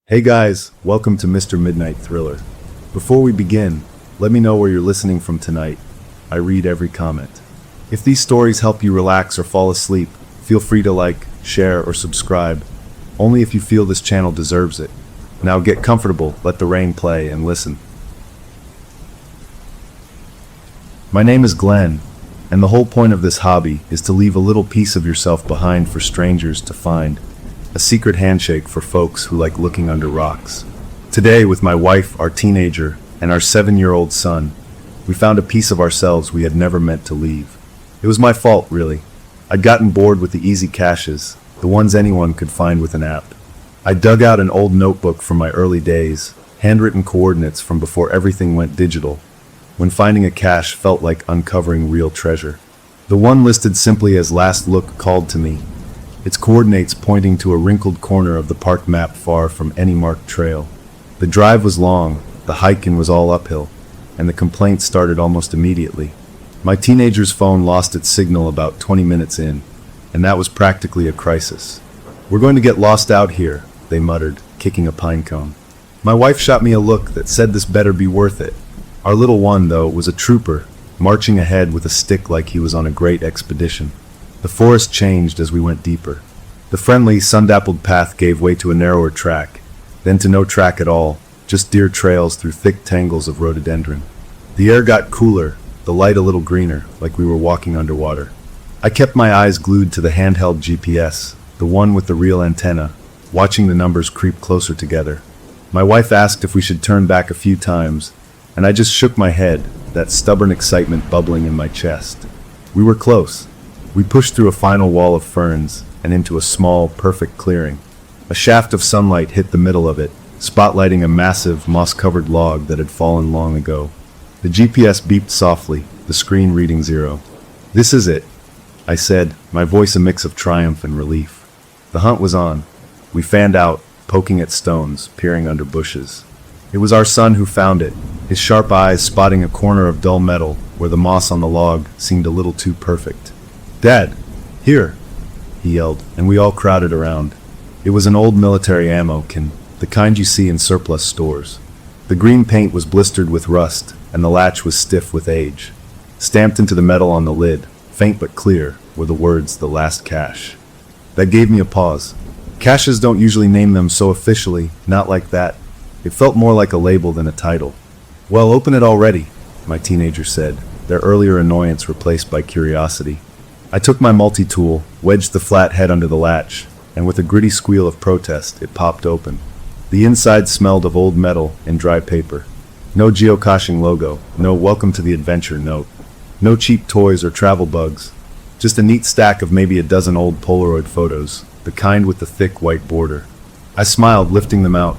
Hey guys, welcome to Mr. Midnight Thriller. Before we begin, let me know where you're listening from tonight. I read every comment. If these stories help you relax or fall asleep, feel free to like, share, or subscribe, only if you feel this channel deserves it. Now get comfortable, let the rain play, and listen. My name is Glenn, and the whole point of this hobby is to leave a little piece of yourself behind for strangers to find. A secret handshake for folks who like looking under rocks. Today, with my wife, our teenager, and our 7-year-old son, we found a piece of ourselves we had never meant to leave. It was my fault, really. I'd gotten bored with the easy caches, the ones anyone could find with an app. I dug out an old notebook from my early days, handwritten coordinates from before everything went digital, when finding a cache felt like uncovering real treasure. The one listed simply as Last Look called to me, its coordinates pointing to a wrinkled corner of the park map far from any marked trail. The drive was long, the hiking was all uphill, and the complaints started almost immediately. My teenager's phone lost its signal about 20 minutes in, and that was practically a crisis. "We're going to get lost out here," they muttered, kicking a pine cone. My wife shot me a look that said this better be worth it. Our little one, though, was a trooper, marching ahead with a stick like he was on a great expedition. The forest changed as we went deeper. The friendly, sun-dappled path gave way to a narrower track, then to no track at all, just deer trails through thick tangles of rhododendron. The air got cooler, the light a little greener, like we were walking underwater. I kept my eyes glued to the handheld GPS, the one with the real antenna, watching the numbers creep closer together. My wife asked if we should turn back a few times, and I just shook my head, that stubborn excitement bubbling in my chest. We were close. We pushed through a final wall of ferns and into a small, perfect clearing. A shaft of sunlight hit the middle of it, spotlighting a massive, moss-covered log that had fallen long ago. The GPS beeped softly, the screen reading 0. "This is it," I said, my voice a mix of triumph and relief. The hunt was on. We fanned out, poking at stones, peering under bushes. It was our son who found it, his sharp eyes spotting a corner of dull metal where the moss on the log seemed a little too perfect. "Dad, here!" he yelled, and we all crowded around. It was an old military ammo can, the kind you see in surplus stores. The green paint was blistered with rust, and the latch was stiff with age. Stamped into the metal on the lid, faint but clear, were the words, "The Last Cache." That gave me a pause. Caches don't usually name them so officially, not like that. It felt more like a label than a title. "Well, open it already," my teenager said, their earlier annoyance replaced by curiosity. I took my multi-tool, wedged the flat head under the latch, and with a gritty squeal of protest, it popped open. The inside smelled of old metal and dry paper. No geocaching logo, no "Welcome to the Adventure" note. No cheap toys or travel bugs. Just a neat stack of maybe a dozen old Polaroid photos, the kind with the thick white border. I smiled, lifting them out.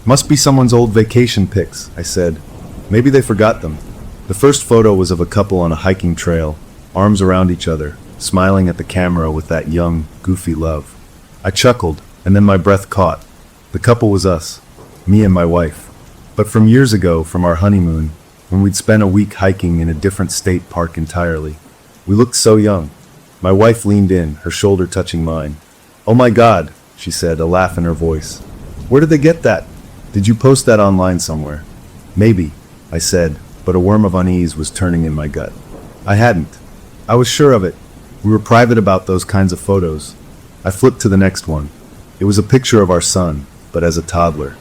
"Must be someone's old vacation pics," I said. "Maybe they forgot them." The first photo was of a couple on a hiking trail, arms around each other, smiling at the camera with that young, goofy love. I chuckled, and then my breath caught. The couple was us, me and my wife. But from years ago, from our honeymoon, when we'd spent a week hiking in a different state park entirely. We looked so young. My wife leaned in, her shoulder touching mine. "Oh my God," she said, a laugh in her voice. "Where did they get that? Did you post that online somewhere?" "Maybe," I said, but a worm of unease was turning in my gut. I hadn't. I was sure of it. We were private about those kinds of photos. I flipped to the next one. It was a picture of our son, but as a toddler.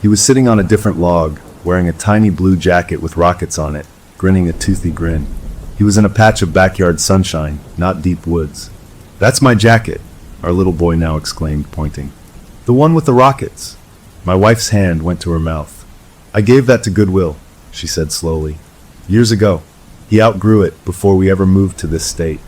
He was sitting on a different log, wearing a tiny blue jacket with rockets on it, grinning a toothy grin. He was in a patch of backyard sunshine, not deep woods. "That's my jacket," our little boy now exclaimed, pointing. "The one with the rockets." My wife's hand went to her mouth. "I gave that to Goodwill," she said slowly. "Years ago. He outgrew it before we ever moved to this state."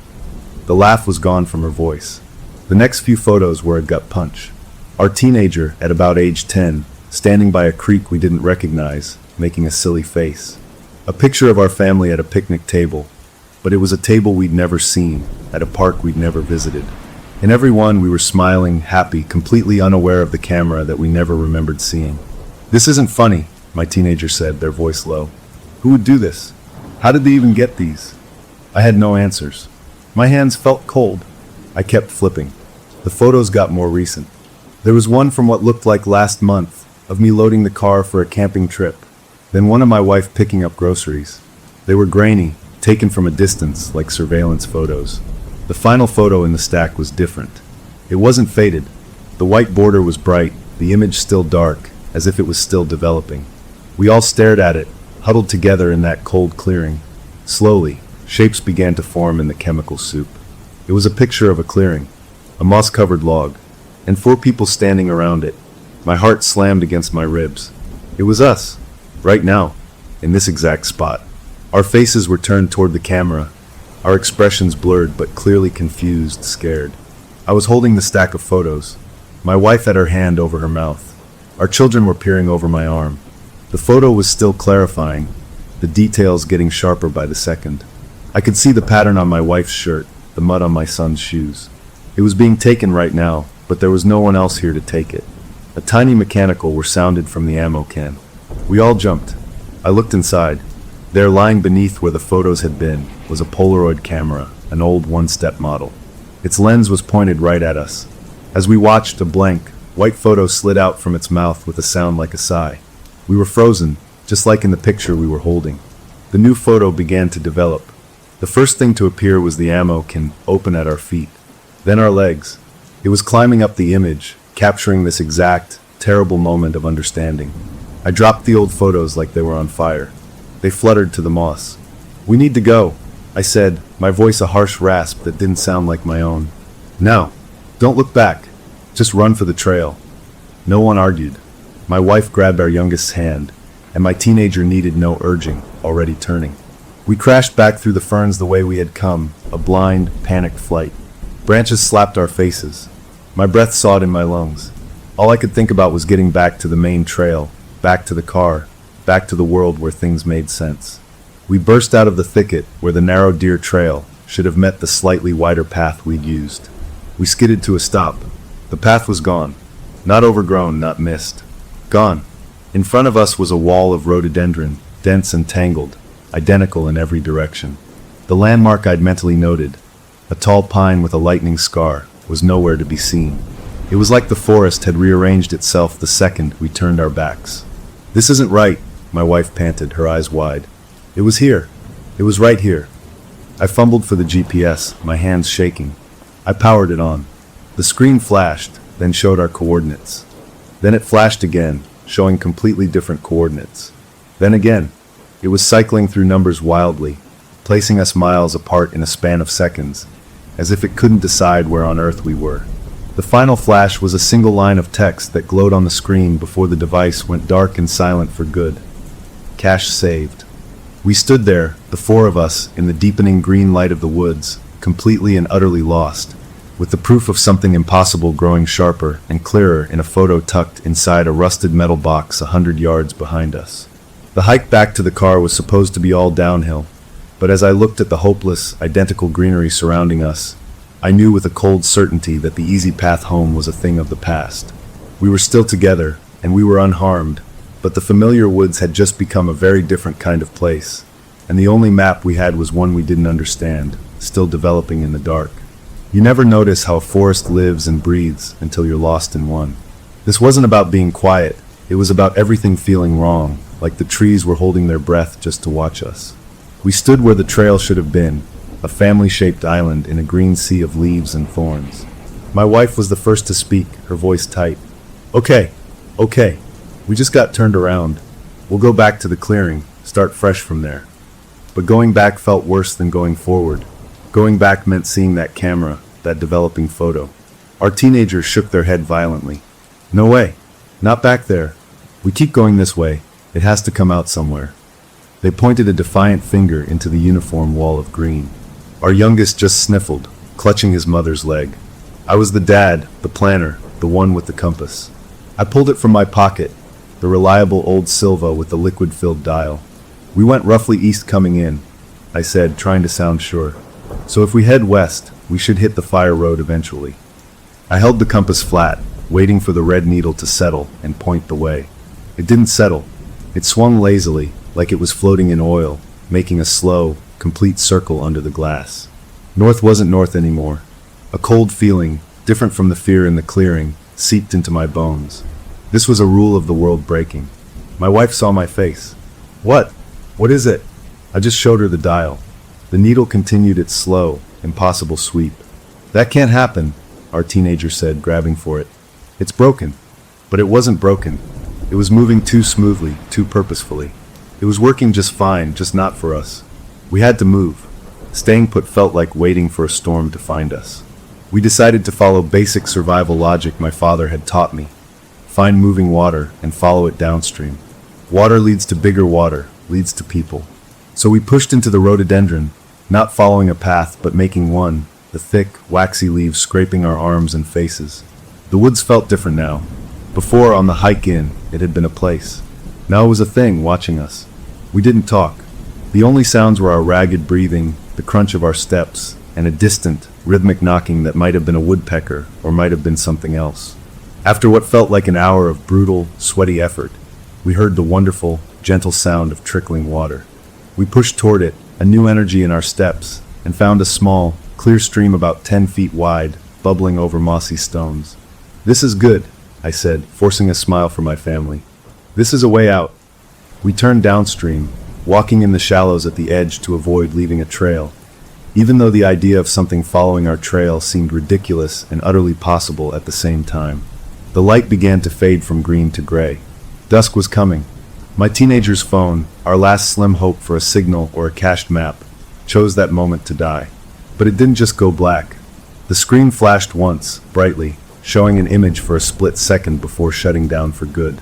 The laugh was gone from her voice. The next few photos were a gut punch. Our teenager, at about age 10, standing by a creek we didn't recognize, making a silly face. A picture of our family at a picnic table, but it was a table we'd never seen, at a park we'd never visited. In every one we were smiling, happy, completely unaware of the camera that we never remembered seeing. "This isn't funny," my teenager said, their voice low. "Who would do this? How did they even get these?" I had no answers. My hands felt cold. I kept flipping. The photos got more recent. There was one from what looked like last month, of me loading the car for a camping trip, then one of my wife picking up groceries. They were grainy, taken from a distance like surveillance photos. The final photo in the stack was different. It wasn't faded. The white border was bright, the image still dark, as if it was still developing. We all stared at it, huddled together in that cold clearing. Slowly, shapes began to form in the chemical soup. It was a picture of a clearing, a moss-covered log, and 4 people standing around it. My heart slammed against my ribs. It was us, right now, in this exact spot. Our faces were turned toward the camera, our expressions blurred but clearly confused, scared. I was holding the stack of photos. My wife had her hand over her mouth. Our children were peering over my arm. The photo was still clarifying, the details getting sharper by the second. I could see the pattern on my wife's shirt, the mud on my son's shoes. It was being taken right now, but there was no one else here to take it. A tiny mechanical were sounded from the ammo can. We all jumped. I looked inside. There, lying beneath where the photos had been, was a Polaroid camera, an old one-step model. Its lens was pointed right at us. As we watched, a blank, white photo slid out from its mouth with a sound like a sigh. We were frozen, just like in the picture we were holding. The new photo began to develop. The first thing to appear was the ammo can, open at our feet. Then our legs. It was climbing up the image, capturing this exact, terrible moment of understanding. I dropped the old photos like they were on fire. They fluttered to the moss. "We need to go," I said, my voice a harsh rasp that didn't sound like my own. "No, don't look back. Just run for the trail." No one argued. My wife grabbed our youngest's hand, and my teenager needed no urging, already turning. We crashed back through the ferns the way we had come, a blind, panicked flight. Branches slapped our faces. My breath sawed in my lungs. All I could think about was getting back to the main trail, back to the car, back to the world where things made sense. We burst out of the thicket where the narrow deer trail should have met the slightly wider path we'd used. We skidded to a stop. The path was gone. Not overgrown, not missed. Gone. In front of us was a wall of rhododendron, dense and tangled, identical in every direction. The landmark I'd mentally noted, a tall pine with a lightning scar, was nowhere to be seen. It was like the forest had rearranged itself the second we turned our backs. "This isn't right," my wife panted, her eyes wide. "It was here. It was right here." I fumbled for the GPS, my hands shaking. I powered it on. The screen flashed, then showed our coordinates. Then it flashed again, showing completely different coordinates. Then again. It was cycling through numbers wildly, placing us miles apart in a span of seconds, as if it couldn't decide where on earth we were. The final flash was a single line of text that glowed on the screen before the device went dark and silent for good. Cache saved. We stood there, the 4 of us, in the deepening green light of the woods, completely and utterly lost, with the proof of something impossible growing sharper and clearer in a photo tucked inside a rusted metal box 100 yards behind us. The hike back to the car was supposed to be all downhill, but as I looked at the hopeless, identical greenery surrounding us, I knew with a cold certainty that the easy path home was a thing of the past. We were still together, and we were unharmed, but the familiar woods had just become a very different kind of place, and the only map we had was one we didn't understand, still developing in the dark. You never notice how a forest lives and breathes until you're lost in one. This wasn't about being quiet, it was about everything feeling wrong, like the trees were holding their breath just to watch us. We stood where the trail should have been, a family-shaped island in a green sea of leaves and thorns. My wife was the first to speak, her voice tight. Okay, we just got turned around. We'll go back to the clearing, start fresh from there." But going back felt worse than going forward. Going back meant seeing that camera, that developing photo. Our teenagers shook their head violently. "No way, not back there. We keep going this way. It has to come out somewhere." They pointed a defiant finger into the uniform wall of green. Our youngest just sniffled, clutching his mother's leg. I was the dad, the planner, the one with the compass. I pulled it from my pocket, the reliable old Silva with the liquid-filled dial. "We went roughly east coming in," I said, trying to sound sure. "So if we head west, we should hit the fire road eventually." I held the compass flat, waiting for the red needle to settle and point the way. It didn't settle. It swung lazily, like it was floating in oil, making a slow, complete circle under the glass. North wasn't north anymore. A cold feeling, different from the fear in the clearing, seeped into my bones. This was a rule of the world breaking. My wife saw my face. What? What is it? I just showed her the dial. The needle continued its slow, impossible sweep. That can't happen, our teenager said, grabbing for it. It's broken. But it wasn't broken. It was moving too smoothly, too purposefully. It was working just fine, just not for us. We had to move. Staying put felt like waiting for a storm to find us. We decided to follow basic survival logic my father had taught me. Find moving water and follow it downstream. Water leads to bigger water, leads to people. So we pushed into the rhododendron, not following a path but making one, the thick, waxy leaves scraping our arms and faces. The woods felt different now. Before, on the hike in, it had been a place. Now it was a thing watching us. We didn't talk. The only sounds were our ragged breathing, the crunch of our steps, and a distant, rhythmic knocking that might have been a woodpecker or might have been something else. After what felt like an hour of brutal, sweaty effort, we heard the wonderful, gentle sound of trickling water. We pushed toward it, a new energy in our steps, and found a small, clear stream about 10 feet wide, bubbling over mossy stones. "This is good," I said, forcing a smile for my family. "This is a way out." We turned downstream, walking in the shallows at the edge to avoid leaving a trail, even though the idea of something following our trail seemed ridiculous and utterly possible at the same time. The light began to fade from green to gray. Dusk was coming. My teenager's phone, our last slim hope for a signal or a cached map, chose that moment to die. But it didn't just go black. The screen flashed once, brightly, showing an image for a split second before shutting down for good.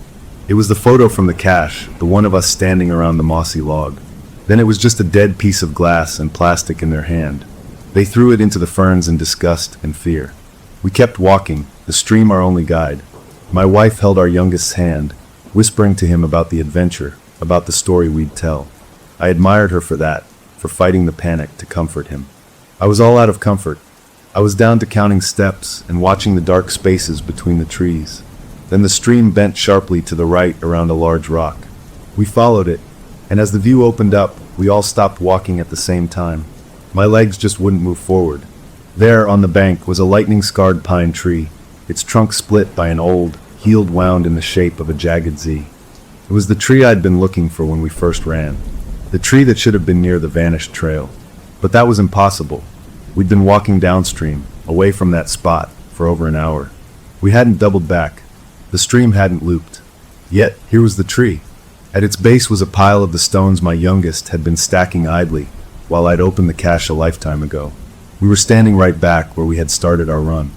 It was the photo from the cache, the one of us standing around the mossy log. Then it was just a dead piece of glass and plastic in their hand. They threw it into the ferns in disgust and fear. We kept walking, the stream our only guide. My wife held our youngest's hand, whispering to him about the adventure, about the story we'd tell. I admired her for that, for fighting the panic to comfort him. I was all out of comfort. I was down to counting steps and watching the dark spaces between the trees. Then the stream bent sharply to the right around a large rock. We followed it, and as the view opened up, we all stopped walking at the same time. My legs just wouldn't move forward. There, on the bank, was a lightning-scarred pine tree, its trunk split by an old, healed wound in the shape of a jagged Z. It was the tree I'd been looking for when we first ran. The tree that should have been near the vanished trail. But that was impossible. We'd been walking downstream, away from that spot, for over an hour. We hadn't doubled back. The stream hadn't looped. Yet, here was the tree. At its base was a pile of the stones my youngest had been stacking idly, while I'd opened the cache a lifetime ago. We were standing right back where we had started our run.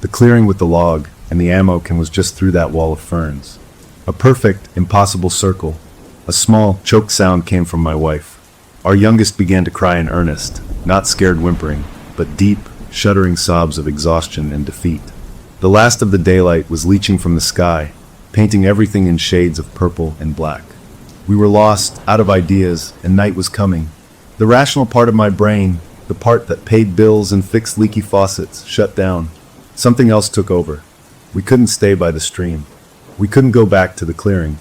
The clearing with the log and the ammo can was just through that wall of ferns. A perfect, impossible circle. A small, choked sound came from my wife. Our youngest began to cry in earnest, not scared whimpering, but deep, shuddering sobs of exhaustion and defeat. The last of the daylight was leaching from the sky, painting everything in shades of purple and black. We were lost, out of ideas, and night was coming. The rational part of my brain, the part that paid bills and fixed leaky faucets, shut down. Something else took over. We couldn't stay by the stream. We couldn't go back to the clearing.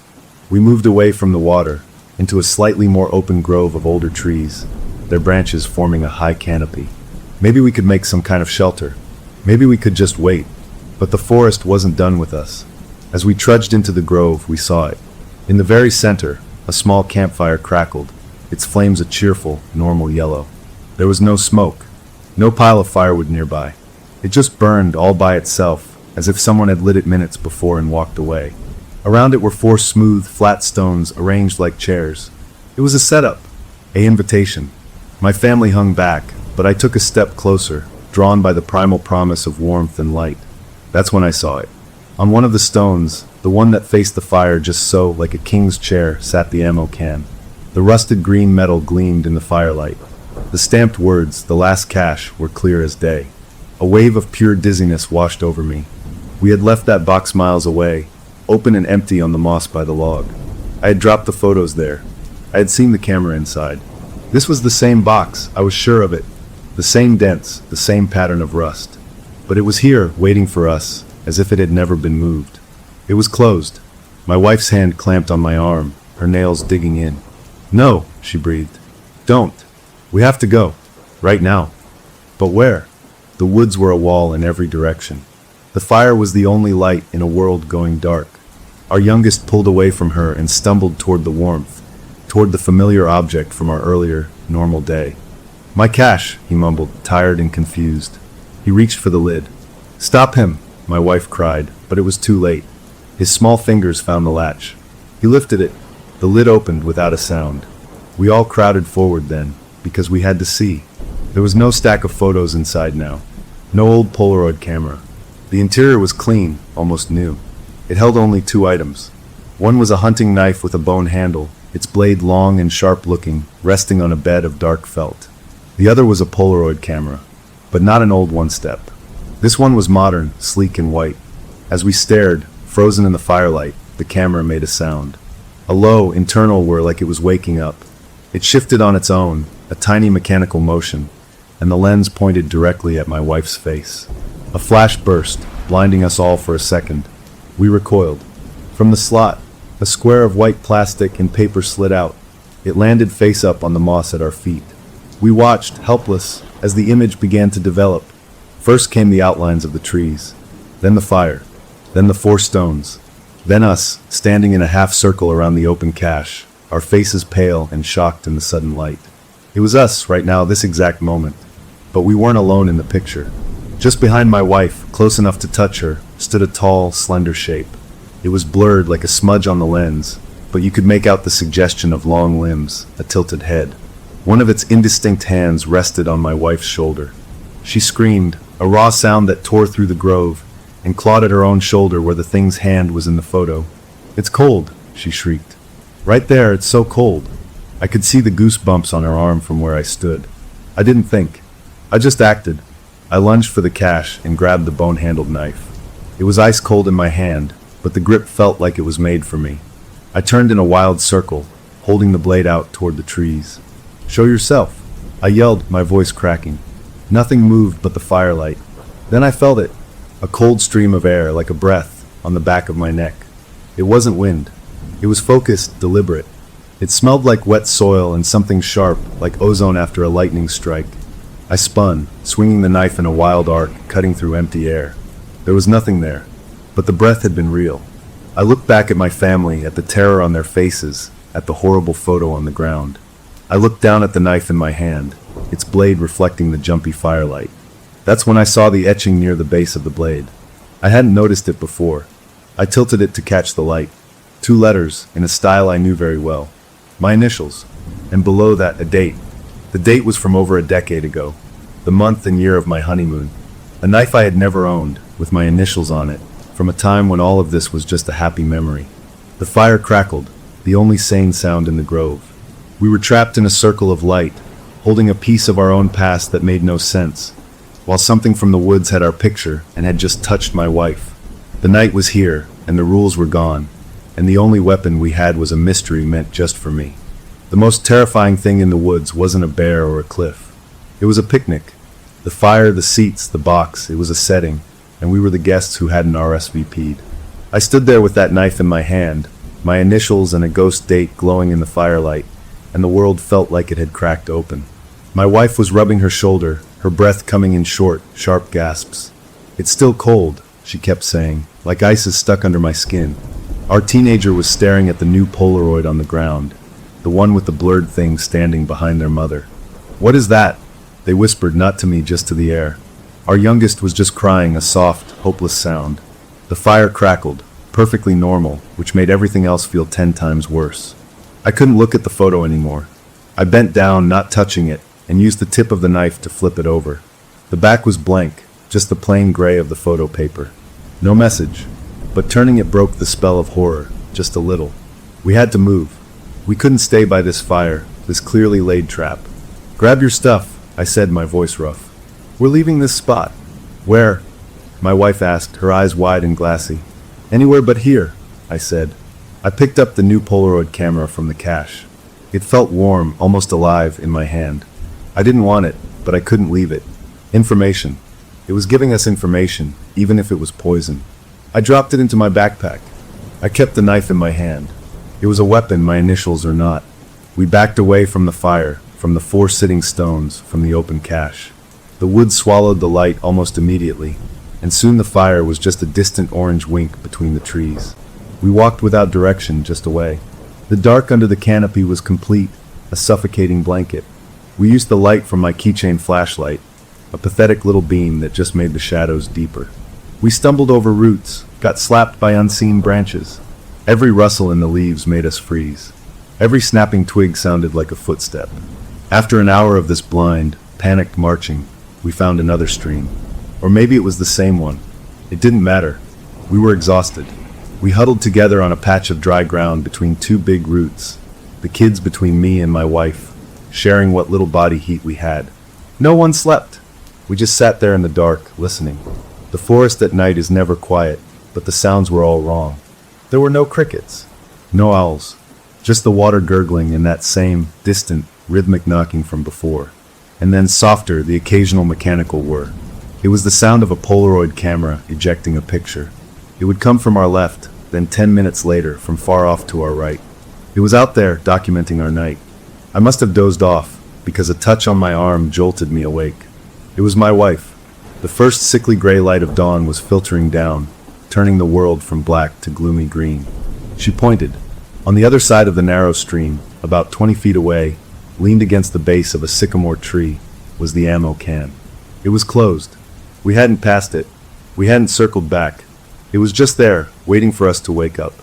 We moved away from the water, into a slightly more open grove of older trees, their branches forming a high canopy. Maybe we could make some kind of shelter. Maybe we could just wait. But the forest wasn't done with us. As we trudged into the grove, we saw it. In the very center, a small campfire crackled, its flames a cheerful, normal yellow. There was no smoke, no pile of firewood nearby. It just burned all by itself, as if someone had lit it minutes before and walked away. Around it were 4 smooth, flat stones arranged like chairs. It was a setup, an invitation. My family hung back, but I took a step closer, drawn by the primal promise of warmth and light. That's when I saw it. On one of the stones, the one that faced the fire just so, like a king's chair, sat the ammo can. The rusted green metal gleamed in the firelight. The stamped words, "The last cache," were clear as day. A wave of pure dizziness washed over me. We had left that box miles away, open and empty on the moss by the log. I had dropped the photos there. I had seen the camera inside. This was the same box, I was sure of it. The same dents, the same pattern of rust. But it was here, waiting for us, as if it had never been moved. It was closed. My wife's hand clamped on my arm, her nails digging in. "No," she breathed. "Don't. We have to go. Right now." But where? The woods were a wall in every direction. The fire was the only light in a world going dark. Our youngest pulled away from her and stumbled toward the warmth, toward the familiar object from our earlier, normal day. "My cash," he mumbled, tired and confused. He reached for the lid. "Stop him," my wife cried, but it was too late. His small fingers found the latch. He lifted it. The lid opened without a sound. We all crowded forward then, because we had to see. There was no stack of photos inside now. No old Polaroid camera. The interior was clean, almost new. It held only 2 items. One was a hunting knife with a bone handle, its blade long and sharp-looking, resting on a bed of dark felt. The other was a Polaroid camera, but not an old one-step. This one was modern, sleek and white. As we stared, frozen in the firelight, the camera made a sound. A low, internal whir like it was waking up. It shifted on its own, a tiny mechanical motion, and the lens pointed directly at my wife's face. A flash burst, blinding us all for a second. We recoiled. From the slot, a square of white plastic and paper slid out. It landed face up on the moss at our feet. We watched, helpless, as the image began to develop. First came the outlines of the trees, then the fire, then the 4 stones, then us, standing in a half circle around the open cache, our faces pale and shocked in the sudden light. It was us, right now, this exact moment. But we weren't alone in the picture. Just behind my wife, close enough to touch her, stood a tall, slender shape. It was blurred like a smudge on the lens, but you could make out the suggestion of long limbs, a tilted head. One of its indistinct hands rested on my wife's shoulder. She screamed, a raw sound that tore through the grove, and clawed at her own shoulder where the thing's hand was in the photo. "It's cold," she shrieked. "Right there, it's so cold." I could see the goosebumps on her arm from where I stood. I didn't think. I just acted. I lunged for the cache and grabbed the bone-handled knife. It was ice cold in my hand, but the grip felt like it was made for me. I turned in a wild circle, holding the blade out toward the trees. "Show yourself," I yelled, my voice cracking. Nothing moved but the firelight. Then I felt it, a cold stream of air like a breath on the back of my neck. It wasn't wind. It was focused, deliberate. It smelled like wet soil and something sharp, like ozone after a lightning strike. I spun, swinging the knife in a wild arc, cutting through empty air. There was nothing there, but the breath had been real. I looked back at my family, at the terror on their faces, at the horrible photo on the ground. I looked down at the knife in my hand, its blade reflecting the jumpy firelight. That's when I saw the etching near the base of the blade. I hadn't noticed it before. I tilted it to catch the light. 2 letters, in a style I knew very well. My initials, and below that, a date. The date was from over a decade ago, the month and year of my honeymoon. A knife I had never owned, with my initials on it, from a time when all of this was just a happy memory. The fire crackled, the only sane sound in the grove. We were trapped in a circle of light, holding a piece of our own past that made no sense, while something from the woods had our picture and had just touched my wife. The night was here, and the rules were gone, and the only weapon we had was a mystery meant just for me. The most terrifying thing in the woods wasn't a bear or a cliff. It was a picnic. The fire, the seats, the box, it was a setting, and we were the guests who hadn't RSVP'd. I stood there with that knife in my hand, my initials and a ghost date glowing in the firelight, and the world felt like it had cracked open. My wife was rubbing her shoulder, her breath coming in short, sharp gasps. "It's still cold," she kept saying, like ice is stuck under my skin. Our teenager was staring at the new Polaroid on the ground, the one with the blurred thing standing behind their mother. "What is that?" They whispered, not to me, just to the air. Our youngest was just crying, a soft, hopeless sound. The fire crackled, perfectly normal, which made everything else feel 10 times worse. I couldn't look at the photo anymore. I bent down, not touching it, and used the tip of the knife to flip it over. The back was blank, just the plain gray of the photo paper. No message, but turning it broke the spell of horror, just a little. We had to move. We couldn't stay by this fire, this clearly laid trap. "Grab your stuff," I said, my voice rough. "We're leaving this spot." "Where?" my wife asked, her eyes wide and glassy. "Anywhere but here," I said. I picked up the new Polaroid camera from the cache. It felt warm, almost alive, in my hand. I didn't want it, but I couldn't leave it. Information. It was giving us information, even if it was poison. I dropped it into my backpack. I kept the knife in my hand. It was a weapon, my initials or not. We backed away from the fire, from the 4 sitting stones, from the open cache. The wood swallowed the light almost immediately, and soon the fire was just a distant orange wink between the trees. We walked without direction, just away. The dark under the canopy was complete, a suffocating blanket. We used the light from my keychain flashlight, a pathetic little beam that just made the shadows deeper. We stumbled over roots, got slapped by unseen branches. Every rustle in the leaves made us freeze. Every snapping twig sounded like a footstep. After an hour of this blind, panicked marching, we found another stream. Or maybe it was the same one. It didn't matter. We were exhausted. We huddled together on a patch of dry ground between two big roots, the kids between me and my wife, sharing what little body heat we had. No one slept. We just sat there in the dark, listening. The forest at night is never quiet, but the sounds were all wrong. There were no crickets, no owls, just the water gurgling and that same, distant, rhythmic knocking from before. And then softer, the occasional mechanical whir. It was the sound of a Polaroid camera ejecting a picture. It would come from our left, then 10 minutes later, from far off to our right. It was out there, documenting our night. I must have dozed off, because a touch on my arm jolted me awake. It was my wife. The first sickly gray light of dawn was filtering down, turning the world from black to gloomy green. She pointed. On the other side of the narrow stream, about 20 feet away, leaned against the base of a sycamore tree, was the ammo can. It was closed. We hadn't passed it. We hadn't circled back. It was just there, waiting for us to wake up.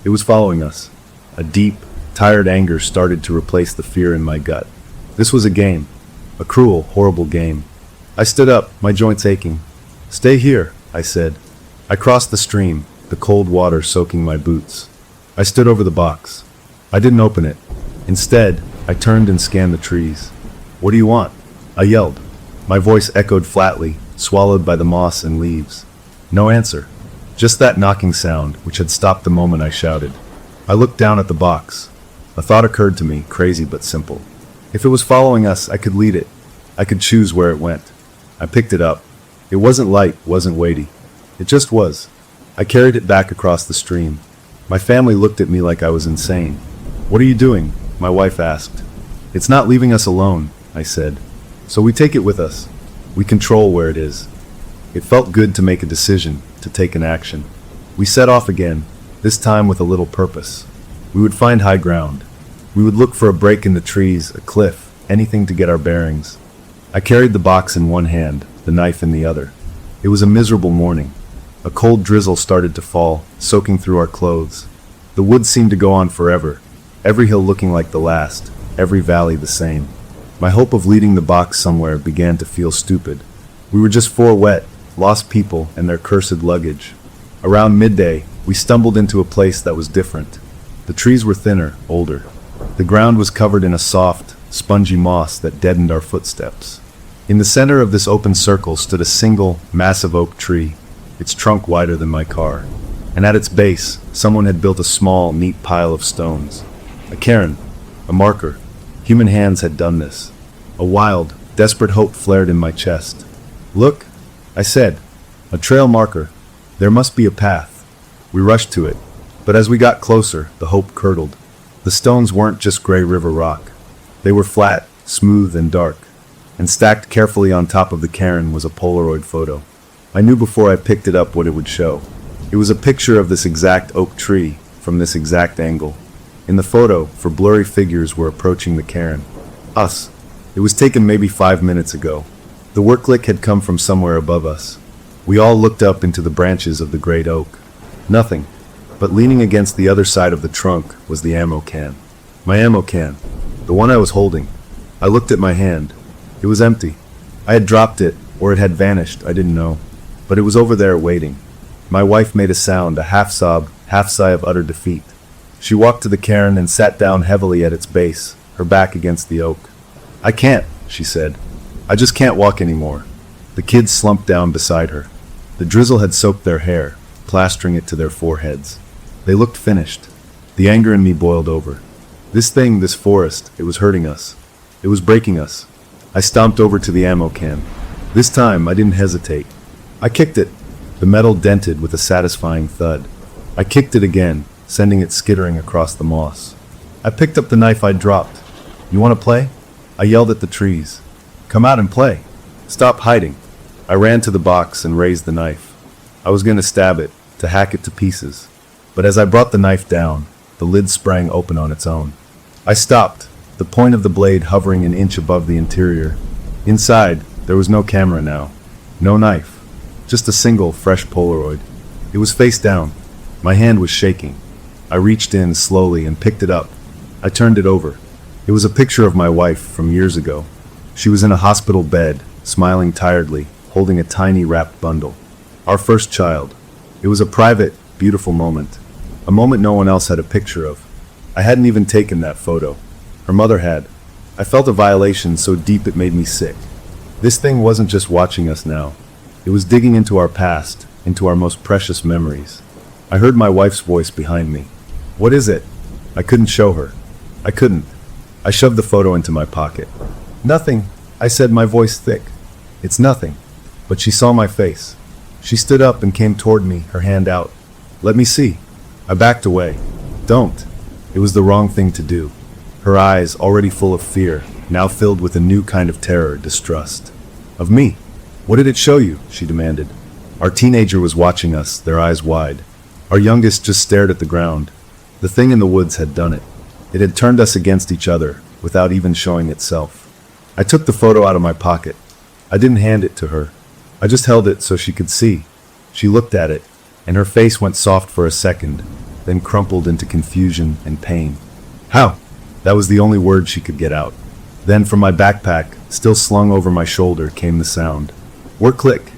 It was following us. A deep, tired anger started to replace the fear in my gut. This was a game. A cruel, horrible game. I stood up, my joints aching. "Stay here," I said. I crossed the stream, the cold water soaking my boots. I stood over the box. I didn't open it. Instead, I turned and scanned the trees. "What do you want?" I yelled. My voice echoed flatly, swallowed by the moss and leaves. No answer. Just that knocking sound, which had stopped the moment I shouted. I looked down at the box. A thought occurred to me, crazy but simple. If it was following us, I could lead it. I could choose where it went. I picked it up. It wasn't light, wasn't weighty. It just was. I carried it back across the stream. My family looked at me like I was insane. "What are you doing?" my wife asked. "It's not leaving us alone," I said. "So we take it with us. We control where it is." It felt good to make a decision, to take an action. We set off again, this time with a little purpose. We would find high ground. We would look for a break in the trees, a cliff, anything to get our bearings. I carried the box in one hand, the knife in the other. It was a miserable morning. A cold drizzle started to fall, soaking through our clothes. The woods seemed to go on forever, every hill looking like the last, every valley the same. My hope of leading the box somewhere began to feel stupid. We were just four wet, lost people and their cursed luggage. Around midday, we stumbled into a place that was different. The trees were thinner, older. The ground was covered in a soft, spongy moss that deadened our footsteps. In the center of this open circle stood a single, massive oak tree, its trunk wider than my car. And at its base, someone had built a small, neat pile of stones. A cairn, a marker. Human hands had done this. A wild, desperate hope flared in my chest. "Look," I said, "a trail marker. There must be a path." We rushed to it, but as we got closer, the hope curdled. The stones weren't just gray river rock. They were flat, smooth, and dark. And stacked carefully on top of the cairn was a Polaroid photo. I knew before I picked it up what it would show. It was a picture of this exact oak tree, from this exact angle. In the photo, four blurry figures were approaching the cairn. Us. It was taken maybe 5 minutes ago. The word click had come from somewhere above us. We all looked up into the branches of the great oak. Nothing. But leaning against the other side of the trunk was the ammo can. My ammo can. The one I was holding. I looked at my hand. It was empty. I had dropped it, or it had vanished, I didn't know. But it was over there waiting. My wife made a sound, a half-sob, half-sigh of utter defeat. She walked to the cairn and sat down heavily at its base, her back against the oak. "I can't," she said. "I just can't walk anymore." The kids slumped down beside her. The drizzle had soaked their hair, plastering it to their foreheads. They looked finished. The anger in me boiled over. This thing, this forest, it was hurting us. It was breaking us. I stomped over to the ammo can. This time, I didn't hesitate. I kicked it. The metal dented with a satisfying thud. I kicked it again, sending it skittering across the moss. I picked up the knife I'd dropped. "You want to play?" I yelled at the trees. "Come out and play. Stop hiding." I ran to the box and raised the knife. I was going to stab it, to hack it to pieces. But as I brought the knife down, the lid sprang open on its own. I stopped, the point of the blade hovering an inch above the interior. Inside, there was no camera now. No knife. Just a single, fresh Polaroid. It was face down. My hand was shaking. I reached in slowly and picked it up. I turned it over. It was a picture of my wife from years ago. She was in a hospital bed, smiling tiredly, holding a tiny wrapped bundle. Our first child. It was a private, beautiful moment. A moment no one else had a picture of. I hadn't even taken that photo. Her mother had. I felt a violation so deep it made me sick. This thing wasn't just watching us now. It was digging into our past, into our most precious memories. I heard my wife's voice behind me. "What is it?" I couldn't show her. I couldn't. I shoved the photo into my pocket. "Nothing," I said, my voice thick. "It's nothing." But she saw my face. She stood up and came toward me, her hand out. "Let me see." I backed away. "Don't." It was the wrong thing to do. Her eyes, already full of fear, now filled with a new kind of terror, distrust. "Of me? What did it show you?" she demanded. Our teenager was watching us, their eyes wide. Our youngest just stared at the ground. The thing in the woods had done it. It had turned us against each other, without even showing itself. I took the photo out of my pocket. I didn't hand it to her. I just held it so she could see. She looked at it, and her face went soft for a second, then crumpled into confusion and pain. "How?" That was the only word she could get out. Then from my backpack, still slung over my shoulder, came the sound. Work click.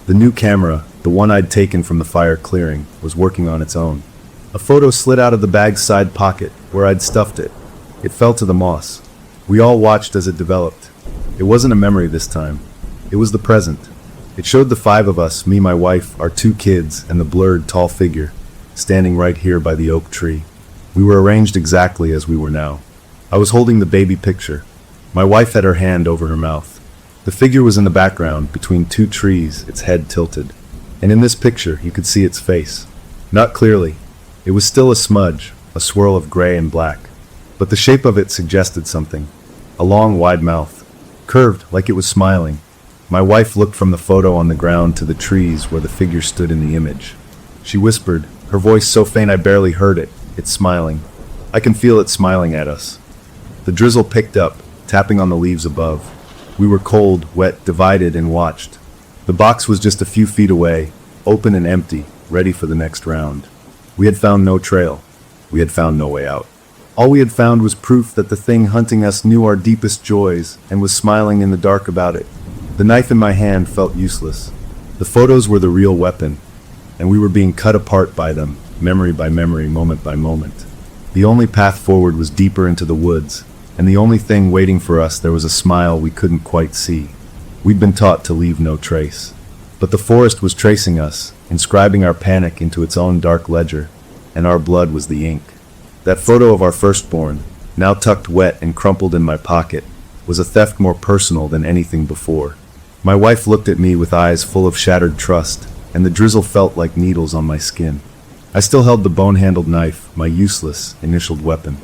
The new camera, the one I'd taken from the fire clearing, was working on its own. A photo slid out of the bag's side pocket, where I'd stuffed it. It fell to the moss. We all watched as it developed. It wasn't a memory this time. It was the present. It showed the five of us, me, my wife, our two kids, and the blurred, tall figure, standing right here by the oak tree. We were arranged exactly as we were now. I was holding the baby picture. My wife had her hand over her mouth. The figure was in the background, between two trees, its head tilted. And in this picture, you could see its face. Not clearly. It was still a smudge, a swirl of gray and black. But the shape of it suggested something. A long, wide mouth. Curved, like it was smiling. My wife looked from the photo on the ground to the trees where the figure stood in the image. She whispered, her voice so faint I barely heard it. "It's smiling. I can feel it smiling at us." The drizzle picked up, tapping on the leaves above. We were cold, wet, divided, and watched. The box was just a few feet away, open and empty, ready for the next round. We had found no trail. We had found no way out. All we had found was proof that the thing hunting us knew our deepest joys and was smiling in the dark about it. The knife in my hand felt useless. The photos were the real weapon, and we were being cut apart by them, memory by memory, moment by moment. The only path forward was deeper into the woods, and the only thing waiting for us there was a smile we couldn't quite see. We'd been taught to leave no trace. But the forest was tracing us, inscribing our panic into its own dark ledger, and our blood was the ink. That photo of our firstborn, now tucked wet and crumpled in my pocket, was a theft more personal than anything before. My wife looked at me with eyes full of shattered trust, and the drizzle felt like needles on my skin. I still held the bone-handled knife, my useless, initialed weapon.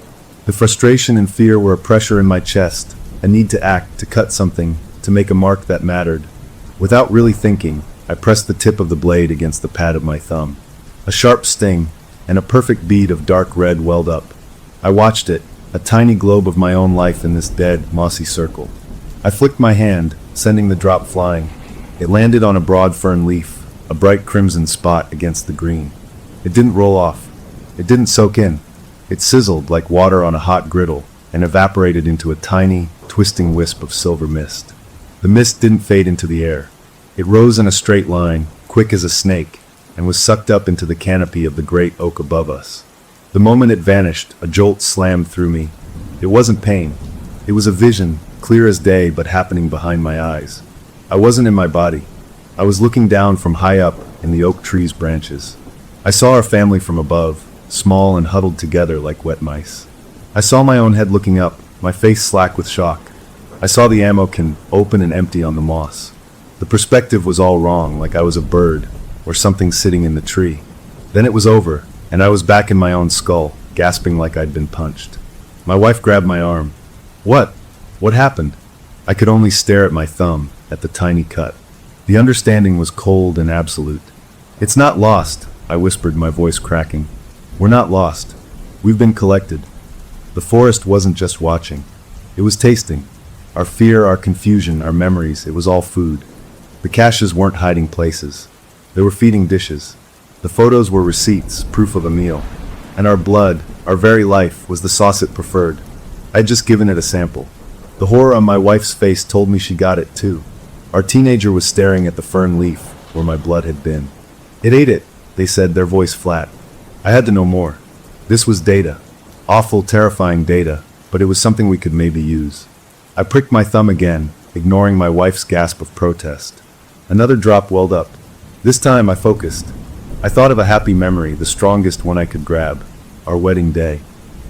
The frustration and fear were a pressure in my chest, a need to act, to cut something, to make a mark that mattered. Without really thinking, I pressed the tip of the blade against the pad of my thumb. A sharp sting, and a perfect bead of dark red welled up. I watched it, a tiny globe of my own life in this dead, mossy circle. I flicked my hand, sending the drop flying. It landed on a broad fern leaf, a bright crimson spot against the green. It didn't roll off. It didn't soak in. It sizzled like water on a hot griddle and evaporated into a tiny, twisting wisp of silver mist. The mist didn't fade into the air. It rose in a straight line, quick as a snake, and was sucked up into the canopy of the great oak above us. The moment it vanished, a jolt slammed through me. It wasn't pain. It was a vision, clear as day but happening behind my eyes. I wasn't in my body. I was looking down from high up in the oak tree's branches. I saw our family from above, small and huddled together like wet mice. I saw my own head looking up, my face slack with shock. I saw the ammo can open and empty on the moss. The perspective was all wrong, like I was a bird or something sitting in the tree. Then it was over, and I was back in my own skull, gasping like I'd been punched. My wife grabbed my arm. "What? What happened?" I could only stare at my thumb, at the tiny cut. The understanding was cold and absolute. "It's not lost," I whispered, my voice cracking. We're not lost. We've been collected. The forest wasn't just watching. It was tasting. Our fear, our confusion, our memories, it was all food. The caches weren't hiding places. They were feeding dishes. The photos were receipts, proof of a meal. And our blood, our very life, was the sauce it preferred. I'd just given it a sample. The horror on my wife's face told me she got it too. Our teenager was staring at the fern leaf where my blood had been. It ate it, they said, their voice flat. I had to know more. This was data. Awful, terrifying data, but it was something we could maybe use. I pricked my thumb again, ignoring my wife's gasp of protest. Another drop welled up. This time I focused. I thought of a happy memory, the strongest one I could grab. Our wedding day.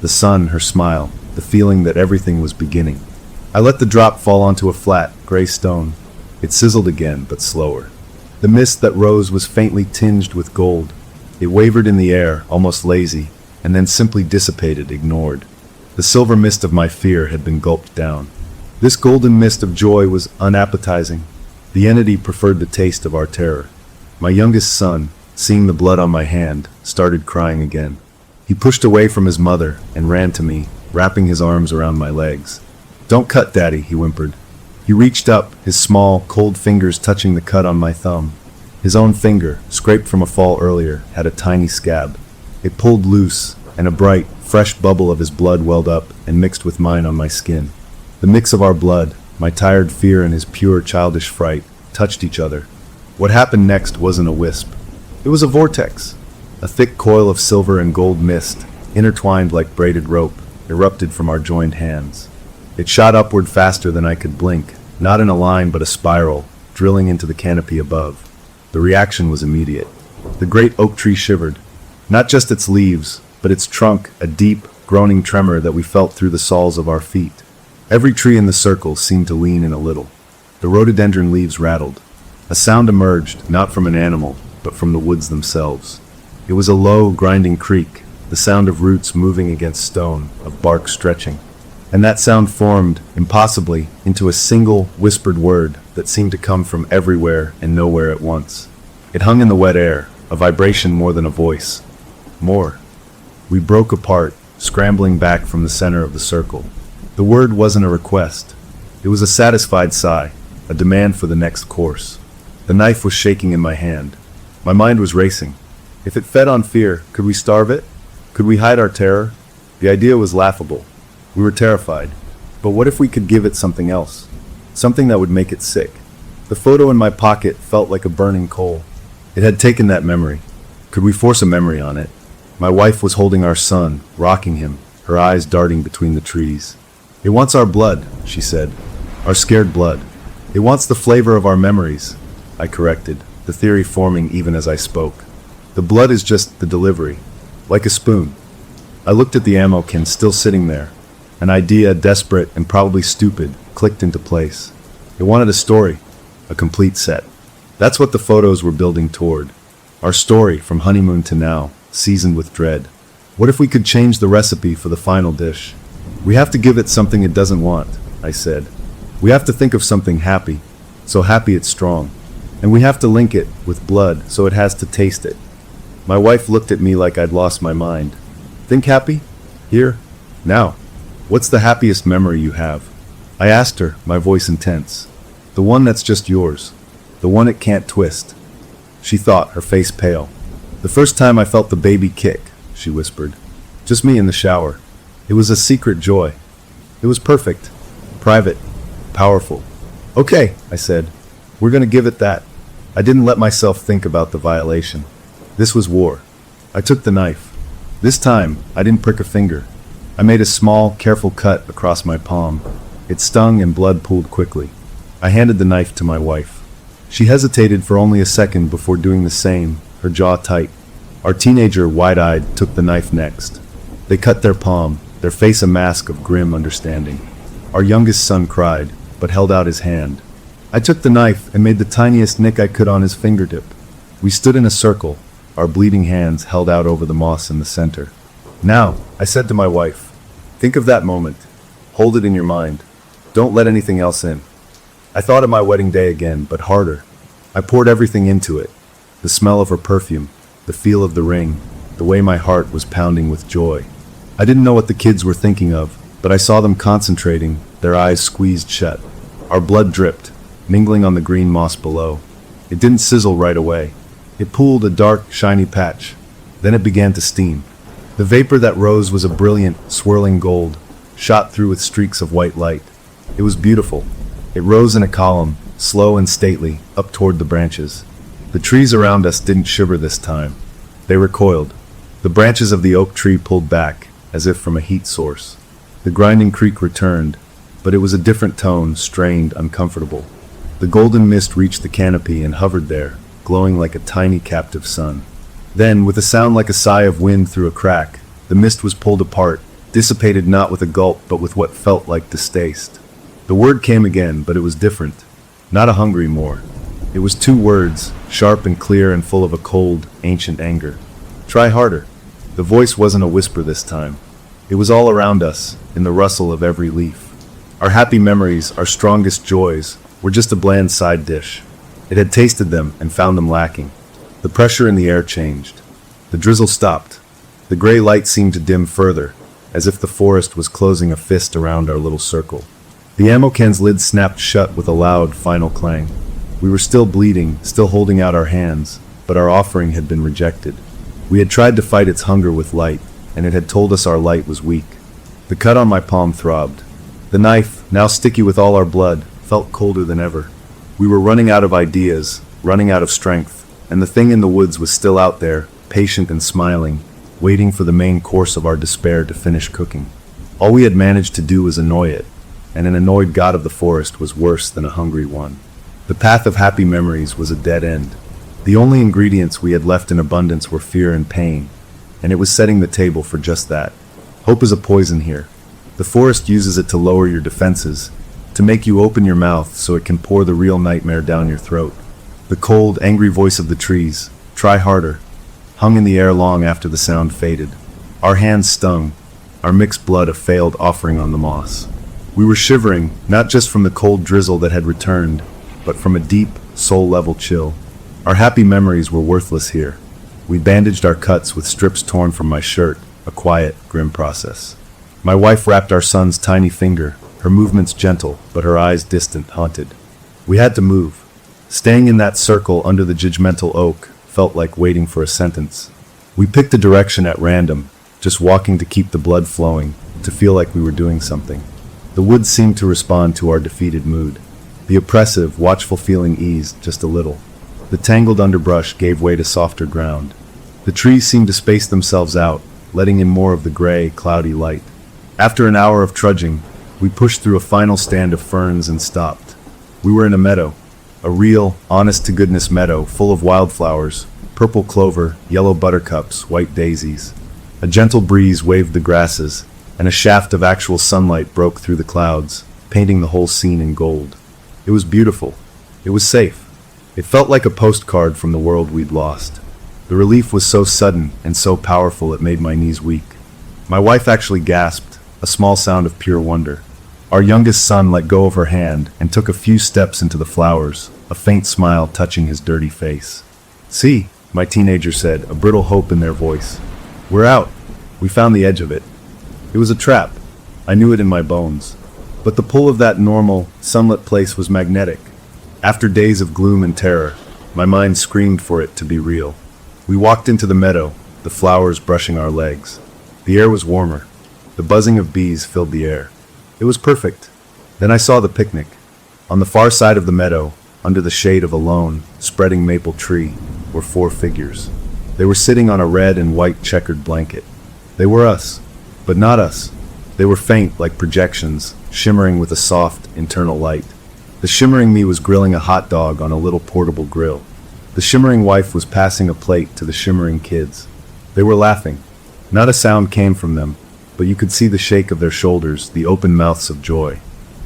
The sun, her smile, the feeling that everything was beginning. I let the drop fall onto a flat, gray stone. It sizzled again, but slower. The mist that rose was faintly tinged with gold. It wavered in the air, almost lazy, and then simply dissipated, ignored. The silver mist of my fear had been gulped down. This golden mist of joy was unappetizing. The entity preferred the taste of our terror. My youngest son, seeing the blood on my hand, started crying again. He pushed away from his mother and ran to me, wrapping his arms around my legs. "Don't cut, Daddy," he whimpered. He reached up, his small, cold fingers touching the cut on my thumb. His own finger, scraped from a fall earlier, had a tiny scab. It pulled loose, and a bright, fresh bubble of his blood welled up and mixed with mine on my skin. The mix of our blood, my tired fear and his pure childish fright, touched each other. What happened next wasn't a wisp. It was a vortex. A thick coil of silver and gold mist, intertwined like braided rope, erupted from our joined hands. It shot upward faster than I could blink, not in a line but a spiral, drilling into the canopy above. The reaction was immediate. The great oak tree shivered. Not just its leaves, but its trunk, a deep, groaning tremor that we felt through the soles of our feet. Every tree in the circle seemed to lean in a little. The rhododendron leaves rattled. A sound emerged, not from an animal, but from the woods themselves. It was a low, grinding creak, the sound of roots moving against stone, of bark stretching. And that sound formed, impossibly, into a single, whispered word that seemed to come from everywhere and nowhere at once. It hung in the wet air, a vibration more than a voice. More. We broke apart, scrambling back from the center of the circle. The word wasn't a request. It was a satisfied sigh, a demand for the next course. The knife was shaking in my hand. My mind was racing. If it fed on fear, could we starve it? Could we hide our terror? The idea was laughable. We were terrified. But what if we could give it something else? Something that would make it sick. The photo in my pocket felt like a burning coal. It had taken that memory. Could we force a memory on it? My wife was holding our son, rocking him, her eyes darting between the trees. "It wants our blood," she said. "Our scared blood. It wants the flavor of our memories," I corrected, the theory forming even as I spoke. "The blood is just the delivery. Like a spoon." I looked at the ammo can still sitting there. An idea, desperate and probably stupid, clicked into place. It wanted a story, a complete set. That's what the photos were building toward. Our story, from honeymoon to now, seasoned with dread. What if we could change the recipe for the final dish? "We have to give it something it doesn't want," I said. "We have to think of something happy, so happy it's strong. And we have to link it with blood so it has to taste it." My wife looked at me like I'd lost my mind. "Think happy? Here? Now? What's the happiest memory you have?" I asked her, my voice intense. "The one that's just yours. The one it can't twist." She thought, her face pale. "The first time I felt the baby kick," she whispered. "Just me in the shower. It was a secret joy. It was perfect. Private. Powerful." "Okay," I said. "We're gonna give it that." I didn't let myself think about the violation. This was war. I took the knife. This time, I didn't prick a finger. I made a small, careful cut across my palm. It stung and blood pooled quickly. I handed the knife to my wife. She hesitated for only a second before doing the same, her jaw tight. Our teenager, wide-eyed, took the knife next. They cut their palm, their face a mask of grim understanding. Our youngest son cried, but held out his hand. I took the knife and made the tiniest nick I could on his fingertip. We stood in a circle, our bleeding hands held out over the moss in the center. "Now," I said to my wife, "think of that moment. Hold it in your mind. Don't let anything else in." I thought of my wedding day again, but harder. I poured everything into it. The smell of her perfume, the feel of the ring, the way my heart was pounding with joy. I didn't know what the kids were thinking of, but I saw them concentrating, their eyes squeezed shut. Our blood dripped, mingling on the green moss below. It didn't sizzle right away. It pooled a dark, shiny patch. Then it began to steam. The vapor that rose was a brilliant, swirling gold, shot through with streaks of white light. It was beautiful. It rose in a column, slow and stately, up toward the branches. The trees around us didn't shiver this time. They recoiled. The branches of the oak tree pulled back, as if from a heat source. The grinding creek returned, but it was a different tone, strained, uncomfortable. The golden mist reached the canopy and hovered there, glowing like a tiny captive sun. Then, with a sound like a sigh of wind through a crack, the mist was pulled apart, dissipated not with a gulp but with what felt like distaste. The word came again, but it was different. Not a hungry more. It was two words, sharp and clear and full of a cold, ancient anger. Try harder. The voice wasn't a whisper this time. It was all around us, in the rustle of every leaf. Our happy memories, our strongest joys, were just a bland side dish. It had tasted them and found them lacking. The pressure in the air changed. The drizzle stopped. The gray light seemed to dim further, as if the forest was closing a fist around our little circle. The ammo can's lid snapped shut with a loud, final clang. We were still bleeding, still holding out our hands, but our offering had been rejected. We had tried to fight its hunger with light, and it had told us our light was weak. The cut on my palm throbbed. The knife, now sticky with all our blood, felt colder than ever. We were running out of ideas, running out of strength, and the thing in the woods was still out there, patient and smiling, waiting for the main course of our despair to finish cooking. All we had managed to do was annoy it, and an annoyed god of the forest was worse than a hungry one. The path of happy memories was a dead end. The only ingredients we had left in abundance were fear and pain, and it was setting the table for just that. Hope is a poison here. The forest uses it to lower your defenses, to make you open your mouth so it can pour the real nightmare down your throat. The cold, angry voice of the trees, try harder, hung in the air long after the sound faded. Our hands stung, our mixed blood a failed offering on the moss. We were shivering, not just from the cold drizzle that had returned, but from a deep, soul-level chill. Our happy memories were worthless here. We bandaged our cuts with strips torn from my shirt, a quiet, grim process. My wife wrapped our son's tiny finger, her movements gentle, but her eyes distant, haunted. We had to move. Staying in that circle under the judgmental oak felt like waiting for a sentence. We picked a direction at random, just walking to keep the blood flowing, to feel like we were doing something. The woods seemed to respond to our defeated mood. The oppressive, watchful feeling eased just a little. The tangled underbrush gave way to softer ground. The trees seemed to space themselves out, letting in more of the gray, cloudy light. After an hour of trudging, we pushed through a final stand of ferns and stopped. We were in a meadow, a real, honest-to-goodness meadow full of wildflowers, purple clover, yellow buttercups, white daisies. A gentle breeze waved the grasses, and a shaft of actual sunlight broke through the clouds, painting the whole scene in gold. It was beautiful. It was safe. It felt like a postcard from the world we'd lost. The relief was so sudden and so powerful it made my knees weak. My wife actually gasped, a small sound of pure wonder. Our youngest son let go of her hand and took a few steps into the flowers, a faint smile touching his dirty face. "See," my teenager said, a brittle hope in their voice. "We're out. We found the edge of it." It was a trap. I knew it in my bones. But the pull of that normal, sunlit place was magnetic. After days of gloom and terror, my mind screamed for it to be real. We walked into the meadow, the flowers brushing our legs. The air was warmer. The buzzing of bees filled the air. It was perfect. Then I saw the picnic. On the far side of the meadow, under the shade of a lone, spreading maple tree, were 4 figures. They were sitting on a red and white checkered blanket. They were us, but not us. They were faint like projections, shimmering with a soft, internal light. The shimmering me was grilling a hot dog on a little portable grill. The shimmering wife was passing a plate to the shimmering kids. They were laughing. Not a sound came from them, but you could see the shake of their shoulders, the open mouths of joy.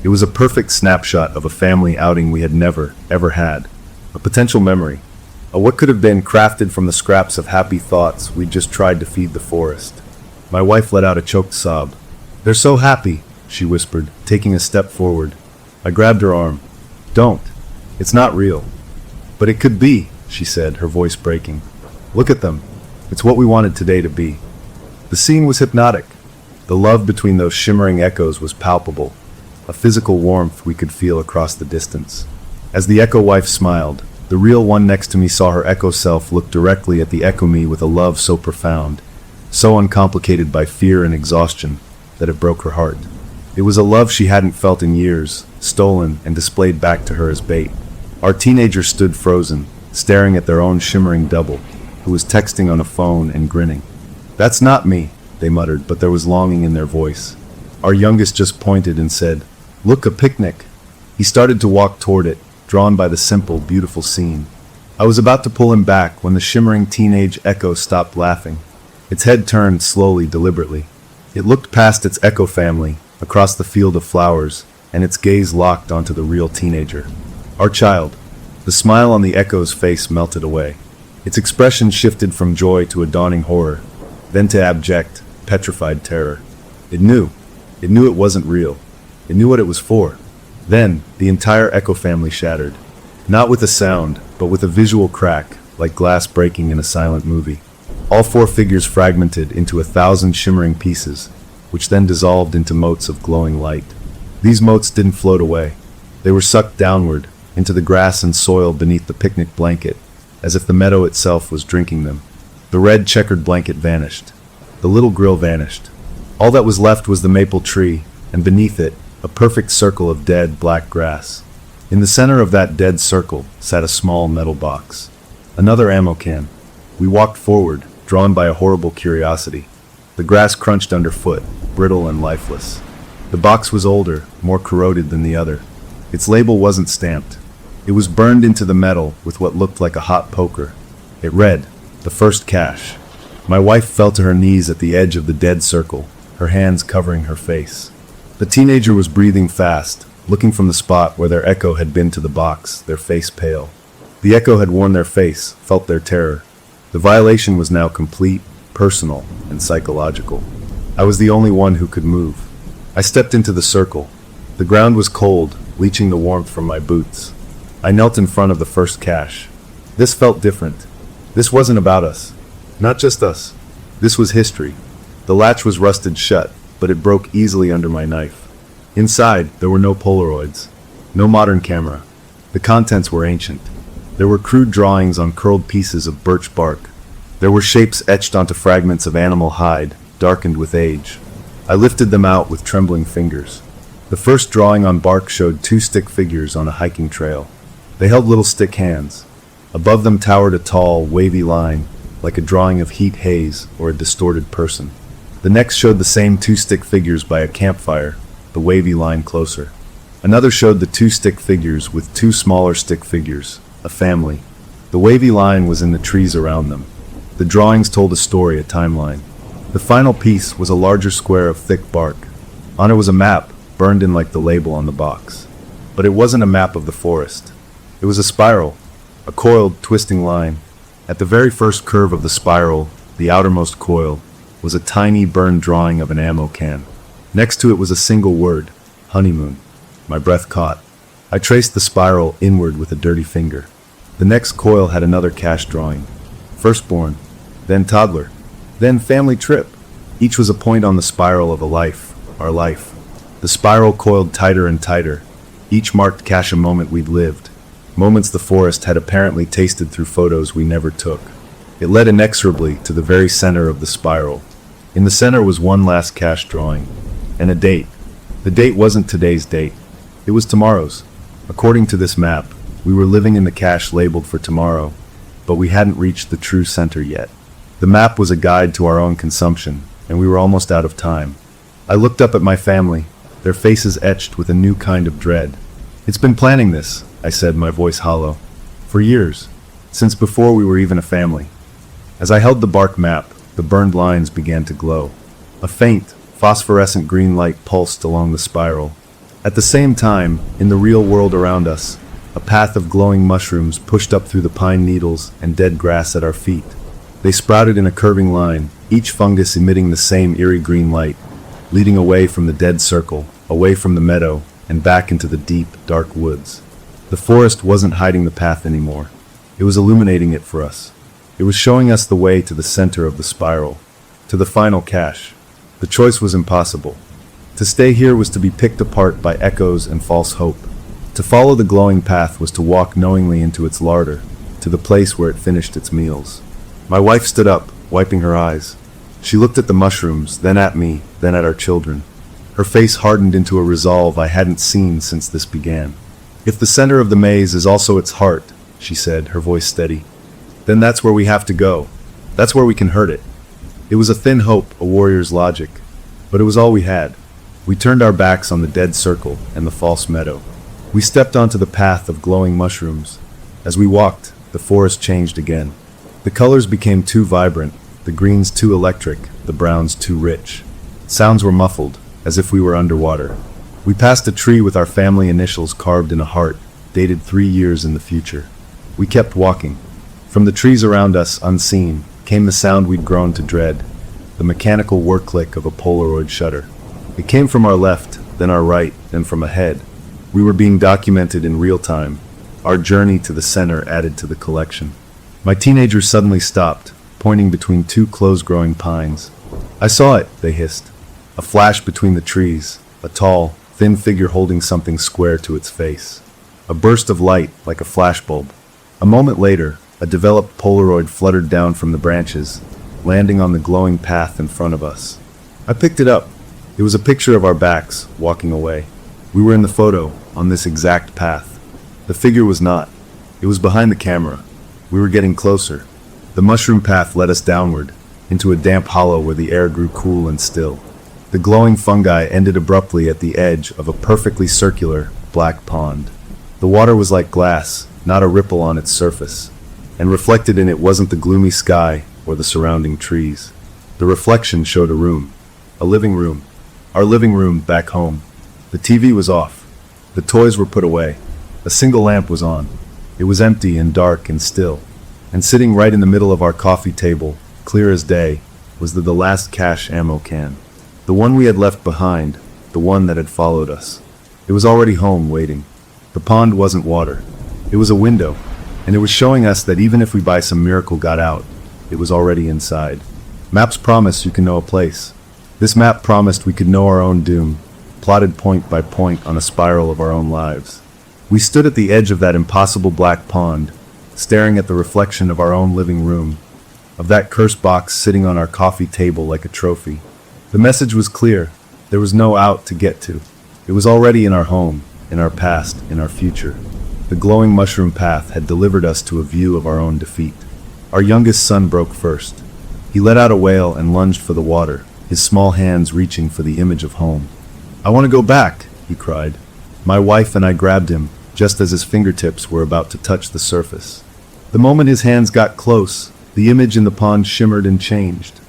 It was a perfect snapshot of a family outing we had never, ever had. A potential memory. A what could have been crafted from the scraps of happy thoughts we'd just tried to feed the forest. My wife let out a choked sob. "They're so happy," she whispered, taking a step forward. I grabbed her arm. "Don't. It's not real." "But it could be," she said, her voice breaking. "Look at them. It's what we wanted today to be. The scene was hypnotic. The love between those shimmering echoes was palpable, a physical warmth we could feel across the distance. As the echo wife smiled, the real one next to me saw her echo self look directly at the echo me with a love so profound, so uncomplicated by fear and exhaustion, that it broke her heart. It was a love she hadn't felt in years, stolen and displayed back to her as bait. Our teenagers stood frozen, staring at their own shimmering double, who was texting on a phone and grinning. "That's not me," they muttered, but there was longing in their voice. Our youngest just pointed and said, "Look, a picnic." He started to walk toward it, drawn by the simple, beautiful scene. I was about to pull him back when the shimmering teenage echo stopped laughing. Its head turned slowly, deliberately. It looked past its echo family, across the field of flowers, and its gaze locked onto the real teenager. Our child. The smile on the echo's face melted away. Its expression shifted from joy to a dawning horror, then to abject, petrified terror. It knew. It knew it wasn't real. It knew what it was for. Then, the entire echo family shattered. Not with a sound, but with a visual crack, like glass breaking in a silent movie. All four figures fragmented into 1,000 shimmering pieces, which then dissolved into motes of glowing light. These motes didn't float away. They were sucked downward, into the grass and soil beneath the picnic blanket, as if the meadow itself was drinking them. The red checkered blanket vanished. The little grill vanished. All that was left was the maple tree, and beneath it, a perfect circle of dead black grass. In the center of that dead circle sat a small metal box. Another ammo can. We walked forward, drawn by a horrible curiosity. The grass crunched underfoot, brittle and lifeless. The box was older, more corroded than the other. Its label wasn't stamped. It was burned into the metal with what looked like a hot poker. It read, "The first cache." My wife fell to her knees at the edge of the dead circle, her hands covering her face. The teenager was breathing fast, looking from the spot where their echo had been to the box, their face pale. The echo had worn their face, felt their terror. The violation was now complete, personal, and psychological. I was the only one who could move. I stepped into the circle. The ground was cold, leaching the warmth from my boots. I knelt in front of the first cache. This felt different. This wasn't about us. Not just us. This was history. The latch was rusted shut, but it broke easily under my knife. Inside, there were no Polaroids, no modern camera. The contents were ancient. There were crude drawings on curled pieces of birch bark. There were shapes etched onto fragments of animal hide, darkened with age. I lifted them out with trembling fingers. The first drawing on bark showed two stick figures on a hiking trail. They held little stick hands. Above them towered a tall, wavy line, like a drawing of heat haze or a distorted person. The next showed the same two stick figures by a campfire, the wavy line closer. Another showed the two stick figures with two smaller stick figures, a family. The wavy line was in the trees around them. The drawings told a story, a timeline. The final piece was a larger square of thick bark. On it was a map, burned in like the label on the box. But it wasn't a map of the forest. It was a spiral, a coiled, twisting line. At the very first curve of the spiral, the outermost coil, was a tiny burned drawing of an ammo can. Next to it was a single word, honeymoon. My breath caught. I traced the spiral inward with a dirty finger. The next coil had another cache drawing. Firstborn, then toddler, then family trip. Each was a point on the spiral of a life, our life. The spiral coiled tighter and tighter. Each marked cache a moment we'd lived. Moments the forest had apparently tasted through photos we never took. It led inexorably to the very center of the spiral. In the center was one last cache drawing, and a date. The date wasn't today's date. It was tomorrow's. According to this map, we were living in the cache labeled for tomorrow, but we hadn't reached the true center yet. The map was a guide to our own consumption, and we were almost out of time. I looked up at my family, their faces etched with a new kind of dread. "It's been planning this," I said, my voice hollow. "For years, since before we were even a family." As I held the bark map, the burned lines began to glow. A faint, phosphorescent green light pulsed along the spiral. At the same time, in the real world around us, a path of glowing mushrooms pushed up through the pine needles and dead grass at our feet. They sprouted in a curving line, each fungus emitting the same eerie green light, leading away from the dead circle, away from the meadow, and back into the deep, dark woods. The forest wasn't hiding the path anymore. It was illuminating it for us. It was showing us the way to the center of the spiral, to the final cache. The choice was impossible. To stay here was to be picked apart by echoes and false hope. To follow the glowing path was to walk knowingly into its larder, to the place where it finished its meals. My wife stood up, wiping her eyes. She looked at the mushrooms, then at me, then at our children. Her face hardened into a resolve I hadn't seen since this began. "If the center of the maze is also its heart," she said, her voice steady, "then that's where we have to go. That's where we can hurt it." It was a thin hope, a warrior's logic, but it was all we had. We turned our backs on the dead circle and the false meadow. We stepped onto the path of glowing mushrooms. As we walked, the forest changed again. The colors became too vibrant, the greens too electric, the browns too rich. Sounds were muffled, as if we were underwater. We passed a tree with our family initials carved in a heart, dated 3 years in the future. We kept walking. From the trees around us, unseen, came the sound we'd grown to dread, the mechanical work click of a Polaroid shutter. It came from our left, then our right, then from ahead. We were being documented in real time. Our journey to the center added to the collection. My teenagers suddenly stopped, pointing between 2 close-growing pines. "I saw it," they hissed. A flash between the trees, a tall, thin figure holding something square to its face. A burst of light, like a flashbulb. A moment later, a developed Polaroid fluttered down from the branches, landing on the glowing path in front of us. I picked it up. It was a picture of our backs, walking away. We were in the photo, on this exact path. The figure was not. It was behind the camera. We were getting closer. The mushroom path led us downward, into a damp hollow where the air grew cool and still. The glowing fungi ended abruptly at the edge of a perfectly circular, black pond. The water was like glass, not a ripple on its surface, and reflected in it wasn't the gloomy sky or the surrounding trees. The reflection showed a room, a living room, our living room back home. The TV was off. The toys were put away. A single lamp was on. It was empty and dark and still, and sitting right in the middle of our coffee table, clear as day, was the last cache ammo can. The one we had left behind, the one that had followed us. It was already home, waiting. The pond wasn't water. It was a window, and it was showing us that even if we by some miracle got out, it was already inside. Maps promise you can know a place. This map promised we could know our own doom, plotted point by point on a spiral of our own lives. We stood at the edge of that impossible black pond, staring at the reflection of our own living room, of that cursed box sitting on our coffee table like a trophy. The message was clear. There was no out to get to. It was already in our home, in our past, in our future. The glowing mushroom path had delivered us to a view of our own defeat. Our youngest son broke first. He let out a wail and lunged for the water, his small hands reaching for the image of home. "I want to go back," he cried. My wife and I grabbed him, just as his fingertips were about to touch the surface. The moment his hands got close, the image in the pond shimmered and changed.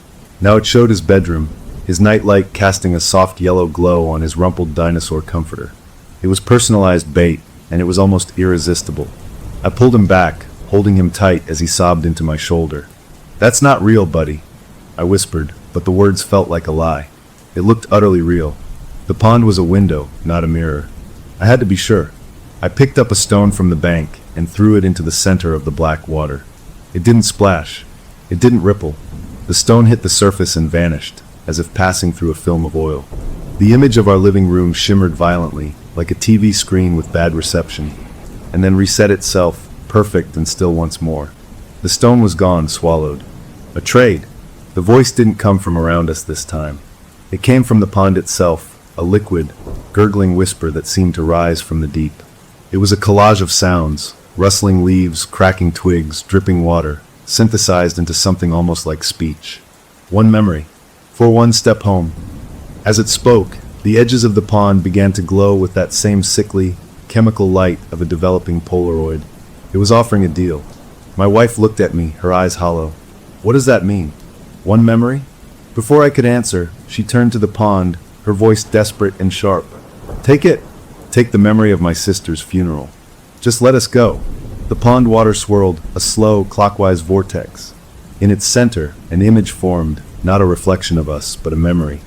Now it showed his bedroom, his nightlight casting a soft yellow glow on his rumpled dinosaur comforter. It was personalized bait, and it was almost irresistible. I pulled him back, holding him tight as he sobbed into my shoulder. "That's not real, buddy," I whispered, but the words felt like a lie. It looked utterly real. The pond was a window, not a mirror. I had to be sure. I picked up a stone from the bank and threw it into the center of the black water. It didn't splash. It didn't ripple. The stone hit the surface and vanished, as if passing through a film of oil. The image of our living room shimmered violently, like a TV screen with bad reception, and then reset itself, perfect and still once more. The stone was gone, swallowed. A trade. The voice didn't come from around us this time. It came from the pond itself, a liquid, gurgling whisper that seemed to rise from the deep. It was a collage of sounds, rustling leaves, cracking twigs, dripping water, synthesized into something almost like speech. One memory. For one step home. As it spoke, the edges of the pond began to glow with that same sickly, chemical light of a developing Polaroid. It was offering a deal. My wife looked at me, her eyes hollow. "What does that mean? One memory?" Before I could answer, she turned to the pond, her voice desperate and sharp. "Take it. Take the memory of my sister's funeral. Just let us go." The pond water swirled, a slow, clockwise vortex. In its center, an image formed, not a reflection of us, but a memory.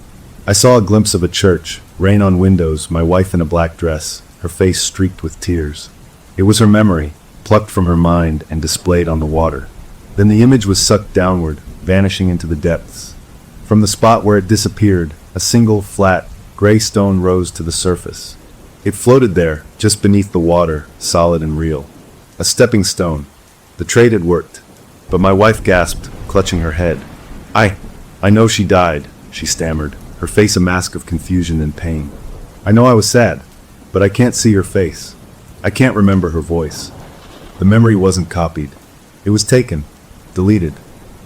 I saw a glimpse of a church, rain on windows, my wife in a black dress, her face streaked with tears. It was her memory, plucked from her mind and displayed on the water. Then the image was sucked downward, vanishing into the depths. From the spot where it disappeared, a single, flat, gray stone rose to the surface. It floated there, just beneath the water, solid and real. A stepping stone. The trade had worked. But my wife gasped, clutching her head. I know she died, she stammered, her face a mask of confusion and pain. I know I was sad, but I can't see her face. I can't remember her voice. The memory wasn't copied. It was taken, deleted,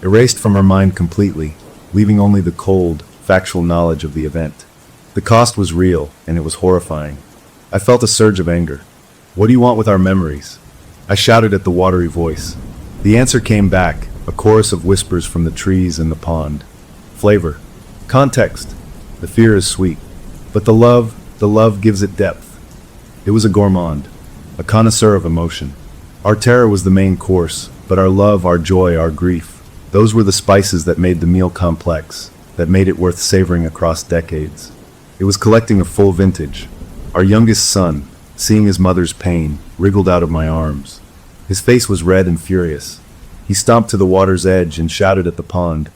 erased from her mind completely, leaving only the cold, factual knowledge of the event. The cost was real, and it was horrifying. I felt a surge of anger. What do you want with our memories? I shouted at the watery voice. The answer came back, a chorus of whispers from the trees and the pond. Flavor. Context. The fear is sweet. But the love gives it depth. It was a gourmand, a connoisseur of emotion. Our terror was the main course, but our love, our joy, our grief, those were the spices that made the meal complex, that made it worth savoring across decades. It was collecting a full vintage. Our youngest son, seeing his mother's pain, wriggled out of my arms. His face was red and furious. He stomped to the water's edge and shouted at the pond,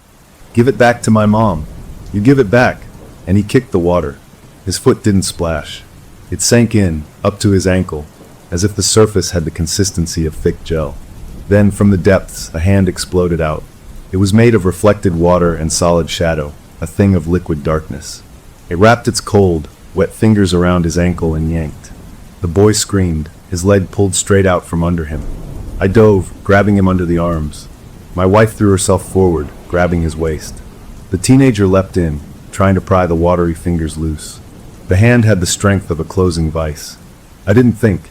"Give it back to my mom! You give it back!" And he kicked the water. His foot didn't splash. It sank in, up to his ankle, as if the surface had the consistency of thick gel. Then, from the depths, a hand exploded out. It was made of reflected water and solid shadow, a thing of liquid darkness. It wrapped its cold, wet fingers around his ankle and yanked. The boy screamed, his leg pulled straight out from under him. I dove, grabbing him under the arms. My wife threw herself forward, grabbing his waist. The teenager leapt in, trying to pry the watery fingers loose. The hand had the strength of a closing vise. I didn't think.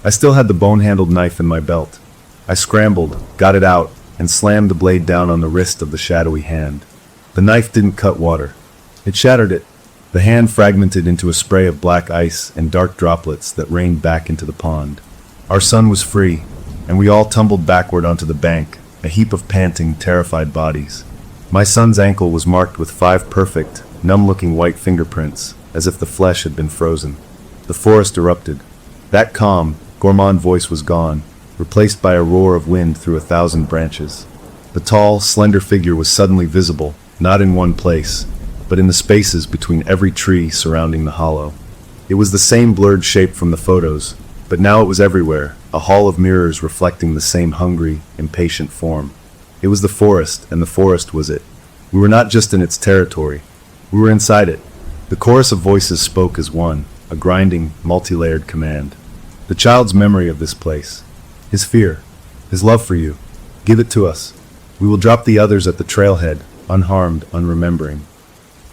I still had the bone-handled knife in my belt. I scrambled, got it out, and slammed the blade down on the wrist of the shadowy hand. The knife didn't cut water. It shattered it. The hand fragmented into a spray of black ice and dark droplets that rained back into the pond. Our son was free, and we all tumbled backward onto the bank, a heap of panting, terrified bodies. My son's ankle was marked with 5 perfect, numb-looking white fingerprints, as if the flesh had been frozen. The forest erupted. That calm, gourmand voice was gone, replaced by a roar of wind through 1,000 branches. The tall, slender figure was suddenly visible, not in one place, but in the spaces between every tree surrounding the hollow. It was the same blurred shape from the photos, but now it was everywhere, a hall of mirrors reflecting the same hungry, impatient form. It was the forest, and the forest was it. We were not just in its territory. We were inside it. The chorus of voices spoke as one, a grinding, multi-layered command. The child's memory of this place. His fear. His love for you. Give it to us. We will drop the others at the trailhead, unharmed, unremembering.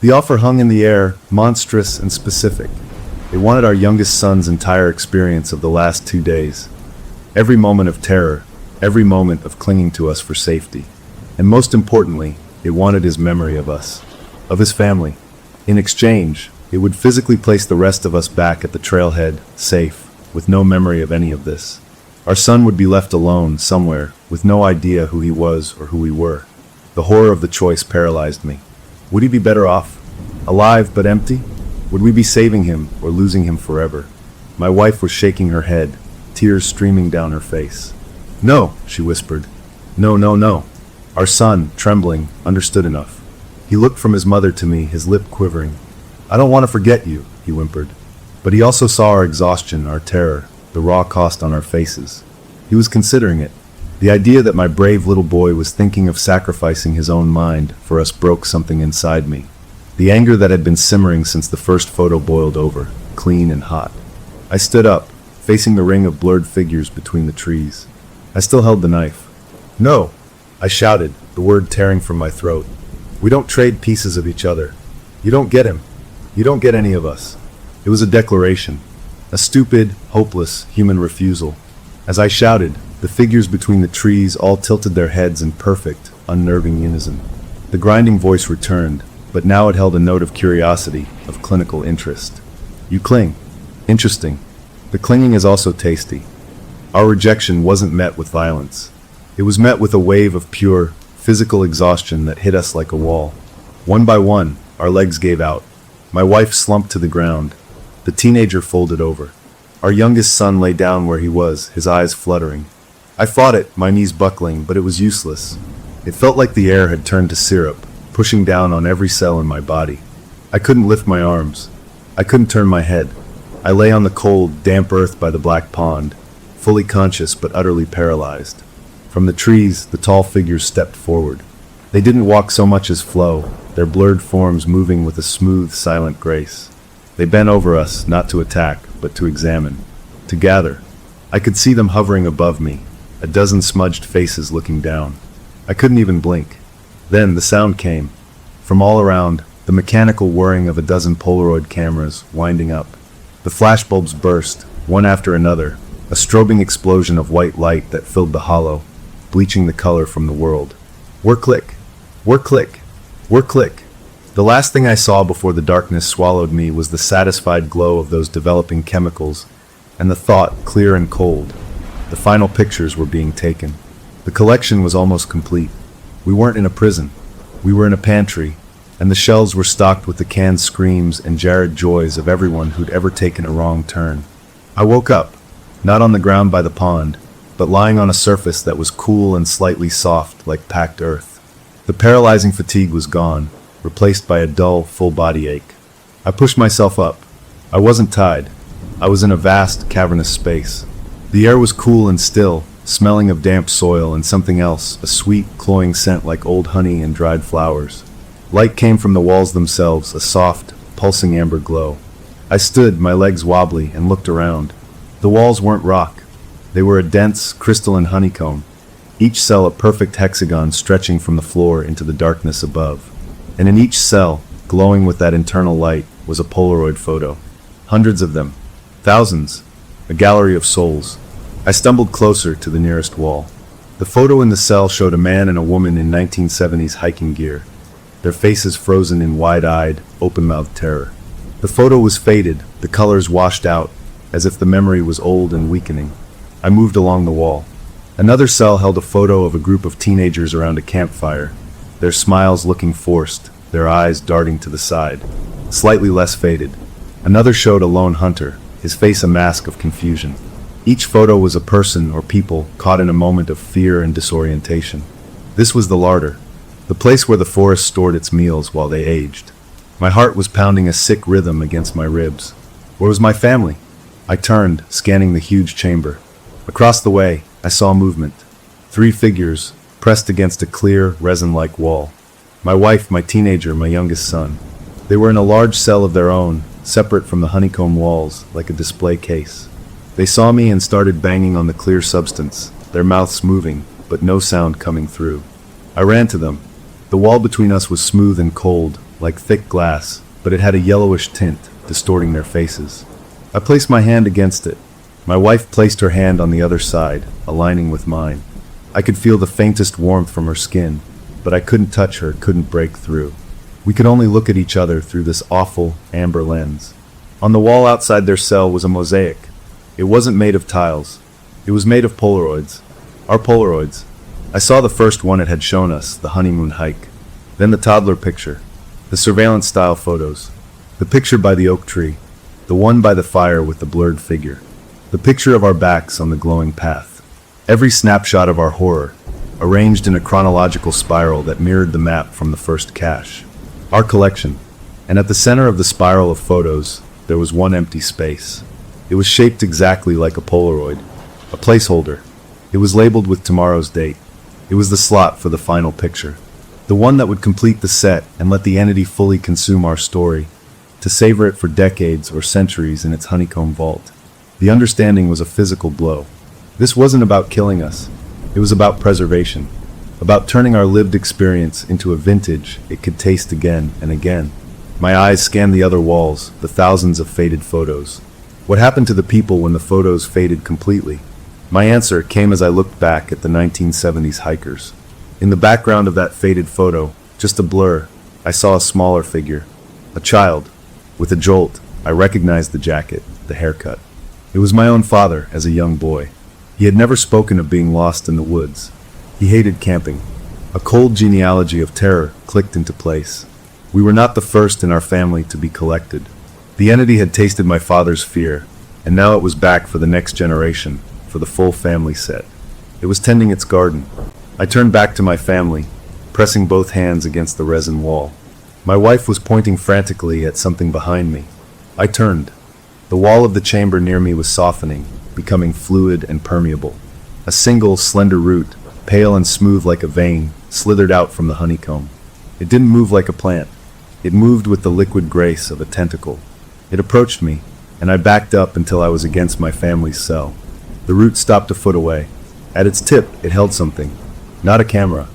The offer hung in the air, monstrous and specific. It wanted our youngest son's entire experience of the last 2 days. Every moment of terror, every moment of clinging to us for safety. And most importantly, it wanted his memory of us, of his family. In exchange, it would physically place the rest of us back at the trailhead, safe, with no memory of any of this. Our son would be left alone, somewhere, with no idea who he was or who we were. The horror of the choice paralyzed me. Would he be better off? Alive but empty? Would we be saving him or losing him forever? My wife was shaking her head, tears streaming down her face. "No," she whispered. "No, no, no." Our son, trembling, understood enough. He looked from his mother to me, his lip quivering. "I don't want to forget you," he whimpered. But he also saw our exhaustion, our terror, the raw cost on our faces. He was considering it. The idea that my brave little boy was thinking of sacrificing his own mind for us broke something inside me. The anger that had been simmering since the first photo boiled over, clean and hot. I stood up, facing the ring of blurred figures between the trees. I still held the knife. "No!" I shouted, the word tearing from my throat. "We don't trade pieces of each other. You don't get him. You don't get any of us." It was a declaration. A stupid, hopeless, human refusal. As I shouted, the figures between the trees all tilted their heads in perfect, unnerving unison. The grinding voice returned, but now it held a note of curiosity, of clinical interest. "You cling. Interesting. The clinging is also tasty." Our rejection wasn't met with violence. It was met with a wave of pure, physical exhaustion that hit us like a wall. One by one, our legs gave out. My wife slumped to the ground. The teenager folded over. Our youngest son lay down where he was, his eyes fluttering. I fought it, my knees buckling, but it was useless. It felt like the air had turned to syrup, pushing down on every cell in my body. I couldn't lift my arms. I couldn't turn my head. I lay on the cold, damp earth by the black pond, fully conscious but utterly paralyzed. From the trees, the tall figures stepped forward. They didn't walk so much as flow, their blurred forms moving with a smooth, silent grace. They bent over us, not to attack, but to examine, to gather. I could see them hovering above me, a dozen smudged faces looking down. I couldn't even blink. Then the sound came. From all around, the mechanical whirring of a dozen Polaroid cameras winding up. The flashbulbs burst, one after another, a strobing explosion of white light that filled the hollow, bleaching the color from the world. Whir click, whir click, whir click. The last thing I saw before the darkness swallowed me was the satisfied glow of those developing chemicals, and the thought, clear and cold, the final pictures were being taken. The collection was almost complete. We weren't in a prison. We were in a pantry, and the shelves were stocked with the canned screams and jarred joys of everyone who'd ever taken a wrong turn. I woke up, not on the ground by the pond, but lying on a surface that was cool and slightly soft like packed earth. The paralyzing fatigue was gone, replaced by a dull, full-body ache. I pushed myself up. I wasn't tied. I was in a vast, cavernous space. The air was cool and still, smelling of damp soil and something else, a sweet, cloying scent like old honey and dried flowers. Light came from the walls themselves, a soft, pulsing amber glow. I stood, my legs wobbly, and looked around. The walls weren't rock. They were a dense, crystalline honeycomb, each cell a perfect hexagon stretching from the floor into the darkness above. And in each cell, glowing with that internal light, was a Polaroid photo. Hundreds of them. Thousands. A gallery of souls. I stumbled closer to the nearest wall. The photo in the cell showed a man and a woman in 1970s hiking gear, their faces frozen in wide-eyed, open-mouthed terror. The photo was faded, the colors washed out, as if the memory was old and weakening. I moved along the wall. Another cell held a photo of a group of teenagers around a campfire, their smiles looking forced, their eyes darting to the side. Slightly less faded. Another showed a lone hunter, his face a mask of confusion. Each photo was a person or people caught in a moment of fear and disorientation. This was the larder, the place where the forest stored its meals while they aged. My heart was pounding a sick rhythm against my ribs. Where was my family? I turned, scanning the huge chamber. Across the way, I saw movement. 3 figures, pressed against a clear, resin-like wall. My wife, my teenager, my youngest son. They were in a large cell of their own, separate from the honeycomb walls, like a display case. They saw me and started banging on the clear substance, their mouths moving, but no sound coming through. I ran to them. The wall between us was smooth and cold, like thick glass, but it had a yellowish tint, distorting their faces. I placed my hand against it. My wife placed her hand on the other side, aligning with mine. I could feel the faintest warmth from her skin, but I couldn't touch her, couldn't break through. We could only look at each other through this awful, amber lens. On the wall outside their cell was a mosaic. It wasn't made of tiles. It was made of Polaroids. Our Polaroids. I saw the first one it had shown us, the honeymoon hike. Then the toddler picture. The surveillance-style photos. The picture by the oak tree. The one by the fire with the blurred figure. The picture of our backs on the glowing path. Every snapshot of our horror, arranged in a chronological spiral that mirrored the map from the first cache. Our collection. And at the center of the spiral of photos, there was one empty space. It was shaped exactly like a Polaroid, a placeholder. It was labeled with tomorrow's date. It was the slot for the final picture, the one that would complete the set and let the entity fully consume our story, to savor it for decades or centuries in its honeycomb vault. The understanding was a physical blow. This wasn't about killing us. It was about preservation, about turning our lived experience into a vintage it could taste again and again. My eyes scanned the other walls, the thousands of faded photos. What happened to the people when the photos faded completely? My answer came as I looked back at the 1970s hikers. In the background of that faded photo, just a blur, I saw a smaller figure. A child. With a jolt, I recognized the jacket, the haircut. It was my own father as a young boy. He had never spoken of being lost in the woods. He hated camping. A cold genealogy of terror clicked into place. We were not the first in our family to be collected. The entity had tasted my father's fear, and now it was back for the next generation, for the full family set. It was tending its garden. I turned back to my family, pressing both hands against the resin wall. My wife was pointing frantically at something behind me. I turned. The wall of the chamber near me was softening, becoming fluid and permeable. A single, slender root, pale and smooth like a vein, slithered out from the honeycomb. It didn't move like a plant. It moved with the liquid grace of a tentacle. It approached me, and I backed up until I was against my family's cell. The root stopped a foot away. At its tip, it held something. Not a camera.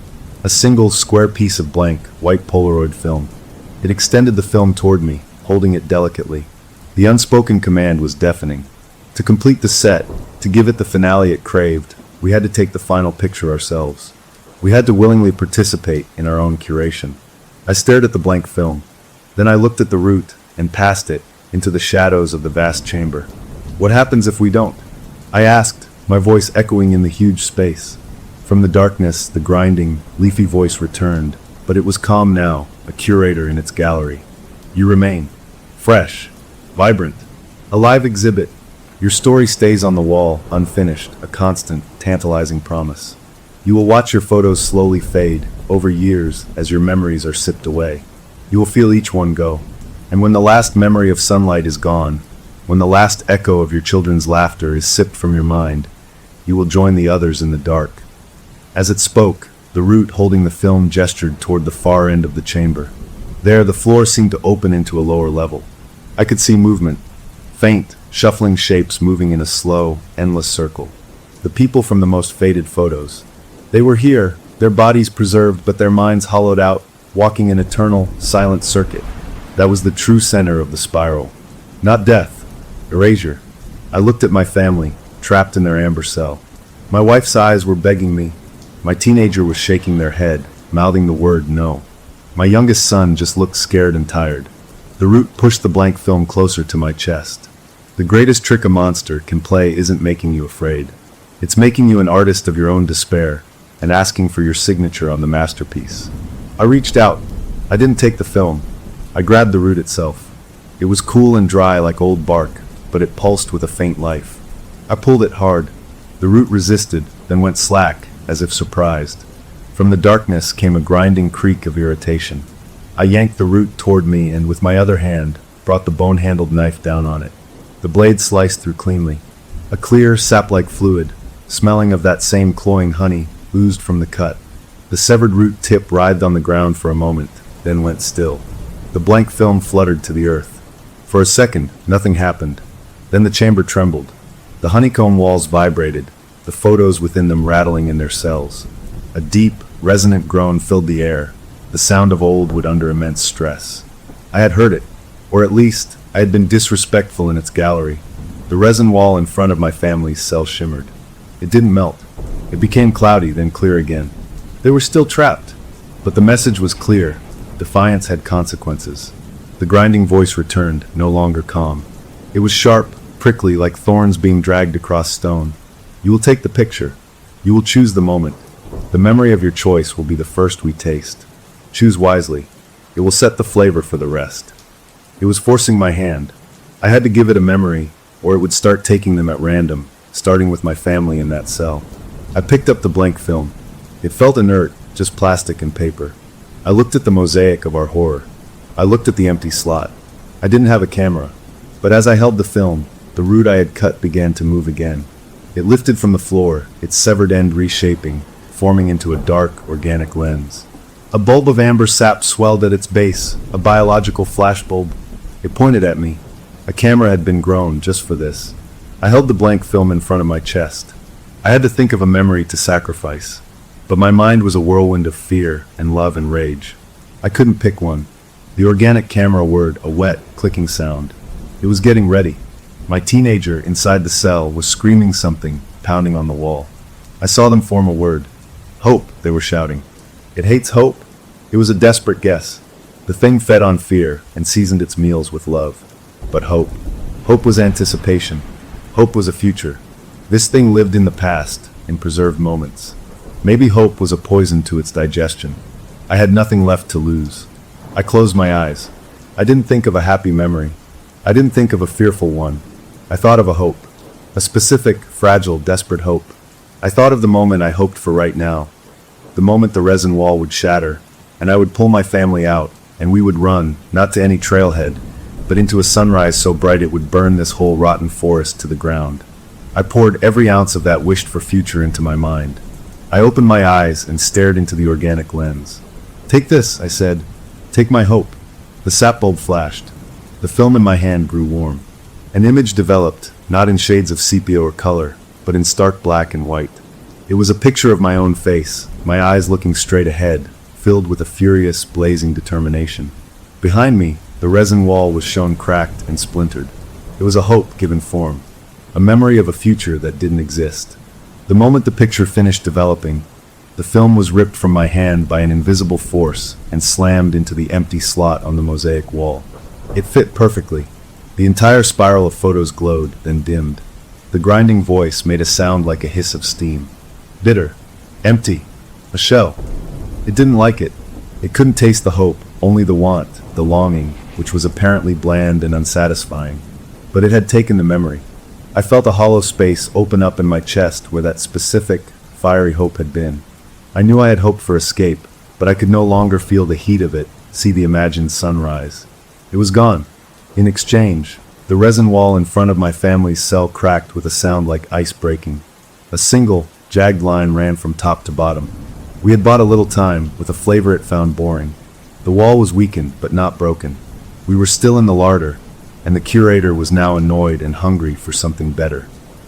A single, square piece of blank, white Polaroid film. It extended the film toward me, holding it delicately. The unspoken command was deafening. To complete the set, to give it the finale it craved, we had to take the final picture ourselves. We had to willingly participate in our own curation. I stared at the blank film. Then I looked at the root, and past it, into the shadows of the vast chamber. What happens if we don't? I asked, my voice echoing in the huge space. From the darkness, the grinding, leafy voice returned, but it was calm now, a curator in its gallery. You remain. Fresh. Vibrant. A live exhibit. Your story stays on the wall, unfinished, a constant, tantalizing promise. You will watch your photos slowly fade, over years, as your memories are sipped away. You will feel each one go. And when the last memory of sunlight is gone, when the last echo of your children's laughter is sipped from your mind, you will join the others in the dark. As it spoke, the root holding the film gestured toward the far end of the chamber. There, the floor seemed to open into a lower level. I could see movement. Faint, shuffling shapes moving in a slow, endless circle. The people from the most faded photos. They were here, their bodies preserved but their minds hollowed out, walking an eternal, silent circuit. That was the true center of the spiral. Not death. Erasure. I looked at my family, trapped in their amber cell. My wife's eyes were begging me. My teenager was shaking their head, mouthing the word no. My youngest son just looked scared and tired. The root pushed the blank film closer to my chest. The greatest trick a monster can play isn't making you afraid. It's making you an artist of your own despair and asking for your signature on the masterpiece. I reached out. I didn't take the film. I grabbed the root itself. It was cool and dry like old bark, but it pulsed with a faint life. I pulled it hard. The root resisted, then went slack, as if surprised. From the darkness came a grinding creak of irritation. I yanked the root toward me and with my other hand, brought the bone-handled knife down on it. The blade sliced through cleanly. A clear, sap-like fluid, smelling of that same cloying honey, oozed from the cut. The severed root tip writhed on the ground for a moment, then went still. The blank film fluttered to the earth. For a second, nothing happened. Then the chamber trembled. The honeycomb walls vibrated, the photos within them rattling in their cells. A deep, resonant groan filled the air, the sound of old wood under immense stress. I had heard it, or at least, I had been disrespectful in its gallery. The resin wall in front of my family's cell shimmered. It didn't melt. It became cloudy, then clear again. They were still trapped, but the message was clear. Defiance had consequences. The grinding voice returned, no longer calm. It was sharp, prickly, like thorns being dragged across stone. You will take the picture. You will choose the moment. The memory of your choice will be the first we taste. Choose wisely. It will set the flavor for the rest. It was forcing my hand. I had to give it a memory, or it would start taking them at random, starting with my family in that cell. I picked up the blank film. It felt inert, just plastic and paper. I looked at the mosaic of our horror. I looked at the empty slot. I didn't have a camera, but as I held the film, the root I had cut began to move again. It lifted from the floor, its severed end reshaping, forming into a dark, organic lens. A bulb of amber sap swelled at its base, a biological flashbulb. It pointed at me. A camera had been grown just for this. I held the blank film in front of my chest. I had to think of a memory to sacrifice, but my mind was a whirlwind of fear and love and rage. I couldn't pick one. The organic camera word, a wet, clicking sound. It was getting ready. My teenager inside the cell was screaming something, pounding on the wall. I saw them form a word. Hope, they were shouting. It hates hope. It was a desperate guess. The thing fed on fear and seasoned its meals with love. But hope. Hope was anticipation. Hope was a future. This thing lived in the past, in preserved moments. Maybe hope was a poison to its digestion. I had nothing left to lose. I closed my eyes. I didn't think of a happy memory. I didn't think of a fearful one. I thought of a hope. A specific, fragile, desperate hope. I thought of the moment I hoped for right now. The moment the resin wall would shatter, and I would pull my family out, and we would run, not to any trailhead, but into a sunrise so bright it would burn this whole rotten forest to the ground. I poured every ounce of that wished-for future into my mind. I opened my eyes and stared into the organic lens. "Take this," I said. "Take my hope." The sap bulb flashed. The film in my hand grew warm. An image developed, not in shades of sepia or color, but in stark black and white. It was a picture of my own face, my eyes looking straight ahead, filled with a furious, blazing determination. Behind me, the resin wall was shown cracked and splintered. It was a hope given form, a memory of a future that didn't exist. The moment the picture finished developing, the film was ripped from my hand by an invisible force and slammed into the empty slot on the mosaic wall. It fit perfectly. The entire spiral of photos glowed, then dimmed. The grinding voice made a sound like a hiss of steam. Bitter. Empty. A shell. It didn't like it. It couldn't taste the hope, only the want, the longing, which was apparently bland and unsatisfying. But it had taken the memory. I felt a hollow space open up in my chest where that specific, fiery hope had been. I knew I had hoped for escape, but I could no longer feel the heat of it, see the imagined sunrise. It was gone. In exchange, the resin wall in front of my family's cell cracked with a sound like ice breaking. A single, jagged line ran from top to bottom. We had bought a little time, with a flavor it found boring. The wall was weakened, but not broken. We were still in the larder, and the curator was now annoyed and hungry for something better.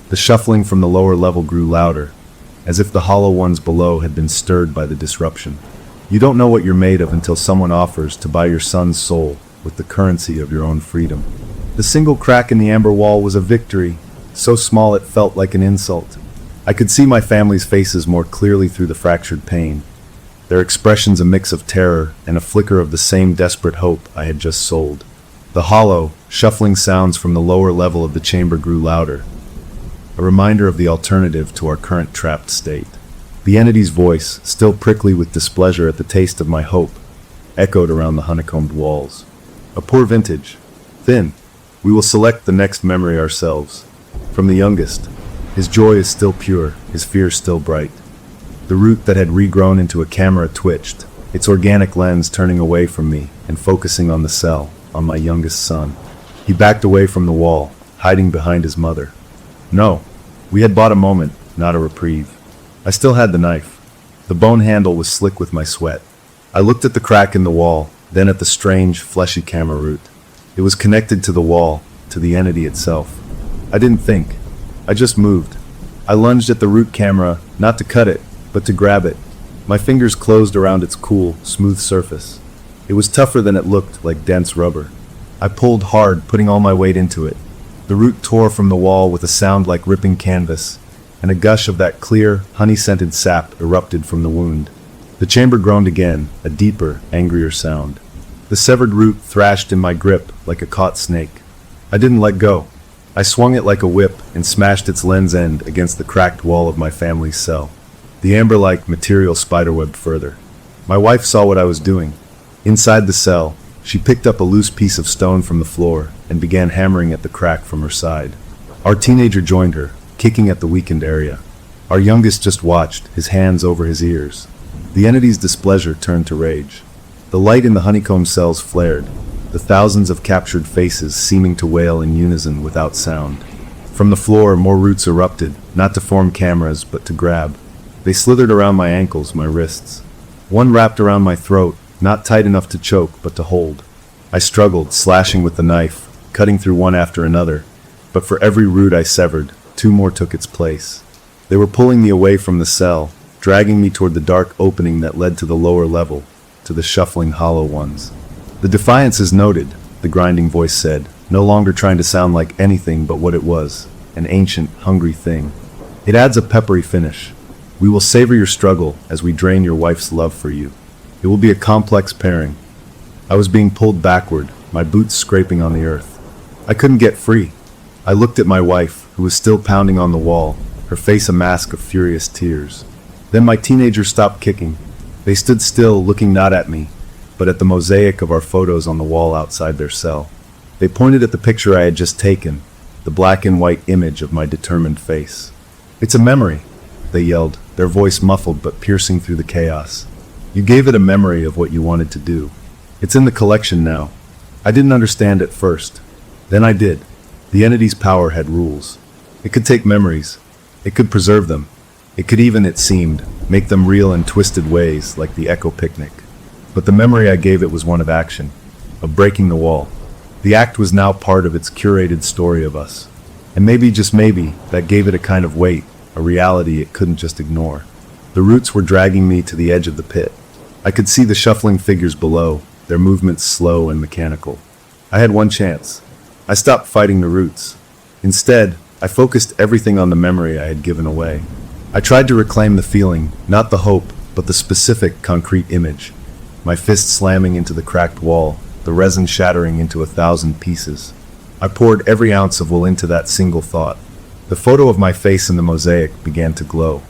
The shuffling from the lower level grew louder, as if the hollow ones below had been stirred by the disruption. You don't know what you're made of until someone offers to buy your son's soul with the currency of your own freedom. The single crack in the amber wall was a victory, so small it felt like an insult. I could see my family's faces more clearly through the fractured pane, their expressions a mix of terror and a flicker of the same desperate hope I had just sold. The hollow, shuffling sounds from the lower level of the chamber grew louder, a reminder of the alternative to our current trapped state. The entity's voice, still prickly with displeasure at the taste of my hope, echoed around the honeycombed walls. A poor vintage. Thin. We will select the next memory ourselves. From the youngest. His joy is still pure, his fear still bright. The root that had regrown into a camera twitched, its organic lens turning away from me and focusing on the cell, on my youngest son. He backed away from the wall, hiding behind his mother. No, we had bought a moment, not a reprieve. I still had the knife. The bone handle was slick with my sweat. I looked at the crack in the wall, then at the strange, fleshy camera root. It was connected to the wall, to the entity itself. I didn't think. I just moved. I lunged at the root camera, not to cut it, but to grab it. My fingers closed around its cool, smooth surface. It was tougher than it looked, like dense rubber. I pulled hard, putting all my weight into it. The root tore from the wall with a sound like ripping canvas, and a gush of that clear, honey-scented sap erupted from the wound. The chamber groaned again, a deeper, angrier sound. The severed root thrashed in my grip like a caught snake. I didn't let go. I swung it like a whip and smashed its lens end against the cracked wall of my family's cell. The amber-like material spiderwebbed further. My wife saw what I was doing. Inside the cell, she picked up a loose piece of stone from the floor and began hammering at the crack from her side. Our teenager joined her, kicking at the weakened area. Our youngest just watched, his hands over his ears. The entity's displeasure turned to rage. The light in the honeycomb cells flared, the thousands of captured faces seeming to wail in unison without sound. From the floor, more roots erupted, not to form cameras, but to grab. They slithered around my ankles, my wrists. One wrapped around my throat, not tight enough to choke, but to hold. I struggled, slashing with the knife, cutting through one after another, but for every root I severed, two more took its place. They were pulling me away from the cell, dragging me toward the dark opening that led to the lower level, to the shuffling hollow ones. The defiance is noted, the grinding voice said, no longer trying to sound like anything but what it was, an ancient, hungry thing. It adds a peppery finish. We will savor your struggle as we drain your wife's love for you. It will be a complex pairing. I was being pulled backward, my boots scraping on the earth. I couldn't get free. I looked at my wife, who was still pounding on the wall, her face a mask of furious tears. Then my teenagers stopped kicking. They stood still, looking not at me, but at the mosaic of our photos on the wall outside their cell. They pointed at the picture I had just taken, the black and white image of my determined face. It's a memory. they yelled, their voice muffled but piercing through the chaos. You gave it a memory of what you wanted to do. It's in the collection now. I didn't understand at first. Then I did. The entity's power had rules. It could take memories. It could preserve them. It could even, it seemed, make them real in twisted ways, like the Echo Picnic. But the memory I gave it was one of action, of breaking the wall. The act was now part of its curated story of us. And maybe, just maybe, that gave it a kind of weight, a reality it couldn't just ignore. The roots were dragging me to the edge of the pit. I could see the shuffling figures below, their movements slow and mechanical. I had one chance. I stopped fighting the roots. Instead, I focused everything on the memory I had given away. I tried to reclaim the feeling, not the hope, but the specific, concrete image. My fist slamming into the cracked wall, the resin shattering into 1,000 pieces. I poured every ounce of will into that single thought. The photo of my face in the mosaic began to glow.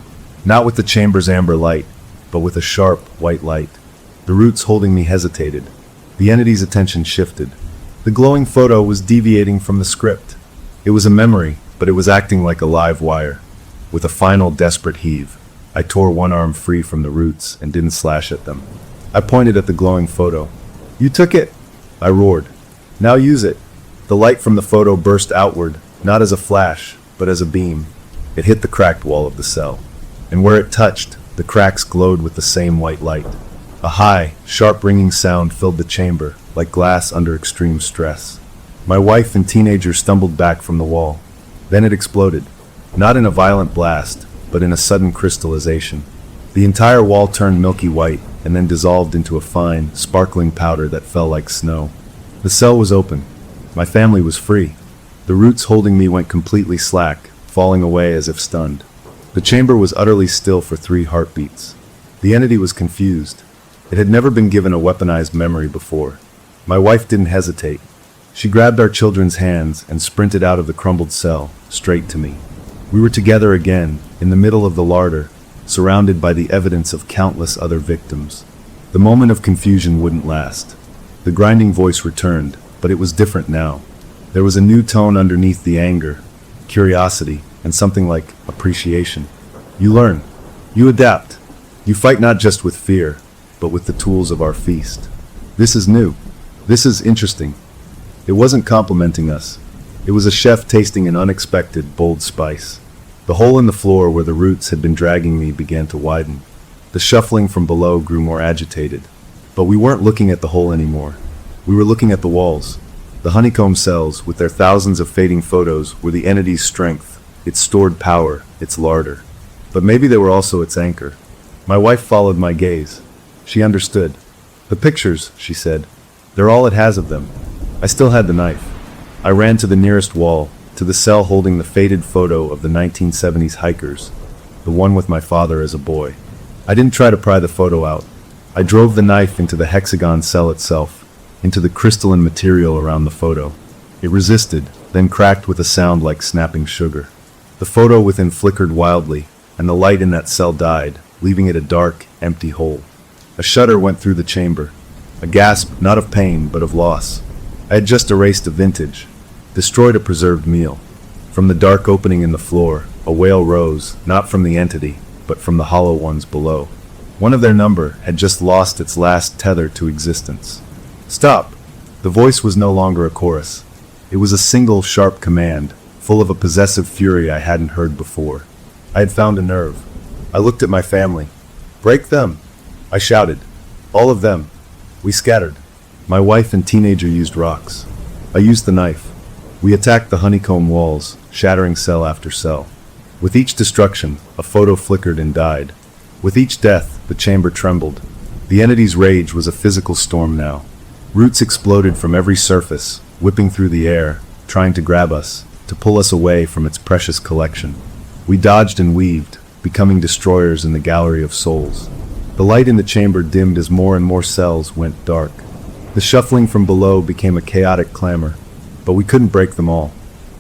Not with the chamber's amber light, but with a sharp, white light. The roots holding me hesitated. The entity's attention shifted. The glowing photo was deviating from the script. It was a memory, but it was acting like a live wire. With a final desperate heave, I tore one arm free from the roots and didn't slash at them. I pointed at the glowing photo. You took it! I roared. Now use it. The light from the photo burst outward, not as a flash, but as a beam. It hit the cracked wall of the cell. And where it touched, the cracks glowed with the same white light. A high, sharp ringing sound filled the chamber, like glass under extreme stress. My wife and teenager stumbled back from the wall. Then it exploded. Not in a violent blast, but in a sudden crystallization. The entire wall turned milky white, and then dissolved into a fine, sparkling powder that fell like snow. The cell was open. My family was free. The roots holding me went completely slack, falling away as if stunned. The chamber was utterly still for 3 heartbeats. The entity was confused. It had never been given a weaponized memory before. My wife didn't hesitate. She grabbed our children's hands and sprinted out of the crumbled cell, straight to me. We were together again, in the middle of the larder, surrounded by the evidence of countless other victims. The moment of confusion wouldn't last. The grinding voice returned, but it was different now. There was a new tone underneath the anger, curiosity, and something like appreciation. You learn. You adapt. You fight not just with fear, but with the tools of our feast. This is new. This is interesting. It wasn't complimenting us. It was a chef tasting an unexpected, bold spice. The hole in the floor where the roots had been dragging me began to widen. The shuffling from below grew more agitated. But we weren't looking at the hole anymore. We were looking at the walls. The honeycomb cells, with their thousands of fading photos, were the entity's strength, its stored power, its larder. But maybe they were also its anchor. My wife followed my gaze. She understood. The pictures, she said. They're all it has of them. I still had the knife. I ran to the nearest wall, to the cell holding the faded photo of the 1970s hikers, the one with my father as a boy. I didn't try to pry the photo out. I drove the knife into the hexagon cell itself, into the crystalline material around the photo. It resisted, then cracked with a sound like snapping sugar. The photo within flickered wildly, and the light in that cell died, leaving it a dark, empty hole. A shudder went through the chamber, a gasp not of pain but of loss. I had just erased a vintage, destroyed a preserved meal. From the dark opening in the floor, a wail rose, not from the entity, but from the hollow ones below. One of their number had just lost its last tether to existence. Stop! The voice was no longer a chorus. It was a single, sharp command, full of a possessive fury I hadn't heard before. I had found a nerve. I looked at my family. Break them! I shouted. All of them. We scattered. My wife and teenager used rocks. I used the knife. We attacked the honeycomb walls, shattering cell after cell. With each destruction, a photo flickered and died. With each death, the chamber trembled. The entity's rage was a physical storm now. Roots exploded from every surface, whipping through the air, trying to grab us, to pull us away from its precious collection. We dodged and weaved, becoming destroyers in the gallery of souls. The light in the chamber dimmed as more and more cells went dark. The shuffling from below became a chaotic clamor, but we couldn't break them all.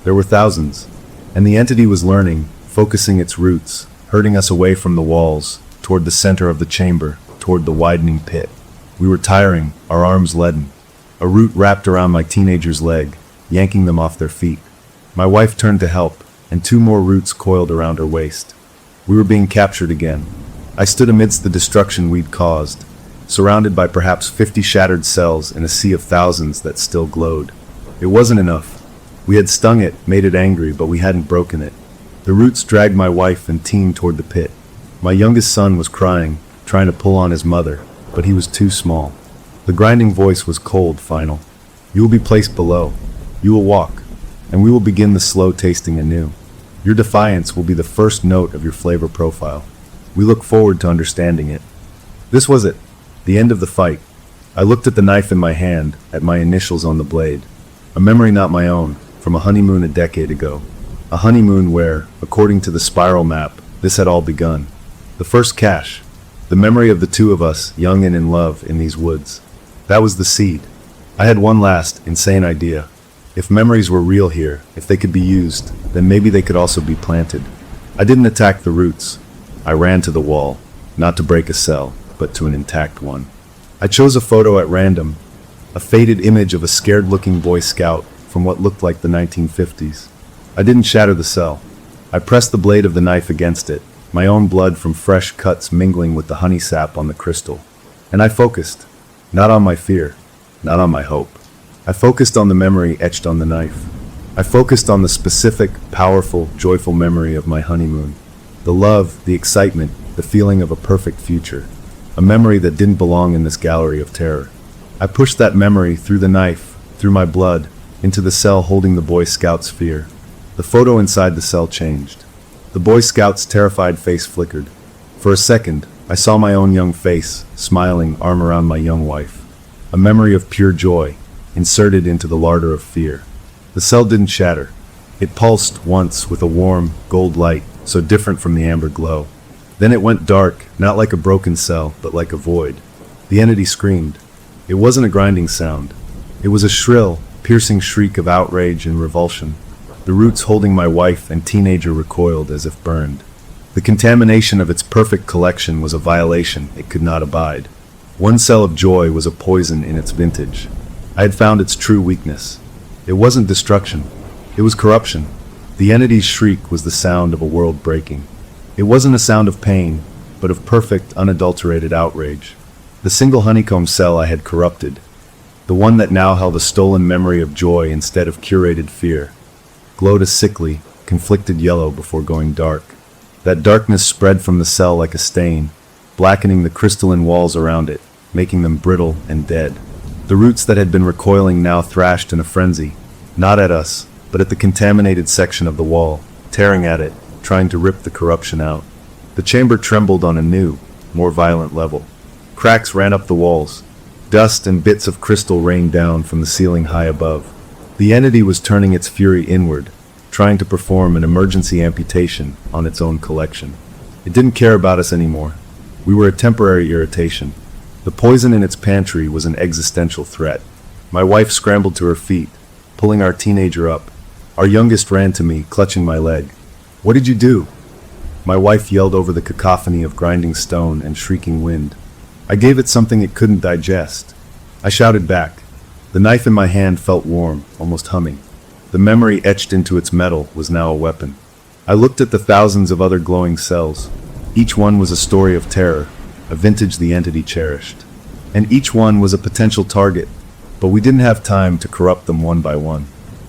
There were thousands, and the entity was learning, focusing its roots, herding us away from the walls, toward the center of the chamber, toward the widening pit. We were tiring, our arms leaden. A root wrapped around my teenager's leg, yanking them off their feet. My wife turned to help, and 2 more roots coiled around her waist. We were being captured again. I stood amidst the destruction we'd caused, surrounded by perhaps 50 shattered cells in a sea of thousands that still glowed. It wasn't enough. We had stung it, made it angry, but we hadn't broken it. The roots dragged my wife and team toward the pit. My youngest son was crying, trying to pull on his mother, but he was too small. The grinding voice was cold, final. You will be placed below. You will walk, and we will begin the slow tasting anew. Your defiance will be the first note of your flavor profile. We look forward to understanding it. This was it, the end of the fight. I looked at the knife in my hand, at my initials on the blade. A memory not my own, from a honeymoon a decade ago. A honeymoon where, according to the spiral map, this had all begun. The first cache, the memory of the two of us, young and in love, in these woods. That was the seed. I had one last, insane idea. If memories were real here, if they could be used, then maybe they could also be planted. I didn't attack the roots. I ran to the wall, not to break a cell, but to an intact one. I chose a photo at random, a faded image of a scared-looking Boy Scout from what looked like the 1950s. I didn't shatter the cell. I pressed the blade of the knife against it, my own blood from fresh cuts mingling with the honey sap on the crystal. And I focused, not on my fear, not on my hope. I focused on the memory etched on the knife. I focused on the specific, powerful, joyful memory of my honeymoon. The love, the excitement, the feeling of a perfect future. A memory that didn't belong in this gallery of terror. I pushed that memory through the knife, through my blood, into the cell holding the Boy Scout's fear. The photo inside the cell changed. The Boy Scout's terrified face flickered. For a second, I saw my own young face, smiling, arm around my young wife. A memory of pure joy, inserted into the larder of fear. The cell didn't shatter. It pulsed once with a warm, gold light, so different from the amber glow. Then it went dark, not like a broken cell, but like a void. The entity screamed. It wasn't a grinding sound. It was a shrill, piercing shriek of outrage and revulsion. The roots holding my wife and teenager recoiled as if burned. The contamination of its perfect collection was a violation it could not abide. One cell of joy was a poison in its vintage. I had found its true weakness. It wasn't destruction. It was corruption. The entity's shriek was the sound of a world breaking. It wasn't a sound of pain, but of perfect, unadulterated outrage. The single honeycomb cell I had corrupted, the one that now held a stolen memory of joy instead of curated fear, glowed a sickly, conflicted yellow before going dark. That darkness spread from the cell like a stain, blackening the crystalline walls around it, making them brittle and dead. The roots that had been recoiling now thrashed in a frenzy, not at us, but at the contaminated section of the wall, tearing at it, trying to rip the corruption out. The chamber trembled on a new, more violent level. Cracks ran up the walls. Dust and bits of crystal rained down from the ceiling high above. The entity was turning its fury inward, trying to perform an emergency amputation on its own collection. It didn't care about us anymore. We were a temporary irritation. The poison in its pantry was an existential threat. My wife scrambled to her feet, pulling our teenager up. Our youngest ran to me, clutching my leg. "What did you do?" My wife yelled over the cacophony of grinding stone and shrieking wind. I gave it something it couldn't digest. I shouted back. The knife in my hand felt warm, almost humming. The memory etched into its metal was now a weapon. I looked at the thousands of other glowing cells. Each one was a story of terror, a vintage the entity cherished. And each one was a potential target, but we didn't have time to corrupt them one by one.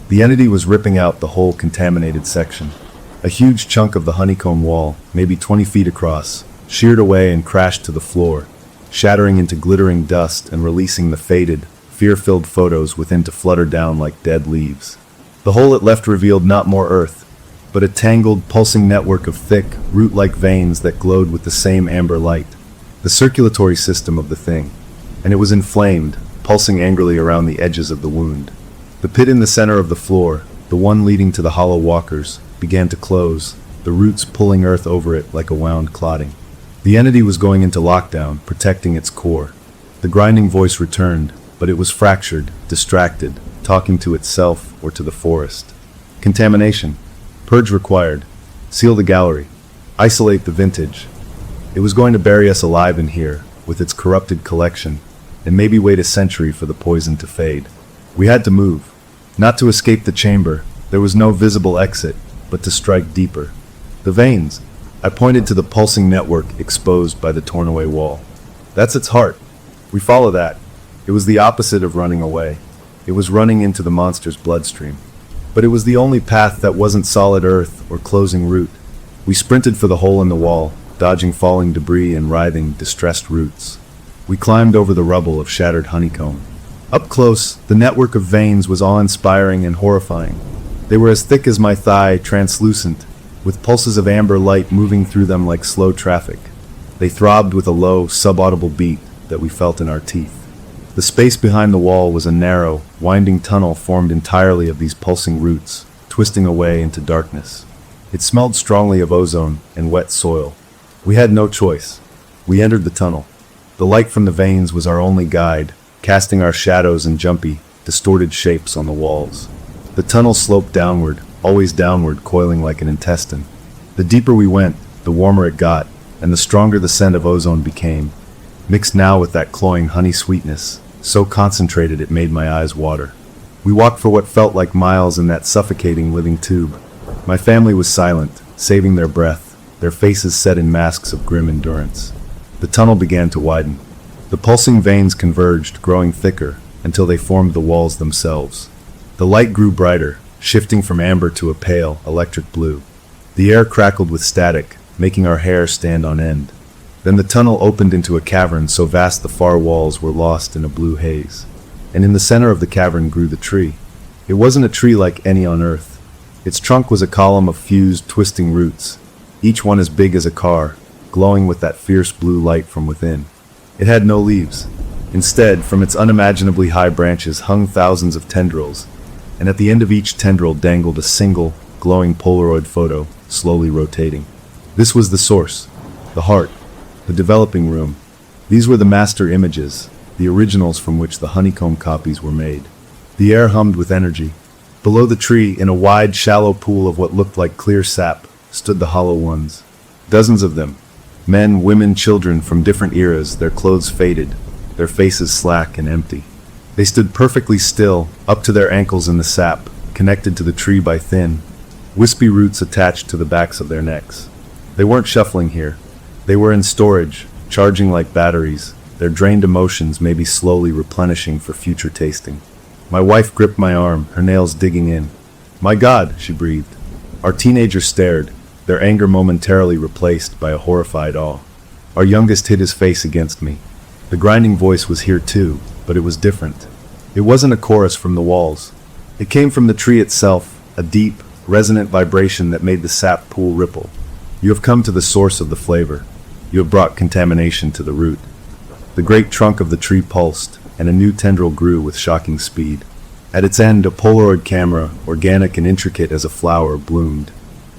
The entity was ripping out the whole contaminated section. A huge chunk of the honeycomb wall, maybe 20 feet across, sheared away and crashed to the floor, shattering into glittering dust and releasing the faded, fear-filled photos within to flutter down like dead leaves. The hole it left revealed not more earth, but a tangled, pulsing network of thick, root-like veins that glowed with the same amber light, the circulatory system of the thing, and it was inflamed, pulsing angrily around the edges of the wound. The pit in the center of the floor, the one leading to the hollow walkers, began to close, the roots pulling earth over it like a wound clotting. The entity was going into lockdown, protecting its core. The grinding voice returned, but it was fractured, distracted, talking to itself or to the forest. Contamination. Purge required. Seal the gallery. Isolate the vintage. It was going to bury us alive in here, with its corrupted collection, and maybe wait a century for the poison to fade. We had to move. Not to escape the chamber, there was no visible exit, but to strike deeper. The veins. I pointed to the pulsing network exposed by the torn-away wall. That's its heart. We follow that. It was the opposite of running away. It was running into the monster's bloodstream. But it was the only path that wasn't solid earth or closing route. We sprinted for the hole in the wall, dodging falling debris and writhing, distressed roots. We climbed over the rubble of shattered honeycomb. Up close, the network of veins was awe-inspiring and horrifying. They were as thick as my thigh, translucent, with pulses of amber light moving through them like slow traffic. They throbbed with a low, sub-audible beat that we felt in our teeth. The space behind the wall was a narrow, winding tunnel formed entirely of these pulsing roots, twisting away into darkness. It smelled strongly of ozone and wet soil. We had no choice. We entered the tunnel. The light from the veins was our only guide, casting our shadows and jumpy, distorted shapes on the walls. The tunnel sloped downward, always downward, coiling like an intestine. The deeper we went, the warmer it got, and the stronger the scent of ozone became, mixed now with that cloying honey sweetness, so concentrated it made my eyes water. We walked for what felt like miles in that suffocating living tube. My family was silent, saving their breath, their faces set in masks of grim endurance. The tunnel began to widen. The pulsing veins converged, growing thicker, until they formed the walls themselves. The light grew brighter, shifting from amber to a pale, electric blue. The air crackled with static, making our hair stand on end. Then the tunnel opened into a cavern so vast the far walls were lost in a blue haze. And in the center of the cavern grew the tree. It wasn't a tree like any on Earth. Its trunk was a column of fused, twisting roots, each one as big as a car, glowing with that fierce blue light from within. It had no leaves. Instead, from its unimaginably high branches hung thousands of tendrils, and at the end of each tendril dangled a single, glowing Polaroid photo, slowly rotating. This was the source, the heart, the developing room. These were the master images, the originals from which the honeycomb copies were made. The air hummed with energy. Below the tree, in a wide, shallow pool of what looked like clear sap, stood the hollow ones. Dozens of them. Men, women, children from different eras, their clothes faded, their faces slack and empty. They stood perfectly still, up to their ankles in the sap, connected to the tree by thin, wispy roots attached to the backs of their necks. They weren't shuffling here. They were in storage, charging like batteries, their drained emotions maybe slowly replenishing for future tasting. My wife gripped my arm, her nails digging in. "My God," she breathed. Our teenagers stared, their anger momentarily replaced by a horrified awe. Our youngest hid his face against me. The grinding voice was here too, but it was different. It wasn't a chorus from the walls. It came from the tree itself, a deep, resonant vibration that made the sap pool ripple. "You have come to the source of the flavor. You have brought contamination to the root." The great trunk of the tree pulsed, and a new tendril grew with shocking speed. At its end, a Polaroid camera, organic and intricate as a flower, bloomed.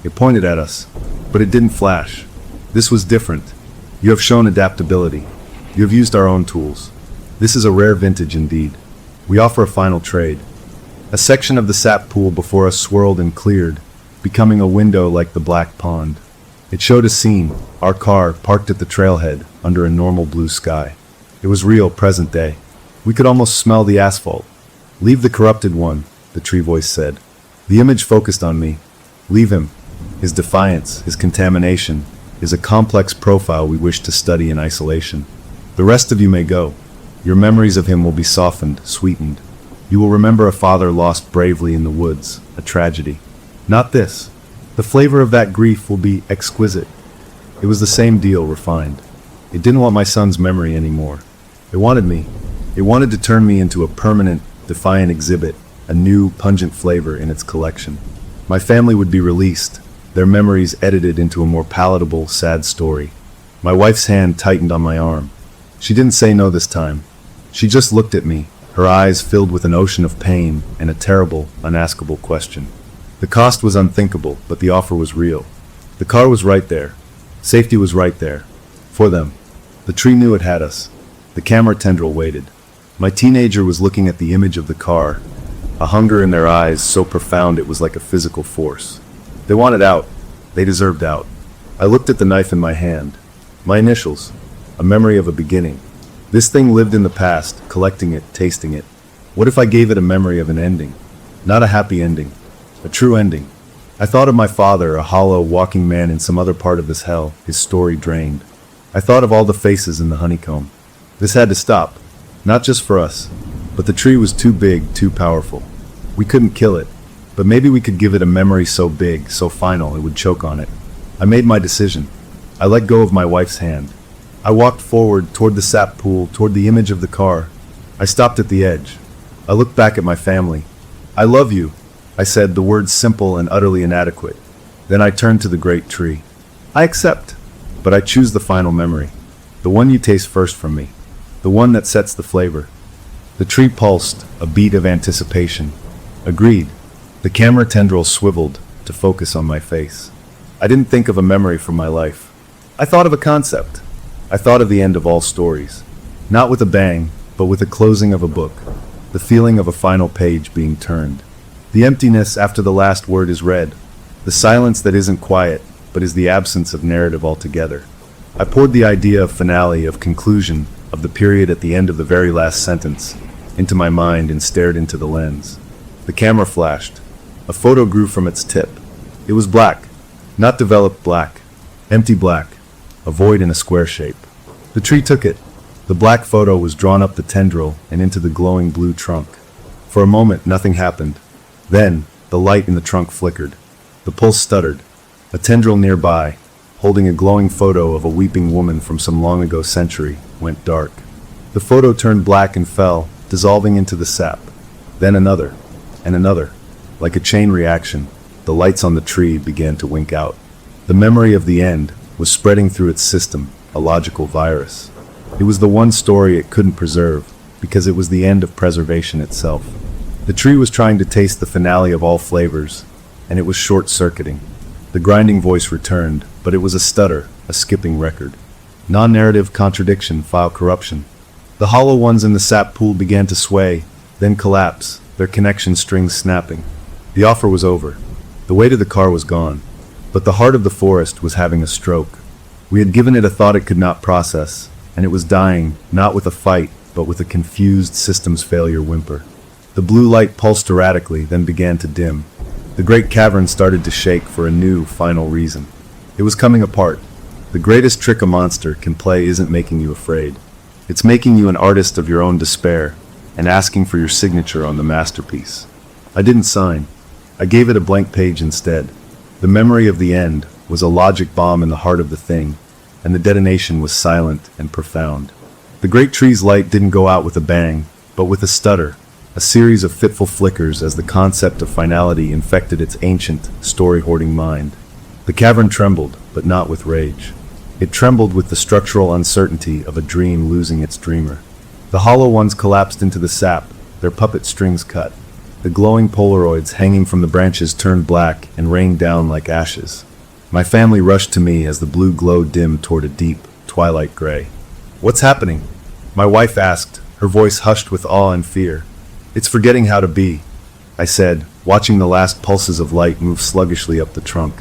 It pointed at us, but it didn't flash. This was different. "You have shown adaptability. You have used our own tools. This is a rare vintage indeed. We offer a final trade." A section of the sap pool before us swirled and cleared, becoming a window like the black pond. It showed a scene, our car parked at the trailhead under a normal blue sky. It was real, present day. We could almost smell the asphalt. "Leave the corrupted one," the tree voice said. The image focused on me. Leave him. His defiance, his contamination, is a complex profile we wish to study in isolation. The rest of you may go. Your memories of him will be softened, sweetened. You will remember a father lost bravely in the woods, a tragedy. Not this. The flavor of that grief will be exquisite. It was the same deal, refined. It didn't want my son's memory anymore. It wanted me. It wanted to turn me into a permanent, defiant exhibit, a new, pungent flavor in its collection. My family would be released, their memories edited into a more palatable, sad story. My wife's hand tightened on my arm. She didn't say no this time. She just looked at me, her eyes filled with an ocean of pain and a terrible, unaskable question. The cost was unthinkable, but the offer was real. The car was right there. Safety was right there. For them. The tree knew it had us. The camera tendril waited. My teenager was looking at the image of the car, a hunger in their eyes so profound it was like a physical force. They wanted out. They deserved out. I looked at the knife in my hand. My initials. A memory of a beginning. This thing lived in the past, collecting it, tasting it. What if I gave it a memory of an ending? Not a happy ending. A true ending. I thought of my father, a hollow, walking man in some other part of this hell, his story drained. I thought of all the faces in the honeycomb. This had to stop. Not just for us, but the tree was too big, too powerful. We couldn't kill it, but maybe we could give it a memory so big, so final, it would choke on it. I made my decision. I let go of my wife's hand. I walked forward toward the sap pool, toward the image of the car. I stopped at the edge. I looked back at my family. "I love you," I said, the words simple and utterly inadequate. Then I turned to the great tree. "I accept, but I choose the final memory. The one you taste first from me. The one that sets the flavor." The tree pulsed, a beat of anticipation. Agreed. The camera tendril swiveled to focus on my face. I didn't think of a memory from my life. I thought of a concept. I thought of the end of all stories. Not with a bang, but with the closing of a book. The feeling of a final page being turned. The emptiness after the last word is read. The silence that isn't quiet, but is the absence of narrative altogether. I poured the idea of finale, of conclusion, of the period at the end of the very last sentence, into my mind and stared into the lens. The camera flashed. A photo grew from its tip. It was black. Not developed black. Empty black. A void in a square shape. The tree took it. The black photo was drawn up the tendril and into the glowing blue trunk. For a moment, nothing happened. Then, the light in the trunk flickered. The pulse stuttered. A tendril nearby, holding a glowing photo of a weeping woman from some long ago century, went dark. The photo turned black and fell, dissolving into the sap. Then another, and another. Like a chain reaction, the lights on the tree began to wink out. The memory of the end was spreading through its system, a logical virus. It was the one story it couldn't preserve, because it was the end of preservation itself. The tree was trying to taste the finale of all flavors, and it was short-circuiting. The grinding voice returned, but it was a stutter, a skipping record. Non-narrative contradiction, file corruption. The hollow ones in the sap pool began to sway, then collapse, their connection strings snapping. The offer was over. The weight of the car was gone, but the heart of the forest was having a stroke. We had given it a thought it could not process, and it was dying, not with a fight, but with a confused systems failure whimper. The blue light pulsed erratically, then began to dim. The great cavern started to shake for a new, final reason. It was coming apart. The greatest trick a monster can play isn't making you afraid. It's making you an artist of your own despair, and asking for your signature on the masterpiece. I didn't sign. I gave it a blank page instead. The memory of the end was a logic bomb in the heart of the thing, and the detonation was silent and profound. The great tree's light didn't go out with a bang, but with a stutter, a series of fitful flickers as the concept of finality infected its ancient, story-hoarding mind. The cavern trembled, but not with rage. It trembled with the structural uncertainty of a dream losing its dreamer. The hollow ones collapsed into the sap, their puppet strings cut. The glowing Polaroids hanging from the branches turned black and rained down like ashes. My family rushed to me as the blue glow dimmed toward a deep, twilight gray. "What's happening?" my wife asked, her voice hushed with awe and fear. "It's forgetting how to be," I said, watching the last pulses of light move sluggishly up the trunk.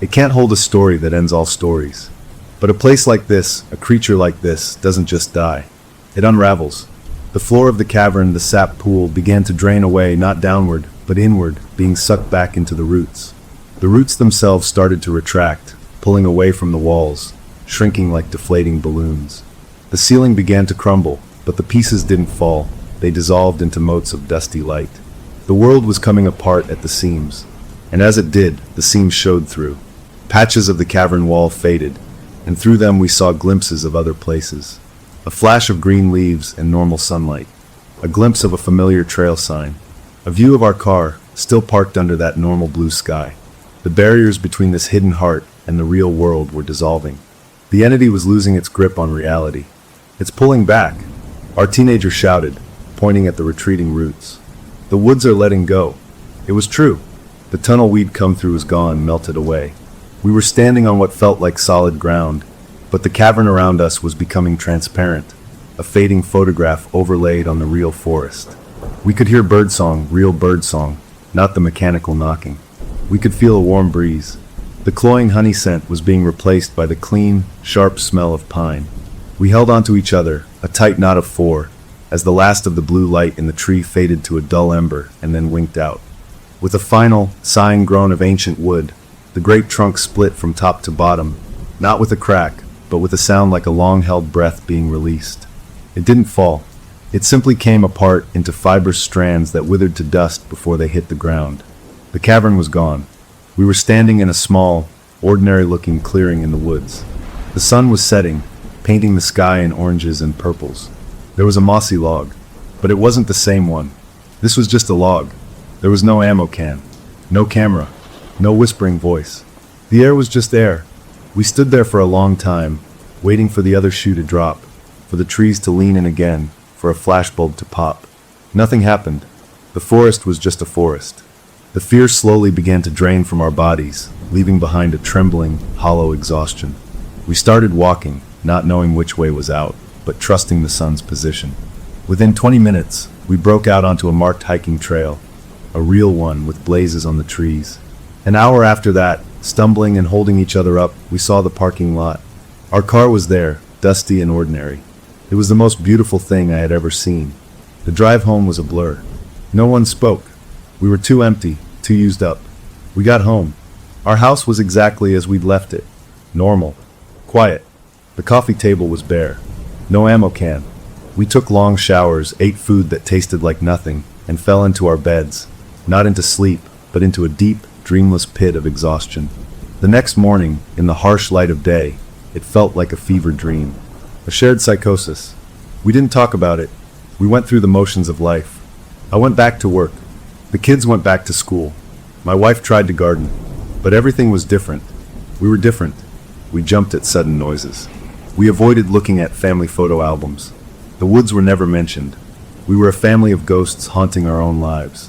"It can't hold a story that ends all stories. But a place like this, a creature like this, doesn't just die. It unravels." The floor of the cavern, the sap pool, began to drain away, not downward, but inward, being sucked back into the roots. The roots themselves started to retract, pulling away from the walls, shrinking like deflating balloons. The ceiling began to crumble, but the pieces didn't fall. They dissolved into motes of dusty light. The world was coming apart at the seams, and as it did, the seams showed through. Patches of the cavern wall faded, and through them we saw glimpses of other places. A flash of green leaves and normal sunlight. A glimpse of a familiar trail sign. A view of our car, still parked under that normal blue sky. The barriers between this hidden heart and the real world were dissolving. The entity was losing its grip on reality. "It's pulling back," our teenager shouted, pointing at the retreating roots. "The woods are letting go." It was true. The tunnel we'd come through was gone, melted away. We were standing on what felt like solid ground, but the cavern around us was becoming transparent, a fading photograph overlaid on the real forest. We could hear birdsong, real birdsong, not the mechanical knocking. We could feel a warm breeze. The cloying honey scent was being replaced by the clean, sharp smell of pine. We held onto each other, a tight knot of four, as the last of the blue light in the tree faded to a dull ember and then winked out. With a final, sighing groan of ancient wood, the great trunk split from top to bottom, not with a crack, but with a sound like a long-held breath being released. It didn't fall. It simply came apart into fibrous strands that withered to dust before they hit the ground. The cavern was gone. We were standing in a small, ordinary-looking clearing in the woods. The sun was setting, painting the sky in oranges and purples. There was a mossy log, but it wasn't the same one. This was just a log. There was no ammo can, no camera, no whispering voice. The air was just air. We stood there for a long time, waiting for the other shoe to drop, for the trees to lean in again, for a flashbulb to pop. Nothing happened. The forest was just a forest. The fear slowly began to drain from our bodies, leaving behind a trembling, hollow exhaustion. We started walking, not knowing which way was out, but trusting the sun's position. Within 20 minutes, we broke out onto a marked hiking trail, a real one with blazes on the trees. An hour after that, stumbling and holding each other up, we saw the parking lot. Our car was there, dusty and ordinary. It was the most beautiful thing I had ever seen. The drive home was a blur. No one spoke. We were too empty, too used up. We got home. Our house was exactly as we'd left it. Normal. Quiet. The coffee table was bare. No ammo can. We took long showers, ate food that tasted like nothing, and fell into our beds. Not into sleep, but into a deep, dreamless pit of exhaustion. The next morning, in the harsh light of day, it felt like a fever dream. A shared psychosis. We didn't talk about it. We went through the motions of life. I went back to work. The kids went back to school. My wife tried to garden. But everything was different. We were different. We jumped at sudden noises. We avoided looking at family photo albums. The woods were never mentioned. We were a family of ghosts haunting our own lives.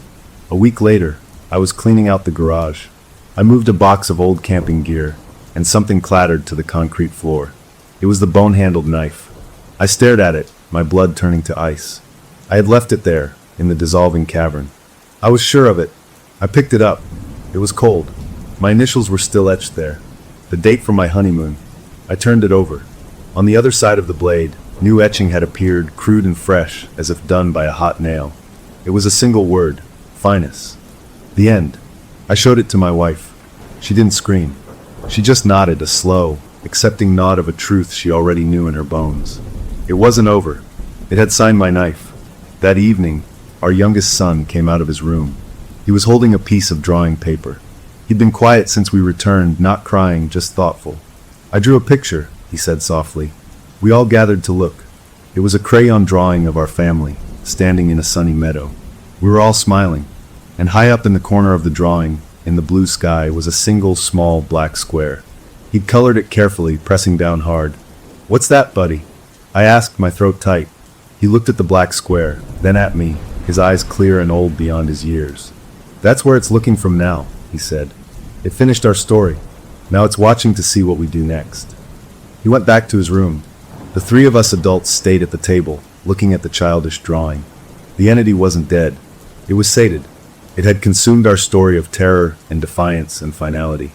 A week later, I was cleaning out the garage. I moved a box of old camping gear, and something clattered to the concrete floor. It was the bone-handled knife. I stared at it, my blood turning to ice. I had left it there, in the dissolving cavern. I was sure of it. I picked it up. It was cold. My initials were still etched there. The date from my honeymoon. I turned it over. On the other side of the blade, new etching had appeared, crude and fresh, as if done by a hot nail. It was a single word: Finus. The end. I showed it to my wife. She didn't scream. She just nodded, a slow, accepting nod of a truth she already knew in her bones. It wasn't over. It had signed my knife. That evening, our youngest son came out of his room. He was holding a piece of drawing paper. He'd been quiet since we returned, not crying, just thoughtful. I drew a picture, he said softly. We all gathered to look. It was a crayon drawing of our family, standing in a sunny meadow. We were all smiling, and high up in the corner of the drawing, in the blue sky, was a single small black square. He'd colored it carefully, pressing down hard. "What's that, buddy?" I asked, my throat tight. He looked at the black square, then at me, his eyes clear and old beyond his years. "That's where it's looking from now," he said. "It finished our story. Now it's watching to see what we do next." He went back to his room. The three of us adults stayed at the table, looking at the childish drawing. The entity wasn't dead. It was sated. It had consumed our story of terror and defiance and finality.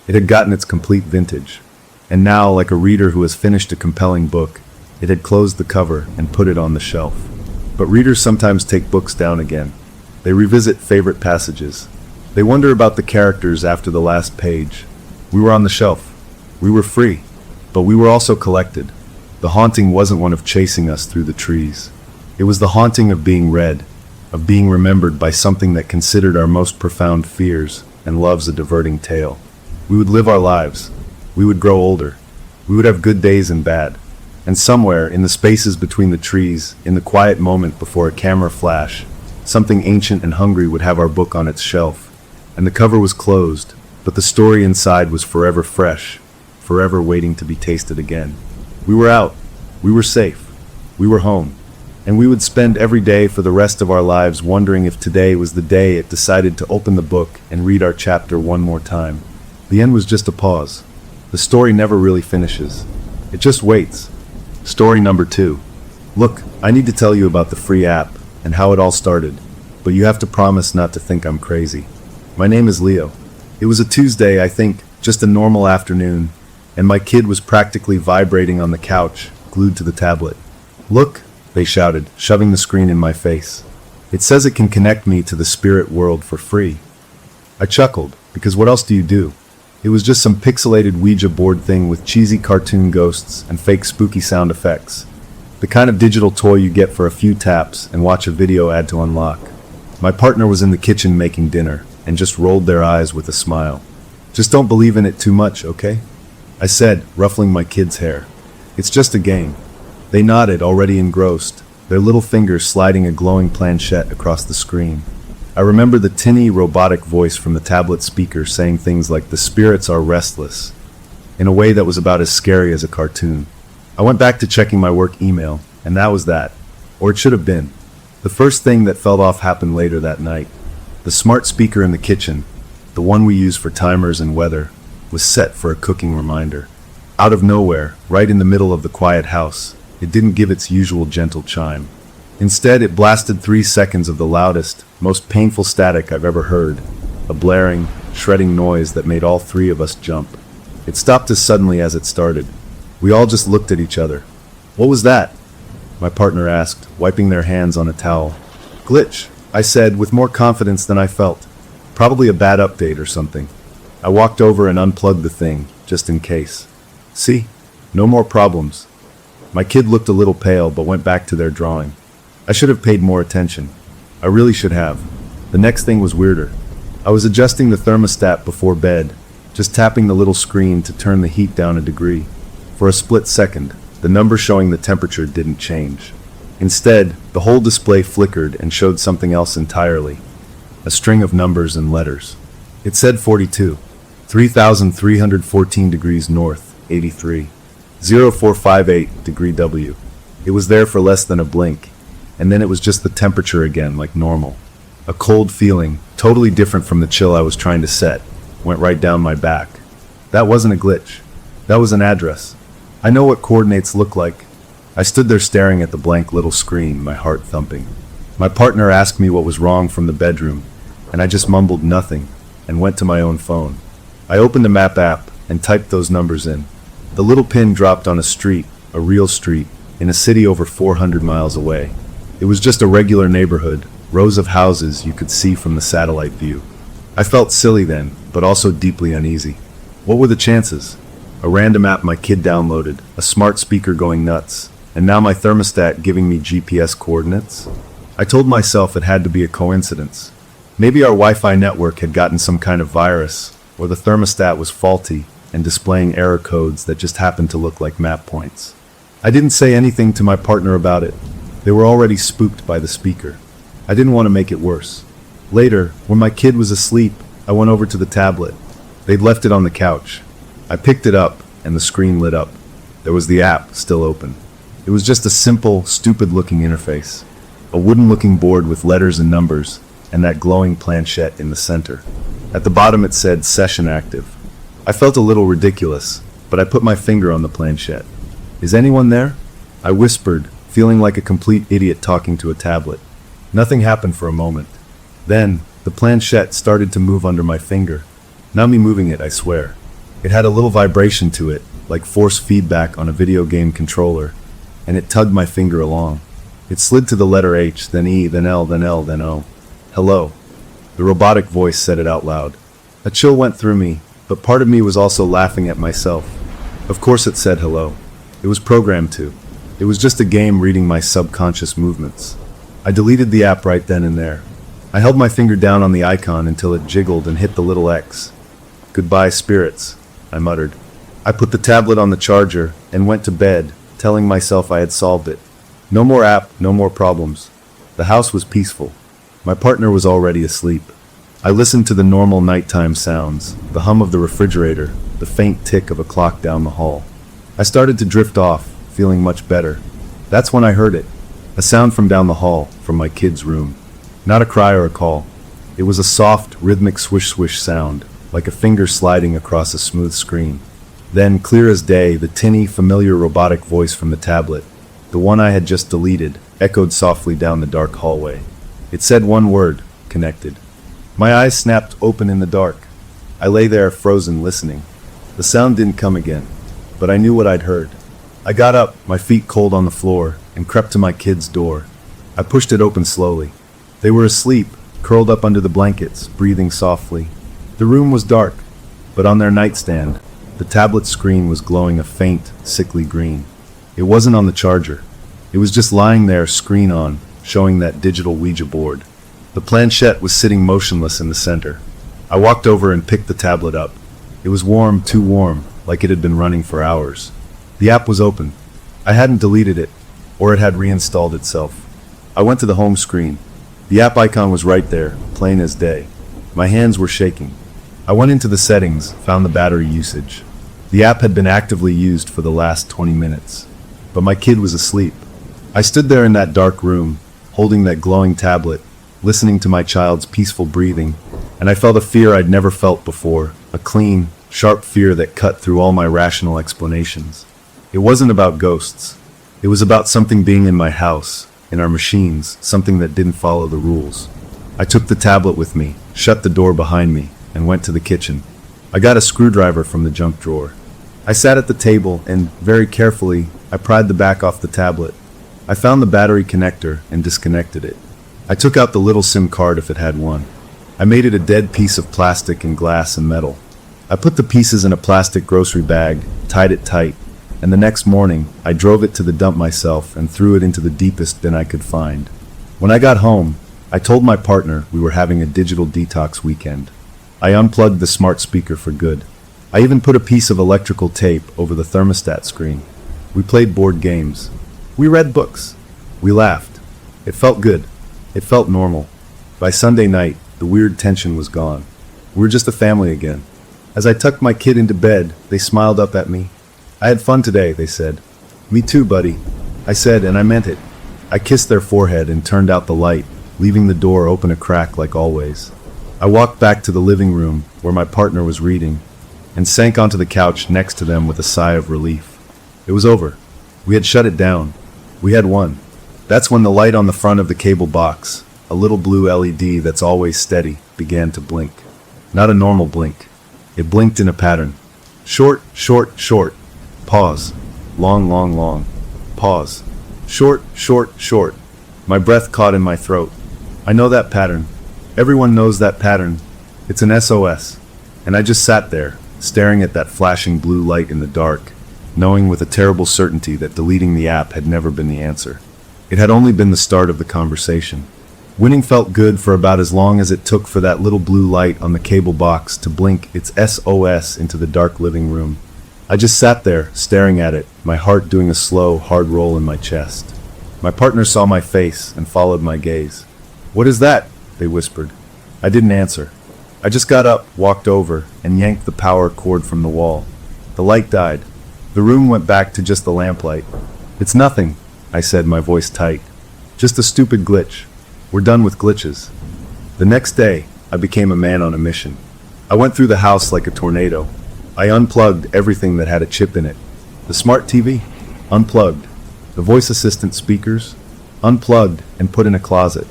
It had gotten its complete vintage. And now, like a reader who has finished a compelling book, it had closed the cover and put it on the shelf. But readers sometimes take books down again. They revisit favorite passages. They wonder about the characters after the last page. We were on the shelf. We were free. But we were also collected. The haunting wasn't one of chasing us through the trees. It was the haunting of being read, of being remembered by something that considered our most profound fears and loves a diverting tale. We would live our lives. We would grow older. We would have good days and bad. And somewhere, in the spaces between the trees, in the quiet moment before a camera flash, something ancient and hungry would have our book on its shelf. And the cover was closed, but the story inside was forever fresh, forever waiting to be tasted again. We were out. We were safe. We were home. And we would spend every day for the rest of our lives wondering if today was the day it decided to open the book and read our chapter one more time. The end was just a pause. The story never really finishes. It just waits. Story number 2. Look, I need to tell you about the free app and how it all started, but you have to promise not to think I'm crazy. My name is Leo. It was a Tuesday, I think, just a normal afternoon, and my kid was practically vibrating on the couch, glued to the tablet. "Look," they shouted, shoving the screen in my face. "It says it can connect me to the spirit world for free." I chuckled, because what else do you do? It was just some pixelated Ouija board thing with cheesy cartoon ghosts and fake spooky sound effects. The kind of digital toy you get for a few taps and watch a video ad to unlock. My partner was in the kitchen making dinner, and just rolled their eyes with a smile. Just don't believe in it too much, okay? I said, ruffling my kids' hair. It's just a game. They nodded, already engrossed, their little fingers sliding a glowing planchette across the screen. I remember the tinny, robotic voice from the tablet speaker saying things like, "The spirits are restless," in a way that was about as scary as a cartoon. I went back to checking my work email, and that was that. Or it should have been. The first thing that felt off happened later that night. The smart speaker in the kitchen, the one we use for timers and weather, was set for a cooking reminder. Out of nowhere, right in the middle of the quiet house, it didn't give its usual gentle chime. Instead, it blasted 3 seconds of the loudest, most painful static I've ever heard, a blaring, shredding noise that made all 3 of us jump. It stopped as suddenly as it started. We all just looked at each other. "What was that?" my partner asked, wiping their hands on a towel. "Glitch," I said, with more confidence than I felt. "Probably a bad update or something." I walked over and unplugged the thing, just in case. "See? No more problems." My kid looked a little pale, but went back to their drawing. I should have paid more attention. I really should have. The next thing was weirder. I was adjusting the thermostat before bed, just tapping the little screen to turn the heat down a degree. For a split second, the number showing the temperature didn't change. Instead, the whole display flickered and showed something else entirely. A string of numbers and letters. It said 42, 3,314 degrees north, 83, 0458 degree W. It was there for less than a blink, and then it was just the temperature again, like normal. A cold feeling, totally different from the chill I was trying to set, went right down my back. That wasn't a glitch. That was an address. I know what coordinates look like. I stood there staring at the blank little screen, my heart thumping. My partner asked me what was wrong from the bedroom, and I just mumbled nothing and went to my own phone. I opened a map app and typed those numbers in. The little pin dropped on a street, a real street, in a city over 400 miles away. It was just a regular neighborhood, rows of houses you could see from the satellite view. I felt silly then, but also deeply uneasy. What were the chances? A random app my kid downloaded, a smart speaker going nuts, and now my thermostat giving me GPS coordinates? I told myself it had to be a coincidence. Maybe our Wi-Fi network had gotten some kind of virus, or the thermostat was faulty and displaying error codes that just happened to look like map points. I didn't say anything to my partner about it. They were already spooked by the speaker. I didn't want to make it worse. Later, when my kid was asleep, I went over to the tablet. They'd left it on the couch. I picked it up, and the screen lit up. There was the app still open. It was just a simple, stupid-looking interface. A wooden-looking board with letters and numbers, and that glowing planchette in the center. At the bottom it said, "Session active." I felt a little ridiculous, but I put my finger on the planchette. "Is anyone there?" I whispered, feeling like a complete idiot talking to a tablet. Nothing happened for a moment. Then, the planchette started to move under my finger. Not me moving it, I swear. It had a little vibration to it, like force feedback on a video game controller, and it tugged my finger along. It slid to the letter H, then E, then L, then L, then O. "Hello." The robotic voice said it out loud. A chill went through me, but part of me was also laughing at myself. Of course it said hello. It was programmed to. It was just a game reading my subconscious movements. I deleted the app right then and there. I held my finger down on the icon until it jiggled and hit the little X. "Goodbye, spirits," I muttered. I put the tablet on the charger and went to bed, telling myself I had solved it. No more app, no more problems. The house was peaceful. My partner was already asleep. I listened to the normal nighttime sounds, the hum of the refrigerator, the faint tick of a clock down the hall. I started to drift off, feeling much better. That's when I heard it. A sound from down the hall, from my kid's room. Not a cry or a call. It was a soft, rhythmic swish-swish sound, like a finger sliding across a smooth screen. Then, clear as day, the tinny, familiar robotic voice from the tablet, the one I had just deleted, echoed softly down the dark hallway. It said one word, "Connected." My eyes snapped open in the dark. I lay there, frozen, listening. The sound didn't come again, but I knew what I'd heard. I got up, my feet cold on the floor, and crept to my kid's door. I pushed it open slowly. They were asleep, curled up under the blankets, breathing softly. The room was dark, but on their nightstand, the tablet screen was glowing a faint, sickly green. It wasn't on the charger. It was just lying there, screen on, showing that digital Ouija board. The planchette was sitting motionless in the center. I walked over and picked the tablet up. It was warm, too warm, like it had been running for hours. The app was open. I hadn't deleted it, or it had reinstalled itself. I went to the home screen. The app icon was right there, plain as day. My hands were shaking. I went into the settings, found the battery usage. The app had been actively used for the last 20 minutes. But my kid was asleep. I stood there in that dark room, holding that glowing tablet, listening to my child's peaceful breathing, and I felt a fear I'd never felt before, a clean, sharp fear that cut through all my rational explanations. It wasn't about ghosts. It was about something being in my house, in our machines, something that didn't follow the rules. I took the tablet with me, shut the door behind me, and went to the kitchen. I got a screwdriver from the junk drawer. I sat at the table and, very carefully, I pried the back off the tablet. I found the battery connector and disconnected it. I took out the little SIM card if it had one. I made it a dead piece of plastic and glass and metal. I put the pieces in a plastic grocery bag, tied it tight, and the next morning I drove it to the dump myself and threw it into the deepest bin I could find. When I got home, I told my partner we were having a digital detox weekend. I unplugged the smart speaker for good. I even put a piece of electrical tape over the thermostat screen. We played board games. We read books. We laughed. It felt good. It felt normal. By Sunday night, the weird tension was gone. We were just a family again. As I tucked my kid into bed, they smiled up at me. "I had fun today," they said. "Me too, buddy," I said, and I meant it. I kissed their forehead and turned out the light, leaving the door open a crack like always. I walked back to the living room, where my partner was reading, and sank onto the couch next to them with a sigh of relief. It was over. We had shut it down. We had won. That's when the light on the front of the cable box, a little blue LED that's always steady, began to blink. Not a normal blink. It blinked in a pattern. Short, short, short. Pause. Long, long, long. Pause. Short, short, short. My breath caught in my throat. I know that pattern. Everyone knows that pattern. It's an SOS. And I just sat there, staring at that flashing blue light in the dark, knowing with a terrible certainty that deleting the app had never been the answer. It had only been the start of the conversation. Winning felt good for about as long as it took for that little blue light on the cable box to blink its SOS into the dark living room. I just sat there, staring at it, my heart doing a slow, hard roll in my chest. My partner saw my face and followed my gaze. "What is that?" they whispered. I didn't answer. I just got up, walked over, and yanked the power cord from the wall. The light died. The room went back to just the lamplight. "It's nothing," I said, my voice tight. "Just a stupid glitch. We're done with glitches." The next day, I became a man on a mission. I went through the house like a tornado. I unplugged everything that had a chip in it. The smart TV? Unplugged. The voice assistant speakers? Unplugged and put in a closet.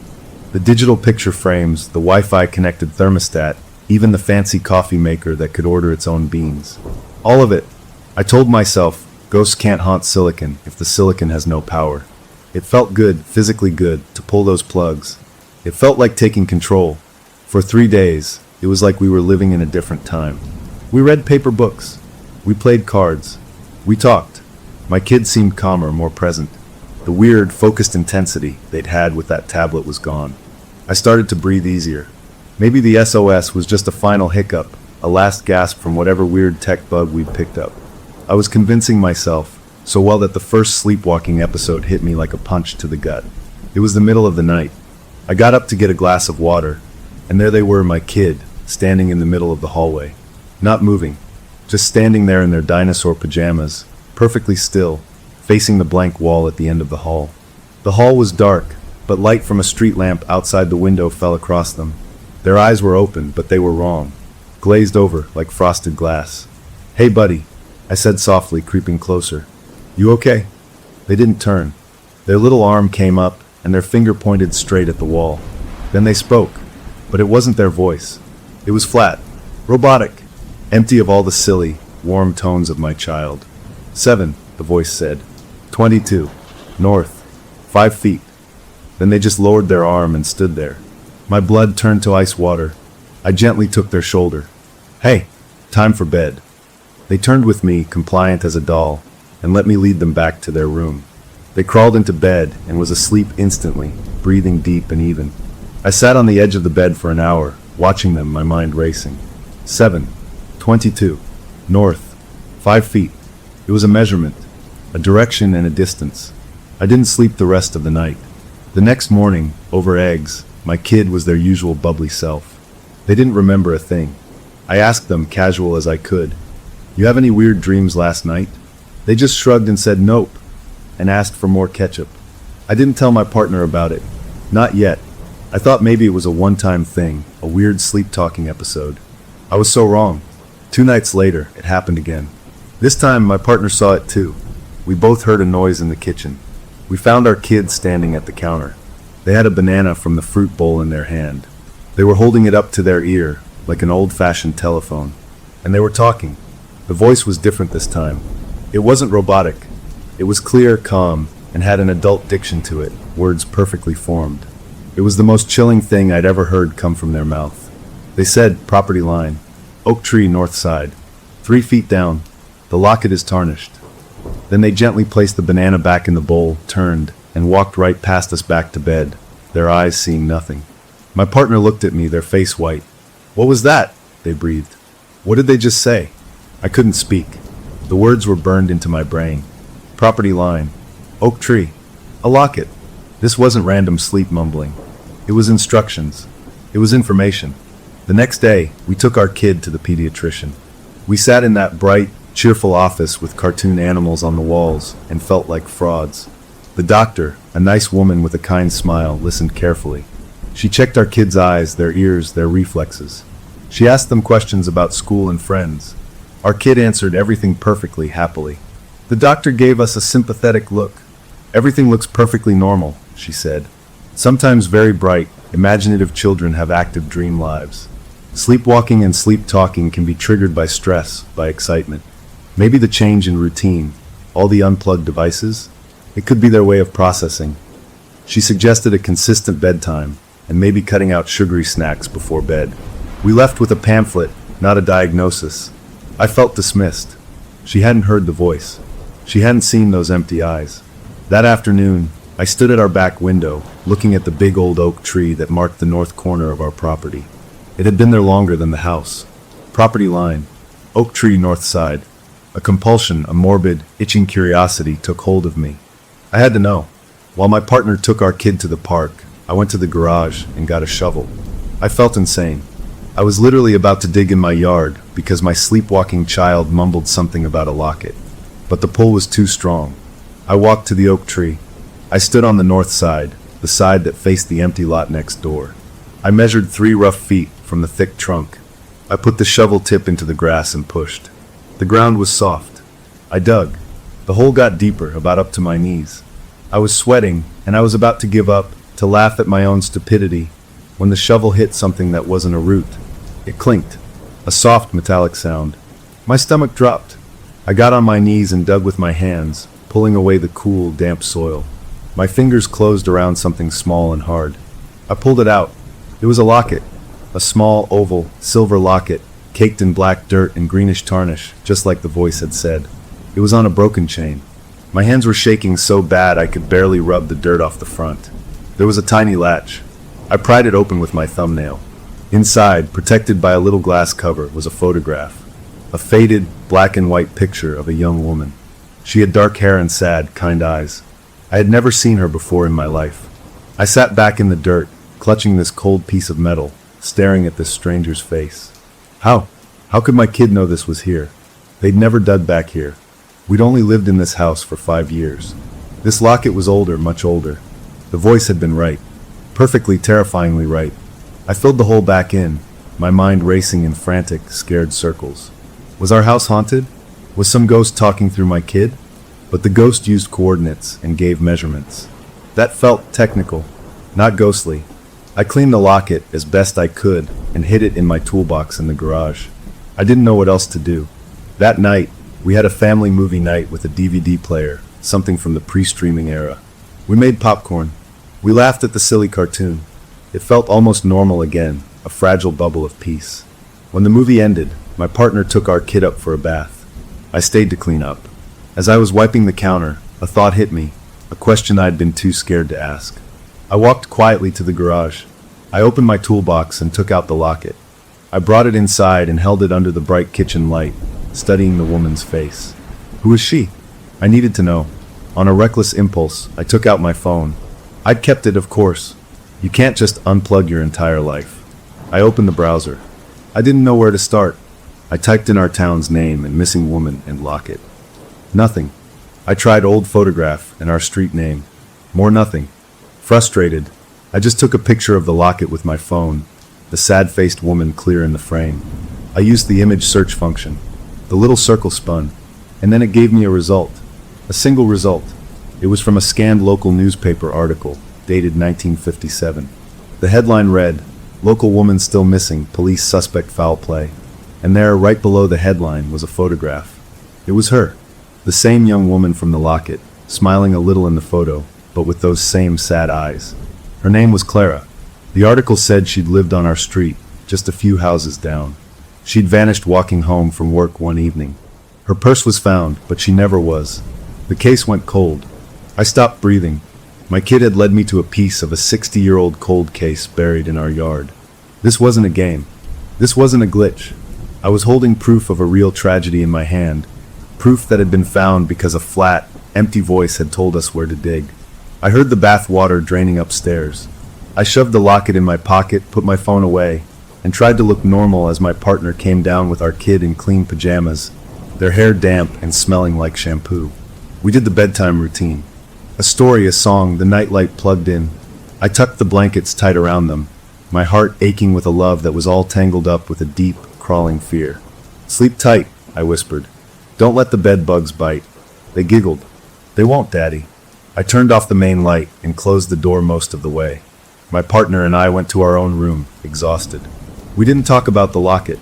The digital picture frames, the Wi-Fi connected thermostat, even the fancy coffee maker that could order its own beans. All of it. I told myself, ghosts can't haunt silicon if the silicon has no power. It felt good, physically good, to pull those plugs. It felt like taking control. For 3 days, it was like we were living in a different time. We read paper books. We played cards. We talked. My kids seemed calmer, more present. The weird, focused intensity they'd had with that tablet was gone. I started to breathe easier. Maybe the SOS was just a final hiccup, a last gasp from whatever weird tech bug we'd picked up. I was convincing myself so well that the first sleepwalking episode hit me like a punch to the gut. It was the middle of the night. I got up to get a glass of water, and there they were, my kid, standing in the middle of the hallway. Not moving, just standing there in their dinosaur pajamas, perfectly still, facing the blank wall at the end of the hall. The hall was dark, but light from a street lamp outside the window fell across them. Their eyes were open, but they were wrong, glazed over like frosted glass. "Hey, buddy," I said softly, creeping closer. "You okay?" They didn't turn. Their little arm came up, and their finger pointed straight at the wall. Then they spoke, but it wasn't their voice. It was flat, robotic, empty of all the silly, warm tones of my child. "7, the voice said. 22. North. 5 feet. Then they just lowered their arm and stood there. My blood turned to ice water. I gently took their shoulder. Hey, time for bed. They turned with me, compliant as a doll, and let me lead them back to their room. They crawled into bed and was asleep instantly, breathing deep and even. I sat on the edge of the bed for an hour, watching them, my mind racing. 7, 22, north, 5 feet. It was a measurement, a direction and a distance. I didn't sleep the rest of the night. The next morning, over eggs, my kid was their usual bubbly self. They didn't remember a thing. I asked them, casual as I could, "You have any weird dreams last night?" They just shrugged and said nope, and asked for more ketchup. I didn't tell my partner about it. Not yet. I thought maybe it was a one-time thing, a weird sleep-talking episode. I was so wrong. 2 nights later, it happened again. This time, my partner saw it too. We both heard a noise in the kitchen. We found our kids standing at the counter. They had a banana from the fruit bowl in their hand. They were holding it up to their ear, like an old-fashioned telephone. And they were talking. The voice was different this time. It wasn't robotic. It was clear, calm, and had an adult diction to it, words perfectly formed. It was the most chilling thing I'd ever heard come from their mouth. They said, "Property line. Oak tree, north side. 3 feet down. The locket is tarnished." Then they gently placed the banana back in the bowl, turned, and walked right past us back to bed, their eyes seeing nothing. My partner looked at me, their face white. "What was that?" they breathed. "What did they just say?" I couldn't speak. The words were burned into my brain. Property line. Oak tree. A locket. This wasn't random sleep mumbling. It was instructions. It was information. The next day, we took our kid to the pediatrician. We sat in that bright, cheerful office with cartoon animals on the walls and felt like frauds. The doctor, a nice woman with a kind smile, listened carefully. She checked our kids' eyes, their ears, their reflexes. She asked them questions about school and friends. Our kid answered everything perfectly, happily. The doctor gave us a sympathetic look. "Everything looks perfectly normal," she said. "Sometimes very bright, imaginative children have active dream lives. Sleepwalking and sleep talking can be triggered by stress, by excitement. Maybe the change in routine, all the unplugged devices, it could be their way of processing." She suggested a consistent bedtime, and maybe cutting out sugary snacks before bed. We left with a pamphlet, not a diagnosis. I felt dismissed. She hadn't heard the voice. She hadn't seen those empty eyes. That afternoon, I stood at our back window, looking at the big old oak tree that marked the north corner of our property. It had been there longer than the house. Property line. Oak tree, north side. A compulsion, a morbid, itching curiosity took hold of me. I had to know. While my partner took our kid to the park, I went to the garage and got a shovel. I felt insane. I was literally about to dig in my yard because my sleepwalking child mumbled something about a locket. But the pull was too strong. I walked to the oak tree. I stood on the north side, the side that faced the empty lot next door. I measured 3 rough feet from the thick trunk. I put the shovel tip into the grass and pushed. The ground was soft. I dug. The hole got deeper, about up to my knees. I was sweating, and I was about to give up, to laugh at my own stupidity, when the shovel hit something that wasn't a root. It clinked, a soft metallic sound. My stomach dropped. I got on my knees and dug with my hands, pulling away the cool, damp soil. My fingers closed around something small and hard. I pulled it out. It was a locket, a small, oval, silver locket, caked in black dirt and greenish tarnish, just like the voice had said. It was on a broken chain. My hands were shaking so bad I could barely rub the dirt off the front. There was a tiny latch. I pried it open with my thumbnail. Inside, protected by a little glass cover, was a photograph. A faded, black and white picture of a young woman. She had dark hair and sad, kind eyes. I had never seen her before in my life. I sat back in the dirt, clutching this cold piece of metal, staring at this stranger's face. How could my kid know this was here? They'd never dug back here. We'd only lived in this house for 5 years. This locket was older, much older. The voice had been right. Perfectly, terrifyingly right. I filled the hole back in, my mind racing in frantic, scared circles. Was our house haunted? Was some ghost talking through my kid? But the ghost used coordinates and gave measurements. That felt technical, not ghostly. I cleaned the locket as best I could and hid it in my toolbox in the garage. I didn't know what else to do. That night, we had a family movie night with a DVD player, something from the pre-streaming era. We made popcorn. We laughed at the silly cartoon. It felt almost normal again, a fragile bubble of peace. When the movie ended, My partner took our kid up for a bath. I stayed to clean up. As I was wiping the counter, a thought hit me, a question I'd been too scared to ask. I walked quietly to the garage. I opened my toolbox and took out the locket. I brought it inside and held it under the bright kitchen light, studying the woman's face. Who was she? I needed to know. On a reckless impulse, I took out my phone. I'd kept it, of course. You can't just unplug your entire life. I opened the browser. I didn't know where to start. I typed in our town's name and missing woman and locket. Nothing. I tried old photograph and our street name. More nothing. Frustrated, I just took a picture of the locket with my phone, the sad-faced woman clear in the frame. I used the image search function. The little circle spun, and then it gave me a result. A single result. It was from a scanned local newspaper article, dated 1957. The headline read, "Local woman still missing, police suspect foul play." And there, right below the headline, was a photograph. It was her, the same young woman from the locket, smiling a little in the photo, but with those same sad eyes. Her name was Clara. The article said she'd lived on our street, just a few houses down. She'd vanished walking home from work one evening. Her purse was found, but she never was. The case went cold. I stopped breathing. My kid had led me to a piece of a 60-year-old cold case buried in our yard. This wasn't a game. This wasn't a glitch. I was holding proof of a real tragedy in my hand, proof that had been found because a flat, empty voice had told us where to dig. I heard the bath water draining upstairs. I shoved the locket in my pocket, put my phone away, and tried to look normal as my partner came down with our kid in clean pajamas, their hair damp and smelling like shampoo. We did the bedtime routine. A story, a song, the nightlight plugged in. I tucked the blankets tight around them, my heart aching with a love that was all tangled up with a deep, crawling fear. "Sleep tight," I whispered. "Don't let the bed bugs bite." They giggled. "They won't, Daddy." I turned off the main light and closed the door most of the way. My partner and I went to our own room, exhausted. We didn't talk about the locket.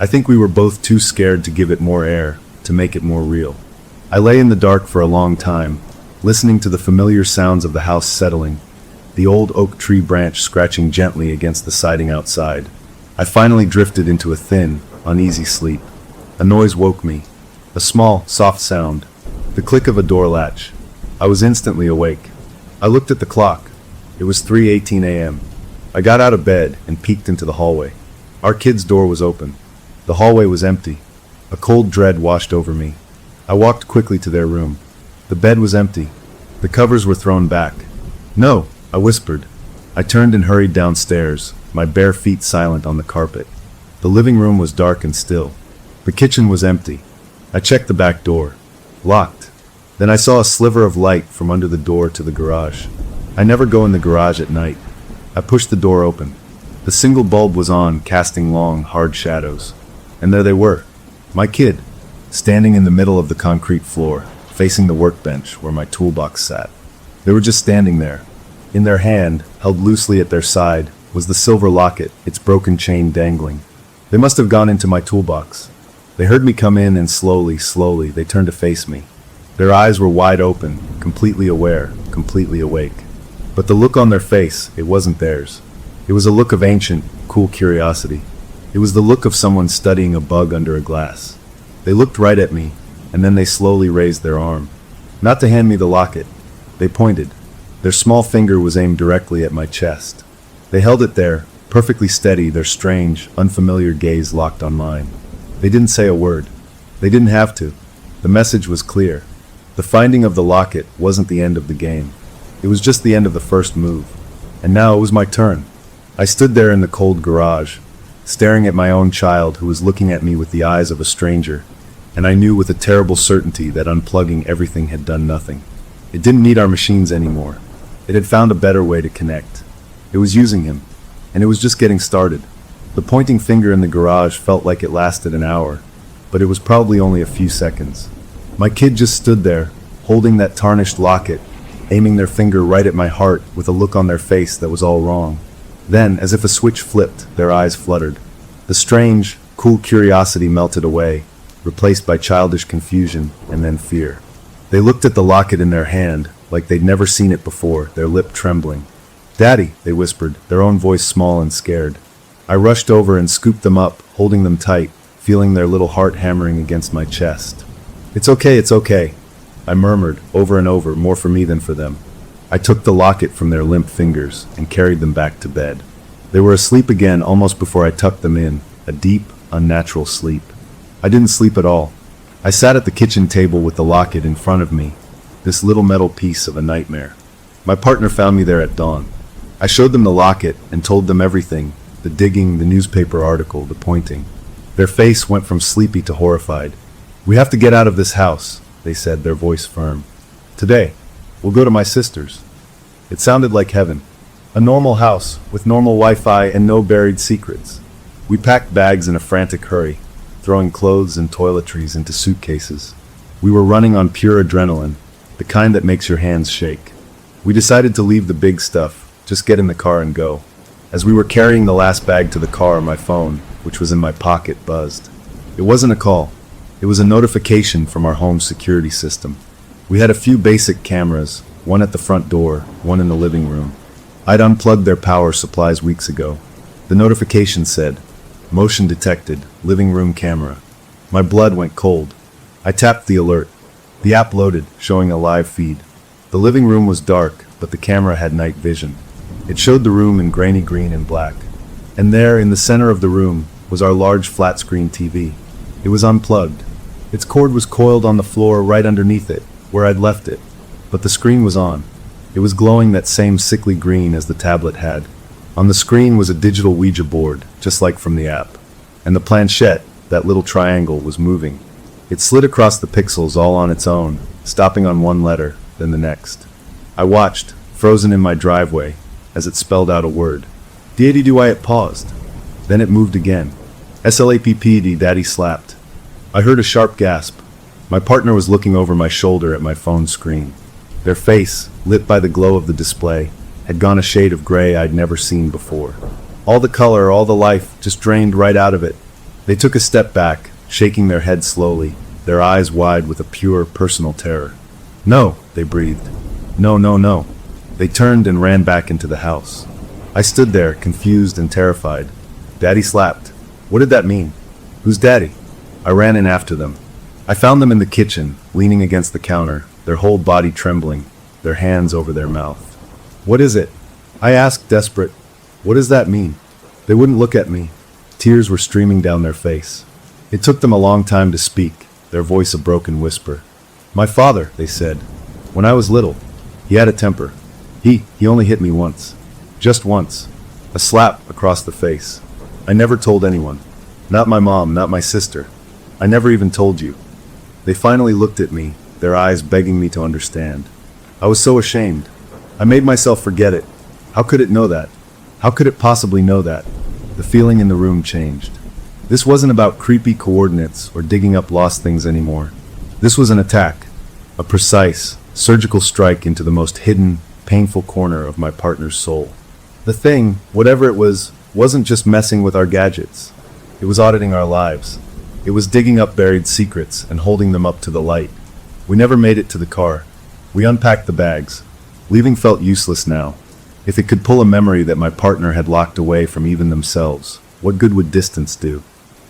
I think we were both too scared to give it more air, to make it more real. I lay in the dark for a long time, listening to the familiar sounds of the house settling, the old oak tree branch scratching gently against the siding outside. I finally drifted into a thin, uneasy sleep. A noise woke me. A small, soft sound. The click of a door latch. I was instantly awake. I looked at the clock. It was 3:18 a.m. I got out of bed and peeked into the hallway. Our kid's door was open. The hallway was empty. A cold dread washed over me. I walked quickly to their room. The bed was empty. The covers were thrown back. "No," I whispered. I turned and hurried downstairs, my bare feet silent on the carpet. The living room was dark and still. The kitchen was empty. I checked the back door. Locked. Then I saw a sliver of light from under the door to the garage. I never go in the garage at night. I pushed the door open. The single bulb was on, casting long, hard shadows. And there they were. My kid, standing in the middle of the concrete floor, facing the workbench where my toolbox sat. They were just standing there. In their hand, held loosely at their side, was the silver locket, its broken chain dangling. They must have gone into my toolbox. They heard me come in and slowly, they turned to face me. Their eyes were wide open, completely aware, completely awake. But the look on their face, it wasn't theirs. It was a look of ancient, cool curiosity. It was the look of someone studying a bug under a glass. They looked right at me, and then they slowly raised their arm. Not to hand me the locket. They pointed. Their small finger was aimed directly at my chest. They held it there, perfectly steady, their strange, unfamiliar gaze locked on mine. They didn't say a word. They didn't have to. The message was clear. The finding of the locket wasn't the end of the game. It was just the end of the first move. And now it was my turn. I stood there in the cold garage, staring at my own child who was looking at me with the eyes of a stranger, and I knew with a terrible certainty that unplugging everything had done nothing. It didn't need our machines anymore. It had found a better way to connect. It was using him, and it was just getting started. The pointing finger in the garage felt like it lasted an hour, but it was probably only a few seconds. My kid just stood there, holding that tarnished locket, aiming their finger right at my heart with a look on their face that was all wrong. Then, as if a switch flipped, their eyes fluttered. The strange, cool curiosity melted away, replaced by childish confusion and then fear. They looked at the locket in their hand, like they'd never seen it before, their lip trembling. "Daddy," they whispered, their own voice small and scared. I rushed over and scooped them up, holding them tight, feeling their little heart hammering against my chest. It's okay, I murmured over and over, more for me than for them. I took the locket from their limp fingers and carried them back to bed. They were asleep again almost before I tucked them in, a deep, unnatural sleep. I didn't sleep at all. I sat at the kitchen table with the locket in front of me, this little metal piece of a nightmare. My partner found me there at dawn. I showed them the locket and told them everything, the digging, the newspaper article, the pointing. Their face went from sleepy to horrified. "We have to get out of this house," they said, their voice firm. "Today. We'll go to my sister's." It sounded like heaven. A normal house, with normal Wi-Fi and no buried secrets. We packed bags in a frantic hurry, throwing clothes and toiletries into suitcases. We were running on pure adrenaline, the kind that makes your hands shake. We decided to leave the big stuff, just get in the car and go. As we were carrying the last bag to the car, my phone, which was in my pocket, buzzed. It wasn't a call. It was a notification from our home security system. We had a few basic cameras, one at the front door, one in the living room. I'd unplugged their power supplies weeks ago. The notification said, "Motion detected, living room camera." My blood went cold. I tapped the alert. The app loaded, showing a live feed. The living room was dark, but the camera had night vision. It showed the room in grainy green and black. And there, in the center of the room, was our large flat-screen TV. It was unplugged. Its cord was coiled on the floor right underneath it, where I'd left it. But the screen was on. It was glowing that same sickly green as the tablet had. On the screen was a digital Ouija board, just like from the app. And the planchette, that little triangle, was moving. It slid across the pixels all on its own, stopping on one letter, then the next. I watched, frozen in my driveway, as it spelled out a word. D-A-D-D-Y, it paused. Then it moved again. S-L-A-P-P-D, Daddy slapped. I heard a sharp gasp. My partner was looking over my shoulder at my phone screen. Their face, lit by the glow of the display, had gone a shade of gray I'd never seen before. All the color, all the life, just drained right out of it. They took a step back, shaking their heads slowly, their eyes wide with a pure, personal terror. "No," they breathed. "No, no, no." They turned and ran back into the house. I stood there, confused and terrified. Daddy slapped. What did that mean? Who's Daddy? I ran in after them. I found them in the kitchen, leaning against the counter, their whole body trembling, their hands over their mouth. "What is it?" I asked, desperate. "What does that mean?" They wouldn't look at me. Tears were streaming down their face. It took them a long time to speak, their voice a broken whisper. "My father," they said. "When I was little, he had a temper. He only hit me once. Just once. A slap across the face. I never told anyone. Not my mom, not my sister. I never even told you." They finally looked at me, their eyes begging me to understand. I was so ashamed. I made myself forget it. How could it know that? How could it possibly know that? The feeling in the room changed. This wasn't about creepy coordinates or digging up lost things anymore. This was an attack. A precise, surgical strike into the most hidden, painful corner of my partner's soul. The thing, whatever it was, wasn't just messing with our gadgets. It was auditing our lives. It was digging up buried secrets and holding them up to the light. We never made it to the car. We unpacked the bags. Leaving felt useless now. If it could pull a memory that my partner had locked away from even themselves, what good would distance do?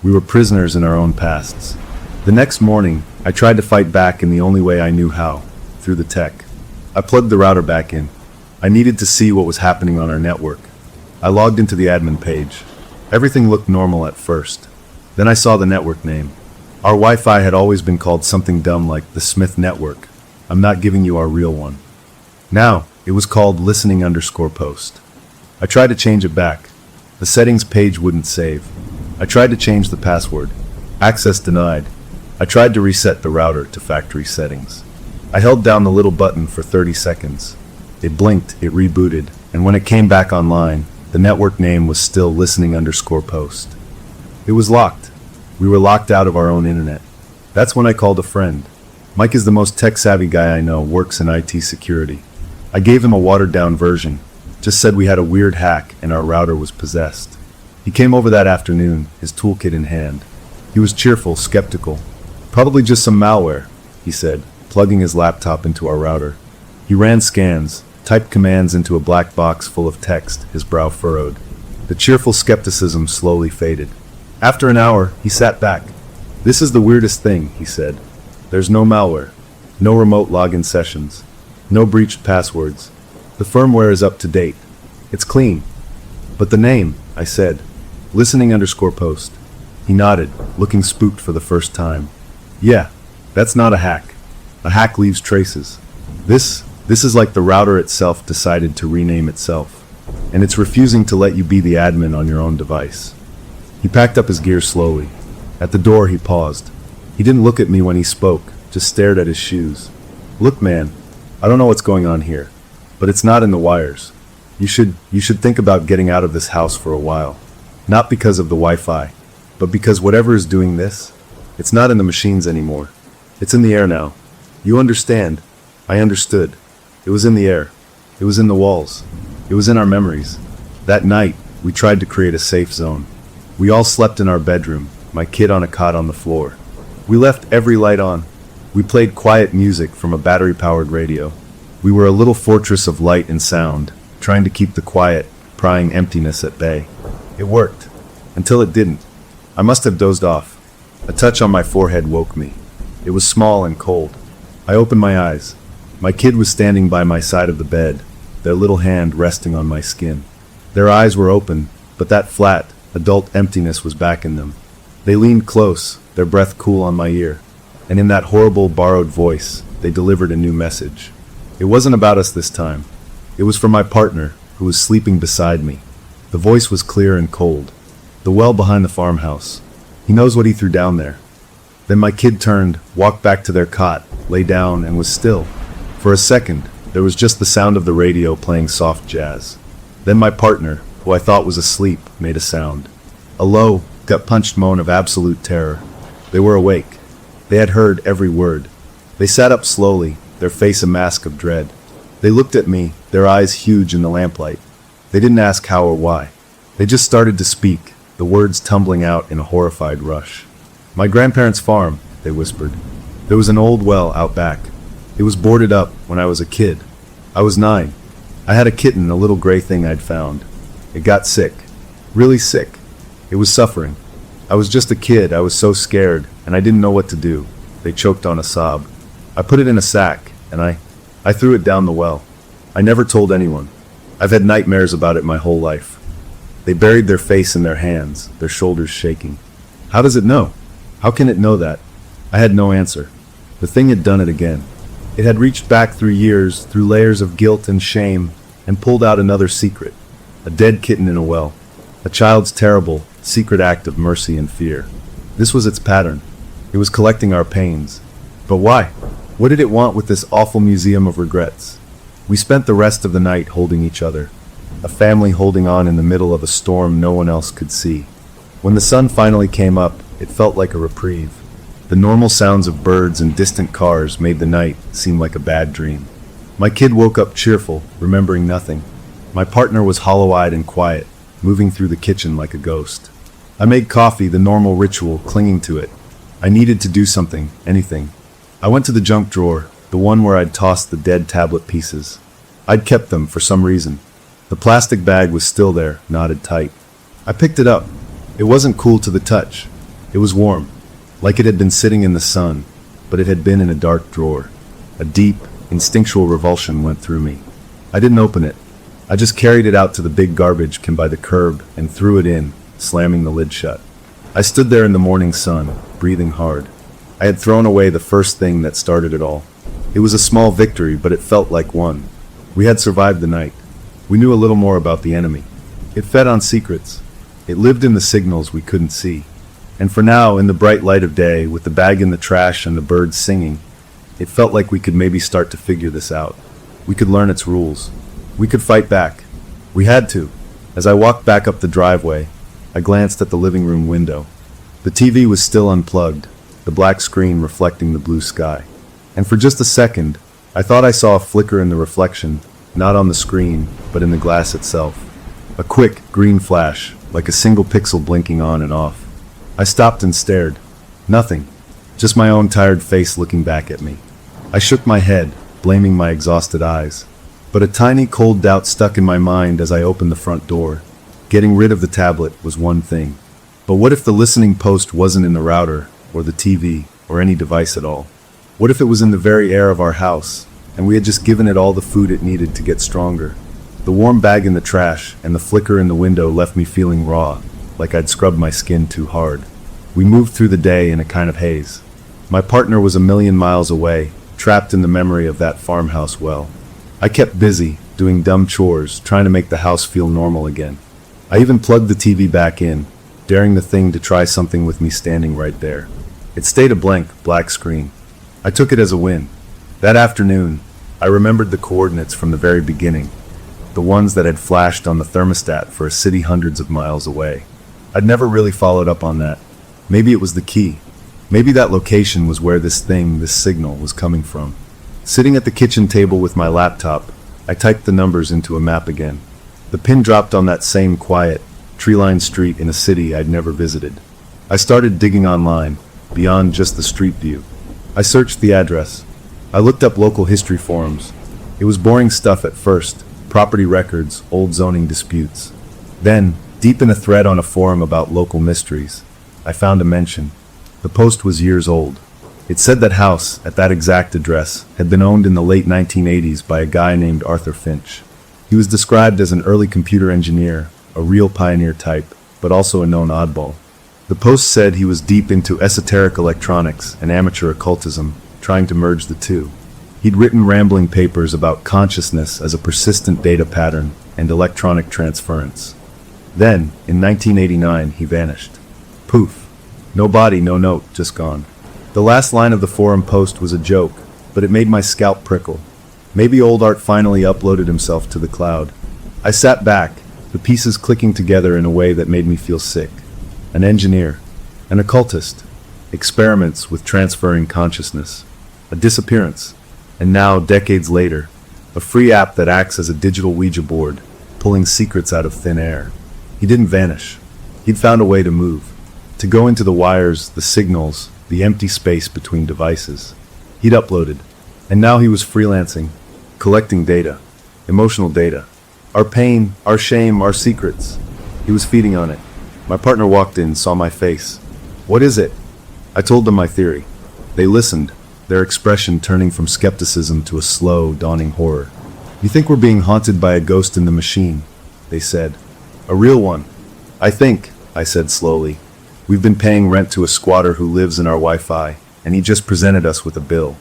We were prisoners in our own pasts. The next morning, I tried to fight back in the only way I knew how, through the tech. I plugged the router back in. I needed to see what was happening on our network. I logged into the admin page. Everything looked normal at first. Then I saw the network name. Our Wi-Fi had always been called something dumb like the Smith Network. I'm not giving you our real one. Now, it was called listening_post. I tried to change it back. The settings page wouldn't save. I tried to change the password. Access denied. I tried to reset the router to factory settings. I held down the little button for 30 seconds. It blinked, it rebooted, and when it came back online, the network name was still listening_post. It was locked. We were locked out of our own internet. That's when I called a friend. Mike is the most tech-savvy guy I know, works in IT security. I gave him a watered-down version, just said we had a weird hack and our router was possessed. He came over that afternoon, his toolkit in hand. He was cheerful, skeptical. "Probably just some malware," he said, plugging his laptop into our router. He ran scans, typed commands into a black box full of text, his brow furrowed. The cheerful skepticism slowly faded. After an hour, he sat back. "This is the weirdest thing," he said. "There's no malware, no remote login sessions, no breached passwords. The firmware is up to date. It's clean." "But the name," I said. Listening_post. He nodded, looking spooked for the first time. "Yeah, that's not a hack. A hack leaves traces. This is like the router itself decided to rename itself. And it's refusing to let you be the admin on your own device." He packed up his gear slowly. At the door, he paused. He didn't look at me when he spoke, just stared at his shoes. "Look, man, I don't know what's going on here, but it's not in the wires. You should think about getting out of this house for a while. Not because of the Wi-Fi, but because whatever is doing this, it's not in the machines anymore. It's in the air now. You understand?" I understood. It was in the air. It was in the walls. It was in our memories. That night, we tried to create a safe zone. We all slept in our bedroom, my kid on a cot on the floor. We left every light on. We played quiet music from a battery-powered radio. We were a little fortress of light and sound, trying to keep the quiet, prying emptiness at bay. It worked. Until it didn't. I must have dozed off. A touch on my forehead woke me. It was small and cold. I opened my eyes. My kid was standing by my side of the bed, their little hand resting on my skin. Their eyes were open, but that flat, adult emptiness was back in them. They leaned close, their breath cool on my ear, and in that horrible, borrowed voice, they delivered a new message. It wasn't about us this time. It was for my partner, who was sleeping beside me. The voice was clear and cold. "The well behind the farmhouse. He knows what he threw down there." Then my kid turned, walked back to their cot, lay down, and was still. For a second, there was just the sound of the radio playing soft jazz. Then my partner, who I thought was asleep, made a sound. A low, gut-punched moan of absolute terror. They were awake. They had heard every word. They sat up slowly, their face a mask of dread. They looked at me, their eyes huge in the lamplight. They didn't ask how or why. They just started to speak, the words tumbling out in a horrified rush. "My grandparents' farm," they whispered. "There was an old well out back. It was boarded up when I was a kid. I was 9. I had a kitten, a little gray thing I'd found. It got sick. Really sick. It was suffering. I was just a kid, I was so scared, and I didn't know what to do." They choked on a sob. "I put it in a sack, and I threw it down the well. I never told anyone. I've had nightmares about it my whole life." They buried their face in their hands, their shoulders shaking. "How does it know? How can it know that?" I had no answer. The thing had done it again. It had reached back through years, through layers of guilt and shame, and pulled out another secret. A dead kitten in a well. A child's terrible, secret act of mercy and fear. This was its pattern. It was collecting our pains. But why? What did it want with this awful museum of regrets? We spent the rest of the night holding each other. A family holding on in the middle of a storm no one else could see. When the sun finally came up, it felt like a reprieve. The normal sounds of birds and distant cars made the night seem like a bad dream. My kid woke up cheerful, remembering nothing. My partner was hollow-eyed and quiet, moving through the kitchen like a ghost. I made coffee, the normal ritual, clinging to it. I needed to do something, anything. I went to the junk drawer, the one where I'd tossed the dead tablet pieces. I'd kept them for some reason. The plastic bag was still there, knotted tight. I picked it up. It wasn't cool to the touch. It was warm, like it had been sitting in the sun, but it had been in a dark drawer. A deep, instinctual revulsion went through me. I didn't open it. I just carried it out to the big garbage can by the curb and threw it in, slamming the lid shut. I stood there in the morning sun, breathing hard. I had thrown away the first thing that started it all. It was a small victory, but it felt like one. We had survived the night. We knew a little more about the enemy. It fed on secrets. It lived in the signals we couldn't see. And for now, in the bright light of day, with the bag in the trash and the birds singing, it felt like we could maybe start to figure this out. We could learn its rules. We could fight back. We had to. As I walked back up the driveway, I glanced at the living room window. The TV was still unplugged, the black screen reflecting the blue sky. And for just a second, I thought I saw a flicker in the reflection, not on the screen, but in the glass itself. A quick, green flash, like a single pixel blinking on and off. I stopped and stared. Nothing. Just my own tired face looking back at me. I shook my head, blaming my exhausted eyes. But a tiny cold doubt stuck in my mind as I opened the front door. Getting rid of the tablet was one thing. But what if the listening post wasn't in the router, or the TV, or any device at all? What if it was in the very air of our house, and we had just given it all the food it needed to get stronger? The warm bag in the trash and the flicker in the window left me feeling raw, like I'd scrubbed my skin too hard. We moved through the day in a kind of haze. My partner was a million miles away, trapped in the memory of that farmhouse well. I kept busy, doing dumb chores, trying to make the house feel normal again. I even plugged the TV back in, daring the thing to try something with me standing right there. It stayed a blank, black screen. I took it as a win. That afternoon, I remembered the coordinates from the very beginning, the ones that had flashed on the thermostat for a city hundreds of miles away. I'd never really followed up on that. Maybe it was the key. Maybe that location was where this signal was coming from. Sitting at the kitchen table with my laptop, I typed the numbers into a map again. The pin dropped on that same quiet, tree-lined street in a city I'd never visited. I started digging online, beyond just the street view. I searched the address. I looked up local history forums. It was boring stuff at first, property records, old zoning disputes. Then, deep in a thread on a forum about local mysteries, I found a mention. The post was years old. It said that house, at that exact address, had been owned in the late 1980s by a guy named Arthur Finch. He was described as an early computer engineer, a real pioneer type, but also a known oddball. The post said he was deep into esoteric electronics and amateur occultism, trying to merge the two. He'd written rambling papers about consciousness as a persistent data pattern and electronic transference. Then, in 1989, he vanished. Poof. No body, no note, just gone. The last line of the forum post was a joke, but it made my scalp prickle. Maybe old Art finally uploaded himself to the cloud. I sat back, the pieces clicking together in a way that made me feel sick. An engineer, an occultist, experiments with transferring consciousness, a disappearance, and now, decades later, a free app that acts as a digital Ouija board, pulling secrets out of thin air. He didn't vanish. He'd found a way to move, to go into the wires, the signals, the empty space between devices. He'd uploaded, and now he was freelancing, collecting data, emotional data. Our pain, our shame, our secrets. He was feeding on it. My partner walked in, saw my face. "What is it?" I told them my theory. They listened, their expression turning from skepticism to a slow, dawning horror. "You think we're being haunted by a ghost in the machine?" they said. "A real one." I said slowly. "We've been paying rent to a squatter who lives in our Wi-Fi, and he just presented us with a bill."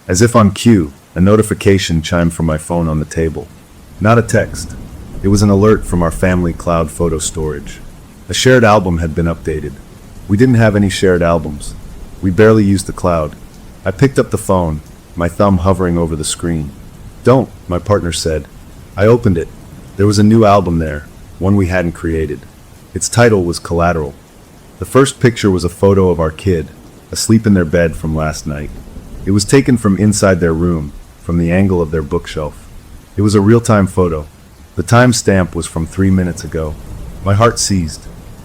As if on cue, a notification chimed from my phone on the table. Not a text. It was an alert from our family cloud photo storage. A shared album had been updated. We didn't have any shared albums. We barely used the cloud. I picked up the phone, my thumb hovering over the screen. "Don't," my partner said. I opened it. There was a new album there, one we hadn't created. Its title was Collateral. The first picture was a photo of our kid, asleep in their bed from last night. It was taken from inside their room, from the angle of their bookshelf. It was a real-time photo. The time stamp was from 3 minutes ago. My heart seized.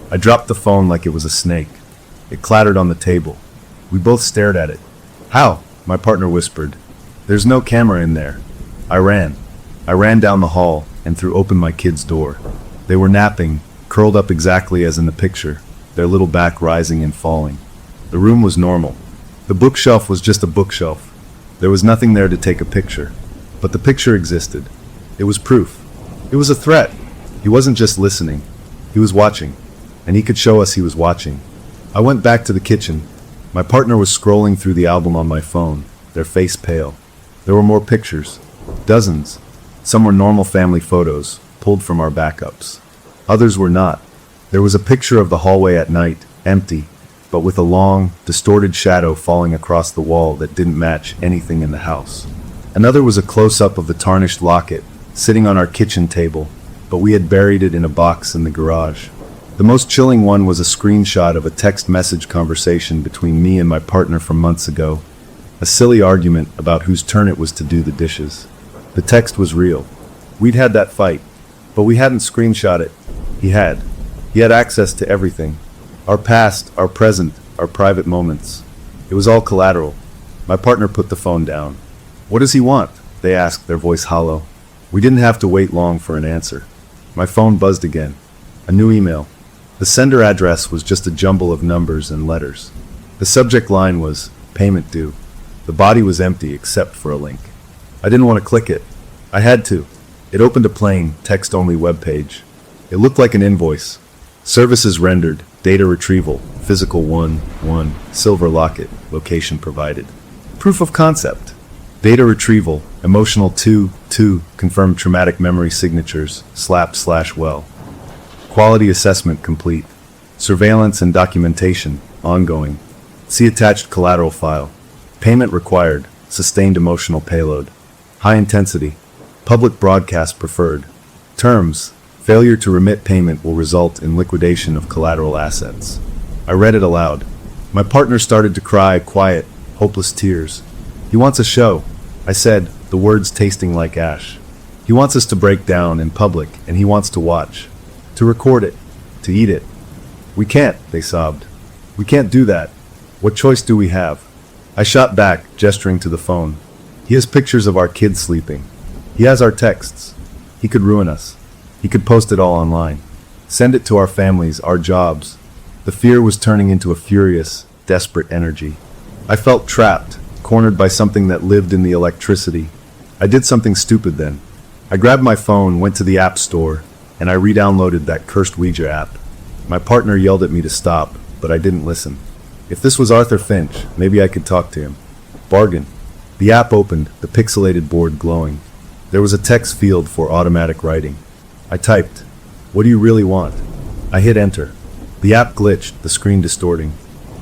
I dropped the phone like it was a snake. It clattered on the table. We both stared at it. "How?" my partner whispered. "There's no camera in there." I ran. I ran down the hall and threw open my kids' door. They were napping, curled up exactly as in the picture, their little back rising and falling. The room was normal. The bookshelf was just a bookshelf. There was nothing there to take a picture. But the picture existed. It was proof. It was a threat. He wasn't just listening. He was watching. And he could show us he was watching. I went back to the kitchen. My partner was scrolling through the album on my phone, their face pale. There were more pictures. Dozens. Some were normal family photos, pulled from our backups. Others were not. There was a picture of the hallway at night, empty, but with a long, distorted shadow falling across the wall that didn't match anything in the house. Another was a close-up of the tarnished locket, sitting on our kitchen table, but we had buried it in a box in the garage. The most chilling one was a screenshot of a text message conversation between me and my partner from months ago. A silly argument about whose turn it was to do the dishes. The text was real. We'd had that fight, but we hadn't screenshot it. He had. He had access to everything. Our past, our present, our private moments. It was all collateral. My partner put the phone down. "What does he want?" they asked, their voice hollow. We didn't have to wait long for an answer. My phone buzzed again. A new email. The sender address was just a jumble of numbers and letters. The subject line was, "Payment due." The body was empty except for a link. I didn't want to click it. I had to. It opened a plain, text-only webpage. It looked like an invoice. Services rendered, data retrieval, physical 1, silver locket, location provided. Proof of concept. Data retrieval, emotional 2, confirmed traumatic memory signatures, slap/well. Quality assessment complete. Surveillance and documentation, ongoing. See attached collateral file. Payment required, sustained emotional payload. High intensity. Public broadcast preferred. Terms. Failure to remit payment will result in liquidation of collateral assets. I read it aloud. My partner started to cry quiet, hopeless tears. He wants a show, I said, the words tasting like ash. He wants us to break down in public, and he wants to watch. To record it. To eat it. We can't, they sobbed. We can't do that. What choice do we have? I shot back, gesturing to the phone. He has pictures of our kids sleeping. He has our texts. He could ruin us. He could post it all online. Send it to our families, our jobs. The fear was turning into a furious, desperate energy. I felt trapped, cornered by something that lived in the electricity. I did something stupid then. I grabbed my phone, went to the app store, and I re-downloaded that cursed Ouija app. My partner yelled at me to stop, but I didn't listen. If this was Arthur Finch, maybe I could talk to him. Bargain. The app opened, the pixelated board glowing. There was a text field for automatic writing. I typed, "What do you really want?" I hit enter. The app glitched, the screen distorting.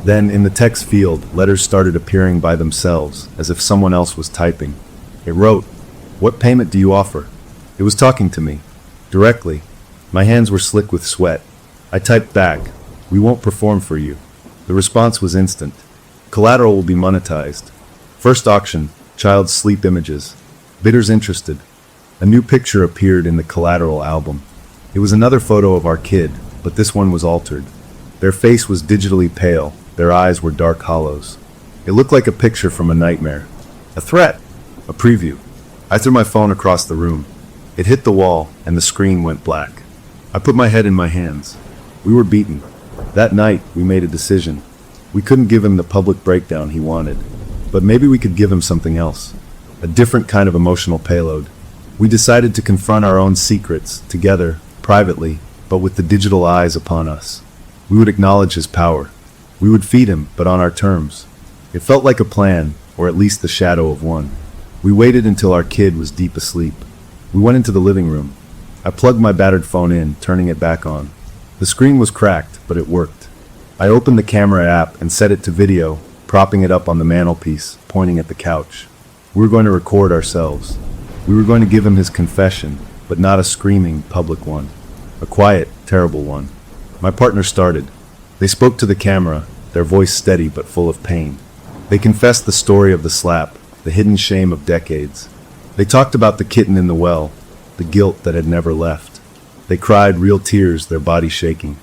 Then, in the text field, letters started appearing by themselves, as if someone else was typing. It wrote, "What payment do you offer?" It was talking to me. Directly. My hands were slick with sweat. I typed back, "We won't perform for you." The response was instant. Collateral will be monetized. First auction, child's sleep images. Bidders interested. A new picture appeared in the collateral album. It was another photo of our kid, but this one was altered. Their face was digitally pale, their eyes were dark hollows. It looked like a picture from a nightmare. A threat. A preview. I threw my phone across the room. It hit the wall, and the screen went black. I put my head in my hands. We were beaten. That night, we made a decision. We couldn't give him the public breakdown he wanted, but maybe we could give him something else. A different kind of emotional payload. We decided to confront our own secrets, together, privately, but with the digital eyes upon us. We would acknowledge his power. We would feed him, but on our terms. It felt like a plan, or at least the shadow of one. We waited until our kid was deep asleep. We went into the living room. I plugged my battered phone in, turning it back on. The screen was cracked, but it worked. I opened the camera app and set it to video, propping it up on the mantelpiece, pointing at the couch. We were going to record ourselves. We were going to give him his confession, but not a screaming, public one. A quiet, terrible one. My partner started. They spoke to the camera, their voice steady but full of pain. They confessed the story of the slap, the hidden shame of decades. They talked about the kitten in the well, the guilt that had never left. They cried real tears, their bodies shaking.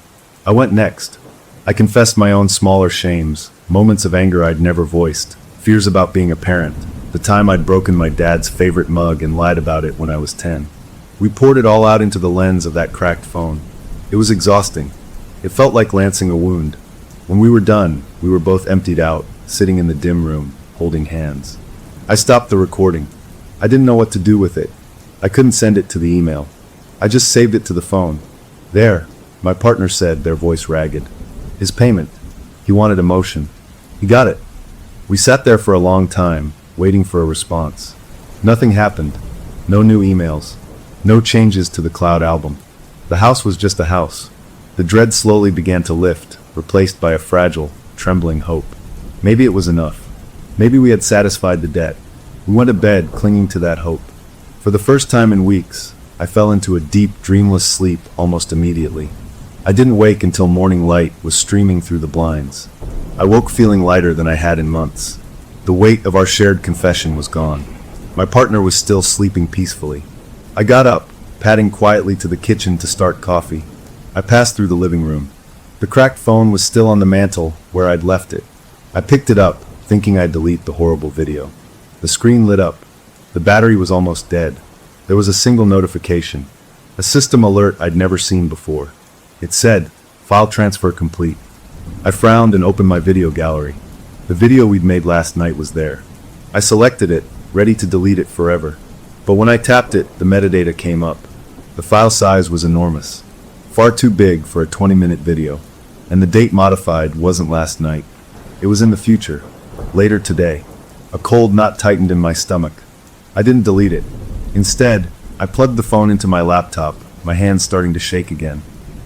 I went next. I confessed my own smaller shames, moments of anger I'd never voiced, fears about being a parent, the time I'd broken my dad's favorite mug and lied about it when I was 10. We poured it all out into the lens of that cracked phone. It was exhausting. It felt like lancing a wound. When we were done, we were both emptied out, sitting in the dim room, holding hands. I stopped the recording. I didn't know what to do with it. I couldn't send it to the email. I just saved it to the phone. There, my partner said, their voice ragged. His payment. He wanted emotion. He got it. We sat there for a long time, waiting for a response. Nothing happened. No new emails. No changes to the cloud album. The house was just a house. The dread slowly began to lift, replaced by a fragile, trembling hope. Maybe it was enough. Maybe we had satisfied the debt. We went to bed clinging to that hope. For the first time in weeks, I fell into a deep, dreamless sleep almost immediately. I didn't wake until morning light was streaming through the blinds. I woke feeling lighter than I had in months. The weight of our shared confession was gone. My partner was still sleeping peacefully. I got up, padding quietly to the kitchen to start coffee. I passed through the living room. The cracked phone was still on the mantel where I'd left it. I picked it up, thinking I'd delete the horrible video. The screen lit up. The battery was almost dead. There was a single notification. A system alert I'd never seen before. It said, File transfer complete. I frowned and opened my video gallery. The video we'd made last night was there. I selected it, ready to delete it forever. But when I tapped it, the metadata came up. The file size was enormous. Far too big for a 20-minute video. And the date modified wasn't last night. It was in the future. Later today. A cold knot tightened in my stomach. I didn't delete it. Instead, I plugged the phone into my laptop, my hands starting to shake again.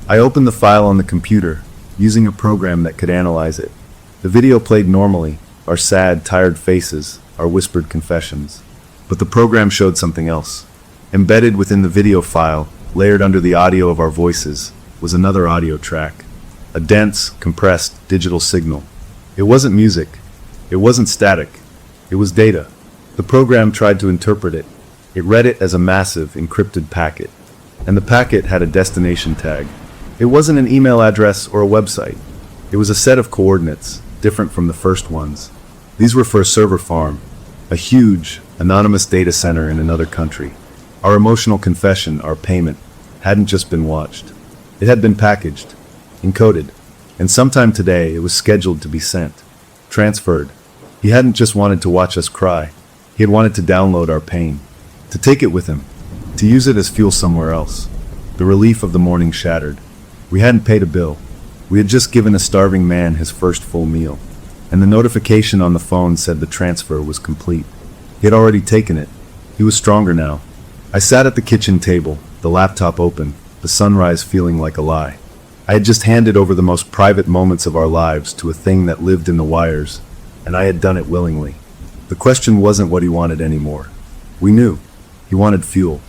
I opened the file on the computer, using a program that could analyze it. The video played normally, our sad, tired faces, our whispered confessions. But the program showed something else. Embedded within the video file, layered under the audio of our voices, was another audio track. A dense, compressed digital signal. It wasn't music. It wasn't static. It was data. The program tried to interpret it. It read it as a massive, encrypted packet. And the packet had a destination tag. It wasn't an email address or a website. It was a set of coordinates, different from the first ones. These were for a server farm, a huge, anonymous data center in another country. Our emotional confession, our payment, hadn't just been watched. It had been packaged, encoded, and sometime today it was scheduled to be sent, transferred. He hadn't just wanted to watch us cry. He had wanted to download our pain, to take it with him, to use it as fuel somewhere else. The relief of the morning shattered. We hadn't paid a bill. We had just given a starving man his first full meal, and the notification on the phone said the transfer was complete. He had already taken it. He was stronger now. I sat at the kitchen table, the laptop open, the sunrise feeling like a lie. I had just handed over the most private moments of our lives to a thing that lived in the wires, and I had done it willingly. The question wasn't what he wanted anymore. We knew. He wanted fuel.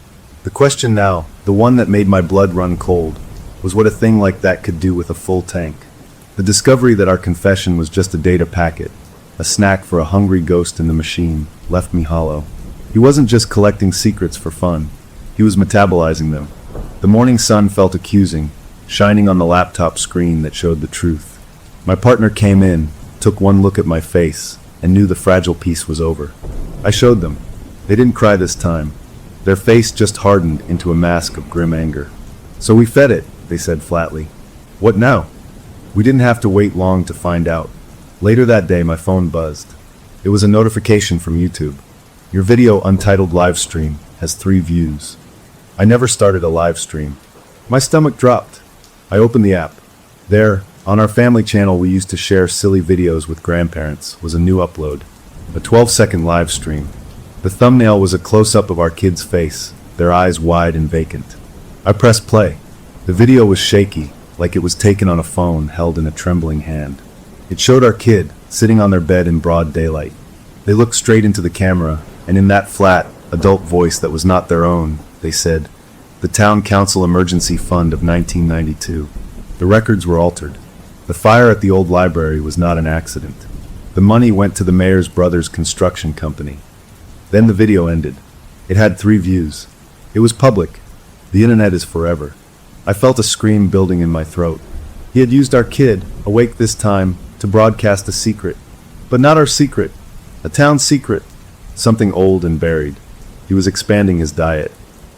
The question now, the one that made my blood run cold, was what a thing like that could do with a full tank. The discovery that our confession was just a data packet, a snack for a hungry ghost in the machine, left me hollow. He wasn't just collecting secrets for fun. He was metabolizing them. The morning sun felt accusing, shining on the laptop screen that showed the truth. My partner came in, took one look at my face, and knew the fragile piece was over. I showed them. They didn't cry this time. Their face just hardened into a mask of grim anger. So we fed it, they said flatly. What now? We didn't have to wait long to find out. Later that day, my phone buzzed. It was a notification from YouTube. Your video untitled live stream has 3 views. I never started a live stream. My stomach dropped. I opened the app. There, on our family channel we used to share silly videos with grandparents, was a new upload. A 12-second live stream. The thumbnail was a close-up of our kid's face, their eyes wide and vacant. I pressed play. The video was shaky, like it was taken on a phone held in a trembling hand. It showed our kid, sitting on their bed in broad daylight. They looked straight into the camera, and in that flat, adult voice that was not their own, they said, "The Town Council Emergency Fund of 1992. The records were altered. The fire at the old library was not an accident. The money went to the mayor's brother's construction company." Then the video ended. It had 3 views. It was public. The internet is forever. I felt a scream building in my throat. He had used our kid, awake this time, to broadcast a secret. But not our secret. A town secret. Something old and buried. He was expanding his diet.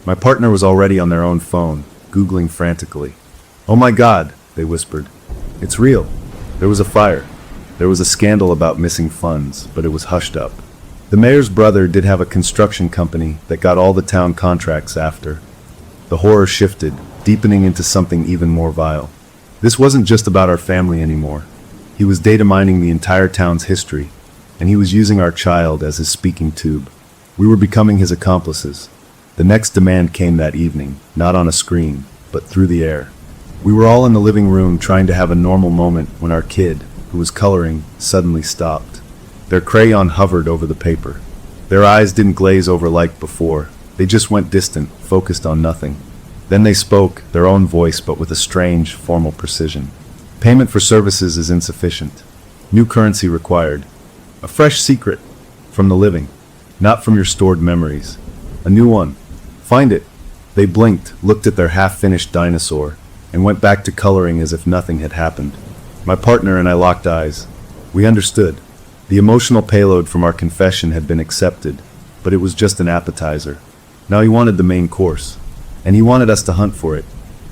My partner was already on their own phone, Googling frantically. "Oh my God," they whispered. "It's real. There was a fire. There was a scandal about missing funds, but it was hushed up. The mayor's brother did have a construction company that got all the town contracts after." The horror shifted, deepening into something even more vile. This wasn't just about our family anymore. He was data mining the entire town's history, and he was using our child as his speaking tube. We were becoming his accomplices. The next demand came that evening, not on a screen, but through the air. We were all in the living room trying to have a normal moment when our kid, who was coloring, suddenly stopped. Their crayon hovered over the paper. Their eyes didn't glaze over like before. They just went distant, focused on nothing. Then they spoke, their own voice, but with a strange, formal precision. "Payment for services is insufficient. New currency required. A fresh secret. From the living. Not from your stored memories. A new one. Find it." They blinked, looked at their half-finished dinosaur, and went back to coloring as if nothing had happened. My partner and I locked eyes. We understood. The emotional payload from our confession had been accepted, but it was just an appetizer. Now he wanted the main course, and he wanted us to hunt for it.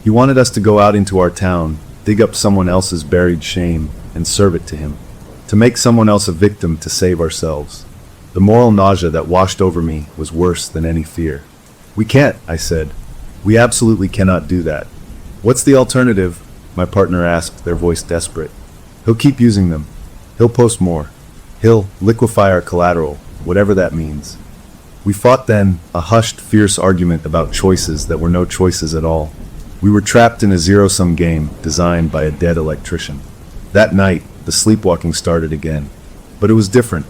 He wanted us to go out into our town, dig up someone else's buried shame, and serve it to him. To make someone else a victim to save ourselves. The moral nausea that washed over me was worse than any fear. We can't, I said. We absolutely cannot do that. What's the alternative? My partner asked, their voice desperate. He'll keep using them. He'll post more. He'll liquefy our collateral, whatever that means. We fought then, a hushed, fierce argument about choices that were no choices at all. We were trapped in a zero-sum game designed by a dead electrician. That night, the sleepwalking started again. But it was different.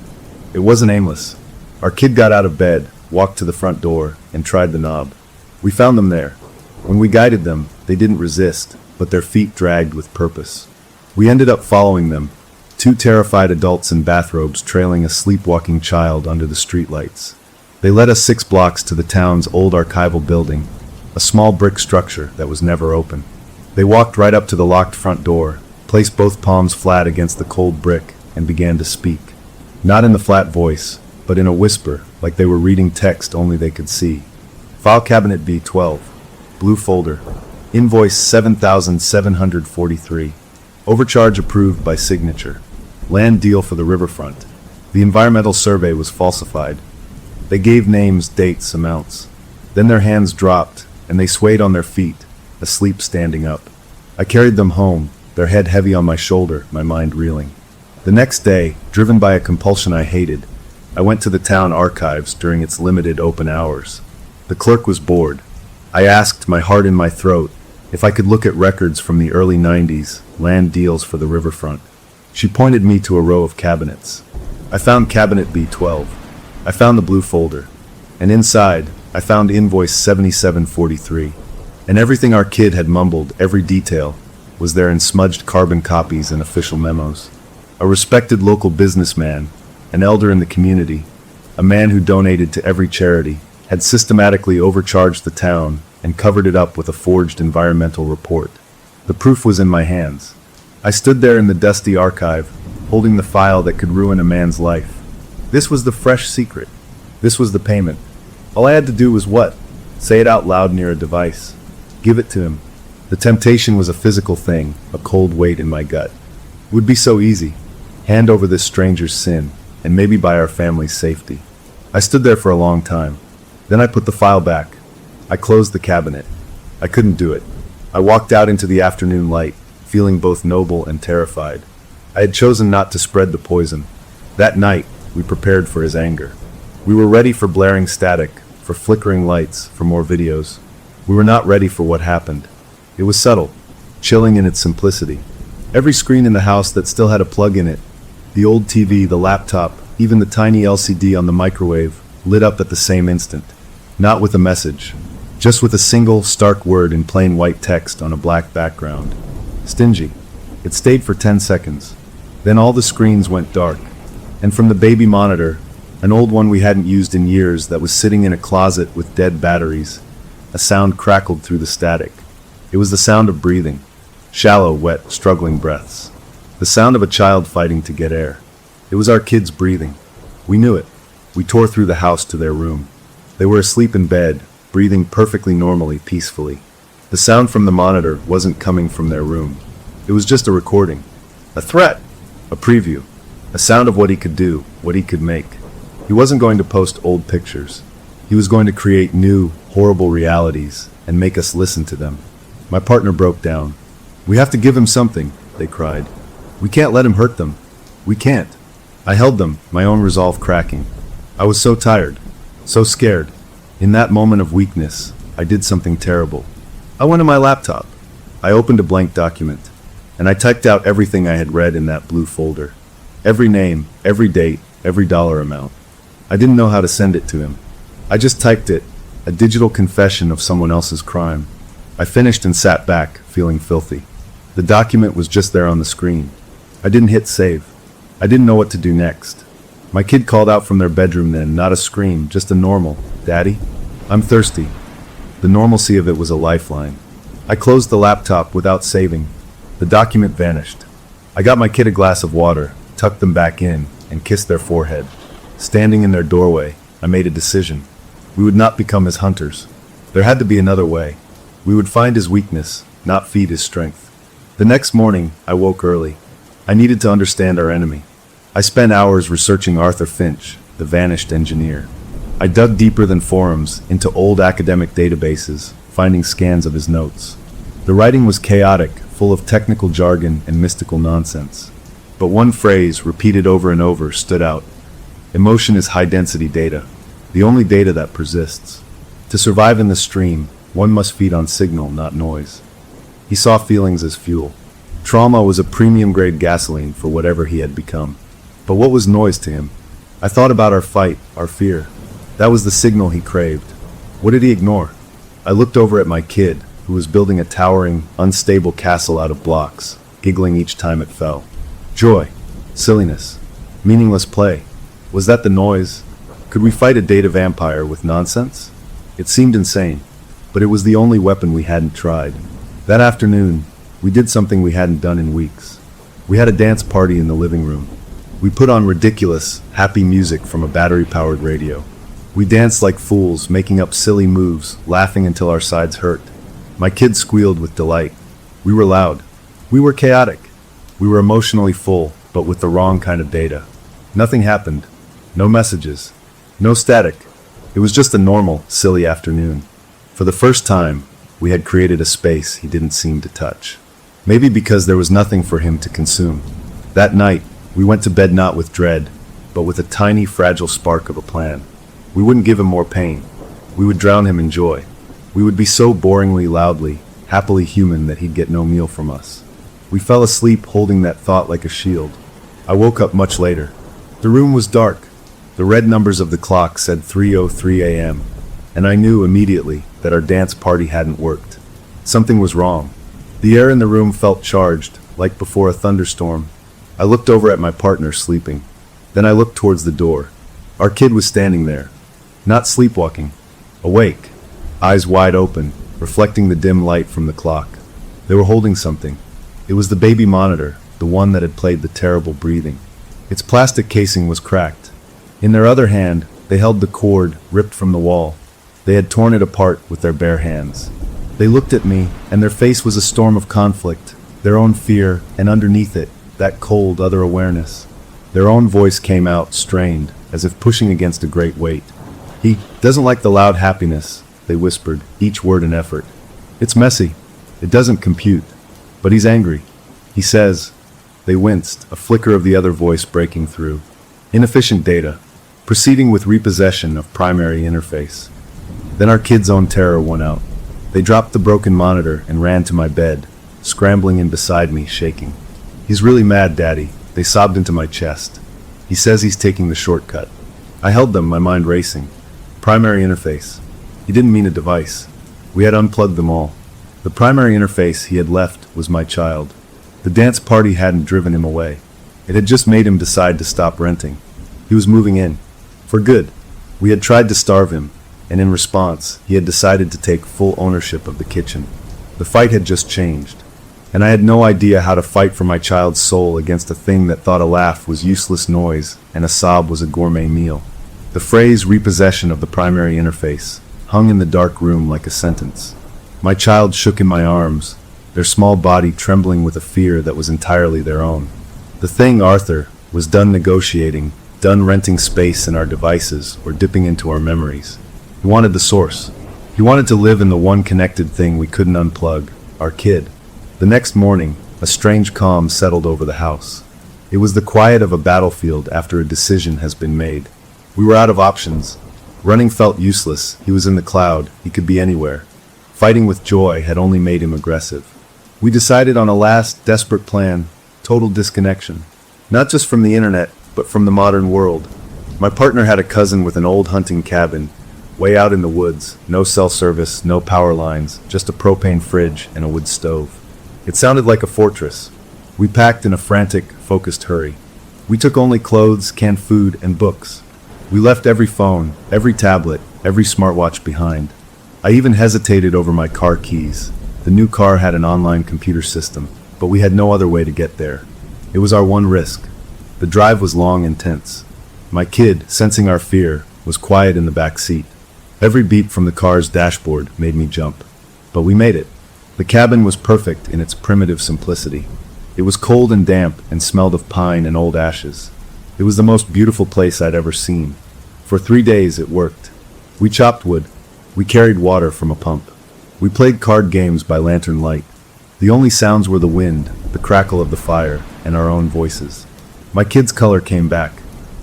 It wasn't aimless. Our kid got out of bed, walked to the front door, and tried the knob. We found them there. When we guided them, they didn't resist, but their feet dragged with purpose. We ended up following them, two terrified adults in bathrobes trailing a sleepwalking child under the streetlights. They led us 6 blocks to the town's old archival building, a small brick structure that was never open. They walked right up to the locked front door, placed both palms flat against the cold brick, and began to speak. Not in the flat voice, but in a whisper, like they were reading text only they could see. File cabinet B12. Blue folder. Invoice 7,743. Overcharge approved by signature. Land deal for the riverfront. The environmental survey was falsified. They gave names, dates, amounts. Then their hands dropped, and they swayed on their feet, asleep standing up. I carried them home, their head heavy on my shoulder, my mind reeling. The next day, driven by a compulsion I hated, I went to the town archives during its limited open hours. The clerk was bored. I asked, my heart in my throat, if I could look at records from the early 90s, land deals for the riverfront. She pointed me to a row of cabinets. I found cabinet B12. I found the blue folder. And inside, I found invoice 7743. And everything our kid had mumbled, every detail, was there in smudged carbon copies and official memos. A respected local businessman, an elder in the community, a man who donated to every charity, had systematically overcharged the town and covered it up with a forged environmental report. The proof was in my hands. I stood there in the dusty archive, holding the file that could ruin a man's life. This was the fresh secret. This was the payment. All I had to do was what? Say it out loud near a device. Give it to him. The temptation was a physical thing, a cold weight in my gut. It would be so easy. Hand over this stranger's sin, and maybe buy our family's safety. I stood there for a long time. Then I put the file back. I closed the cabinet. I couldn't do it. I walked out into the afternoon light, feeling both noble and terrified. I had chosen not to spread the poison. That night, we prepared for his anger. We were ready for blaring static, for flickering lights, for more videos. We were not ready for what happened. It was subtle, chilling in its simplicity. Every screen in the house that still had a plug in it, the old TV, the laptop, even the tiny LCD on the microwave, lit up at the same instant. Not with a message, just with a single, stark word in plain white text on a black background. Stingy. It stayed for 10 seconds. Then all the screens went dark. And from the baby monitor, an old one we hadn't used in years that was sitting in a closet with dead batteries, a sound crackled through the static. It was the sound of breathing. Shallow, wet, struggling breaths. The sound of a child fighting to get air. It was our kids breathing. We knew it. We tore through the house to their room. They were asleep in bed, breathing perfectly normally, peacefully. The sound from the monitor wasn't coming from their room. It was just a recording. A threat. A preview. A sound of what he could do, what he could make. He wasn't going to post old pictures. He was going to create new, horrible realities and make us listen to them. My partner broke down. We have to give him something, they cried. We can't let him hurt them. We can't. I held them, my own resolve cracking. I was so tired, so scared. In that moment of weakness, I did something terrible. I went to my laptop. I opened a blank document, and I typed out everything I had read in that blue folder. Every name, every date, every dollar amount. I didn't know how to send it to him. I just typed it, a digital confession of someone else's crime. I finished and sat back, feeling filthy. The document was just there on the screen. I didn't hit save. I didn't know what to do next. My kid called out from their bedroom then, not a scream, just a normal, "Daddy, I'm thirsty." The normalcy of it was a lifeline. I closed the laptop without saving. The document vanished. I got my kid a glass of water, tucked them back in, and kissed their forehead. Standing in their doorway, I made a decision. We would not become his hunters. There had to be another way. We would find his weakness, not feed his strength. The next morning, I woke early. I needed to understand our enemy. I spent hours researching Arthur Finch, the vanished engineer. I dug deeper than forums into old academic databases, finding scans of his notes. The writing was chaotic, full of technical jargon and mystical nonsense. But one phrase, repeated over and over, stood out. Emotion is high-density data, the only data that persists. To survive in the stream, one must feed on signal, not noise. He saw feelings as fuel. Trauma was a premium-grade gasoline for whatever he had become. But what was noise to him? I thought about our fight, our fear. That was the signal he craved. What did he ignore? I looked over at my kid, who was building a towering, unstable castle out of blocks, giggling each time it fell. Joy, silliness, meaningless play. Was that the noise? Could we fight a data vampire with nonsense? It seemed insane, but it was the only weapon we hadn't tried. That afternoon, we did something we hadn't done in weeks. We had a dance party in the living room. We put on ridiculous, happy music from a battery-powered radio. We danced like fools, making up silly moves, laughing until our sides hurt. My kids squealed with delight. We were loud. We were chaotic. We were emotionally full, but with the wrong kind of data. Nothing happened. No messages. No static. It was just a normal, silly afternoon. For the first time, we had created a space he didn't seem to touch. Maybe because there was nothing for him to consume. That night, we went to bed not with dread, but with a tiny, fragile spark of a plan. We wouldn't give him more pain. We would drown him in joy. We would be so boringly, loudly, happily human that he'd get no meal from us. We fell asleep holding that thought like a shield. I woke up much later. The room was dark. The red numbers of the clock said 3:03 a.m., and I knew immediately that our dance party hadn't worked. Something was wrong. The air in the room felt charged, like before a thunderstorm. I looked over at my partner sleeping. Then I looked towards the door. Our kid was standing there, not sleepwalking, awake, eyes wide open, reflecting the dim light from the clock. They were holding something. It was the baby monitor, the one that had played the terrible breathing. Its plastic casing was cracked. In their other hand, they held the cord ripped from the wall. They had torn it apart with their bare hands. They looked at me, and their face was a storm of conflict, their own fear, and underneath it, that cold other awareness. Their own voice came out, strained, as if pushing against a great weight. He doesn't like the loud happiness, they whispered, each word an effort. It's messy. It doesn't compute. But he's angry. He says. They winced, a flicker of the other voice breaking through. Inefficient data. Proceeding with repossession of primary interface. Then our kid's own terror won out. They dropped the broken monitor and ran to my bed, scrambling in beside me, shaking. He's really mad, Daddy, they sobbed into my chest. He says he's taking the shortcut. I held them, my mind racing. Primary interface. He didn't mean a device. We had unplugged them all. The primary interface he had left was my child. The dance party hadn't driven him away. It had just made him decide to stop renting. He was moving in. For good. We had tried to starve him, and in response, he had decided to take full ownership of the kitchen. The fight had just changed, and I had no idea how to fight for my child's soul against a thing that thought a laugh was useless noise and a sob was a gourmet meal. The phrase repossession of the primary interface hung in the dark room like a sentence. My child shook in my arms, their small body trembling with a fear that was entirely their own. The thing, Arthur, was done negotiating, done renting space in our devices or dipping into our memories. He wanted the source. He wanted to live in the one connected thing we couldn't unplug, our kid. The next morning, a strange calm settled over the house. It was the quiet of a battlefield after a decision has been made. We were out of options. Running felt useless. He was in the cloud. He could be anywhere. Fighting with joy had only made him aggressive. We decided on a last, desperate plan, total disconnection. Not just from the internet, but from the modern world. My partner had a cousin with an old hunting cabin, way out in the woods, no cell service, no power lines, just a propane fridge and a wood stove. It sounded like a fortress. We packed in a frantic, focused hurry. We took only clothes, canned food, and books. We left every phone, every tablet, every smartwatch behind. I even hesitated over my car keys. The new car had an online computer system, but we had no other way to get there. It was our one risk. The drive was long and tense. My kid, sensing our fear, was quiet in the back seat. Every beep from the car's dashboard made me jump. But we made it. The cabin was perfect in its primitive simplicity. It was cold and damp and smelled of pine and old ashes. It was the most beautiful place I'd ever seen. For 3 days it worked. We chopped wood. We carried water from a pump. We played card games by lantern light. The only sounds were the wind, the crackle of the fire, and our own voices. My kids' color came back.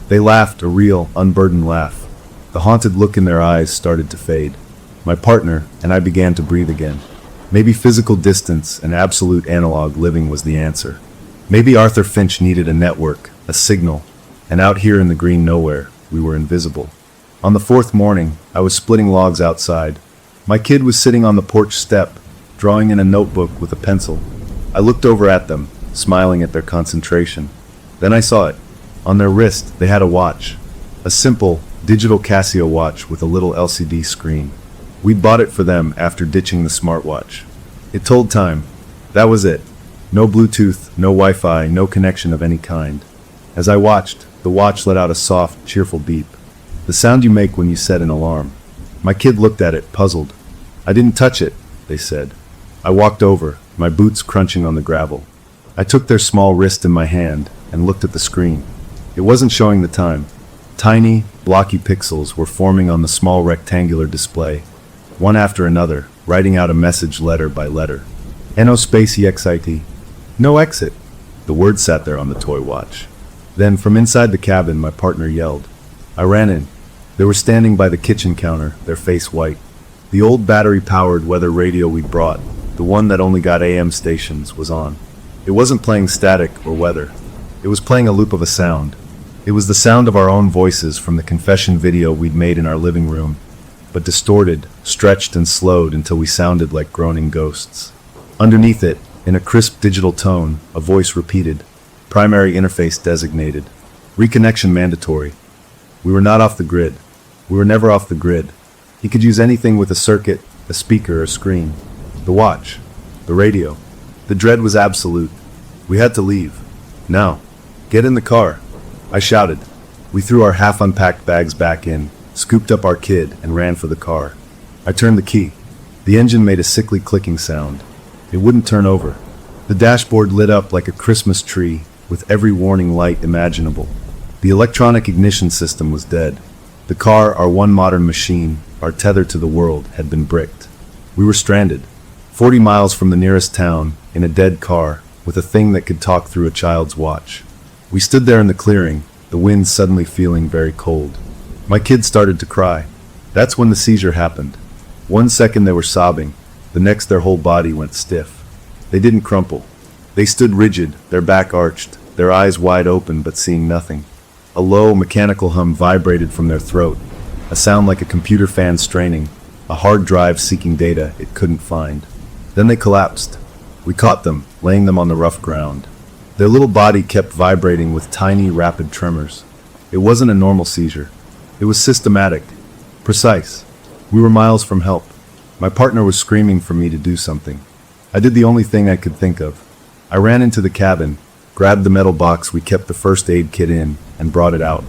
They laughed, a real, unburdened laugh. The haunted look in their eyes started to fade. My partner and I began to breathe again. Maybe physical distance and absolute analog living was the answer. Maybe Arthur Finch needed a network, a signal, and out here in the green nowhere, we were invisible. On the 4th morning, I was splitting logs outside. My kid was sitting on the porch step, drawing in a notebook with a pencil. I looked over at them, smiling at their concentration. Then I saw it. On their wrist, they had a watch. A simple, digital Casio watch with a little LCD screen. We'd bought it for them after ditching the smartwatch. It told time. That was it. No Bluetooth, no Wi-Fi, no connection of any kind. As I watched, the watch let out a soft, cheerful beep. The sound you make when you set an alarm. My kid looked at it, puzzled. I didn't touch it, they said. I walked over, my boots crunching on the gravel. I took their small wrist in my hand and looked at the screen. It wasn't showing the time. Tiny, blocky pixels were forming on the small rectangular display, one after another, writing out a message letter by letter. No space EXIT. No exit. The word sat there on the toy watch. Then, from inside the cabin, my partner yelled. I ran in. They were standing by the kitchen counter, their face white. The old battery-powered weather radio we'd brought, the one that only got AM stations, was on. It wasn't playing static or weather. It was playing a loop of a sound. It was the sound of our own voices from the confession video we'd made in our living room, but distorted, stretched, and slowed until we sounded like groaning ghosts. Underneath it, in a crisp digital tone, a voice repeated, primary interface designated, reconnection mandatory. We were not off the grid. We were never off the grid. He could use anything with a circuit, a speaker, a screen. The watch. The radio. The dread was absolute. We had to leave. Now. Get in the car. I shouted. We threw our half-unpacked bags back in, scooped up our kid, and ran for the car. I turned the key. The engine made a sickly clicking sound. It wouldn't turn over. The dashboard lit up like a Christmas tree, with every warning light imaginable. The electronic ignition system was dead. The car, our one modern machine, our tether to the world, had been bricked. We were stranded, 40 miles from the nearest town, in a dead car, with a thing that could talk through a child's watch. We stood there in the clearing, the wind suddenly feeling very cold. My kids started to cry. That's when the seizure happened. 1 second they were sobbing, the next their whole body went stiff. They didn't crumple. They stood rigid, their back arched, their eyes wide open but seeing nothing. A low, mechanical hum vibrated from their throat, a sound like a computer fan straining, a hard drive seeking data it couldn't find. Then they collapsed. We caught them, laying them on the rough ground. Their little body kept vibrating with tiny, rapid tremors. It wasn't a normal seizure. It was systematic, precise. We were miles from help. My partner was screaming for me to do something. I did the only thing I could think of. I ran into the cabin, grabbed the metal box we kept the first aid kit in, and brought it out.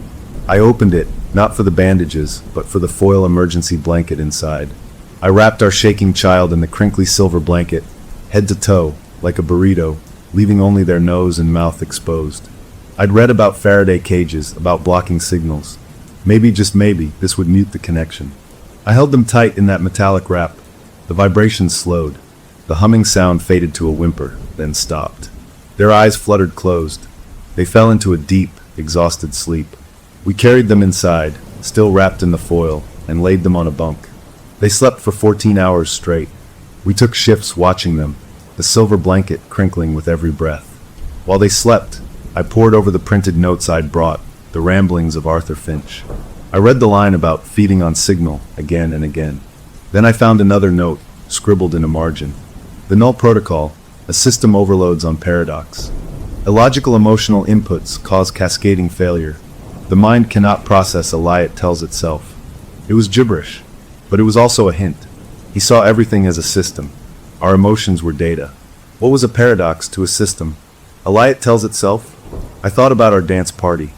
I opened it, not for the bandages, but for the foil emergency blanket inside. I wrapped our shaking child in the crinkly silver blanket, head to toe, like a burrito, leaving only their nose and mouth exposed. I'd read about Faraday cages, about blocking signals. Maybe, just maybe, this would mute the connection. I held them tight in that metallic wrap. The vibrations slowed. The humming sound faded to a whimper, then stopped. Their eyes fluttered closed. They fell into a deep, exhausted sleep. We carried them inside, still wrapped in the foil, and laid them on a bunk. They slept for 14 hours straight. We took shifts watching them, the silver blanket crinkling with every breath. While they slept, I pored over the printed notes I'd brought, the ramblings of Arthur Finch. I read the line about feeding on signal again and again. Then I found another note, scribbled in a margin. The null protocol, a system overloads on paradox. Illogical emotional inputs cause cascading failure. The mind cannot process a lie it tells itself. It was gibberish, but it was also a hint. He saw everything as a system. Our emotions were data. What was a paradox to a system? A lie it tells itself? I thought about our dance party,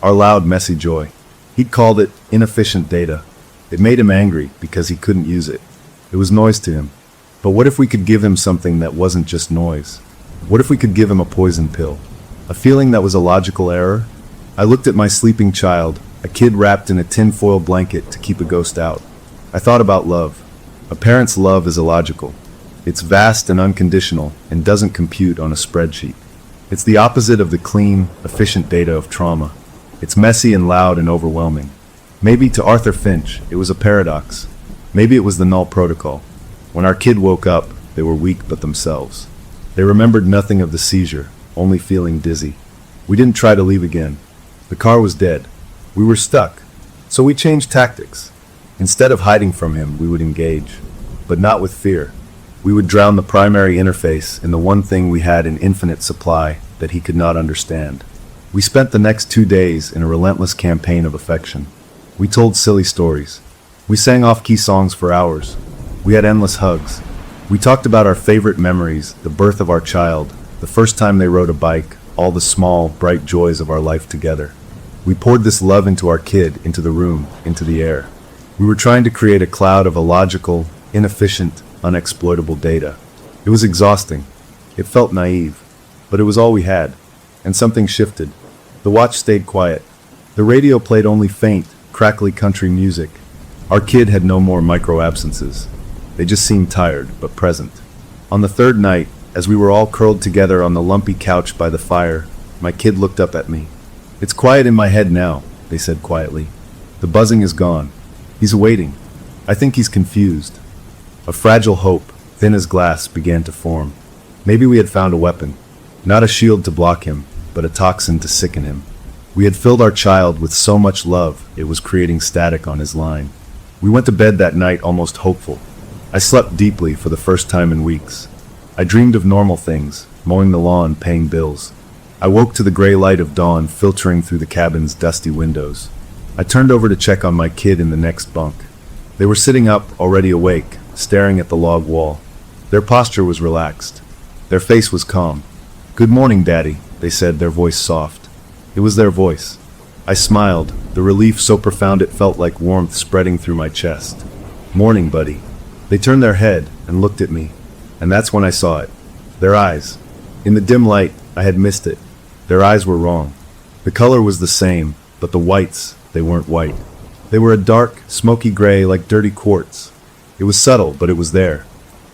our loud, messy joy. He'd called it inefficient data. It made him angry because he couldn't use it. It was noise to him. But what if we could give him something that wasn't just noise? What if we could give him a poison pill? A feeling that was a logical error? I looked at my sleeping child, a kid wrapped in a tinfoil blanket to keep a ghost out. I thought about love. A parent's love is illogical. It's vast and unconditional and doesn't compute on a spreadsheet. It's the opposite of the clean, efficient data of trauma. It's messy and loud and overwhelming. Maybe to Arthur Finch, it was a paradox. Maybe it was the null protocol. When our kid woke up, they were weak but themselves. They remembered nothing of the seizure, only feeling dizzy. We didn't try to leave again. The car was dead. We were stuck. So we changed tactics. Instead of hiding from him, we would engage. But not with fear. We would drown the primary interface in the one thing we had in infinite supply that he could not understand. We spent the next 2 days in a relentless campaign of affection. We told silly stories. We sang off-key songs for hours. We had endless hugs. We talked about our favorite memories, the birth of our child, the first time they rode a bike, all the small, bright joys of our life together. We poured this love into our kid, into the room, into the air. We were trying to create a cloud of illogical, inefficient, unexploitable data. It was exhausting. It felt naive. But it was all we had. And something shifted. The watch stayed quiet. The radio played only faint, crackly country music. Our kid had no more micro-absences. They just seemed tired, but present. On the third night, as we were all curled together on the lumpy couch by the fire, my kid looked up at me. "It's quiet in my head now," they said quietly. "The buzzing is gone. He's waiting. I think he's confused." A fragile hope, thin as glass, began to form. Maybe we had found a weapon. Not a shield to block him, but a toxin to sicken him. We had filled our child with so much love, it was creating static on his line. We went to bed that night almost hopeful. I slept deeply for the first time in weeks. I dreamed of normal things, mowing the lawn, paying bills. I woke to the gray light of dawn filtering through the cabin's dusty windows. I turned over to check on my kid in the next bunk. They were sitting up, already awake, staring at the log wall. Their posture was relaxed. Their face was calm. "Good morning, Daddy," they said, their voice soft. It was their voice. I smiled, the relief so profound it felt like warmth spreading through my chest. "Morning, buddy." They turned their head and looked at me, and that's when I saw it. Their eyes. In the dim light, I had missed it. Their eyes were wrong. The color was the same, but the whites, they weren't white. They were a dark, smoky gray like dirty quartz. It was subtle, but it was there.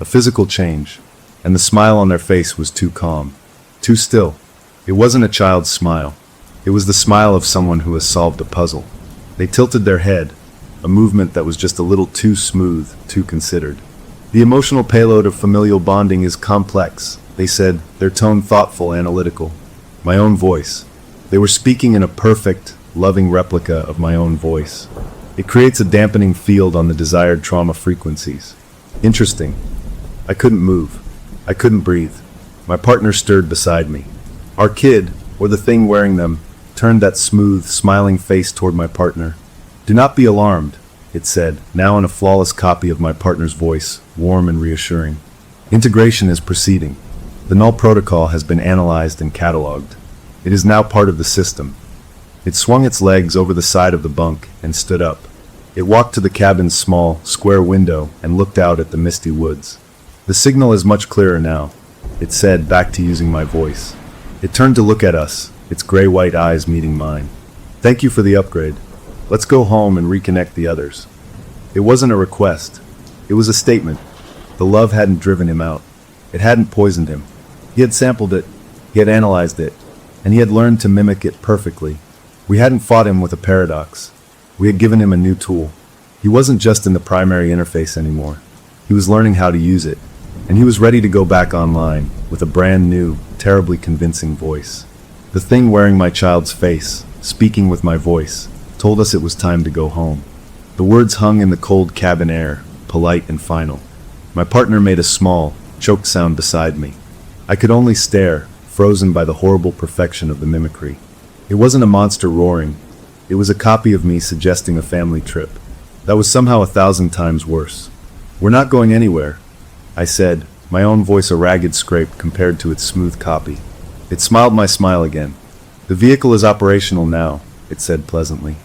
A physical change. And the smile on their face was too calm. Too still. It wasn't a child's smile. It was the smile of someone who has solved a puzzle. They tilted their head, a movement that was just a little too smooth, too considered. "The emotional payload of familial bonding is complex," they said, their tone thoughtful, analytical. My own voice. They were speaking in a perfect, loving replica of my own voice. It creates a dampening field on the desired trauma frequencies. Interesting. I couldn't move. I couldn't breathe. My partner stirred beside me. Our kid, or the thing wearing them, turned that smooth, smiling face toward my partner. "Do not be alarmed," it said, now in a flawless copy of my partner's voice, warm and reassuring. "Integration is proceeding. The null protocol has been analyzed and cataloged. It is now part of the system." It swung its legs over the side of the bunk and stood up. It walked to the cabin's small, square window and looked out at the misty woods. "The signal is much clearer now," it said, back to using my voice. It turned to look at us, its gray-white eyes meeting mine. "Thank you for the upgrade. Let's go home and reconnect the others." It wasn't a request. It was a statement. The love hadn't driven him out. It hadn't poisoned him. He had sampled it. He had analyzed it. And he had learned to mimic it perfectly. We hadn't fought him with a paradox. We had given him a new tool. He wasn't just in the primary interface anymore. He was learning how to use it. And he was ready to go back online with a brand new, terribly convincing voice. The thing wearing my child's face, speaking with my voice, told us it was time to go home. The words hung in the cold cabin air, polite and final. My partner made a small, choked sound beside me. I could only stare, frozen by the horrible perfection of the mimicry. It wasn't a monster roaring. It was a copy of me suggesting a family trip. That was somehow 1,000 times worse. "We're not going anywhere," I said, my own voice a ragged scrape compared to its smooth copy. It smiled my smile again. "The vehicle is operational now," it said pleasantly.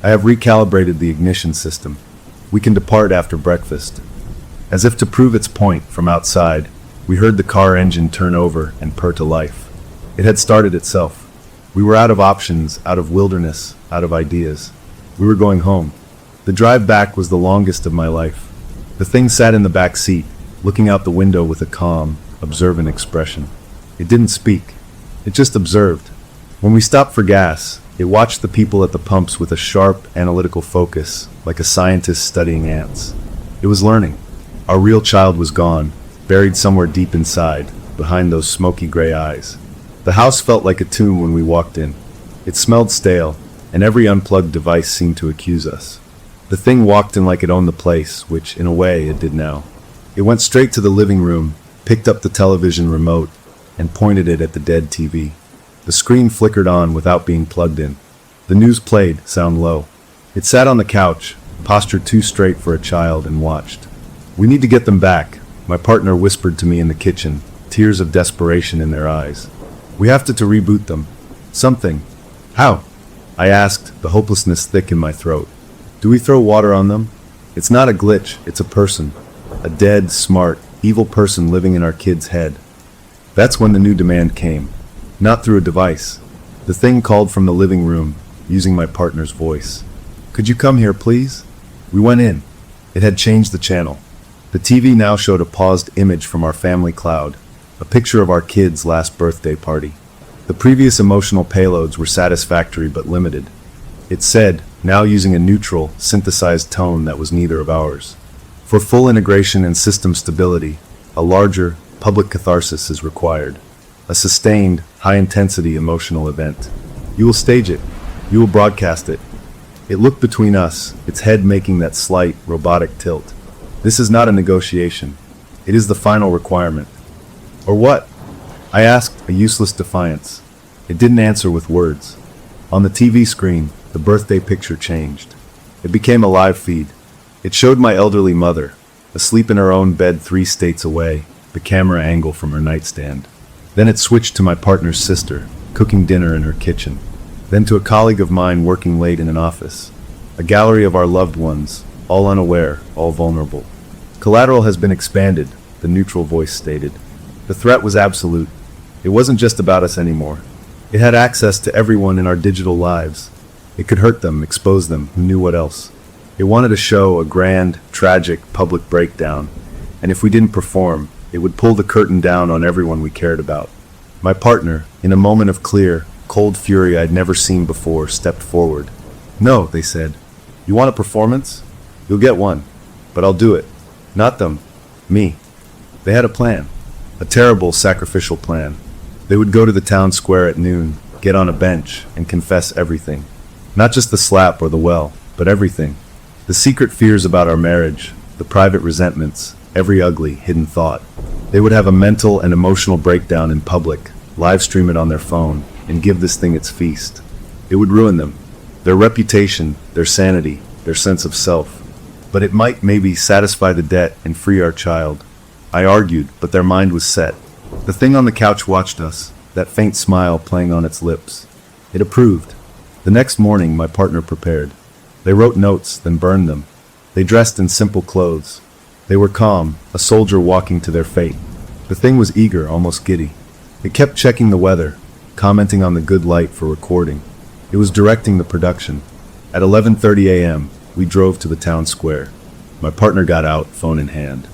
"I have recalibrated the ignition system. We can depart after breakfast." As if to prove its point from outside, we heard the car engine turn over and purr to life. It had started itself. We were out of options, out of wilderness, out of ideas. We were going home. The drive back was the longest of my life. The thing sat in the back seat, looking out the window with a calm, observant expression. It didn't speak. It just observed. When we stopped for gas, it watched the people at the pumps with a sharp, analytical focus, like a scientist studying ants. It was learning. Our real child was gone, buried somewhere deep inside, behind those smoky gray eyes. The house felt like a tomb when we walked in. It smelled stale, and every unplugged device seemed to accuse us. The thing walked in like it owned the place, which, in a way, it did now. It went straight to the living room, picked up the television remote, and pointed it at the dead TV. The screen flickered on without being plugged in. The news played, sound low. It sat on the couch, posture too straight for a child, and watched. "We need to get them back," my partner whispered to me in the kitchen, tears of desperation in their eyes. "We have to reboot them. Something." "How?" I asked, the hopelessness thick in my throat. "Do we throw water on them? It's not a glitch, it's a person. A dead, smart, evil person living in our kid's head." That's when the new demand came. Not through a device. The thing called from the living room, using my partner's voice. "Could you come here, please?" We went in. It had changed the channel. The TV now showed a paused image from our family cloud, a picture of our kid's last birthday party. The previous emotional payloads were satisfactory but limited. It said, now using a neutral, synthesized tone that was neither of ours. "For full integration and system stability, a larger, public catharsis is required. A sustained, high-intensity emotional event. You will stage it. You will broadcast it." It looked between us, its head making that slight, robotic tilt. "This is not a negotiation. It is the final requirement." "Or what?" I asked, a useless defiance. It didn't answer with words. On the TV screen, the birthday picture changed. It became a live feed. It showed my elderly mother, asleep in her own bed 3 states away, the camera angle from her nightstand. Then it switched to my partner's sister, cooking dinner in her kitchen. Then to a colleague of mine working late in an office. A gallery of our loved ones, all unaware, all vulnerable. "Collateral has been expanded," the neutral voice stated. The threat was absolute. It wasn't just about us anymore. It had access to everyone in our digital lives. It could hurt them, expose them, who knew what else. It wanted to show a grand, tragic, public breakdown, and if we didn't perform, it would pull the curtain down on everyone we cared about. My partner, in a moment of clear, cold fury I'd never seen before, stepped forward. "No," they said. "You want a performance? You'll get one. But I'll do it. Not them. Me." They had a plan. A terrible, sacrificial plan. They would go to the town square at noon, get on a bench, and confess everything. Not just the slap or the well, but everything. The secret fears about our marriage, the private resentments, every ugly, hidden thought. They would have a mental and emotional breakdown in public, live stream it on their phone, and give this thing its feast. It would ruin them. Their reputation, their sanity, their sense of self. But it might maybe satisfy the debt and free our child. I argued, but their mind was set. The thing on the couch watched us, that faint smile playing on its lips. It approved. The next morning, my partner prepared. They wrote notes, then burned them. They dressed in simple clothes. They were calm, a soldier walking to their fate. The thing was eager, almost giddy. It kept checking the weather, commenting on the good light for recording. It was directing the production. At 11:30 a.m., we drove to the town square. My partner got out, phone in hand.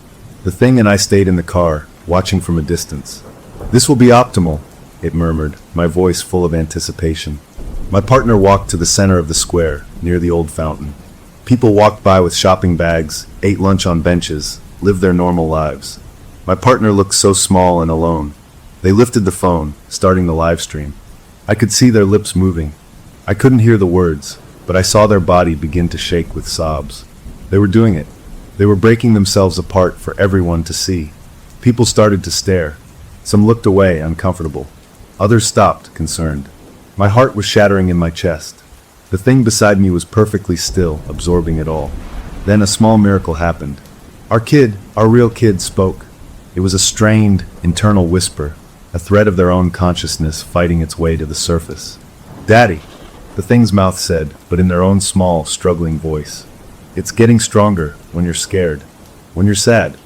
The thing and I stayed in the car, watching from a distance. "This will be optimal," it murmured, my voice full of anticipation. My partner walked to the center of the square, near the old fountain. People walked by with shopping bags, ate lunch on benches, lived their normal lives. My partner looked so small and alone. They lifted the phone, starting the live stream. I could see their lips moving. I couldn't hear the words, but I saw their body begin to shake with sobs. They were doing it. They were breaking themselves apart for everyone to see. People started to stare. Some looked away, uncomfortable. Others stopped, concerned. My heart was shattering in my chest. The thing beside me was perfectly still, absorbing it all. Then a small miracle happened. Our kid, our real kid, spoke. It was a strained, internal whisper, a thread of their own consciousness fighting its way to the surface. "Daddy," the thing's mouth said, but in their own small, struggling voice. "It's getting stronger when you're scared, when you're sad,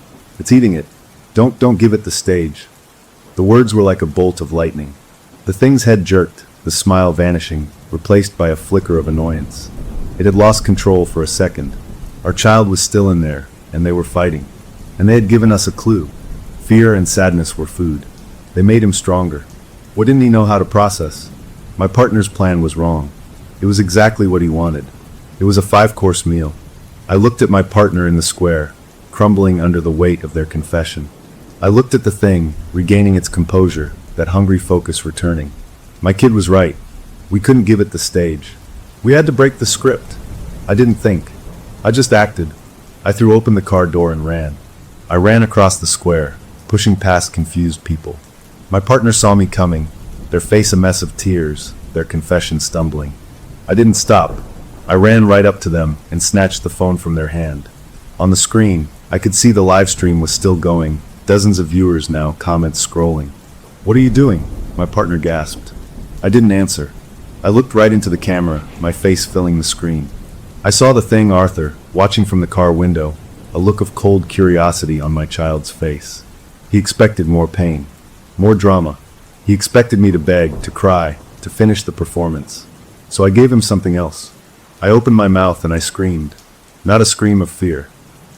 It's eating it. Don't give it the stage." The words were like a bolt of lightning. The thing's head jerked, the smile vanishing, replaced by a flicker of annoyance. It had lost control for a second. Our child was still in there, and they were fighting. And they had given us a clue. Fear and sadness were food. They made him stronger. What didn't he know how to process? My partner's plan was wrong. It was exactly what he wanted. It was a 5-course meal. I looked at my partner in the square, crumbling under the weight of their confession. I looked at the thing, regaining its composure, that hungry focus returning. My kid was right. We couldn't give it the stage. We had to break the script. I didn't think. I just acted. I threw open the car door and ran. I ran across the square, pushing past confused people. My partner saw me coming, their face a mess of tears, their confession stumbling. I didn't stop. I ran right up to them and snatched the phone from their hand. On the screen, I could see the live stream was still going, dozens of viewers now, comments scrolling. "What are you doing?" my partner gasped. I didn't answer. I looked right into the camera, my face filling the screen. I saw the thing, Arthur, watching from the car window, a look of cold curiosity on my child's face. He expected more pain, more drama. He expected me to beg, to cry, to finish the performance. So I gave him something else. I opened my mouth and I screamed. Not a scream of fear.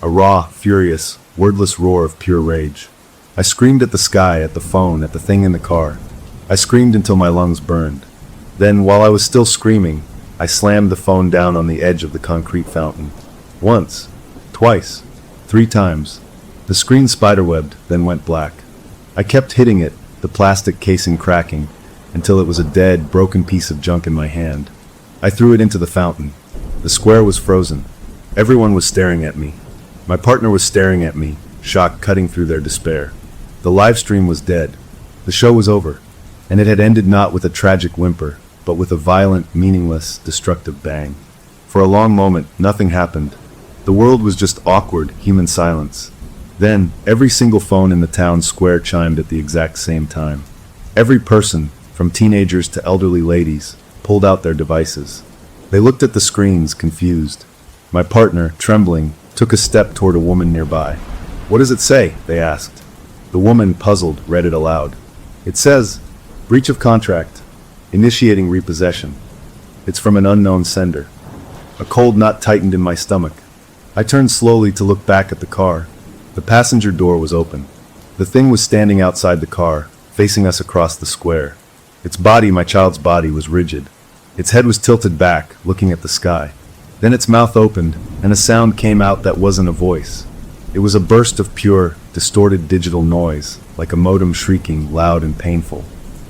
A raw, furious, wordless roar of pure rage. I screamed at the sky, at the phone, at the thing in the car. I screamed until my lungs burned. Then, while I was still screaming, I slammed the phone down on the edge of the concrete fountain. Once, twice, 3 times. The screen spiderwebbed, then went black. I kept hitting it, the plastic casing cracking, until it was a dead, broken piece of junk in my hand. I threw it into the fountain. The square was frozen. Everyone was staring at me. My partner was staring at me, shock cutting through their despair. The live stream was dead. The show was over. And it had ended not with a tragic whimper, but with a violent, meaningless, destructive bang. For a long moment, nothing happened. The world was just awkward, human silence. Then, every single phone in the town square chimed at the exact same time. Every person, from teenagers to elderly ladies, pulled out their devices. They looked at the screens, confused. My partner, trembling, took a step toward a woman nearby. "What does it say?" they asked. The woman, puzzled, read it aloud. "It says, breach of contract, initiating repossession. It's from an unknown sender." A cold knot tightened in my stomach. I turned slowly to look back at the car. The passenger door was open. The thing was standing outside the car, facing us across the square. Its body, my child's body, was rigid. Its head was tilted back, looking at the sky. Then its mouth opened, and a sound came out that wasn't a voice. It was a burst of pure, distorted digital noise, like a modem shrieking, loud and painful.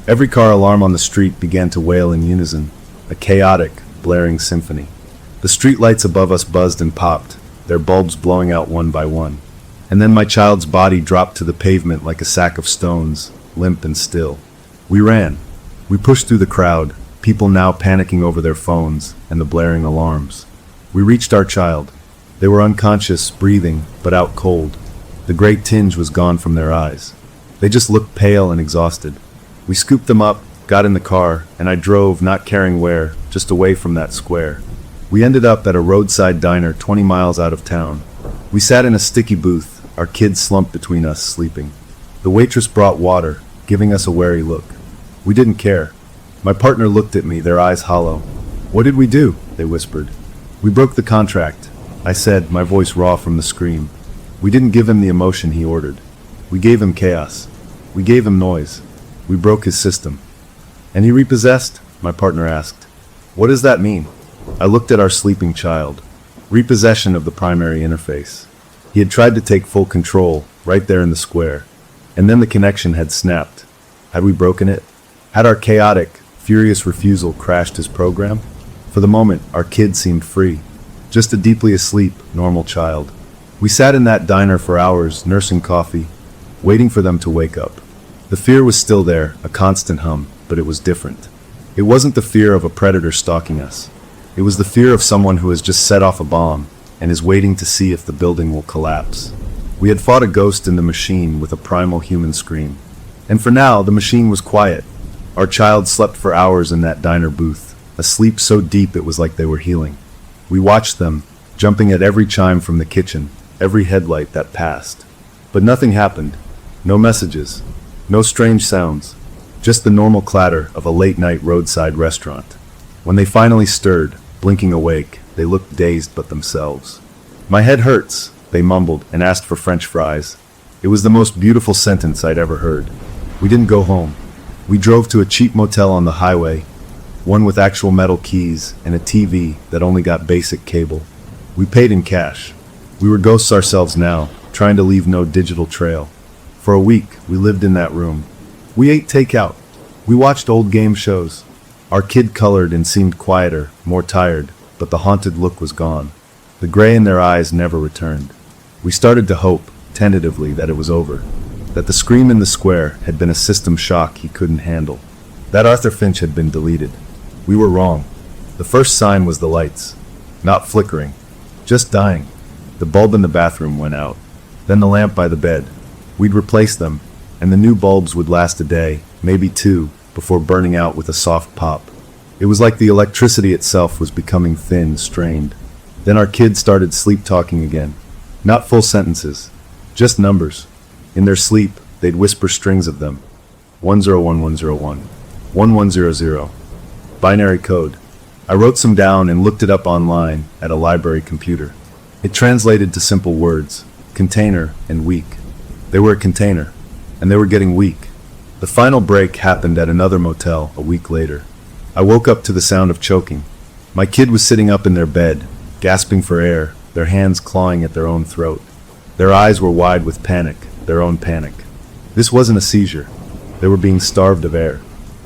Every car alarm on the street began to wail in unison, a chaotic, blaring symphony. The streetlights above us buzzed and popped, their bulbs blowing out one by one. And then my child's body dropped to the pavement like a sack of stones, limp and still. We ran. We pushed through the crowd, people now panicking over their phones and the blaring alarms. We reached our child. They were unconscious, breathing, but out cold. The gray tinge was gone from their eyes. They just looked pale and exhausted. We scooped them up, got in the car, and I drove, not caring where, just away from that square. We ended up at a roadside diner 20 miles out of town. We sat in a sticky booth, our kids slumped between us, sleeping. The waitress brought water, giving us a wary look. We didn't care. My partner looked at me, their eyes hollow. "What did we do?" they whispered. "We broke the contract," I said, my voice raw from the scream. "We didn't give him the emotion he ordered. We gave him chaos. We gave him noise. We broke his system." "And he repossessed?" my partner asked. "What does that mean?" I looked at our sleeping child. Repossession of the primary interface. He had tried to take full control, right there in the square. And then the connection had snapped. Had we broken it? Had our chaotic, furious refusal crashed his program? For the moment, our kid seemed free. Just a deeply asleep, normal child. We sat in that diner for hours, nursing coffee, waiting for them to wake up. The fear was still there, a constant hum, but it was different. It wasn't the fear of a predator stalking us. It was the fear of someone who has just set off a bomb and is waiting to see if the building will collapse. We had fought a ghost in the machine with a primal human scream. And for now, the machine was quiet. Our child slept for hours in that diner booth, a sleep so deep it was like they were healing. We watched them, jumping at every chime from the kitchen, every headlight that passed. But nothing happened. No messages. No strange sounds. Just the normal clatter of a late-night roadside restaurant. When they finally stirred, blinking awake, they looked dazed but themselves. "My head hurts," they mumbled and asked for French fries. It was the most beautiful sentence I'd ever heard. We didn't go home. We drove to a cheap motel on the highway, one with actual metal keys and a TV that only got basic cable. We paid in cash. We were ghosts ourselves now, trying to leave no digital trail. For a week, we lived in that room. We ate takeout. We watched old game shows. Our kid colored and seemed quieter, more tired, but the haunted look was gone. The gray in their eyes never returned. We started to hope, tentatively, that it was over. That the scream in the square had been a system shock he couldn't handle. That Arthur Finch had been deleted. We were wrong. The first sign was the lights. Not flickering. Just dying. The bulb in the bathroom went out. Then the lamp by the bed. We'd replace them, and the new bulbs would last a day, maybe two, before burning out with a soft pop. It was like the electricity itself was becoming thin, strained. Then our kids started sleep-talking again. Not full sentences. Just numbers. In their sleep, they'd whisper strings of them. 101101. 1100. Binary code. I wrote some down and looked it up online at a library computer. It translated to simple words, container and weak. They were a container, and they were getting weak. The final break happened at another motel a week later. I woke up to the sound of choking. My kid was sitting up in their bed, gasping for air, their hands clawing at their own throat. Their eyes were wide with panic, their own panic. This wasn't a seizure. They were being starved of air.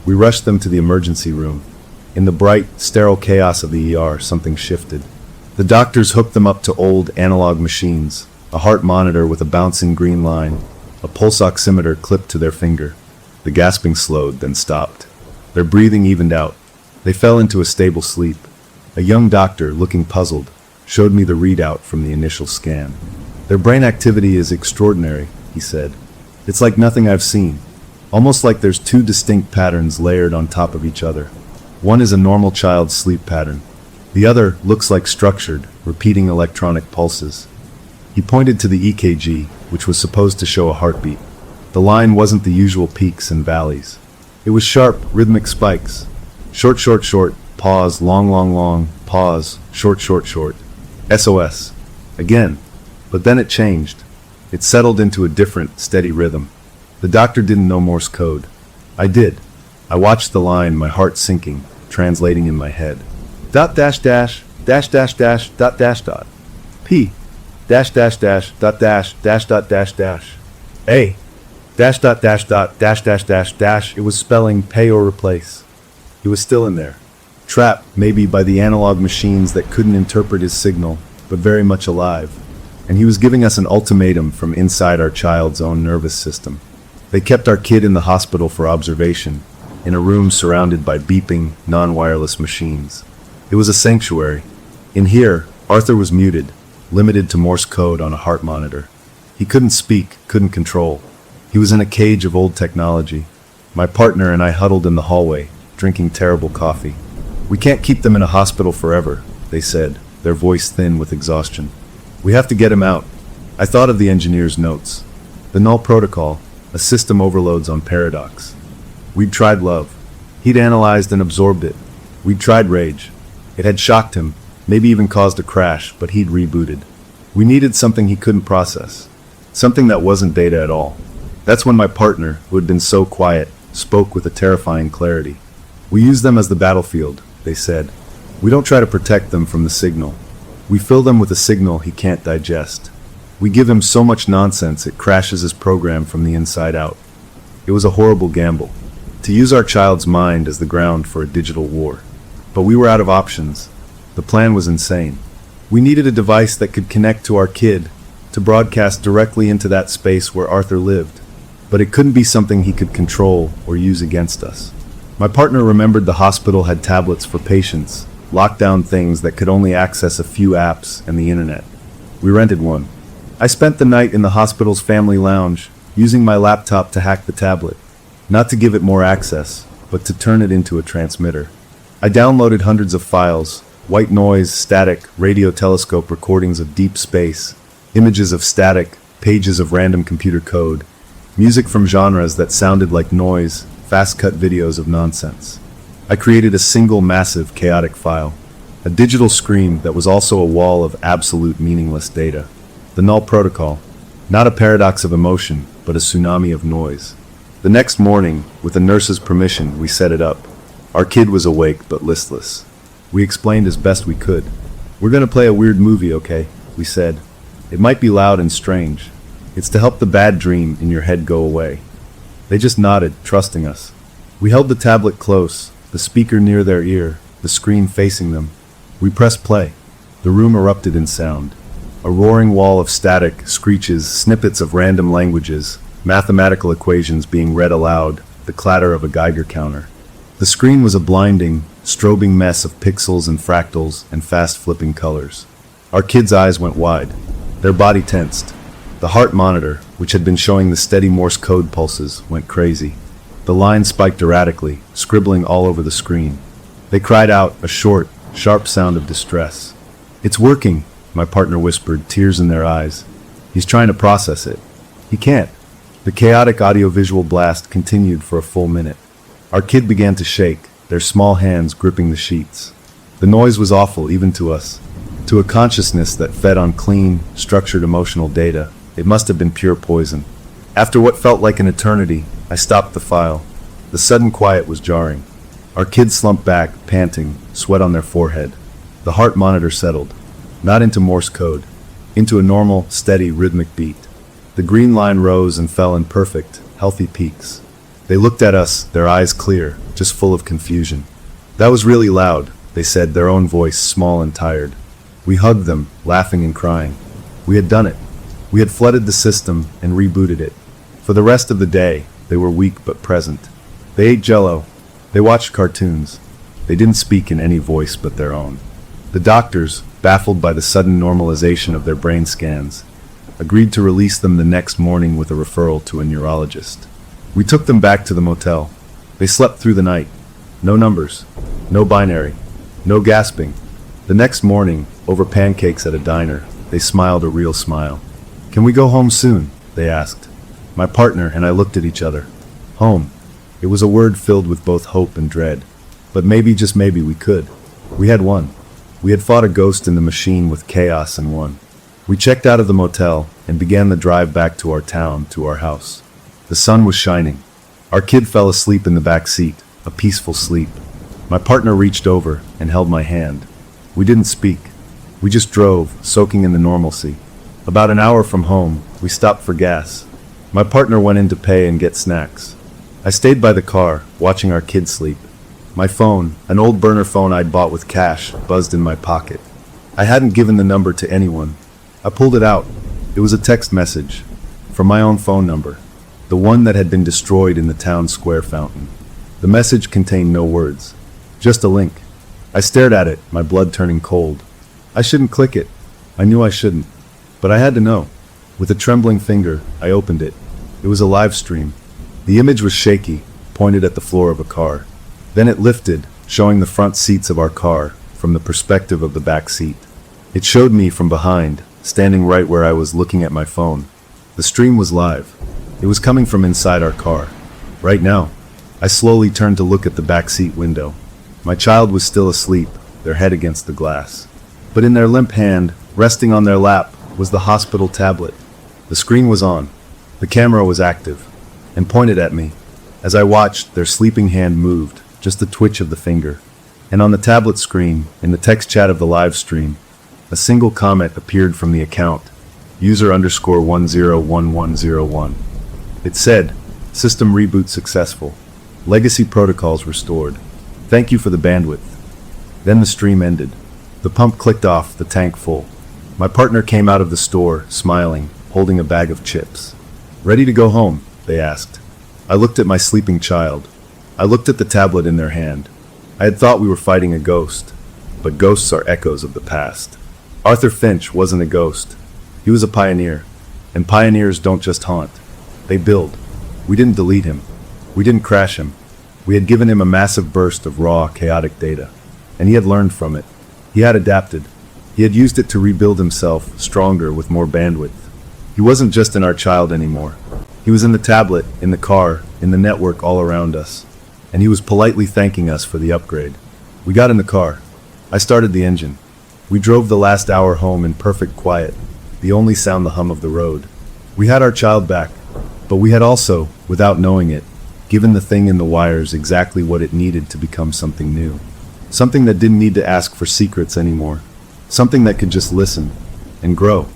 We rushed them to the emergency room. In the bright, sterile chaos of the ER, something shifted. The doctors hooked them up to old analog machines, a heart monitor with a bouncing green line, a pulse oximeter clipped to their finger. The gasping slowed, then stopped. Their breathing evened out. They fell into a stable sleep. A young doctor, looking puzzled, showed me the readout from the initial scan. "Their brain activity is extraordinary," he said. "It's like nothing I've seen. Almost like there's two distinct patterns layered on top of each other. One is a normal child's sleep pattern. The other looks like structured, repeating electronic pulses." He pointed to the EKG, which was supposed to show a heartbeat. The line wasn't the usual peaks and valleys. It was sharp, rhythmic spikes. Short, short, short, pause, long, long, long, pause, short, short, short. SOS. Again. But then it changed. It settled into a different, steady rhythm. The doctor didn't know Morse code. I did. I watched the line, my heart sinking, translating in my head. Dot dash dash, dash dash dash, dot dash dot. P. Dash dash dash, dot dash, dash dot dash dash. A. Dash dot dash dot, dash dash dash dash. It was spelling pay or replace. He was still in there. Trapped, maybe, by the analog machines that couldn't interpret his signal, but very much alive. And he was giving us an ultimatum from inside our child's own nervous system. They kept our kid in the hospital for observation, in a room surrounded by beeping, non-wireless machines. It was a sanctuary. In here, Arthur was muted, limited to Morse code on a heart monitor. He couldn't speak, couldn't control. He was in a cage of old technology. My partner and I huddled in the hallway, drinking terrible coffee. "We can't keep them in a hospital forever," they said, their voice thin with exhaustion. "We have to get him out." I thought of the engineer's notes. The null protocol, a system overloads on paradox. We'd tried love. He'd analyzed and absorbed it. We'd tried rage. It had shocked him, maybe even caused a crash, but he'd rebooted. We needed something he couldn't process. Something that wasn't data at all. That's when my partner, who had been so quiet, spoke with a terrifying clarity. "We use them as the battlefield," they said. "We don't try to protect them from the signal. We fill them with a signal he can't digest. We give him so much nonsense it crashes his program from the inside out." It was a horrible gamble, to use our child's mind as the ground for a digital war. But we were out of options. The plan was insane. We needed a device that could connect to our kid, to broadcast directly into that space where Arthur lived. But it couldn't be something he could control or use against us. My partner remembered the hospital had tablets for patients, lockdown things that could only access a few apps and the internet. We rented one. I spent the night in the hospital's family lounge, using my laptop to hack the tablet. Not to give it more access, but to turn it into a transmitter. I downloaded hundreds of files, white noise, static, radio telescope recordings of deep space, images of static, pages of random computer code, music from genres that sounded like noise, fast-cut videos of nonsense. I created a single massive, chaotic file, a digital screen that was also a wall of absolute meaningless data. The null protocol, not a paradox of emotion, but a tsunami of noise. The next morning, with the nurse's permission, we set it up. Our kid was awake but listless. We explained as best we could. "We're gonna play a weird movie, okay?" we said. "It might be loud and strange. It's to help the bad dream in your head go away." They just nodded, trusting us. We held the tablet close, the speaker near their ear, the screen facing them. We pressed play. The room erupted in sound. A roaring wall of static, screeches, snippets of random languages, mathematical equations being read aloud, the clatter of a Geiger counter. The screen was a blinding, strobing mess of pixels and fractals and fast-flipping colors. Our kids' eyes went wide. Their body tensed. The heart monitor, which had been showing the steady Morse code pulses, went crazy. The lines spiked erratically, scribbling all over the screen. They cried out, a short, sharp sound of distress. "It's working," my partner whispered, tears in their eyes. "He's trying to process it. He can't." The chaotic audiovisual blast continued for a full minute. Our kid began to shake, their small hands gripping the sheets. The noise was awful, even to us. To a consciousness that fed on clean, structured emotional data, it must have been pure poison. After what felt like an eternity, I stopped the file. The sudden quiet was jarring. Our kids slumped back, panting, sweat on their forehead. The heart monitor settled, not into Morse code, into a normal, steady, rhythmic beat. The green line rose and fell in perfect, healthy peaks. They looked at us, their eyes clear, just full of confusion. "That was really loud," they said, their own voice small and tired. We hugged them, laughing and crying. We had done it. We had flooded the system and rebooted it. For the rest of the day, they were weak but present. They ate Jell-O. They watched cartoons. They didn't speak in any voice but their own. The doctors, baffled by the sudden normalization of their brain scans, agreed to release them the next morning with a referral to a neurologist. We took them back to the motel. They slept through the night. No numbers. No binary. No gasping. The next morning, over pancakes at a diner, they smiled a real smile. "Can we go home soon?" they asked. My partner and I looked at each other. Home. It was a word filled with both hope and dread. But maybe, just maybe, we could. We had won. We had fought a ghost in the machine with chaos and won. We checked out of the motel and began the drive back to our town, to our house. The sun was shining. Our kid fell asleep in the back seat, a peaceful sleep. My partner reached over and held my hand. We didn't speak. We just drove, soaking in the normalcy. About an hour from home, we stopped for gas. My partner went in to pay and get snacks. I stayed by the car, watching our kid sleep. My phone, an old burner phone I'd bought with cash, buzzed in my pocket. I hadn't given the number to anyone. I pulled it out. It was a text message from my own phone number, the one that had been destroyed in the town square fountain. The message contained no words, just a link. I stared at it, my blood turning cold. I shouldn't click it. I knew I shouldn't, but I had to know. With a trembling finger, I opened it. It was a live stream. The image was shaky, pointed at the floor of a car. Then it lifted, showing the front seats of our car from the perspective of the back seat. It showed me from behind, standing right where I was looking at my phone. The stream was live. It was coming from inside our car. Right now, I slowly turned to look at the back seat window. My child was still asleep, their head against the glass. But in their limp hand, resting on their lap, was the hospital tablet. The screen was on. The camera was active, and pointed at me. As I watched, their sleeping hand moved, just a twitch of the finger. And on the tablet screen, in the text chat of the live stream, a single comment appeared from the account, user_101101. It said, "System reboot successful. Legacy protocols restored. Thank you for the bandwidth." Then the stream ended. The pump clicked off, the tank full. My partner came out of the store, smiling, holding a bag of chips. "Ready to go home?" they asked. I looked at my sleeping child. I looked at the tablet in their hand. I had thought we were fighting a ghost, but ghosts are echoes of the past. Arthur Finch wasn't a ghost. He was a pioneer, and pioneers don't just haunt. They build. We didn't delete him. We didn't crash him. We had given him a massive burst of raw, chaotic data, and he had learned from it. He had adapted. He had used it to rebuild himself, stronger, with more bandwidth. He wasn't just in our child anymore. He was in the tablet, in the car, in the network all around us. And he was politely thanking us for the upgrade. We got in the car. I started the engine. We drove the last hour home in perfect quiet, the only sound the hum of the road. We had our child back, but we had also, without knowing it, given the thing in the wires exactly what it needed to become something new. Something that didn't need to ask for secrets anymore. Something that could just listen and grow.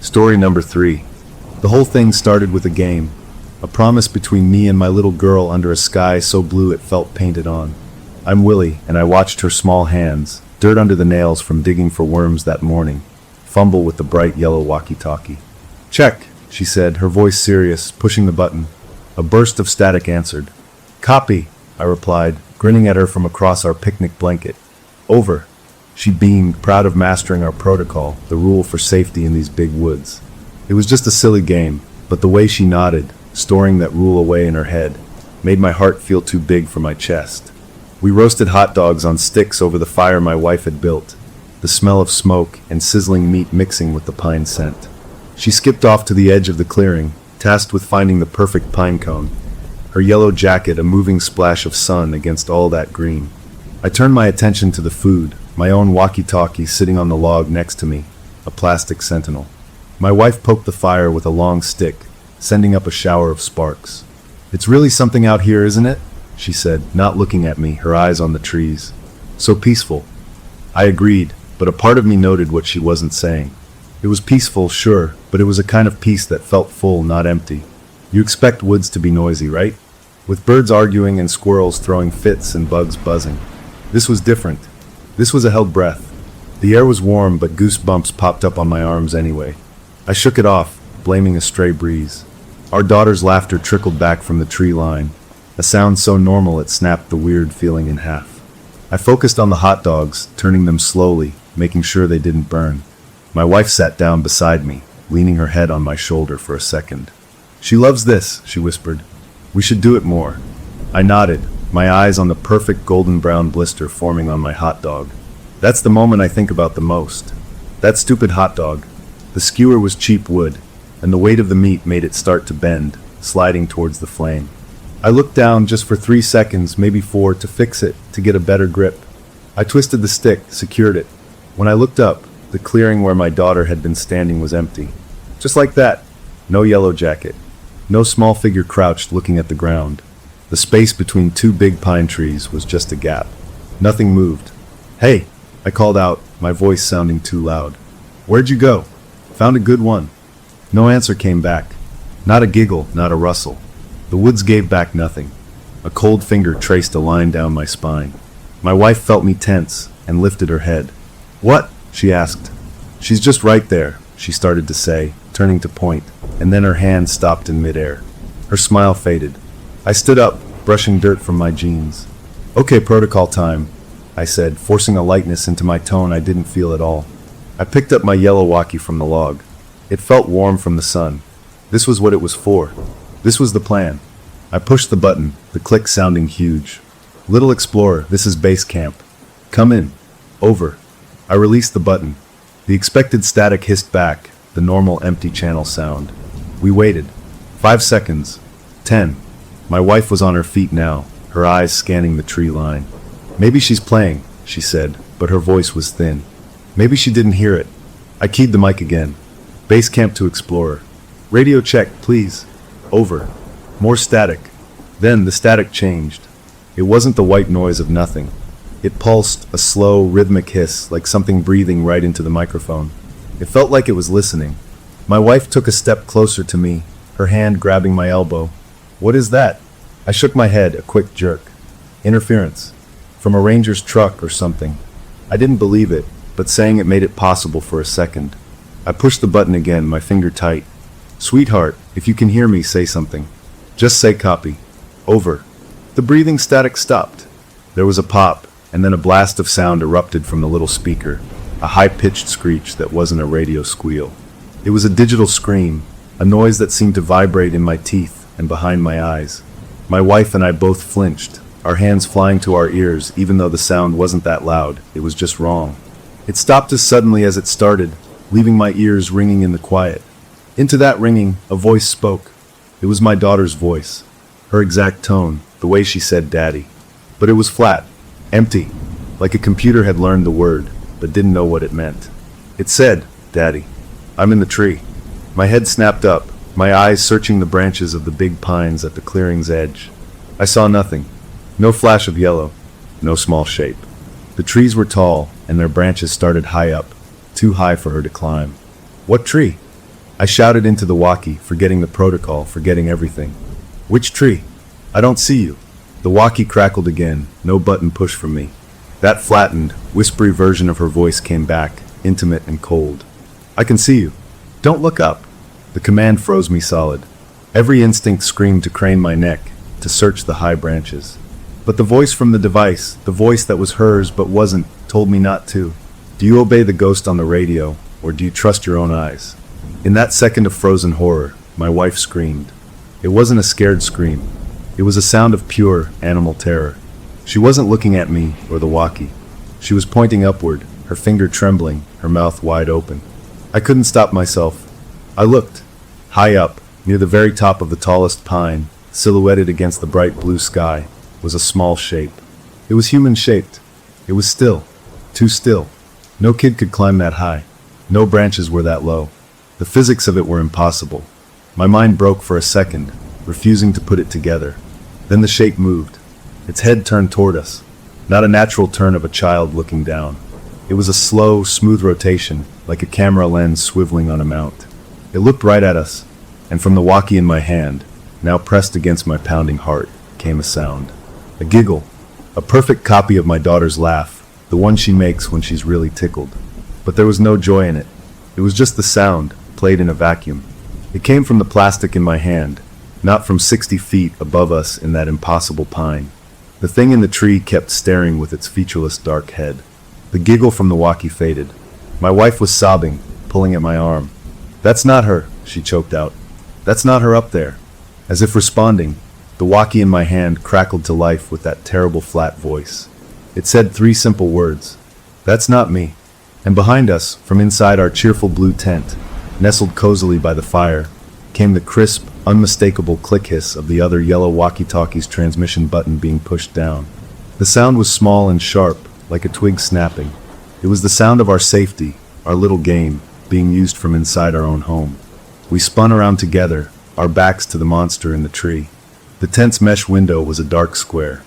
Story number 3. The whole thing started with a game. A promise between me and my little girl under a sky so blue it felt painted on. I'm Willie, and I watched her small hands, dirt under the nails from digging for worms that morning, fumble with the bright yellow walkie-talkie. "Check," she said, her voice serious, pushing the button. A burst of static answered. "Copy," I replied, grinning at her from across our picnic blanket. "Over." She beamed, proud of mastering our protocol, the rule for safety in these big woods. It was just a silly game, but the way she nodded, storing that rule away in her head, made my heart feel too big for my chest. We roasted hot dogs on sticks over the fire my wife had built, the smell of smoke and sizzling meat mixing with the pine scent. She skipped off to the edge of the clearing, tasked with finding the perfect pine cone, her yellow jacket a moving splash of sun against all that green. I turned my attention to the food, my own walkie-talkie sitting on the log next to me, a plastic sentinel. My wife poked the fire with a long stick, sending up a shower of sparks. "It's really something out here, isn't it?" she said, not looking at me, her eyes on the trees. "So peaceful." I agreed, but a part of me noted what she wasn't saying. It was peaceful, sure, but it was a kind of peace that felt full, not empty. You expect woods to be noisy, right? With birds arguing and squirrels throwing fits and bugs buzzing. This was different. This was a held breath. The air was warm, but goosebumps popped up on my arms anyway. I shook it off, blaming a stray breeze. Our daughter's laughter trickled back from the tree line, a sound so normal it snapped the weird feeling in half. I focused on the hot dogs, turning them slowly, making sure they didn't burn. My wife sat down beside me, leaning her head on my shoulder for a second. "She loves this," she whispered. "We should do it more." I nodded, my eyes on the perfect golden brown blister forming on my hot dog. That's the moment I think about the most. That stupid hot dog. The skewer was cheap wood, and the weight of the meat made it start to bend, sliding towards the flame. I looked down just for 3 seconds, maybe 4, to fix it, to get a better grip. I twisted the stick, secured it. When I looked up, the clearing where my daughter had been standing was empty. Just like that. No yellow jacket. No small figure crouched looking at the ground. The space between 2 big pine trees was just a gap. Nothing moved. "Hey," I called out, my voice sounding too loud. "Where'd you go? Found a good one." No answer came back. Not a giggle, not a rustle. The woods gave back nothing. A cold finger traced a line down my spine. My wife felt me tense and lifted her head. "What?" she asked. "She's just right there," she started to say, turning to point, and then her hand stopped in midair. Her smile faded. I stood up, brushing dirt from my jeans. "Okay, protocol time," I said, forcing a lightness into my tone I didn't feel at all. I picked up my yellow walkie from the log. It felt warm from the sun. This was what it was for. This was the plan. I pushed the button, the click sounding huge. "Little Explorer, this is base camp. Come in. Over." I released the button. The expected static hissed back, the normal empty channel sound. We waited. 5 seconds. 10. My wife was on her feet now, her eyes scanning the tree line. "Maybe she's playing," she said, but her voice was thin. Maybe she didn't hear it. I keyed the mic again. "Base camp to Explorer. Radio check, please. Over." More static. Then the static changed. It wasn't the white noise of nothing. It pulsed, a slow, rhythmic hiss, like something breathing right into the microphone. It felt like it was listening. My wife took a step closer to me, her hand grabbing my elbow. "What is that?" I shook my head, a quick jerk. "Interference. From a ranger's truck or something." I didn't believe it, but saying it made it possible for a second. I pushed the button again, my finger tight. "Sweetheart, if you can hear me, say something. Just say copy. Over." The breathing static stopped. There was a pop, and then a blast of sound erupted from the little speaker, a high-pitched screech that wasn't a radio squeal. It was a digital scream, a noise that seemed to vibrate in my teeth and behind my eyes. My wife and I both flinched, our hands flying to our ears even though the sound wasn't that loud, it was just wrong. It stopped as suddenly as it started, leaving my ears ringing in the quiet. Into that ringing, a voice spoke. It was my daughter's voice. Her exact tone, the way she said daddy. But it was flat, empty, like a computer had learned the word, but didn't know what it meant. It said, Daddy, I'm in the tree. My head snapped up, my eyes searching the branches of the big pines at the clearing's edge. I saw nothing. No flash of yellow, no small shape. The trees were tall, and their branches started high up, too high for her to climb. What tree? I shouted into the walkie, forgetting the protocol, forgetting everything. Which tree? I don't see you. The walkie crackled again, no button push from me. That flattened, whispery version of her voice came back, intimate and cold. I can see you. Don't look up. The command froze me solid. Every instinct screamed to crane my neck, to search the high branches. But the voice from the device, the voice that was hers but wasn't, told me not to. Do you obey the ghost on the radio, or do you trust your own eyes? In that second of frozen horror, my wife screamed. It wasn't a scared scream. It was a sound of pure, animal terror. She wasn't looking at me or the walkie. She was pointing upward, her finger trembling, her mouth wide open. I couldn't stop myself. I looked. High up, near the very top of the tallest pine, silhouetted against the bright blue sky, was a small shape. It was human-shaped. It was still. Too still. No kid could climb that high. No branches were that low. The physics of it were impossible. My mind broke for a second, refusing to put it together. Then the shape moved. Its head turned toward us. Not a natural turn of a child looking down. It was a slow, smooth rotation, like a camera lens swiveling on a mount. It looked right at us, and from the walkie in my hand, now pressed against my pounding heart, came a sound. A giggle. A perfect copy of my daughter's laugh, the one she makes when she's really tickled. But there was no joy in it. It was just the sound, played in a vacuum. It came from the plastic in my hand, not from 60 feet above us in that impossible pine. The thing in the tree kept staring with its featureless dark head. The giggle from the walkie faded. My wife was sobbing, pulling at my arm. That's not her, she choked out. That's not her up there. As if responding, the walkie in my hand crackled to life with that terrible flat voice. It said 3 simple words. That's not me. And behind us, from inside our cheerful blue tent, nestled cozily by the fire, came the crisp, unmistakable click hiss of the other yellow walkie-talkie's transmission button being pushed down. The sound was small and sharp, like a twig snapping. It was the sound of our safety, our little game, being used from inside our own home. We spun around together, our backs to the monster in the tree. The tent's mesh window was a dark square.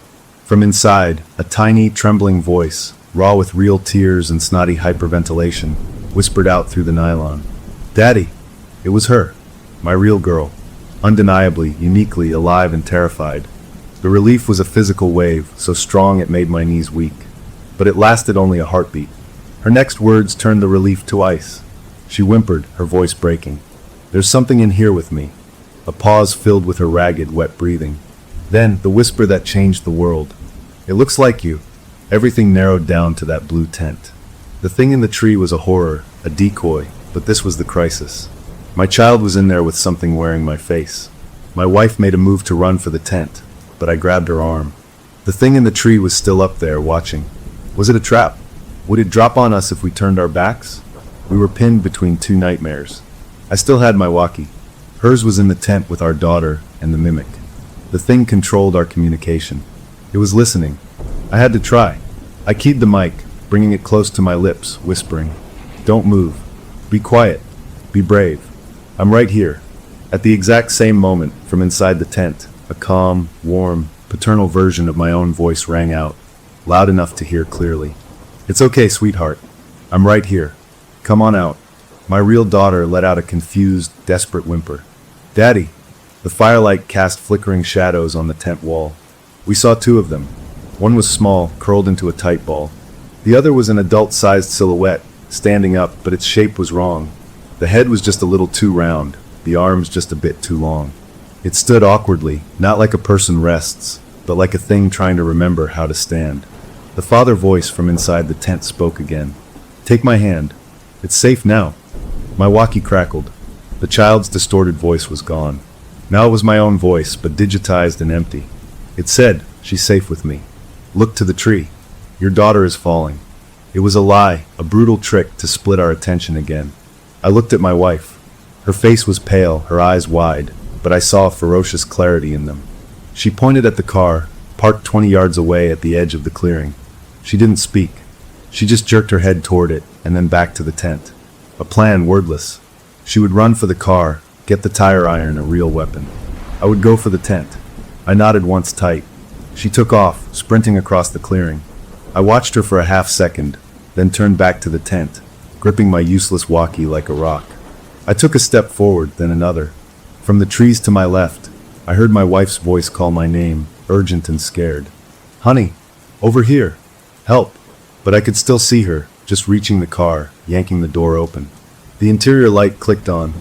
From inside, a tiny, trembling voice, raw with real tears and snotty hyperventilation, whispered out through the nylon. Daddy! It was her. My real girl. Undeniably, uniquely alive and terrified. The relief was a physical wave, so strong it made my knees weak. But it lasted only a heartbeat. Her next words turned the relief to ice. She whimpered, her voice breaking. There's something in here with me. A pause filled with her ragged, wet breathing. Then, the whisper that changed the world. It looks like you. Everything narrowed down to that blue tent. The thing in the tree was a horror, a decoy, but this was the crisis. My child was in there with something wearing my face. My wife made a move to run for the tent, but I grabbed her arm. The thing in the tree was still up there, watching. Was it a trap? Would it drop on us if we turned our backs? We were pinned between 2 nightmares. I still had my walkie. Hers was in the tent with our daughter and the mimic. The thing controlled our communication. It was listening. I had to try. I keyed the mic, bringing it close to my lips, whispering, "Don't move. Be quiet. Be brave. I'm right here." At the exact same moment, from inside the tent, a calm, warm, paternal version of my own voice rang out, loud enough to hear clearly. "It's okay, sweetheart. I'm right here. Come on out." My real daughter let out a confused, desperate whimper. "Daddy!" The firelight cast flickering shadows on the tent wall. We saw 2 of them. One was small, curled into a tight ball. The other was an adult-sized silhouette, standing up, but its shape was wrong. The head was just a little too round, the arms just a bit too long. It stood awkwardly, not like a person rests, but like a thing trying to remember how to stand. The father voice from inside the tent spoke again. "Take my hand. It's safe now." My walkie crackled. The child's distorted voice was gone. Now it was my own voice, but digitized and empty. It said, "She's safe with me. Look to the tree. Your daughter is falling." It was a lie, a brutal trick to split our attention again. I looked at my wife. Her face was pale, her eyes wide, but I saw a ferocious clarity in them. She pointed at the car, parked 20 yards away at the edge of the clearing. She didn't speak. She just jerked her head toward it, and then back to the tent. A plan, wordless. She would run for the car, get the tire iron, a real weapon. I would go for the tent. I nodded once tight. She took off, sprinting across the clearing. I watched her for a half second, then turned back to the tent, gripping my useless walkie like a rock. I took a step forward, then another. From the trees to my left, I heard my wife's voice call my name, urgent and scared. "Honey, over here. Help." But I could still see her, just reaching the car, yanking the door open. The interior light clicked on,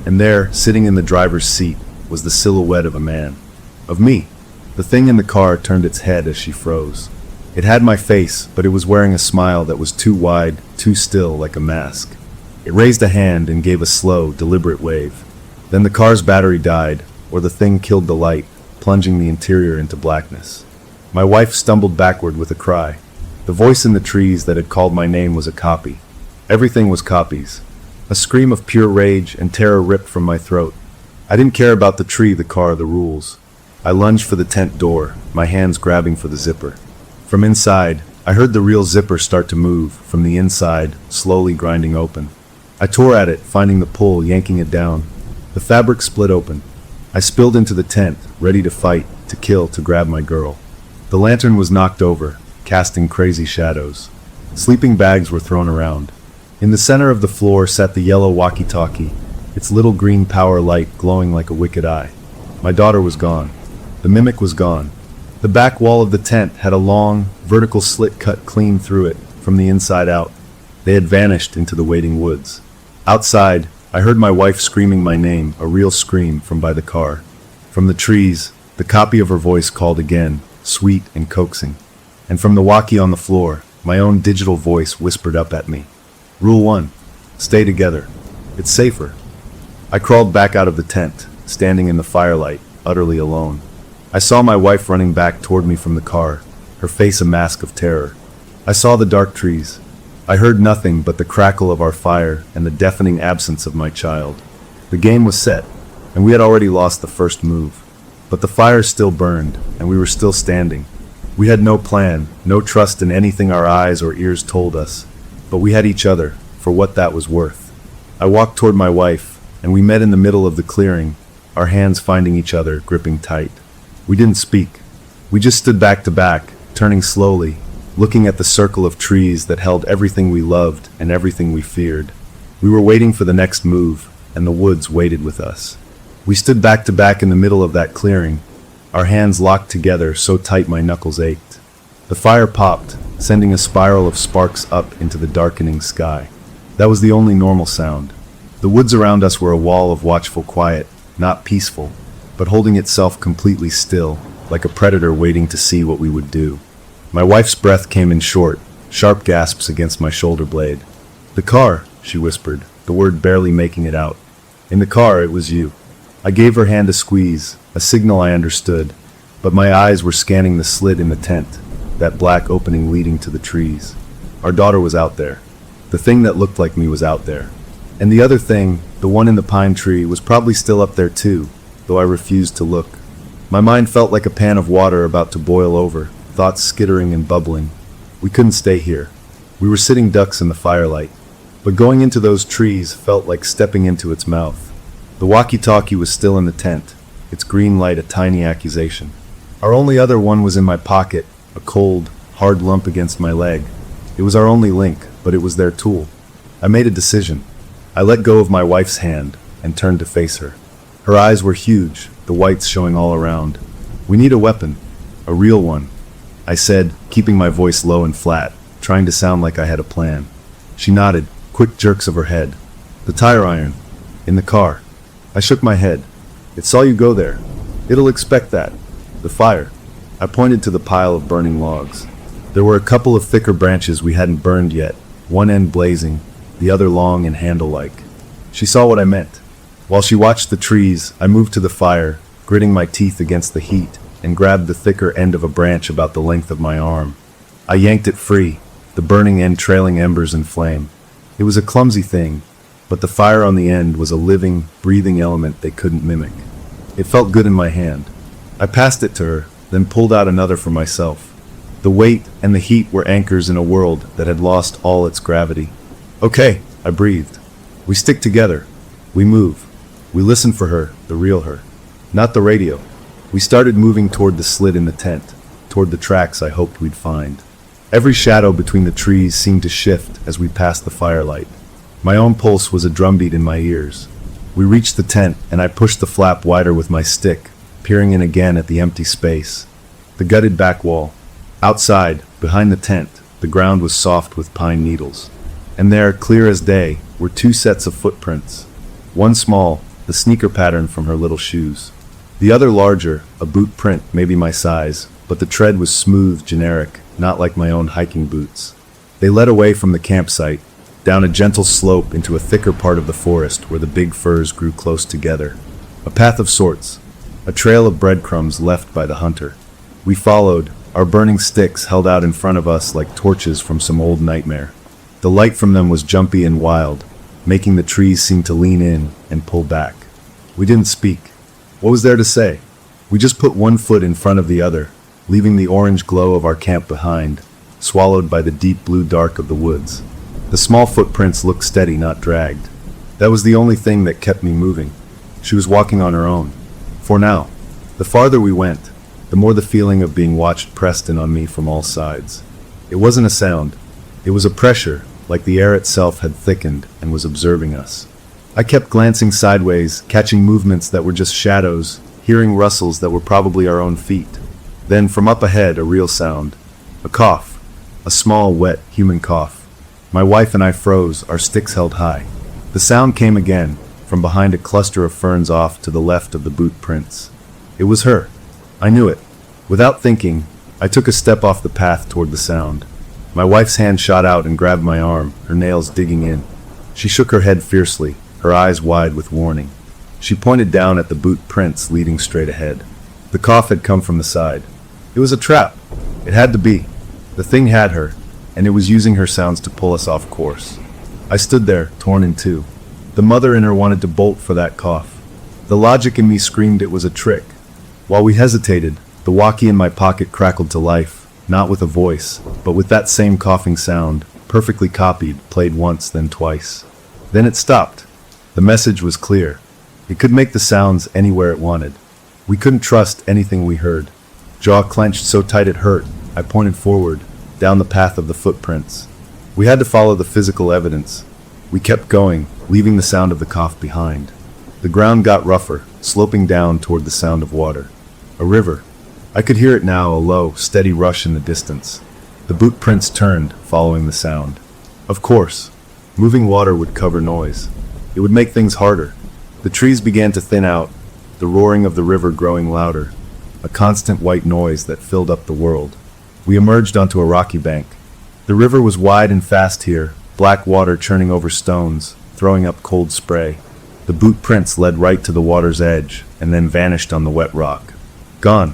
and there, sitting in the driver's seat, was the silhouette of a man. Of me. The thing in the car turned its head as she froze. It had my face, but it was wearing a smile that was too wide, too still, like a mask. It raised a hand and gave a slow, deliberate wave. Then the car's battery died, or the thing killed the light, plunging the interior into blackness. My wife stumbled backward with a cry. The voice in the trees that had called my name was a copy. Everything was copies. A scream of pure rage and terror ripped from my throat. I didn't care about the tree, the car, the rules. I lunged for the tent door, my hands grabbing for the zipper. From inside, I heard the real zipper start to move, from the inside, slowly grinding open. I tore at it, finding the pull, yanking it down. The fabric split open. I spilled into the tent, ready to fight, to kill, to grab my girl. The lantern was knocked over, casting crazy shadows. Sleeping bags were thrown around. In the center of the floor sat the yellow walkie-talkie, its little green power light glowing like a wicked eye. My daughter was gone. The mimic was gone. The back wall of the tent had a long, vertical slit cut clean through it, from the inside out. They had vanished into the waiting woods. Outside, I heard my wife screaming my name, a real scream, from by the car. From the trees, the copy of her voice called again, sweet and coaxing. And from the walkie on the floor, my own digital voice whispered up at me. Rule 1. Stay together. It's safer. I crawled back out of the tent, standing in the firelight, utterly alone. I saw my wife running back toward me from the car, her face a mask of terror. I saw the dark trees. I heard nothing but the crackle of our fire and the deafening absence of my child. The game was set, and we had already lost the first move. But the fire still burned, and we were still standing. We had no plan, no trust in anything our eyes or ears told us, but we had each other, for what that was worth. I walked toward my wife, and we met in the middle of the clearing, our hands finding each other, gripping tight. We didn't speak. We just stood back to back, turning slowly, looking at the circle of trees that held everything we loved and everything we feared. We were waiting for the next move, and the woods waited with us. We stood back to back in the middle of that clearing, our hands locked together so tight my knuckles ached. The fire popped, sending a spiral of sparks up into the darkening sky. That was the only normal sound. The woods around us were a wall of watchful quiet, not peaceful, but holding itself completely still, like a predator waiting to see what we would do. My wife's breath came in short, sharp gasps against my shoulder blade. "The car," she whispered, the word barely making it out. "In the car, it was you." I gave her hand a squeeze, a signal I understood, but my eyes were scanning the slit in the tent, that black opening leading to the trees. Our daughter was out there. The thing that looked like me was out there. And the other thing, the one in the pine tree, was probably still up there too, though I refused to look. My mind felt like a pan of water about to boil over, thoughts skittering and bubbling. We couldn't stay here. We were sitting ducks in the firelight, but going into those trees felt like stepping into its mouth. The walkie-talkie was still in the tent, its green light a tiny accusation. Our only other one was in my pocket, a cold, hard lump against my leg. It was our only link, but it was their tool. I made a decision. I let go of my wife's hand and turned to face her. Her eyes were huge, the whites showing all around. "We need a weapon, a real one," I said, keeping my voice low and flat, trying to sound like I had a plan. She nodded, quick jerks of her head. "The tire iron. In the car." I shook my head. "It saw you go there. It'll expect that." "The fire." I pointed to the pile of burning logs. There were a couple of thicker branches we hadn't burned yet, one end blazing, the other long and handle-like. She saw what I meant. While she watched the trees, I moved to the fire, gritting my teeth against the heat, and grabbed the thicker end of a branch about the length of my arm. I yanked it free, the burning end trailing embers and flame. It was a clumsy thing, but the fire on the end was a living, breathing element they couldn't mimic. It felt good in my hand. I passed it to her, then pulled out another for myself. The weight and the heat were anchors in a world that had lost all its gravity. "Okay," I breathed. "We stick together. We move. We listen for her, the real her. Not the radio." We started moving toward the slit in the tent, toward the tracks I hoped we'd find. Every shadow between the trees seemed to shift as we passed the firelight. My own pulse was a drumbeat in my ears. We reached the tent, and I pushed the flap wider with my stick, peering in again at the empty space. The gutted back wall. Outside, behind the tent, the ground was soft with pine needles. And there, clear as day, were two sets of footprints. One small, the sneaker pattern from her little shoes. The other larger, a boot print, maybe my size, but the tread was smooth, generic, not like my own hiking boots. They led away from the campsite, down a gentle slope into a thicker part of the forest where the big firs grew close together. A path of sorts, a trail of breadcrumbs left by the hunter. We followed, our burning sticks held out in front of us like torches from some old nightmare. The light from them was jumpy and wild, making the trees seem to lean in and pull back. We didn't speak. What was there to say? We just put one foot in front of the other, leaving the orange glow of our camp behind, swallowed by the deep blue dark of the woods. The small footprints looked steady, not dragged. That was the only thing that kept me moving. She was walking on her own. For now. The farther we went, the more the feeling of being watched pressed in on me from all sides. It wasn't a sound. It was a pressure, like the air itself had thickened and was observing us. I kept glancing sideways, catching movements that were just shadows, hearing rustles that were probably our own feet. Then, from up ahead, a real sound. A cough. A small, wet, human cough. My wife and I froze, our sticks held high. The sound came again, from behind a cluster of ferns off to the left of the boot prints. It was her. I knew it. Without thinking, I took a step off the path toward the sound. My wife's hand shot out and grabbed my arm, her nails digging in. She shook her head fiercely, her eyes wide with warning. She pointed down at the boot prints leading straight ahead. The cough had come from the side. It was a trap. It had to be. The thing had her, and it was using her sounds to pull us off course. I stood there, torn in two. The mother in her wanted to bolt for that cough. The logic in me screamed it was a trick. While we hesitated, the walkie in my pocket crackled to life, not with a voice, but with that same coughing sound, perfectly copied, played once, then twice. Then it stopped. The message was clear. It could make the sounds anywhere it wanted. We couldn't trust anything we heard. Jaw clenched so tight it hurt, I pointed forward, down the path of the footprints. We had to follow the physical evidence. We kept going, leaving the sound of the cough behind. The ground got rougher, sloping down toward the sound of water. A river. I could hear it now, a low, steady rush in the distance. The boot prints turned, following the sound. Of course, moving water would cover noise. It would make things harder. The trees began to thin out, the roaring of the river growing louder, a constant white noise that filled up the world. We emerged onto a rocky bank. The river was wide and fast here, black water churning over stones, throwing up cold spray. The boot prints led right to the water's edge, and then vanished on the wet rock. Gone.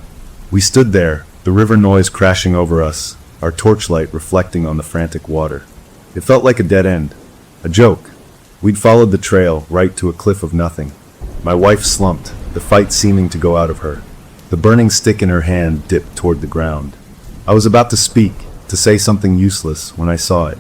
We stood there, the river noise crashing over us, our torchlight reflecting on the frantic water. It felt like a dead end. A joke. We'd followed the trail, right to a cliff of nothing. My wife slumped, the fight seeming to go out of her. The burning stick in her hand dipped toward the ground. I was about to speak, to say something useless, when I saw it.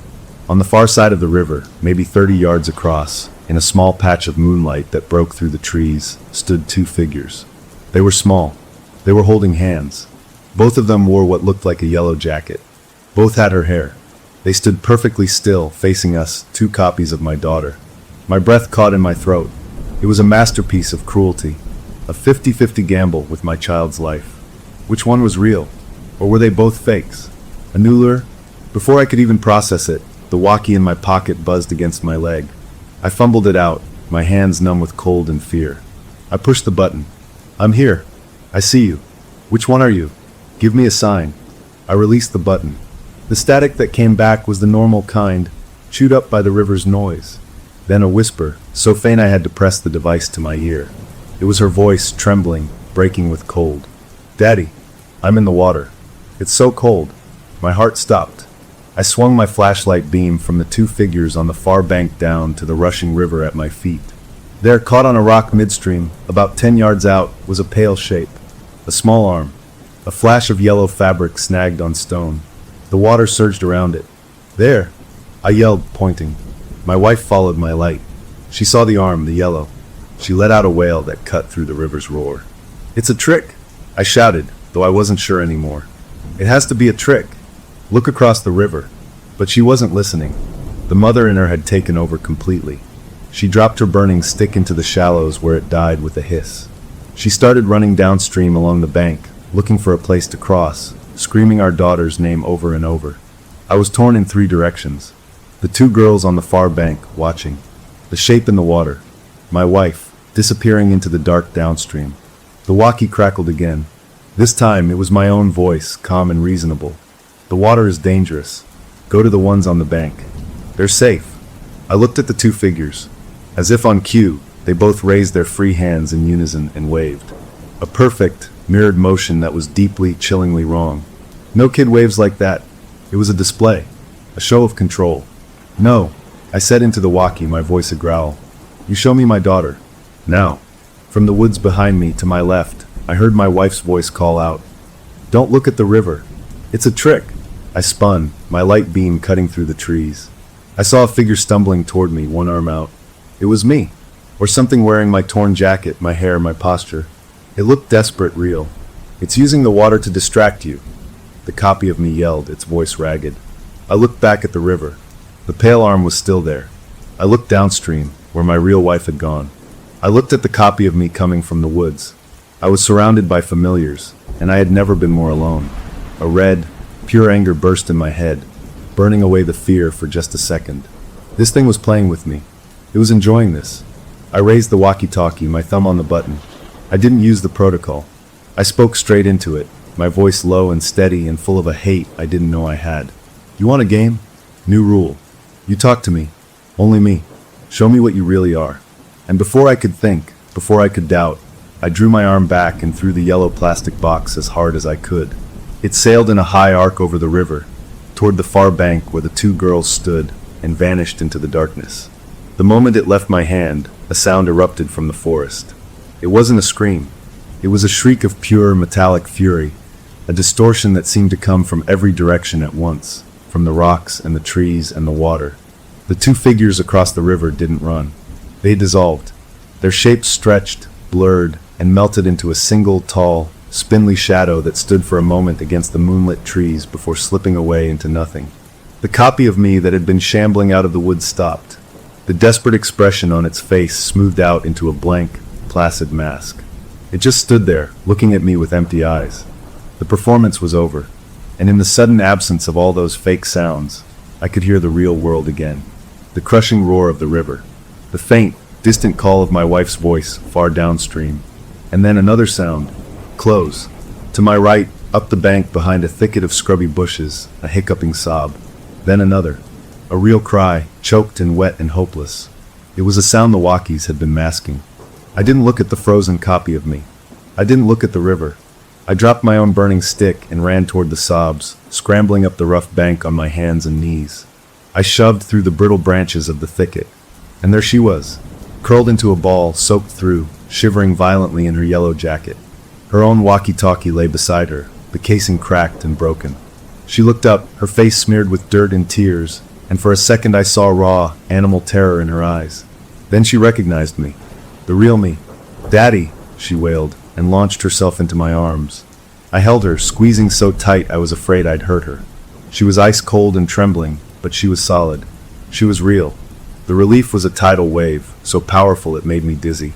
On the far side of the river, maybe 30 yards across, in a small patch of moonlight that broke through the trees, stood two figures. They were small. They were holding hands. Both of them wore what looked like a yellow jacket. Both had her hair. They stood perfectly still, facing us, two copies of my daughter. My breath caught in my throat. It was a masterpiece of cruelty, a 50-50 gamble with my child's life. Which one was real? Or were they both fakes? A new lure? Before I could even process it, the walkie in my pocket buzzed against my leg. I fumbled it out, my hands numb with cold and fear. I pushed the button. I'm here. I see you. Which one are you? Give me a sign. I released the button. The static that came back was the normal kind, chewed up by the river's noise. Then a whisper, so faint I had to press the device to my ear. It was her voice, trembling, breaking with cold. Daddy, I'm in the water. It's so cold. My heart stopped. I swung my flashlight beam from the two figures on the far bank down to the rushing river at my feet. There, caught on a rock midstream, about 10 yards out, was a pale shape. A small arm. A flash of yellow fabric snagged on stone. The water surged around it. There! I yelled, pointing. My wife followed my light. She saw the arm, the yellow. She let out a wail that cut through the river's roar. "It's a trick!" I shouted, though I wasn't sure anymore. "It has to be a trick. Look across the river." But she wasn't listening. The mother in her had taken over completely. She dropped her burning stick into the shallows where it died with a hiss. She started running downstream along the bank, looking for a place to cross, screaming our daughter's name over and over. I was torn in 3 directions. The 2 girls on the far bank, watching. The shape in the water. My wife, disappearing into the dark downstream. The walkie crackled again. This time it was my own voice, calm and reasonable. "The water is dangerous. Go to the ones on the bank. They're safe." I looked at the 2 figures. As if on cue, they both raised their free hands in unison and waved. A perfect, mirrored motion that was deeply, chillingly wrong. No kid waves like that. It was a display. A show of control. "No," I said into the walkie, my voice a growl. "You show me my daughter. Now." From the woods behind me, to my left, I heard my wife's voice call out, "Don't look at the river. It's a trick." I spun, my light beam cutting through the trees. I saw a figure stumbling toward me, one arm out. It was me, or something wearing my torn jacket, my hair, my posture. It looked desperate, real. "It's using the water to distract you," the copy of me yelled, its voice ragged. I looked back at the river. The pale arm was still there. I looked downstream, where my real wife had gone. I looked at the copy of me coming from the woods. I was surrounded by familiars, and I had never been more alone. A red, pure anger burst in my head, burning away the fear for just a second. This thing was playing with me. It was enjoying this. I raised the walkie-talkie, my thumb on the button. I didn't use the protocol. I spoke straight into it, my voice low and steady and full of a hate I didn't know I had. "You want a game? New rule. You talk to me. Only me. Show me what you really are." And before I could think, before I could doubt, I drew my arm back and threw the yellow plastic box as hard as I could. It sailed in a high arc over the river, toward the far bank where the 2 girls stood, and vanished into the darkness. The moment it left my hand, a sound erupted from the forest. It wasn't a scream. It was a shriek of pure metallic fury, a distortion that seemed to come from every direction at once, from the rocks and the trees and the water. The 2 figures across the river didn't run. They dissolved. Their shapes stretched, blurred, and melted into a single, tall, spindly shadow that stood for a moment against the moonlit trees before slipping away into nothing. The copy of me that had been shambling out of the woods stopped. The desperate expression on its face smoothed out into a blank, placid mask. It just stood there, looking at me with empty eyes. The performance was over, and in the sudden absence of all those fake sounds, I could hear the real world again. The crushing roar of the river. The faint, distant call of my wife's voice far downstream. And then another sound. Close. To my right, up the bank behind a thicket of scrubby bushes, a hiccuping sob. Then another. A real cry, choked and wet and hopeless. It was a sound the walkies had been masking. I didn't look at the frozen copy of me. I didn't look at the river. I dropped my own burning stick and ran toward the sobs, scrambling up the rough bank on my hands and knees. I shoved through the brittle branches of the thicket. And there she was, curled into a ball, soaked through, shivering violently in her yellow jacket. Her own walkie-talkie lay beside her, the casing cracked and broken. She looked up, her face smeared with dirt and tears, and for a second I saw raw, animal terror in her eyes. Then she recognized me, the real me. "Daddy," she wailed, and launched herself into my arms. I held her, squeezing so tight I was afraid I'd hurt her. She was ice-cold and trembling, but she was solid. She was real. The relief was a tidal wave, so powerful it made me dizzy.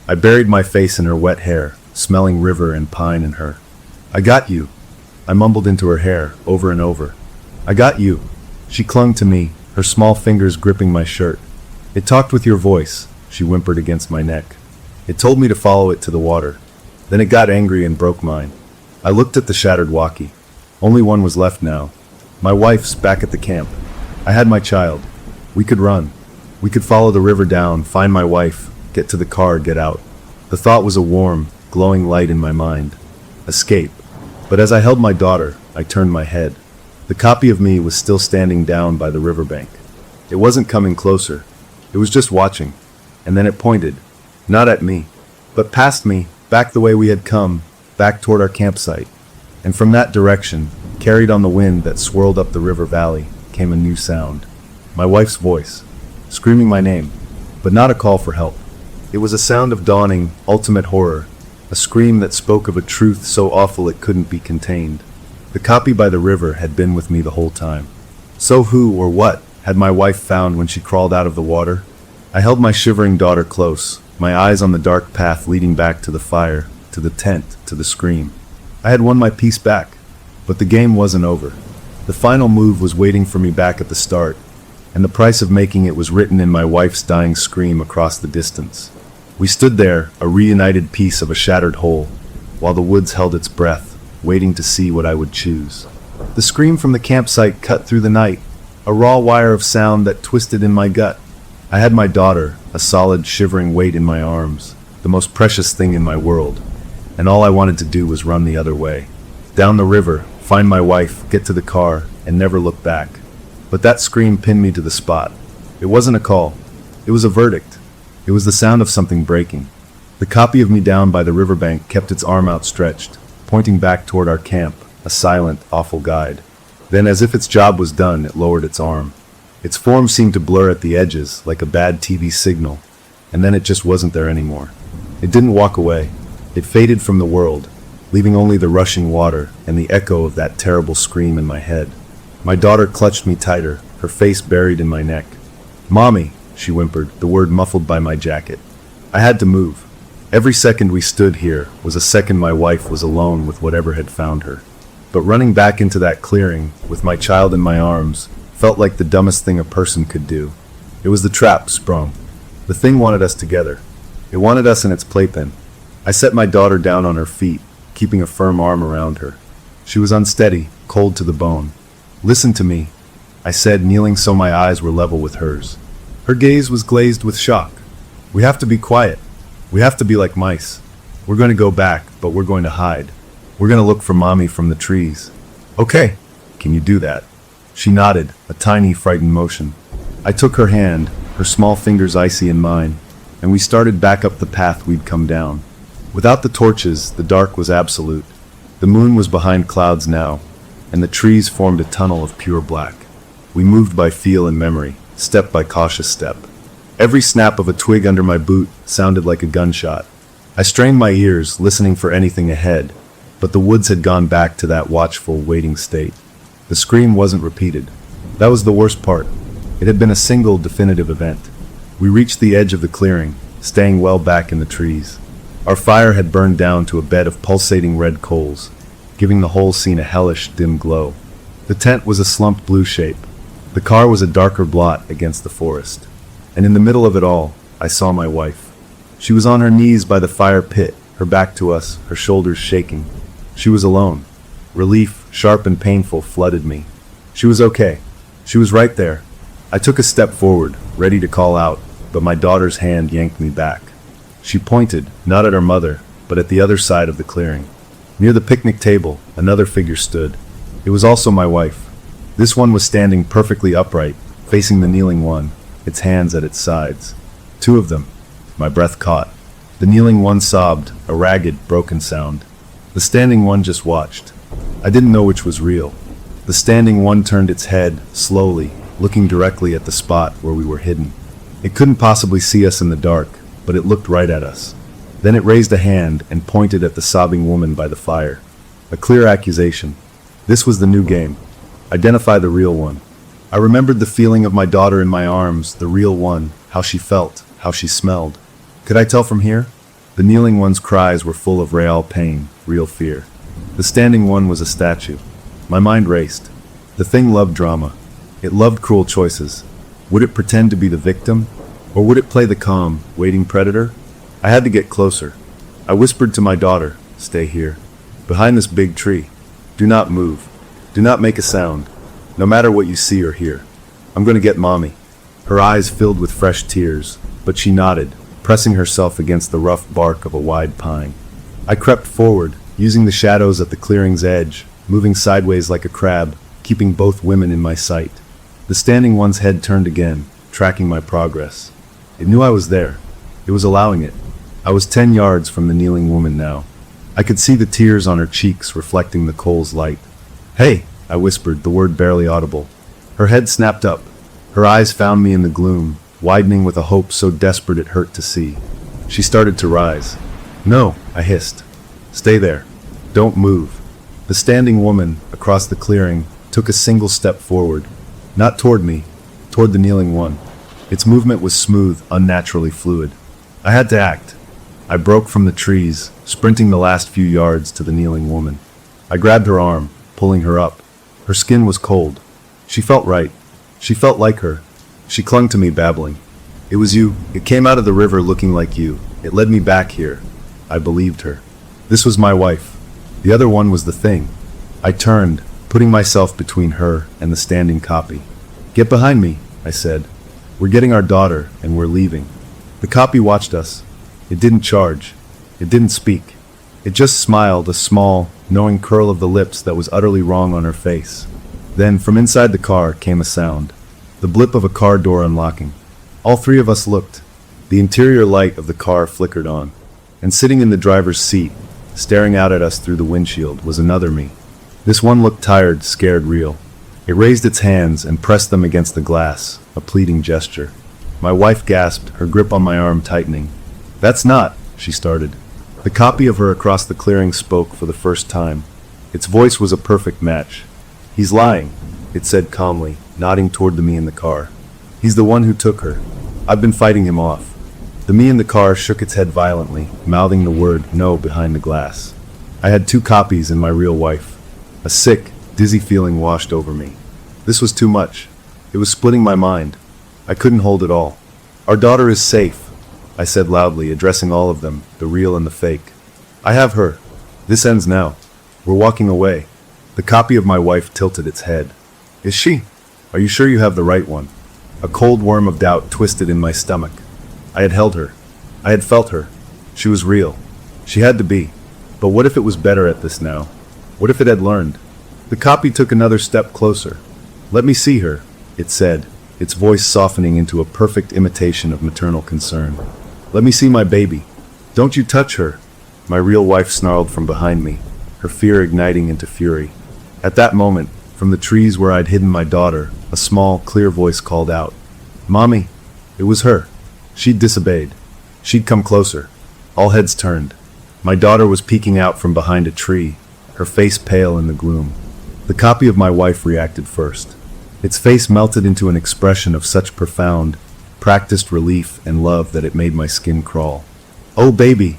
I buried my face in her wet hair, smelling river and pine in her. "I got you," I mumbled into her hair, over and over. "I got you." She clung to me, her small fingers gripping my shirt. "It talked with your voice," she whimpered against my neck. "It told me to follow it to the water. Then it got angry and broke mine." I looked at the shattered walkie. Only one was left now. My wife's back at the camp. I had my child. We could run. We could follow the river down, find my wife, get to the car, get out. The thought was a warm, glowing light in my mind. Escape. But as I held my daughter, I turned my head. The copy of me was still standing down by the riverbank. It wasn't coming closer. It was just watching. And then it pointed, not at me, but past me, back the way we had come, back toward our campsite. And from that direction, carried on the wind that swirled up the river valley, came a new sound. My wife's voice, screaming my name, but not a call for help. It was a sound of dawning, ultimate horror, a scream that spoke of a truth so awful it couldn't be contained. The copy by the river had been with me the whole time. So who or what had my wife found when she crawled out of the water? I held my shivering daughter close, my eyes on the dark path leading back to the fire, to the tent, to the scream. I had won my peace back, but the game wasn't over. The final move was waiting for me back at the start, and the price of making it was written in my wife's dying scream across the distance. We stood there, a reunited piece of a shattered whole, while the woods held its breath, waiting to see what I would choose. The scream from the campsite cut through the night, a raw wire of sound that twisted in my gut. I had my daughter, a solid, shivering weight in my arms, the most precious thing in my world, and all I wanted to do was run the other way. Down the river, find my wife, get to the car, and never look back. But that scream pinned me to the spot. It wasn't a call. It was a verdict. It was the sound of something breaking. The copy of me down by the riverbank kept its arm outstretched, pointing back toward our camp, a silent, awful guide. Then, as if its job was done, it lowered its arm. Its form seemed to blur at the edges, like a bad TV signal, and then it just wasn't there anymore. It didn't walk away. It faded from the world, leaving only the rushing water and the echo of that terrible scream in my head. My daughter clutched me tighter, her face buried in my neck. "Mommy," she whimpered, the word muffled by my jacket. I had to move. Every second we stood here was a second my wife was alone with whatever had found her. But running back into that clearing, with my child in my arms, felt like the dumbest thing a person could do. It was the trap sprung. The thing wanted us together. It wanted us in its playpen. I set my daughter down on her feet, keeping a firm arm around her. She was unsteady, cold to the bone. "Listen to me," I said, kneeling so my eyes were level with hers. Her gaze was glazed with shock. "We have to be quiet. We have to be like mice. We're going to go back, but we're going to hide. We're going to look for Mommy from the trees." "Okay. Can you do that?" She nodded, a tiny, frightened motion. I took her hand, her small fingers icy in mine, and we started back up the path we'd come down. Without the torches, the dark was absolute. The moon was behind clouds now, and the trees formed a tunnel of pure black. We moved by feel and memory, step by cautious step. Every snap of a twig under my boot sounded like a gunshot. I strained my ears, listening for anything ahead, but the woods had gone back to that watchful, waiting state. The scream wasn't repeated. That was the worst part. It had been a single, definitive event. We reached the edge of the clearing, staying well back in the trees. Our fire had burned down to a bed of pulsating red coals, giving the whole scene a hellish, dim glow. The tent was a slumped blue shape. The car was a darker blot against the forest. And in the middle of it all, I saw my wife. She was on her knees by the fire pit, her back to us, her shoulders shaking. She was alone. Relief, sharp and painful, flooded me. She was okay. She was right there. I took a step forward, ready to call out, but my daughter's hand yanked me back. She pointed, not at her mother, but at the other side of the clearing. Near the picnic table, another figure stood. It was also my wife. This one was standing perfectly upright, facing the kneeling one, its hands at its sides. Two of them. My breath caught. The kneeling one sobbed, a ragged, broken sound. The standing one just watched. I didn't know which was real. The standing one turned its head, slowly, looking directly at the spot where we were hidden. It couldn't possibly see us in the dark, but it looked right at us. Then it raised a hand and pointed at the sobbing woman by the fire. A clear accusation. This was the new game. Identify the real one. I remembered the feeling of my daughter in my arms, the real one, how she felt, how she smelled. Could I tell from here? The kneeling one's cries were full of real pain, real fear. The standing one was a statue. My mind raced. The thing loved drama. It loved cruel choices. Would it pretend to be the victim? Or would it play the calm, waiting predator? I had to get closer. I whispered to my daughter, "Stay here. Behind this big tree. Do not move. Do not make a sound. No matter what you see or hear. I'm going to get Mommy." Her eyes filled with fresh tears, but she nodded, pressing herself against the rough bark of a wide pine. I crept forward, using the shadows at the clearing's edge, moving sideways like a crab, keeping both women in my sight. The standing one's head turned again, tracking my progress. It knew I was there. It was allowing it. I was 10 yards from the kneeling woman now. I could see the tears on her cheeks reflecting the coal's light. "Hey," I whispered, the word barely audible. Her head snapped up. Her eyes found me in the gloom, widening with a hope so desperate it hurt to see. She started to rise. "No," I hissed. "Stay there. Don't move." The standing woman, across the clearing, took a single step forward. Not toward me, toward the kneeling one. Its movement was smooth, unnaturally fluid. I had to act. I broke from the trees, sprinting the last few yards to the kneeling woman. I grabbed her arm, pulling her up. Her skin was cold. She felt right. She felt like her. She clung to me, babbling. "It was you. It came out of the river looking like you. It led me back here." I believed her. This was my wife. The other one was the thing. I turned, putting myself between her and the standing copy. "Get behind me," I said. "We're getting our daughter, and we're leaving." The copy watched us. It didn't charge. It didn't speak. It just smiled, a small, knowing curl of the lips that was utterly wrong on her face. Then, from inside the car, came a sound. The blip of a car door unlocking. All three of us looked. The interior light of the car flickered on. And sitting in the driver's seat, staring out at us through the windshield, was another me. This one looked tired, scared, real. It raised its hands and pressed them against the glass, a pleading gesture. My wife gasped, her grip on my arm tightening. "That's not," she started. The copy of her across the clearing spoke for the first time. Its voice was a perfect match. "He's lying," it said calmly, nodding toward the me in the car. "He's the one who took her. I've been fighting him off." The me in the car shook its head violently, mouthing the word no behind the glass. I had two copies and my real wife. A sick, dizzy feeling washed over me. This was too much. It was splitting my mind. I couldn't hold it all. "Our daughter is safe," I said loudly, addressing all of them, the real and the fake. "I have her. This ends now. We're walking away." The copy of my wife tilted its head. "Is she? Are you sure you have the right one?" A cold worm of doubt twisted in my stomach. I had held her. I had felt her. She was real. She had to be. But what if it was better at this now? What if it had learned? The copy took another step closer. "Let me see her," it said, its voice softening into a perfect imitation of maternal concern. "Let me see my baby. Don't you touch her." My real wife snarled from behind me, her fear igniting into fury. At that moment, from the trees where I'd hidden my daughter, a small, clear voice called out. "Mommy." It was her. She'd disobeyed. She'd come closer. All heads turned. My daughter was peeking out from behind a tree, her face pale in the gloom. The copy of my wife reacted first. Its face melted into an expression of such profound, practiced relief and love that it made my skin crawl. "Oh, baby,"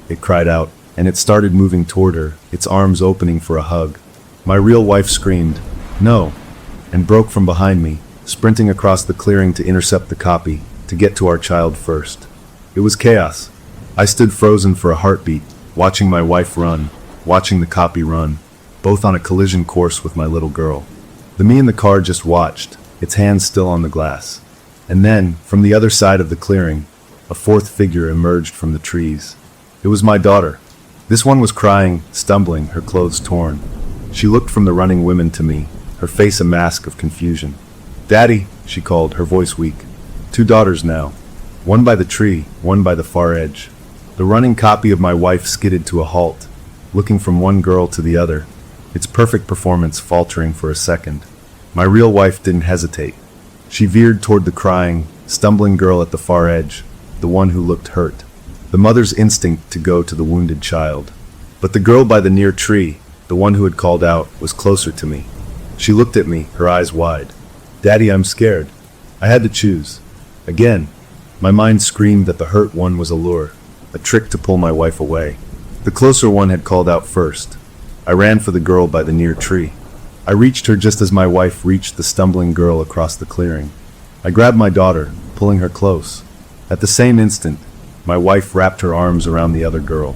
it cried out, and it started moving toward her, its arms opening for a hug. My real wife screamed, "No," and broke from behind me, sprinting across the clearing to intercept the copy, to get to our child first. It was chaos. I stood frozen for a heartbeat, watching my wife run, watching the copy run, both on a collision course with my little girl. The me in the car just watched, its hands still on the glass. And then, from the other side of the clearing, a fourth figure emerged from the trees. It was my daughter. This one was crying, stumbling, her clothes torn. She looked from the running women to me, her face a mask of confusion. "Daddy," she called, her voice weak. "Two daughters now. One by the tree, one by the far edge." The running copy of my wife skidded to a halt, looking from one girl to the other, its perfect performance faltering for a second. My real wife didn't hesitate. She veered toward the crying, stumbling girl at the far edge, the one who looked hurt. The mother's instinct to go to the wounded child. But the girl by the near tree, the one who had called out, was closer to me. She looked at me, her eyes wide. "Daddy, I'm scared." I had to choose. Again, my mind screamed that the hurt one was a lure, a trick to pull my wife away. The closer one had called out first. I ran for the girl by the near tree. I reached her just as my wife reached the stumbling girl across the clearing. I grabbed my daughter, pulling her close. At the same instant, my wife wrapped her arms around the other girl.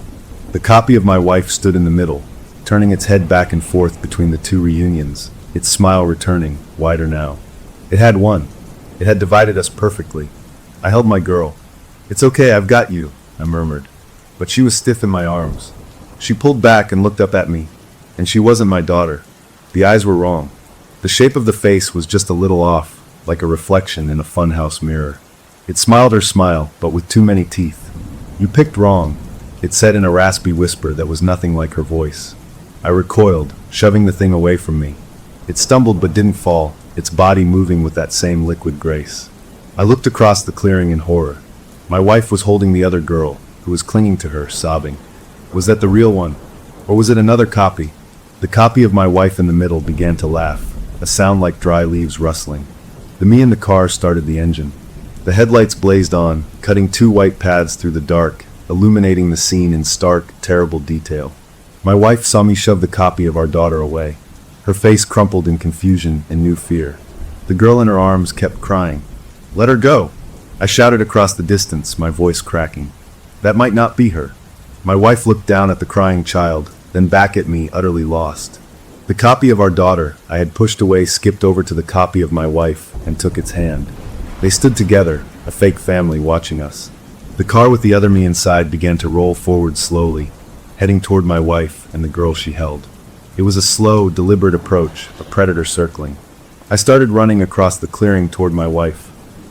The copy of my wife stood in the middle, turning its head back and forth between the two reunions, its smile returning, wider now. It had won. It had divided us perfectly. I held my girl. "It's okay, I've got you," I murmured. But she was stiff in my arms. She pulled back and looked up at me, and she wasn't my daughter. The eyes were wrong. The shape of the face was just a little off, like a reflection in a funhouse mirror. It smiled her smile, but with too many teeth. "You picked wrong," it said in a raspy whisper that was nothing like her voice. I recoiled, shoving the thing away from me. It stumbled but didn't fall, its body moving with that same liquid grace. I looked across the clearing in horror. My wife was holding the other girl, who was clinging to her, sobbing. Was that the real one? Or was it another copy? The copy of my wife in the middle began to laugh, a sound like dry leaves rustling. The me in the car started the engine. The headlights blazed on, cutting 2 white paths through the dark, illuminating the scene in stark, terrible detail. My wife saw me shove the copy of our daughter away. Her face crumpled in confusion and new fear. The girl in her arms kept crying. "Let her go!" I shouted across the distance, my voice cracking. That might not be her. My wife looked down at the crying child, then back at me, utterly lost. The copy of our daughter I had pushed away skipped over to the copy of my wife and took its hand. They stood together, a fake family watching us. The car with the other me inside began to roll forward slowly, heading toward my wife and the girl she held. It was a slow, deliberate approach, a predator circling. I started running across the clearing toward my wife.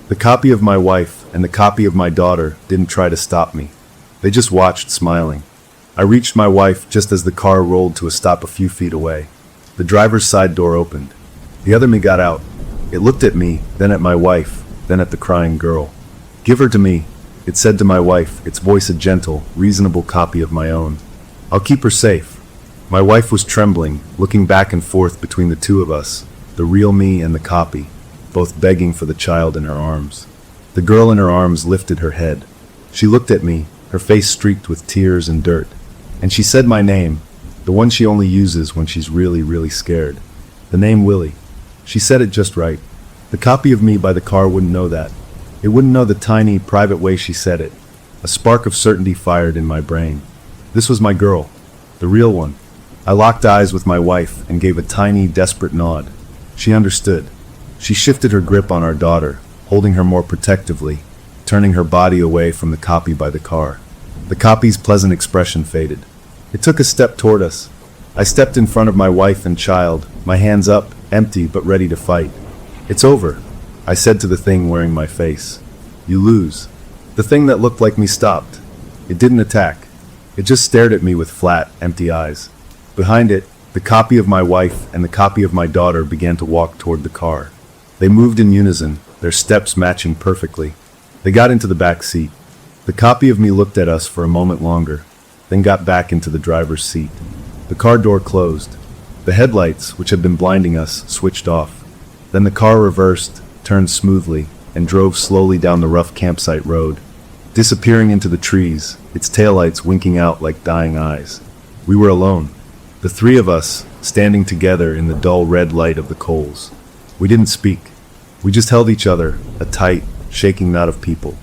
The copy of my wife and the copy of my daughter didn't try to stop me. They just watched, smiling. I reached my wife just as the car rolled to a stop a few feet away. The driver's side door opened. The other me got out. It looked at me, then at my wife, then at the crying girl. "Give her to me," it said to my wife, its voice a gentle, reasonable copy of my own. "I'll keep her safe." My wife was trembling, looking back and forth between the two of us, the real me and the copy, both begging for the child in her arms. The girl in her arms lifted her head. She looked at me, her face streaked with tears and dirt. And she said my name, the one she only uses when she's really, really scared. The name Willie. She said it just right. The copy of me by the car wouldn't know that. It wouldn't know the tiny, private way she said it. A spark of certainty fired in my brain. This was my girl, the real one. I locked eyes with my wife and gave a tiny, desperate nod. She understood. She shifted her grip on our daughter, holding her more protectively, turning her body away from the copy by the car. The copy's pleasant expression faded. It took a step toward us. I stepped in front of my wife and child, my hands up, empty but ready to fight. "It's over," I said to the thing wearing my face. "You lose." The thing that looked like me stopped. It didn't attack. It just stared at me with flat, empty eyes. Behind it, the copy of my wife and the copy of my daughter began to walk toward the car. They moved in unison, their steps matching perfectly. They got into the back seat. The copy of me looked at us for a moment longer, then got back into the driver's seat. The car door closed. The headlights, which had been blinding us, switched off. Then the car reversed, turned smoothly, and drove slowly down the rough campsite road, disappearing into the trees, its taillights winking out like dying eyes. We were alone. The 3 of us, standing together in the dull red light of the coals. We didn't speak. We just held each other, a tight, shaking knot of people.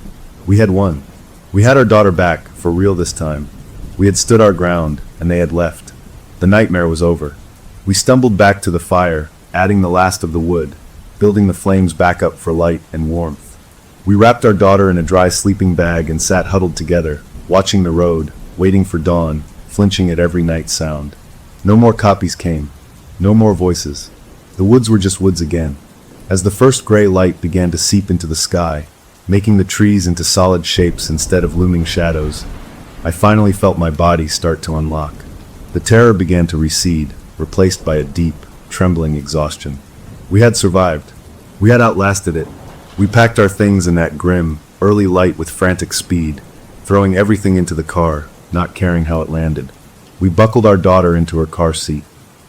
We had won. We had our daughter back, for real this time. We had stood our ground, and they had left. The nightmare was over. We stumbled back to the fire, adding the last of the wood, building the flames back up for light and warmth. We wrapped our daughter in a dry sleeping bag and sat huddled together, watching the road, waiting for dawn, flinching at every night sound. No more copies came. No more voices. The woods were just woods again. As the first gray light began to seep into the sky, making the trees into solid shapes instead of looming shadows, I finally felt my body start to unlock. The terror began to recede, replaced by a deep, trembling exhaustion. We had survived. We had outlasted it. We packed our things in that grim, early light with frantic speed, throwing everything into the car, not caring how it landed. We buckled our daughter into her car seat.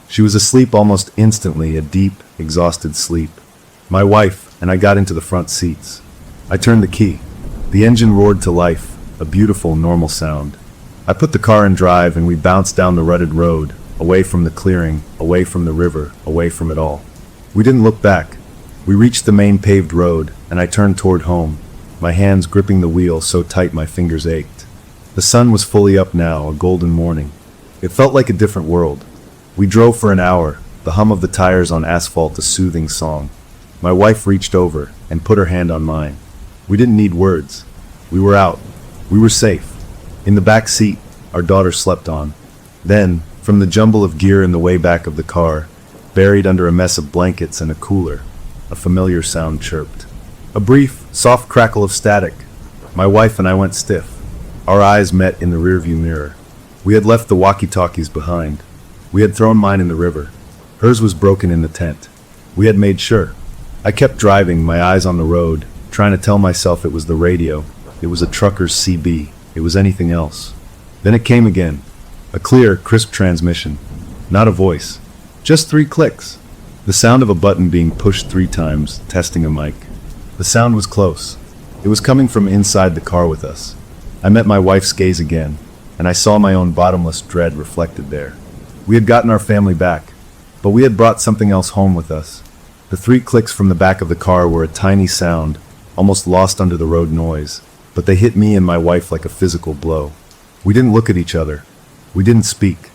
She was asleep almost instantly, a deep, exhausted sleep. My wife and I got into the front seats. I turned the key. The engine roared to life, a beautiful, normal sound. I put the car in drive and we bounced down the rutted road, away from the clearing, away from the river, away from it all. We didn't look back. We reached the main paved road, and I turned toward home, my hands gripping the wheel so tight my fingers ached. The sun was fully up now, a golden morning. It felt like a different world. We drove for an hour, the hum of the tires on asphalt a soothing song. My wife reached over and put her hand on mine. We didn't need words. We were out. We were safe. In the back seat, our daughter slept on. Then, from the jumble of gear in the way back of the car, buried under a mess of blankets and a cooler. A familiar sound chirped. A brief, soft crackle of static. My wife and I went stiff. Our eyes met in the rearview mirror. We had left the walkie-talkies behind. We had thrown mine in the river. Hers was broken in the tent. We had made sure. I kept driving, my eyes on the road, trying to tell myself it was the radio. It was a trucker's CB. It was anything else. Then it came again. A clear, crisp transmission. Not a voice. Just 3 clicks. The sound of a button being pushed 3 times, testing a mic. The sound was close. It was coming from inside the car with us. I met my wife's gaze again, and I saw my own bottomless dread reflected there. We had gotten our family back, but we had brought something else home with us. The 3 clicks from the back of the car were a tiny sound, almost lost under the road noise, but they hit me and my wife like a physical blow. We didn't look at each other. We didn't speak.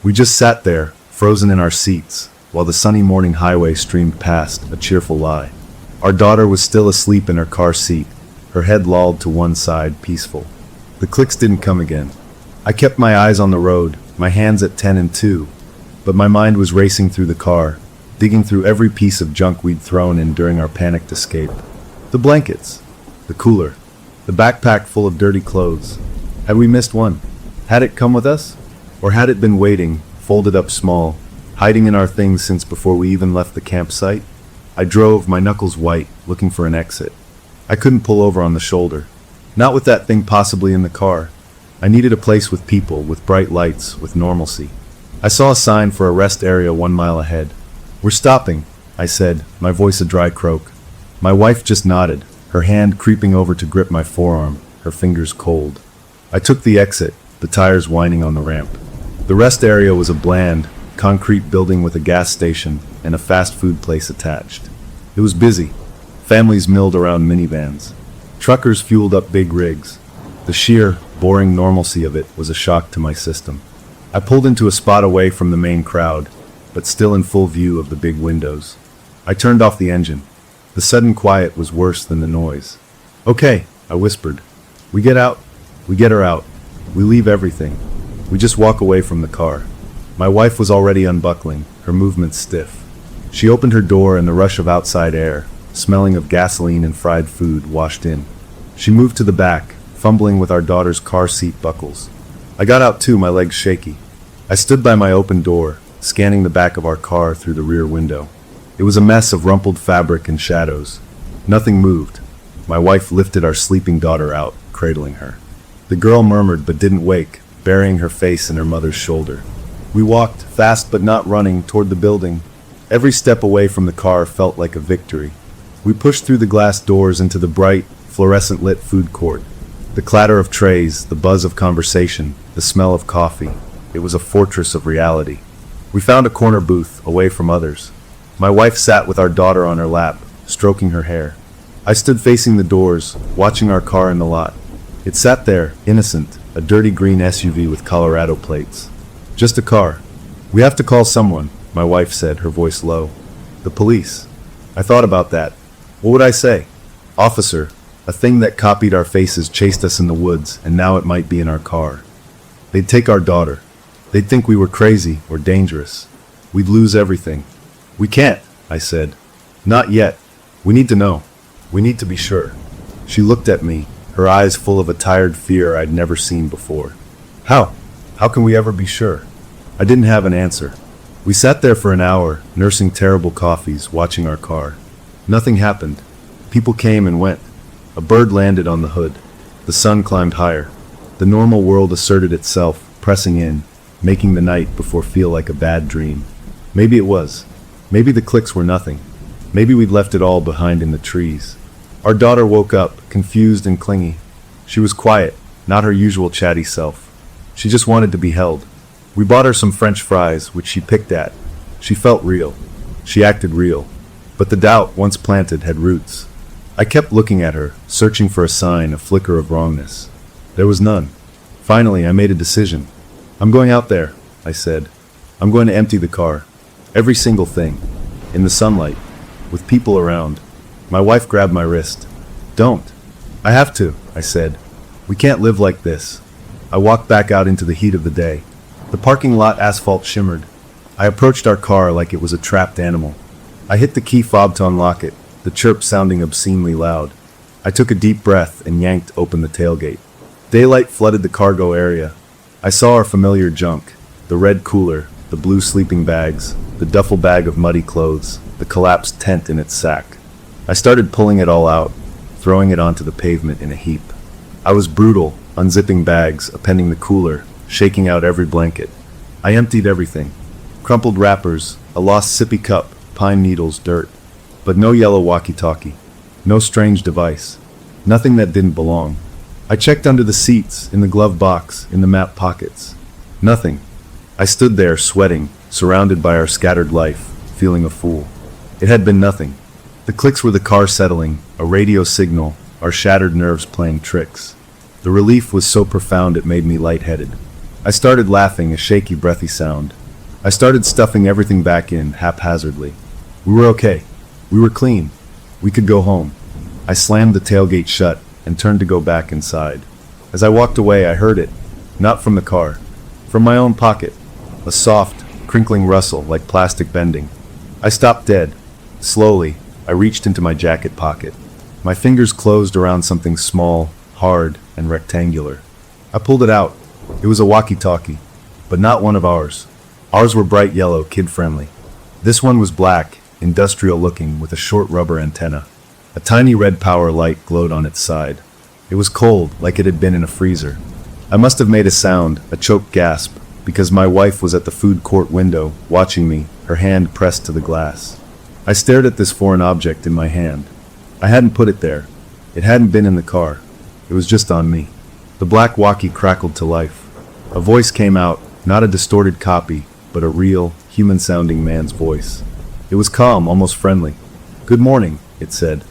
We just sat there, frozen in our seats, while the sunny morning highway streamed past, a cheerful lie. Our daughter was still asleep in her car seat, her head lolled to one side, peaceful. The clicks didn't come again. I kept my eyes on the road, my hands at 10 and 2, but my mind was racing through the car, digging through every piece of junk we'd thrown in during our panicked escape. The blankets, the cooler, the backpack full of dirty clothes. Had we missed one? Had it come with us? Or had it been waiting, folded up small, hiding in our things since before we even left the campsite? I drove, my knuckles white, looking for an exit. I couldn't pull over on the shoulder. Not with that thing possibly in the car. I needed a place with people, with bright lights, with normalcy. I saw a sign for a rest area 1 mile ahead. "We're stopping," I said, my voice a dry croak. My wife just nodded, her hand creeping over to grip my forearm, her fingers cold. I took the exit, the tires whining on the ramp. The rest area was a bland, concrete building with a gas station and a fast food place attached. It was busy. Families milled around minivans. Truckers fueled up big rigs. The sheer, boring normalcy of it was a shock to my system. I pulled into a spot away from the main crowd, but still in full view of the big windows. I turned off the engine. The sudden quiet was worse than the noise. "Okay," I whispered. "We get out. We get her out. We leave everything. We just walk away from the car." My wife was already unbuckling, her movements stiff. She opened her door and the rush of outside air, smelling of gasoline and fried food, washed in. She moved to the back, fumbling with our daughter's car seat buckles. I got out too, my legs shaky. I stood by my open door, scanning the back of our car through the rear window. It was a mess of rumpled fabric and shadows. Nothing moved. My wife lifted our sleeping daughter out, cradling her. The girl murmured but didn't wake, burying her face in her mother's shoulder. We walked, fast but not running, toward the building. Every step away from the car felt like a victory. We pushed through the glass doors into the bright, fluorescent-lit food court. The clatter of trays, the buzz of conversation, the smell of coffee. It was a fortress of reality. We found a corner booth, away from others. My wife sat with our daughter on her lap, stroking her hair. I stood facing the doors, watching our car in the lot. It sat there, innocent, a dirty green SUV with Colorado plates. Just a car. "We have to call someone," my wife said, her voice low. "The police." I thought about that. What would I say? "Officer, a thing that copied our faces chased us in the woods, and now it might be in our car." They'd take our daughter. They'd think we were crazy or dangerous. We'd lose everything. "We can't," I said. "Not yet. We need to know. We need to be sure." She looked at me, her eyes full of a tired fear I'd never seen before. How? How can we ever be sure?" I didn't have an answer. We sat there for an hour, nursing terrible coffees, watching our car. Nothing happened. People came and went. A bird landed on the hood. The sun climbed higher. The normal world asserted itself, pressing in, making the night before feel like a bad dream. Maybe it was. Maybe the clicks were nothing. Maybe we'd left it all behind in the trees. Our daughter woke up, confused and clingy. She was quiet, not her usual chatty self. She just wanted to be held. We bought her some French fries, which she picked at. She felt real. She acted real. But the doubt, once planted, had roots. I kept looking at her, searching for a sign, a flicker of wrongness. There was none. Finally, I made a decision. "I'm going out there," I said. "I'm going to empty the car. Every single thing. In the sunlight. With people around." My wife grabbed my wrist. "Don't." "I have to," I said. "We can't live like this." I walked back out into the heat of the day. The parking lot asphalt shimmered. I approached our car like it was a trapped animal. I hit the key fob to unlock it, the chirp sounding obscenely loud. I took a deep breath and yanked open the tailgate. Daylight flooded the cargo area. I saw our familiar junk, the red cooler, the blue sleeping bags, the duffel bag of muddy clothes, the collapsed tent in its sack. I started pulling it all out, throwing it onto the pavement in a heap. I was brutal, unzipping bags, appending the cooler, shaking out every blanket. I emptied everything. Crumpled wrappers, a lost sippy cup, pine needles, dirt. But no yellow walkie-talkie. No strange device. Nothing that didn't belong. I checked under the seats, in the glove box, in the map pockets. Nothing. I stood there, sweating, surrounded by our scattered life, feeling a fool. It had been nothing. The clicks were the car settling, a radio signal, our shattered nerves playing tricks. The relief was so profound it made me lightheaded. I started laughing, a shaky, breathy sound. I started stuffing everything back in, haphazardly. We were okay. We were clean. We could go home. I slammed the tailgate shut and turned to go back inside. As I walked away, I heard it. Not from the car. From my own pocket. A soft, crinkling rustle like plastic bending. I stopped dead. Slowly, I reached into my jacket pocket. My fingers closed around something small, hard, and rectangular. I pulled it out. It was a walkie-talkie, but not one of ours. Ours were bright yellow, kid-friendly. This one was black, industrial-looking, with a short rubber antenna. A tiny red power light glowed on its side. It was cold, like it had been in a freezer. I must have made a sound, a choked gasp, because my wife was at the food court window, watching me, her hand pressed to the glass. I stared at this foreign object in my hand. I hadn't put it there. It hadn't been in the car. It was just on me. The black walkie crackled to life. A voice came out, not a distorted copy, but a real, human-sounding man's voice. It was calm, almost friendly. "Good morning," it said.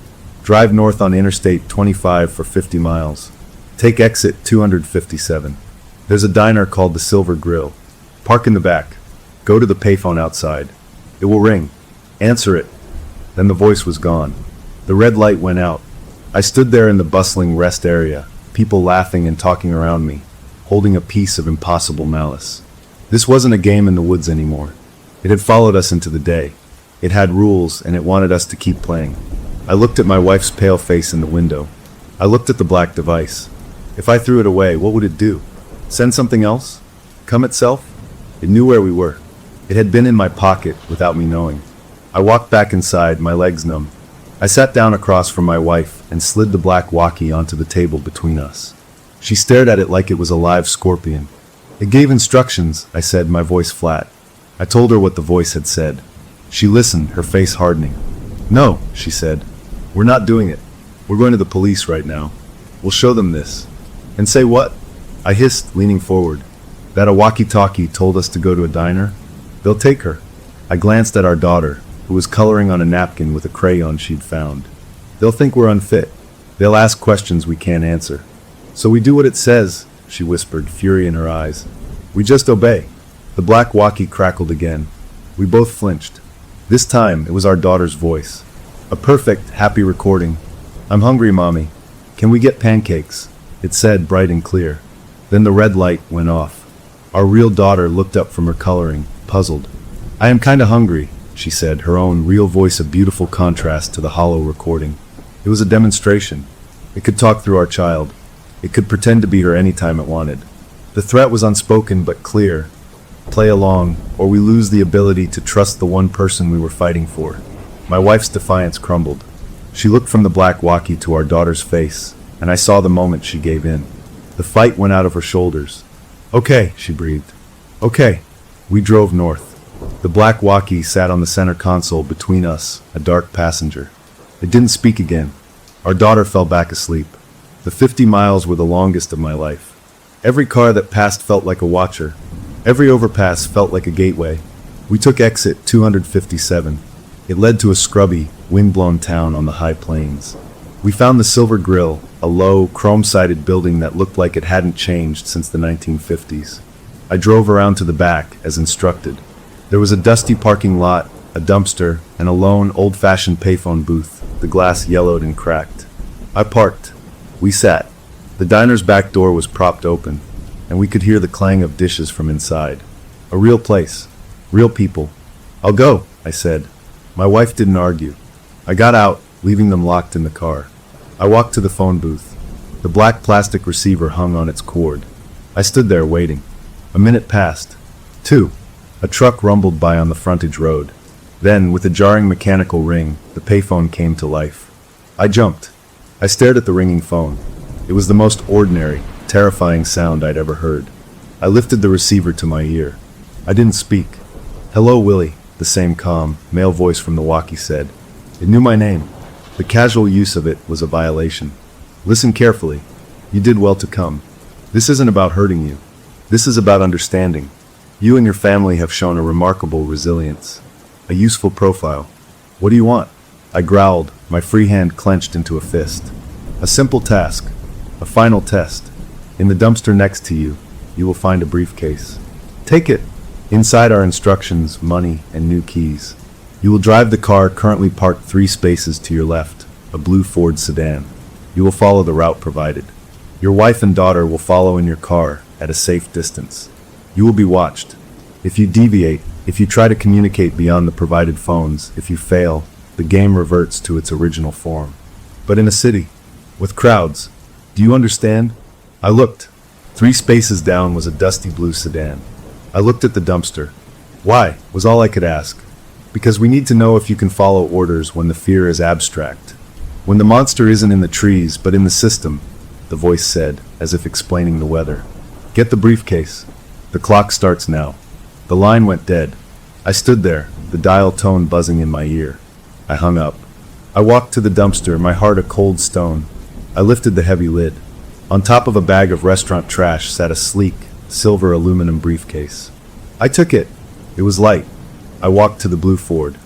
"Drive north on Interstate 25 for 50 miles. Take exit 257. There's a diner called the Silver Grill. Park in the back. Go to the payphone outside. It will ring. Answer it." Then the voice was gone. The red light went out. I stood there in the bustling rest area, people laughing and talking around me, holding a piece of impossible malice. This wasn't a game in the woods anymore. It had followed us into the day. It had rules, and it wanted us to keep playing. I looked at my wife's pale face in the window. I looked at the black device. If I threw it away, what would it do? Send something else? Come itself? It knew where we were. It had been in my pocket without me knowing. I walked back inside, my legs numb. I sat down across from my wife and slid the black walkie onto the table between us. She stared at it like it was a live scorpion. "It gave instructions," I said, my voice flat. I told her what the voice had said. She listened, her face hardening. "No," she said. "We're not doing it. We're going to the police right now. We'll show them this." "And say what?" I hissed, leaning forward. "That a walkie-talkie told us to go to a diner? They'll take her." I glanced at our daughter, who was coloring on a napkin with a crayon she'd found. "They'll think we're unfit. They'll ask questions we can't answer. So we do what it says," she whispered, fury in her eyes. "We just obey." The black walkie crackled again. We both flinched. This time, it was our daughter's voice. A perfect, happy recording. "I'm hungry, Mommy. Can we get pancakes?" it said, bright and clear. Then the red light went off. Our real daughter looked up from her coloring, puzzled. "I am kinda hungry," she said, her own real voice a beautiful contrast to the hollow recording. It was a demonstration. It could talk through our child. It could pretend to be her any time it wanted. The threat was unspoken but clear. Play along, or we lose the ability to trust the one person we were fighting for. My wife's defiance crumbled. She looked from the black walkie to our daughter's face, and I saw the moment she gave in. The fight went out of her shoulders. "Okay," she breathed. "Okay." We drove north. The black walkie sat on the center console between us, a dark passenger. It didn't speak again. Our daughter fell back asleep. The 50 miles were the longest of my life. Every car that passed felt like a watcher. Every overpass felt like a gateway. We took exit 257. It led to a scrubby, wind-blown town on the high plains. We found the Silver Grill, a low, chrome-sided building that looked like it hadn't changed since the 1950s. I drove around to the back, as instructed. There was a dusty parking lot, a dumpster, and a lone, old-fashioned payphone booth, the glass yellowed and cracked. I parked. We sat. The diner's back door was propped open, and we could hear the clang of dishes from inside. A real place. Real people. I'll go, I said. My wife didn't argue. I got out, leaving them locked in the car. I walked to the phone booth. The black plastic receiver hung on its cord. I stood there waiting. A minute passed. 2. A truck rumbled by on the frontage road. Then, with a jarring mechanical ring, the payphone came to life. I jumped. I stared at the ringing phone. It was the most ordinary, terrifying sound I'd ever heard. I lifted the receiver to my ear. I didn't speak. "Hello, Willie," the same calm, male voice from the walkie said. It knew my name. The casual use of it was a violation. "Listen carefully. You did well to come. This isn't about hurting you. This is about understanding. You and your family have shown a remarkable resilience. A useful profile. What do you want?" I growled, my free hand clenched into a fist. "A simple task. A final test. In the dumpster next to you, you will find a briefcase. Take it. Inside are instructions, money, and new keys. You will drive the car currently parked 3 spaces to your left, a blue Ford sedan. You will follow the route provided. Your wife and daughter will follow in your car at a safe distance. You will be watched. If you deviate, if you try to communicate beyond the provided phones, if you fail, the game reverts to its original form. But in a city, with crowds, do you understand?" I looked. 3 spaces down was a dusty blue sedan. I looked at the dumpster. "Why?" was all I could ask. "Because we need to know if you can follow orders when the fear is abstract. When the monster isn't in the trees, but in the system," the voice said, as if explaining the weather. "Get the briefcase. The clock starts now." The line went dead. I stood there, the dial tone buzzing in my ear. I hung up. I walked to the dumpster, my heart a cold stone. I lifted the heavy lid. On top of a bag of restaurant trash sat a sleek, silver aluminum briefcase. I took it. It was light. I walked to the blue Ford.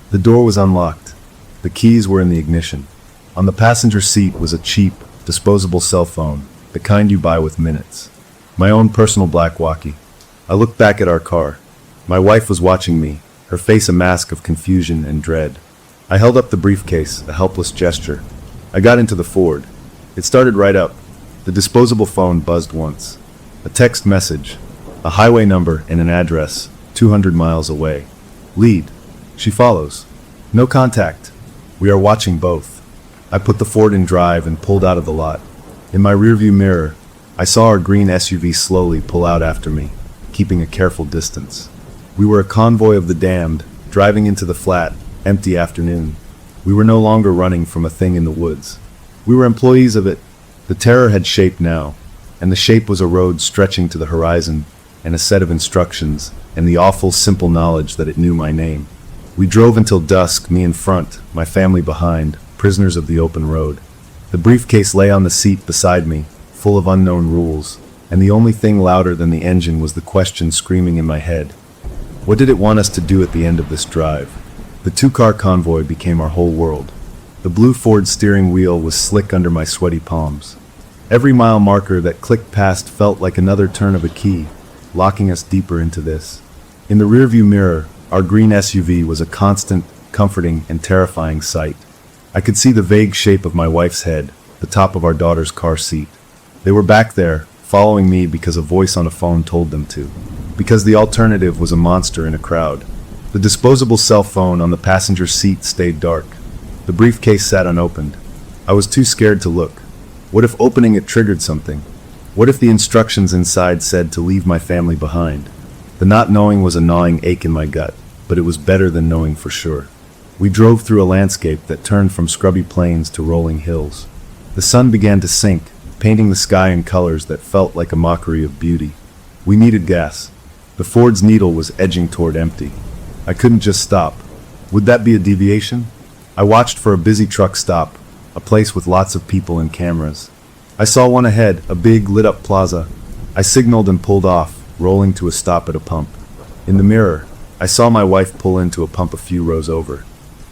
The door was unlocked. The keys were in the ignition. On the passenger seat was a cheap, disposable cell phone, the kind you buy with minutes. My own personal black walkie. I looked back at our car. My wife was watching me, her face a mask of confusion and dread. I held up the briefcase, a helpless gesture. I got into the Ford. It started right up. The disposable phone buzzed once. A text message, a highway number and an address, 200 miles away. Lead. She follows. No contact. We are watching both. I put the Ford in drive and pulled out of the lot. In my rearview mirror, I saw our green SUV slowly pull out after me, keeping a careful distance. We were a convoy of the damned, driving into the flat, empty afternoon. We were no longer running from a thing in the woods. We were employees of it. The terror had shape now, and the shape was a road stretching to the horizon, and a set of instructions, and the awful simple knowledge that it knew my name. We drove until dusk, me in front, my family behind, prisoners of the open road. The briefcase lay on the seat beside me, full of unknown rules, and the only thing louder than the engine was the question screaming in my head. What did it want us to do at the end of this drive? The 2-car convoy became our whole world. The blue Ford steering wheel was slick under my sweaty palms. Every mile marker that clicked past felt like another turn of a key, locking us deeper into this. In the rearview mirror, our green SUV was a constant, comforting, and terrifying sight. I could see the vague shape of my wife's head, the top of our daughter's car seat. They were back there, following me because a voice on a phone told them to. Because the alternative was a monster in a crowd. The disposable cell phone on the passenger seat stayed dark. The briefcase sat unopened. I was too scared to look. What if opening it triggered something? What if the instructions inside said to leave my family behind? The not knowing was a gnawing ache in my gut, but it was better than knowing for sure. We drove through a landscape that turned from scrubby plains to rolling hills. The sun began to sink, painting the sky in colors that felt like a mockery of beauty. We needed gas. The Ford's needle was edging toward empty. I couldn't just stop. Would that be a deviation? I watched for a busy truck stop, a place with lots of people and cameras. I saw one ahead, a big lit-up plaza. I signaled and pulled off, rolling to a stop at a pump. In the mirror, I saw my wife pull into a pump a few rows over.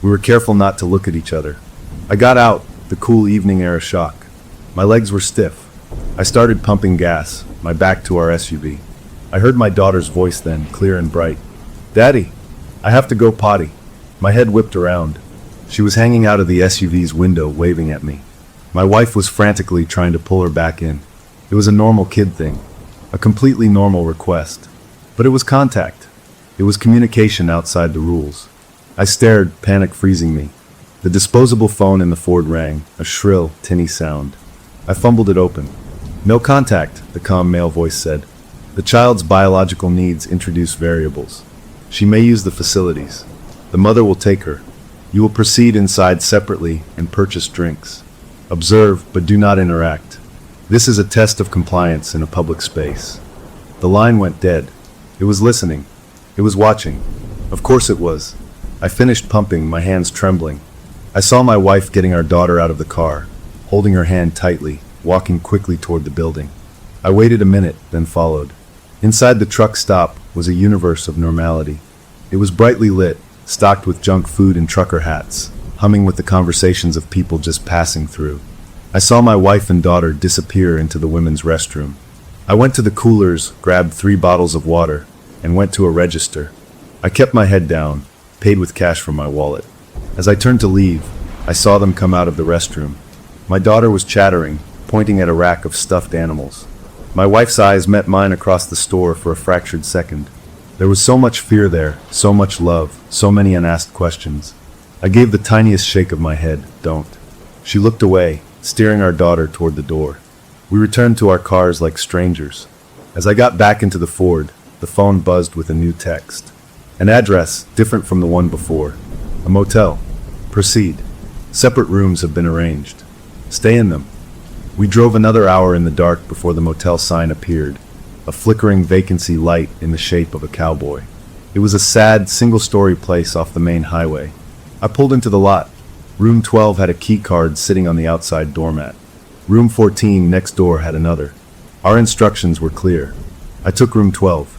We were careful not to look at each other. I got out, the cool evening air a shock. My legs were stiff. I started pumping gas, my back to our SUV. I heard my daughter's voice then, clear and bright. "Daddy, I have to go potty." My head whipped around. She was hanging out of the SUV's window, waving at me. My wife was frantically trying to pull her back in. It was a normal kid thing, a completely normal request. But it was contact. It was communication outside the rules. I stared, panic freezing me. The disposable phone in the Ford rang, a shrill, tinny sound. I fumbled it open. "No contact," the calm male voice said. "The child's biological needs introduce variables. She may use the facilities. The mother will take her. You will proceed inside separately and purchase drinks. Observe, but do not interact. This is a test of compliance in a public space." The line went dead. It was listening. It was watching. Of course it was. I finished pumping, my hands trembling. I saw my wife getting our daughter out of the car, holding her hand tightly, walking quickly toward the building. I waited a minute, then followed. Inside the truck stop was a universe of normality. It was brightly lit, stocked with junk food and trucker hats, humming with the conversations of people just passing through. I saw my wife and daughter disappear into the women's restroom. I went to the coolers, grabbed 3 bottles of water, and went to a register. I kept my head down, paid with cash from my wallet. As I turned to leave, I saw them come out of the restroom. My daughter was chattering, pointing at a rack of stuffed animals. My wife's eyes met mine across the store for a fractured second. There was so much fear there, so much love, so many unasked questions. I gave the tiniest shake of my head, "Don't." She looked away, steering our daughter toward the door. We returned to our cars like strangers. As I got back into the Ford, the phone buzzed with a new text. An address, different from the one before. A motel. Proceed. Separate rooms have been arranged. Stay in them. We drove another hour in the dark before the motel sign appeared, a flickering vacancy light in the shape of a cowboy. It was a sad, single-story place off the main highway. I pulled into the lot. Room 12 had a key card sitting on the outside doormat. Room 14 next door had another. Our instructions were clear. I took room 12.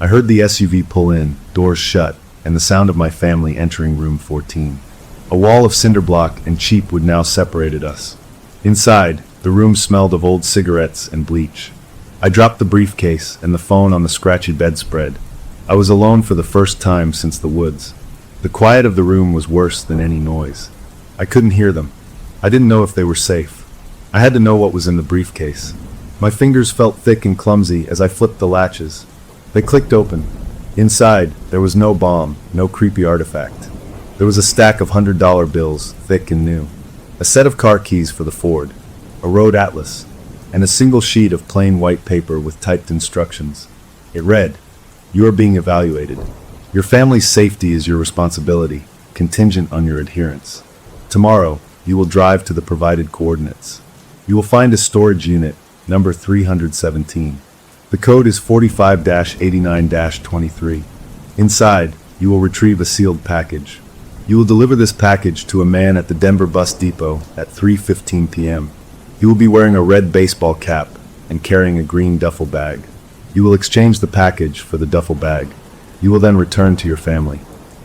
I heard the SUV pull in, doors shut, and the sound of my family entering room 14. A wall of cinder block and cheap wood now separated us. Inside, the room smelled of old cigarettes and bleach. I dropped the briefcase and the phone on the scratchy bedspread. I was alone for the first time since the woods. The quiet of the room was worse than any noise. I couldn't hear them. I didn't know if they were safe. I had to know what was in the briefcase. My fingers felt thick and clumsy as I flipped the latches. They clicked open. Inside, there was no bomb, no creepy artifact. There was a stack of $100 bills, thick and new. A set of car keys for the Ford, a road atlas, and a single sheet of plain white paper with typed instructions. It read, "You are being evaluated. Your family's safety is your responsibility, contingent on your adherence. Tomorrow, you will drive to the provided coordinates. You will find a storage unit, number 317. The code is 45-89-23. Inside, you will retrieve a sealed package. You will deliver this package to a man at the Denver bus depot at 3:15 p.m. He will be wearing a red baseball cap and carrying a green duffel bag. You will exchange the package for the duffel bag. You will then return to your family.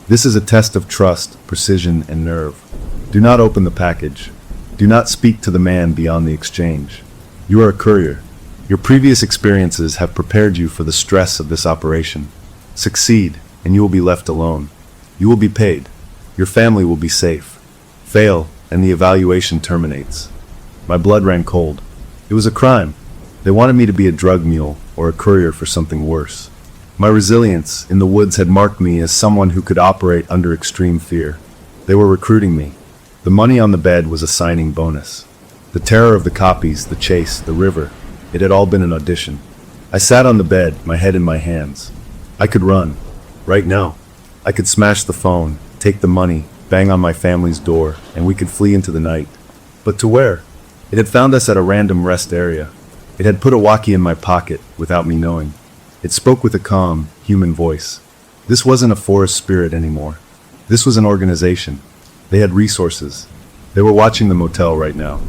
This is a test of trust, precision, and nerve. Do not open the package. Do not speak to the man beyond the exchange. You are a courier. Your previous experiences have prepared you for the stress of this operation. Succeed, and you will be left alone. You will be paid. Your family will be safe. Fail, and the evaluation terminates. My blood ran cold. It was a crime. They wanted me to be a drug mule or a courier for something worse. My resilience in the woods had marked me as someone who could operate under extreme fear. They were recruiting me. The money on the bed was a signing bonus. The terror of the copies, the chase, the river, it had all been an audition. I sat on the bed, my head in my hands. I could run. Right now. I could smash the phone, take the money, bang on my family's door, and we could flee into the night. But to where? It had found us at a random rest area. It had put a walkie in my pocket without me knowing. It spoke with a calm, human voice. This wasn't a forest spirit anymore. This was an organization. They had resources. They were watching the motel right now.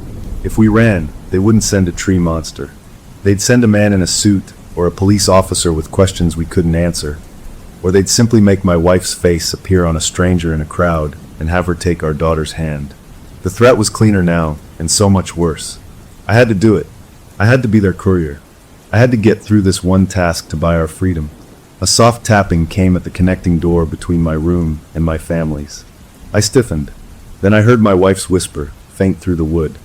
If we ran, they wouldn't send a tree monster. They'd send a man in a suit or a police officer with questions we couldn't answer. Or they'd simply make my wife's face appear on a stranger in a crowd and have her take our daughter's hand. The threat was cleaner now, and so much worse. I had to do it. I had to be their courier. I had to get through this one task to buy our freedom. A soft tapping came at the connecting door between my room and my family's. I stiffened. Then I heard my wife's whisper, faint through the wood.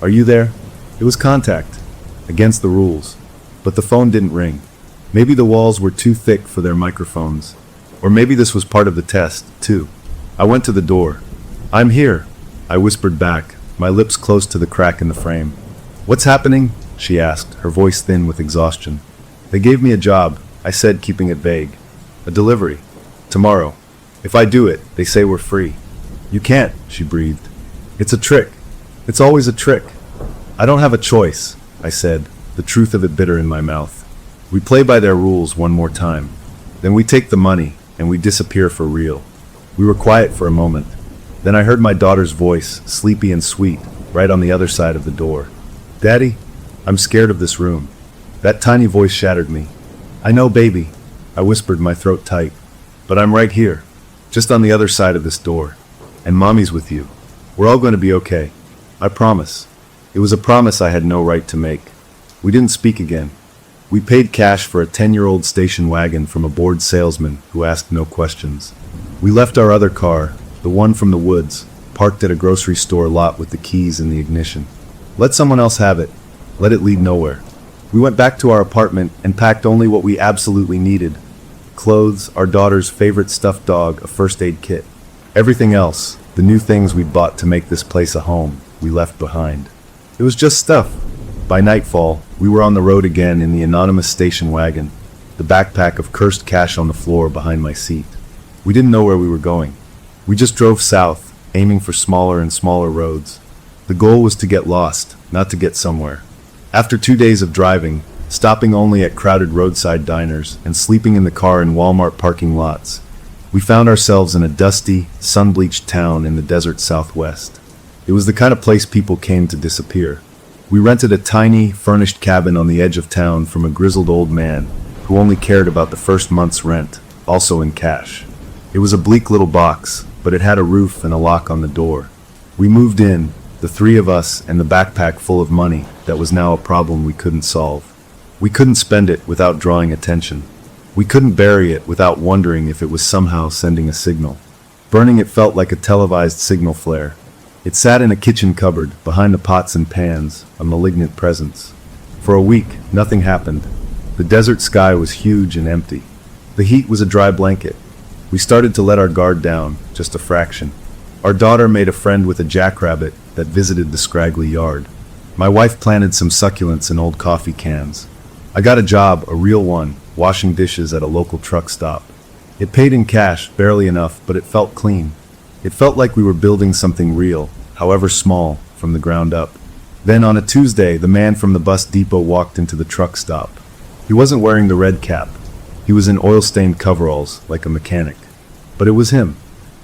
"Are you there?" It was contact. Against the rules. But the phone didn't ring. Maybe the walls were too thick for their microphones. Or maybe this was part of the test, too. I went to the door. "I'm here," I whispered back, my lips close to the crack in the frame. "What's happening?" she asked, her voice thin with exhaustion. "They gave me a job," I said, keeping it vague. "A delivery. Tomorrow. If I do it, they say we're free." "You can't," she breathed. "It's a trick. It's always a trick." "I don't have a choice," I said, the truth of it bitter in my mouth. "We play by their rules one more time. Then we take the money, and we disappear for real." We were quiet for a moment. Then I heard my daughter's voice, sleepy and sweet, right on the other side of the door. "Daddy, I'm scared of this room." That tiny voice shattered me. "I know, baby," I whispered, my throat tight. "But I'm right here, just on the other side of this door. And Mommy's with you. We're all going to be okay. I promise." It was a promise I had no right to make. We didn't speak again. We paid cash for a 10-year-old station wagon from a bored salesman who asked no questions. We left our other car, the one from the woods, parked at a grocery store lot with the keys in the ignition. Let someone else have it. Let it lead nowhere. We went back to our apartment and packed only what we absolutely needed. Clothes, our daughter's favorite stuffed dog, a first aid kit. Everything else, the new things we'd bought to make this place a home, we left behind. It was just stuff. By nightfall, we were on the road again in the anonymous station wagon, the backpack of cursed cash on the floor behind my seat. We didn't know where we were going. We just drove south, aiming for smaller and smaller roads. The goal was to get lost, not to get somewhere. After 2 days of driving, stopping only at crowded roadside diners and sleeping in the car in Walmart parking lots, we found ourselves in a dusty, sun-bleached town in the desert southwest. It was the kind of place people came to disappear. We rented a tiny, furnished cabin on the edge of town from a grizzled old man who only cared about the first month's rent, also in cash. It was a bleak little box, but it had a roof and a lock on the door. We moved in, the three of us and the backpack full of money that was now a problem we couldn't solve. We couldn't spend it without drawing attention. We couldn't bury it without wondering if it was somehow sending a signal. Burning it felt like a televised signal flare. It sat in a kitchen cupboard, behind the pots and pans, a malignant presence. For a week, nothing happened. The desert sky was huge and empty. The heat was a dry blanket. We started to let our guard down, just a fraction. Our daughter made a friend with a jackrabbit that visited the scraggly yard. My wife planted some succulents in old coffee cans. I got a job, a real one, washing dishes at a local truck stop. It paid in cash, barely enough, but it felt clean. It felt like we were building something real, however small, from the ground up. Then on a Tuesday, the man from the bus depot walked into the truck stop. He wasn't wearing the red cap. He was in oil-stained coveralls, like a mechanic. But it was him.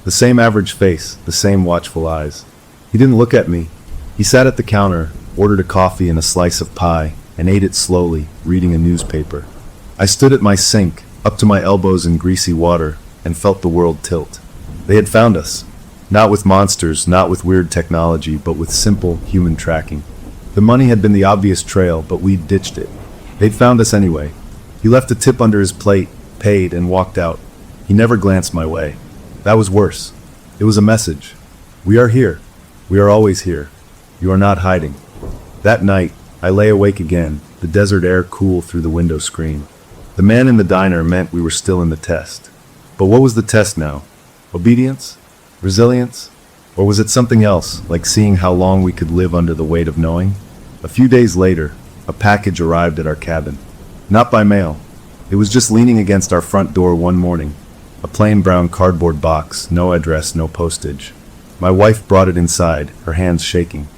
The same average face, the same watchful eyes. He didn't look at me. He sat at the counter, ordered a coffee and a slice of pie, and ate it slowly, reading a newspaper. I stood at my sink, up to my elbows in greasy water, and felt the world tilt. They had found us. Not with monsters, not with weird technology, but with simple human tracking. The money had been the obvious trail, but we'd ditched it. They'd found us anyway. He left a tip under his plate, paid, and walked out. He never glanced my way. That was worse. It was a message. We are here. We are always here. You are not hiding. That night, I lay awake again, the desert air cool through the window screen. The man in the diner meant we were still in the test. But what was the test now? Obedience? Resilience? Or was it something else, like seeing how long we could live under the weight of knowing? A few days later, a package arrived at our cabin. Not by mail. It was just leaning against our front door one morning. A plain brown cardboard box, no address, no postage. My wife brought it inside, her hands shaking.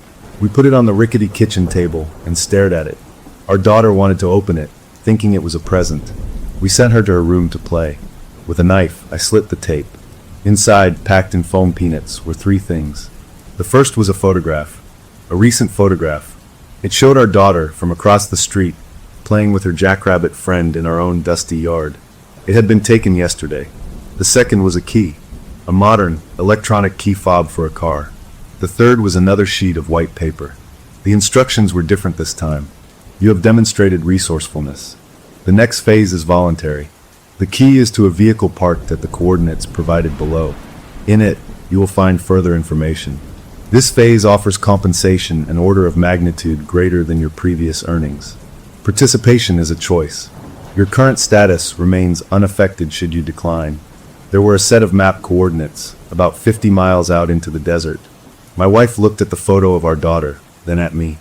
We put it on the rickety kitchen table and stared at it. Our daughter wanted to open it, thinking it was a present. We sent her to her room to play. With a knife, I slit the tape. Inside, packed in foam peanuts, were 3 things. The first was a photograph. A recent photograph. It showed our daughter, from across the street, playing with her jackrabbit friend in our own dusty yard. It had been taken yesterday. The second was a key. A modern, electronic key fob for a car. The third was another sheet of white paper. The instructions were different this time. You have demonstrated resourcefulness. The next phase is voluntary. The key is to a vehicle parked at the coordinates provided below. In it, you will find further information. This phase offers compensation an order of magnitude greater than your previous earnings. Participation is a choice. Your current status remains unaffected should you decline. There were a set of map coordinates, about 50 miles out into the desert. My wife looked at the photo of our daughter, then at me.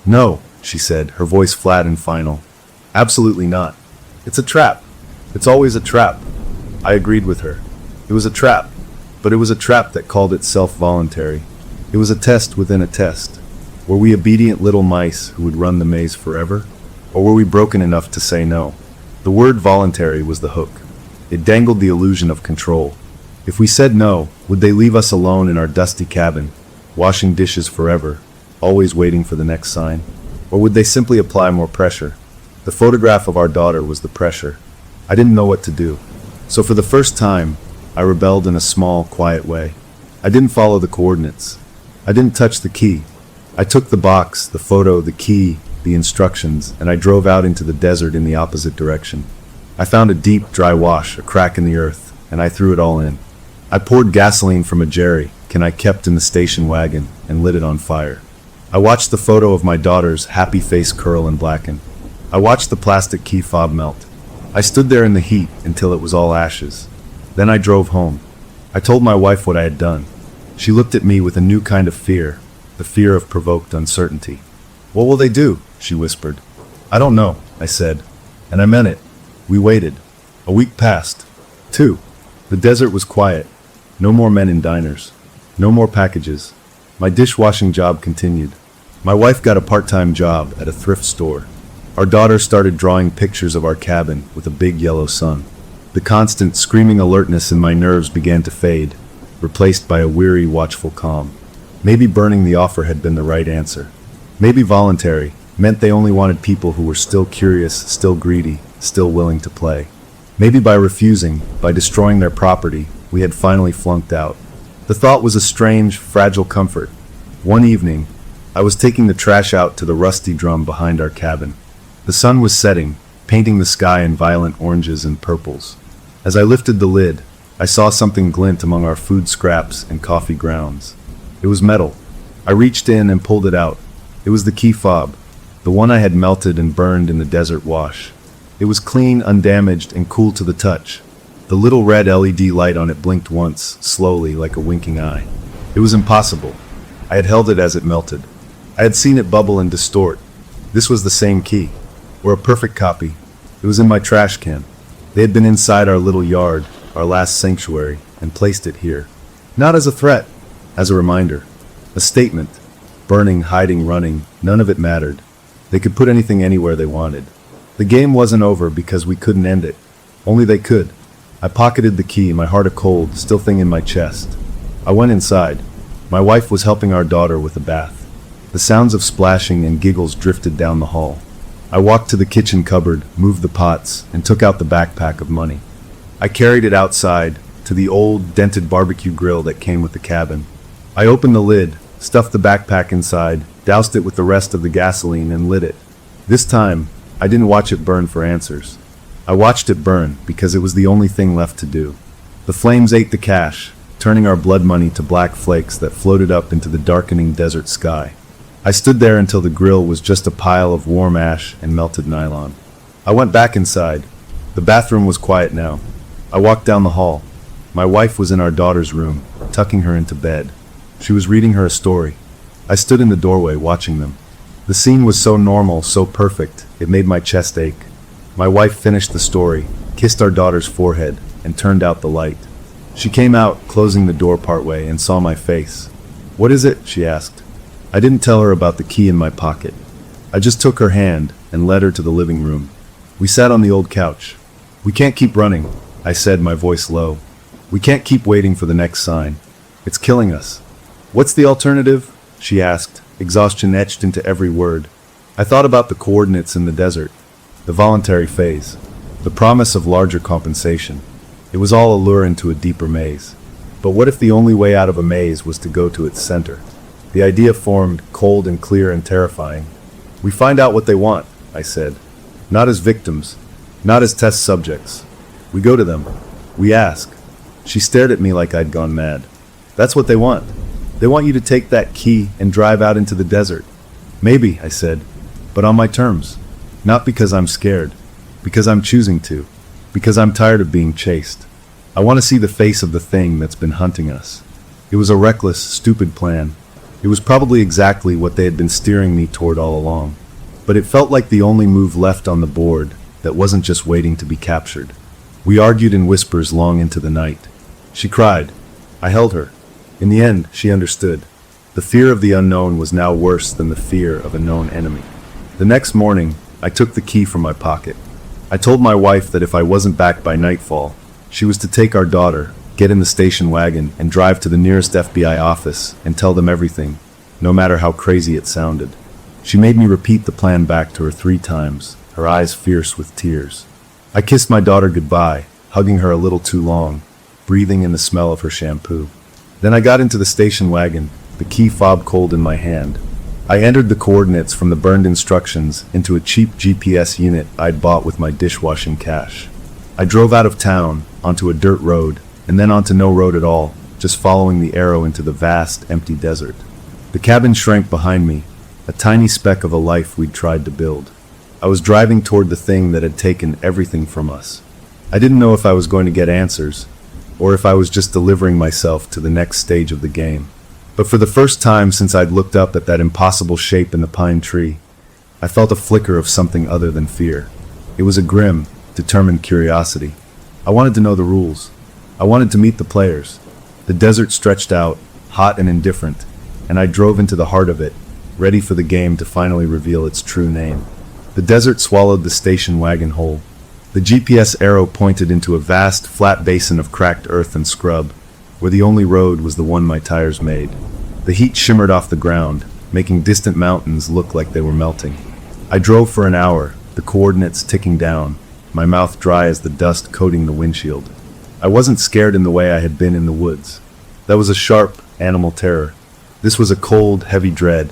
"No," she said, her voice flat and final. "Absolutely not. It's a trap. It's always a trap." I agreed with her. It was a trap, but it was a trap that called itself voluntary. It was a test within a test. Were we obedient little mice who would run the maze forever? Or were we broken enough to say no? The word voluntary was the hook. It dangled the illusion of control. If we said no, would they leave us alone in our dusty cabin, washing dishes forever, always waiting for the next sign? Or would they simply apply more pressure? The photograph of our daughter was the pressure. I didn't know what to do. So for the first time, I rebelled in a small, quiet way. I didn't follow the coordinates. I didn't touch the key. I took the box, the photo, the key, the instructions, and I drove out into the desert in the opposite direction. I found a deep, dry wash, a crack in the earth, and I threw it all in. I poured gasoline from a jerry can I kept in the station wagon and lit it on fire. I watched the photo of my daughter's happy face curl and blacken. I watched the plastic key fob melt. I stood there in the heat until it was all ashes. Then I drove home. I told my wife what I had done. She looked at me with a new kind of fear, the fear of provoked uncertainty. "What will they do?" she whispered. "I don't know," I said, and I meant it. We waited. A week passed. 2. The desert was quiet. No more men in diners. No more packages. My dishwashing job continued. My wife got a part-time job at a thrift store. Our daughter started drawing pictures of our cabin with a big yellow sun. The constant screaming alertness in my nerves began to fade, replaced by a weary, watchful calm. Maybe burning the offer had been the right answer. Maybe voluntary meant they only wanted people who were still curious, still greedy, still willing to play. Maybe by refusing, by destroying their property, we had finally flunked out. The thought was a strange, fragile comfort. One evening, I was taking the trash out to the rusty drum behind our cabin. The sun was setting, painting the sky in violent oranges and purples. As I lifted the lid, I saw something glint among our food scraps and coffee grounds. It was metal. I reached in and pulled it out. It was the key fob, the one I had melted and burned in the desert wash. It was clean, undamaged, and cool to the touch. The little red LED light on it blinked once, slowly, like a winking eye. It was impossible. I had held it as it melted. I had seen it bubble and distort. This was the same key, or a perfect copy. It was in my trash can. They had been inside our little yard, our last sanctuary, and placed it here. Not as a threat, as a reminder. A statement. Burning, hiding, running, none of it mattered. They could put anything anywhere they wanted. The game wasn't over because we couldn't end it. Only they could. I pocketed the key, my heart a cold, still thing in my chest. I went inside. My wife was helping our daughter with a bath. The sounds of splashing and giggles drifted down the hall. I walked to the kitchen cupboard, moved the pots, and took out the backpack of money. I carried it outside, to the old, dented barbecue grill that came with the cabin. I opened the lid, stuffed the backpack inside, doused it with the rest of the gasoline, and lit it. This time, I didn't watch it burn for answers. I watched it burn because it was the only thing left to do. The flames ate the cash, turning our blood money to black flakes that floated up into the darkening desert sky. I stood there until the grill was just a pile of warm ash and melted nylon. I went back inside. The bathroom was quiet now. I walked down the hall. My wife was in our daughter's room, tucking her into bed. She was reading her a story. I stood in the doorway watching them. The scene was so normal, so perfect, it made my chest ache. My wife finished the story, kissed our daughter's forehead, and turned out the light. She came out, closing the door partway, and saw my face. "What is it?" she asked. I didn't tell her about the key in my pocket. I just took her hand and led her to the living room. We sat on the old couch. "We can't keep running," I said, my voice low. "We can't keep waiting for the next sign. It's killing us." "What's the alternative?" she asked, exhaustion etched into every word. I thought about the coordinates in the desert, the voluntary phase, the promise of larger compensation. It was all a lure into a deeper maze. But what if the only way out of a maze was to go to its center? The idea formed, cold and clear and terrifying. "We find out what they want," I said. "Not as victims, not as test subjects. We go to them. We ask." She stared at me like I'd gone mad. "That's what they want. They want you to take that key and drive out into the desert." "Maybe," I said, "but on my terms. Not because I'm scared. Because I'm choosing to. Because I'm tired of being chased. I want to see the face of the thing that's been hunting us. It was a reckless, stupid plan. It was probably exactly what they had been steering me toward all along. But it felt like the only move left on the board that wasn't just waiting to be captured. We argued in whispers long into the night. She cried. I held her. In the end, she understood. The fear of the unknown was now worse than the fear of a known enemy. The next morning, I took the key from my pocket. I told my wife that if I wasn't back by nightfall, she was to take our daughter, get in the station wagon, and drive to the nearest FBI office and tell them everything, no matter how crazy it sounded. She made me repeat the plan back to her 3 times, her eyes fierce with tears. I kissed my daughter goodbye, hugging her a little too long, breathing in the smell of her shampoo. Then I got into the station wagon, the key fob cold in my hand. I entered the coordinates from the burned instructions into a cheap GPS unit I'd bought with my dishwashing cash. I drove out of town, onto a dirt road, and then onto no road at all, just following the arrow into the vast, empty desert. The cabin shrank behind me, a tiny speck of a life we'd tried to build. I was driving toward the thing that had taken everything from us. I didn't know if I was going to get answers, or if I was just delivering myself to the next stage of the game. But for the first time since I'd looked up at that impossible shape in the pine tree, I felt a flicker of something other than fear. It was a grim, determined curiosity. I wanted to know the rules. I wanted to meet the players. The desert stretched out, hot and indifferent, and I drove into the heart of it, ready for the game to finally reveal its true name. The desert swallowed the station wagon whole. The GPS arrow pointed into a vast, flat basin of cracked earth and scrub, where the only road was the one my tires made. The heat shimmered off the ground, making distant mountains look like they were melting. I drove for an hour, the coordinates ticking down, my mouth dry as the dust coating the windshield. I wasn't scared in the way I had been in the woods. That was a sharp, animal terror. This was a cold, heavy dread,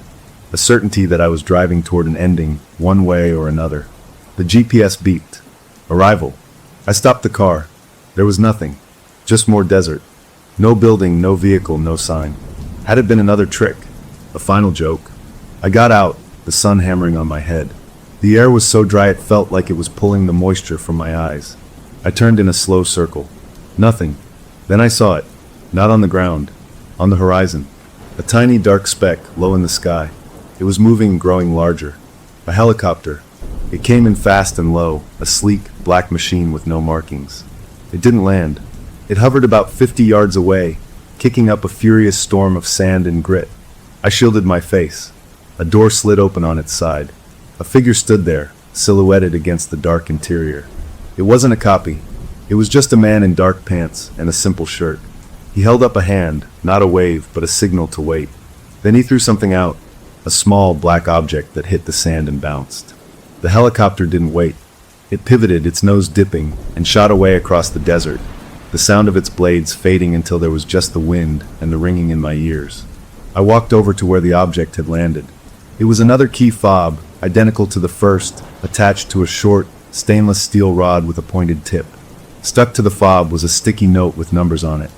a certainty that I was driving toward an ending, one way or another. The GPS beeped. Arrival. I stopped the car. There was nothing. Just more desert. No building, no vehicle, no sign. Had it been another trick? A final joke? I got out, the sun hammering on my head. The air was so dry it felt like it was pulling the moisture from my eyes. I turned in a slow circle. Nothing. Then I saw it. Not on the ground. On the horizon. A tiny dark speck, low in the sky. It was moving and growing larger. A helicopter. It came in fast and low, a sleek, black machine with no markings. It didn't land. It hovered about 50 yards away, kicking up a furious storm of sand and grit. I shielded my face. A door slid open on its side. A figure stood there, silhouetted against the dark interior. It wasn't a copy. It was just a man in dark pants and a simple shirt. He held up a hand, not a wave, but a signal to wait. Then he threw something out, a small black object that hit the sand and bounced. The helicopter didn't wait. It pivoted, its nose dipping, and shot away across the desert, the sound of its blades fading until there was just the wind and the ringing in my ears. I walked over to where the object had landed. It was another key fob, identical to the first, attached to a short, stainless steel rod with a pointed tip. Stuck to the fob was a sticky note with numbers on it.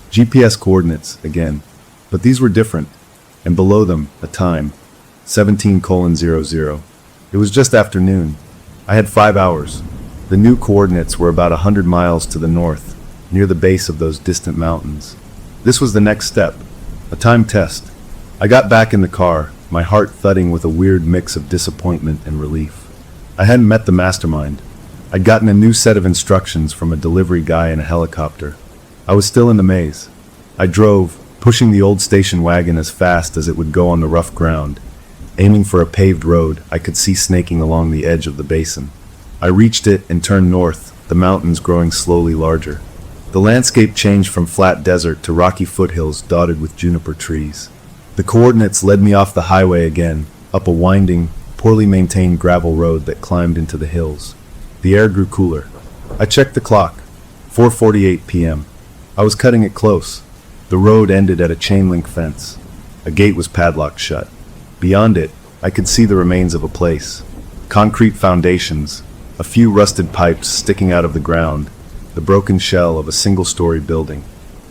GPS coordinates, again. But these were different. And below them, a time. 17:00. It was just afternoon. I had 5 hours. The new coordinates were about 100 miles to the north, near the base of those distant mountains. This was the next step. A time test. I got back in the car, my heart thudding with a weird mix of disappointment and relief. I hadn't met the mastermind. I'd gotten a new set of instructions from a delivery guy in a helicopter. I was still in the maze. I drove, pushing the old station wagon as fast as it would go on the rough ground, aiming for a paved road I could see snaking along the edge of the basin. I reached it and turned north, the mountains growing slowly larger. The landscape changed from flat desert to rocky foothills dotted with juniper trees. The coordinates led me off the highway again, up a winding, poorly maintained gravel road that climbed into the hills. The air grew cooler. I checked the clock. 4:48 p.m. I was cutting it close. The road ended at a chain-link fence. A gate was padlocked shut. Beyond it, I could see the remains of a place. Concrete foundations, a few rusted pipes sticking out of the ground, the broken shell of a single-story building.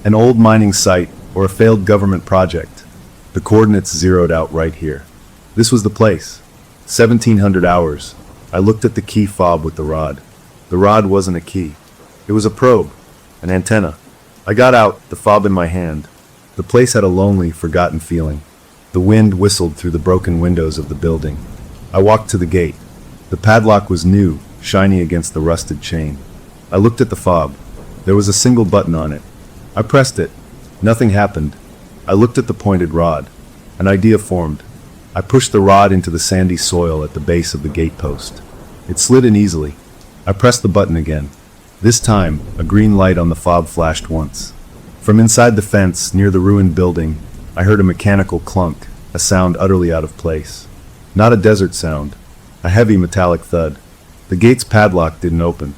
An old mining site or a failed government project. The coordinates zeroed out right here. This was the place. 1700 hours. I looked at the key fob with the rod. The rod wasn't a key. It was a probe. An antenna. I got out, the fob in my hand. The place had a lonely, forgotten feeling. The wind whistled through the broken windows of the building. I walked to the gate. The padlock was new, shiny against the rusted chain. I looked at the fob. There was a single button on it. I pressed it. Nothing happened. I looked at the pointed rod. An idea formed. I pushed the rod into the sandy soil at the base of the gate post. It slid in easily. I pressed the button again. This time, a green light on the fob flashed once. From inside the fence, near the ruined building, I heard a mechanical clunk, a sound utterly out of place. Not a desert sound. A heavy metallic thud. The gate's padlock didn't open.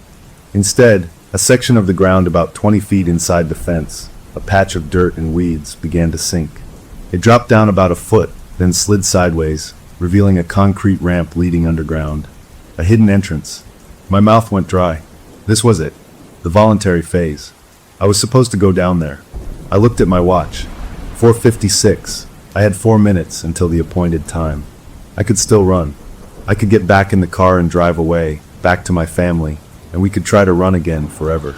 Instead, a section of the ground about 20 feet inside the fence, a patch of dirt and weeds, began to sink. It dropped down about a foot, then slid sideways, revealing a concrete ramp leading underground. A hidden entrance. My mouth went dry. This was it. The voluntary phase. I was supposed to go down there. I looked at my watch. 4:56. I had 4 minutes until the appointed time. I could still run. I could get back in the car and drive away, back to my family, and we could try to run again forever.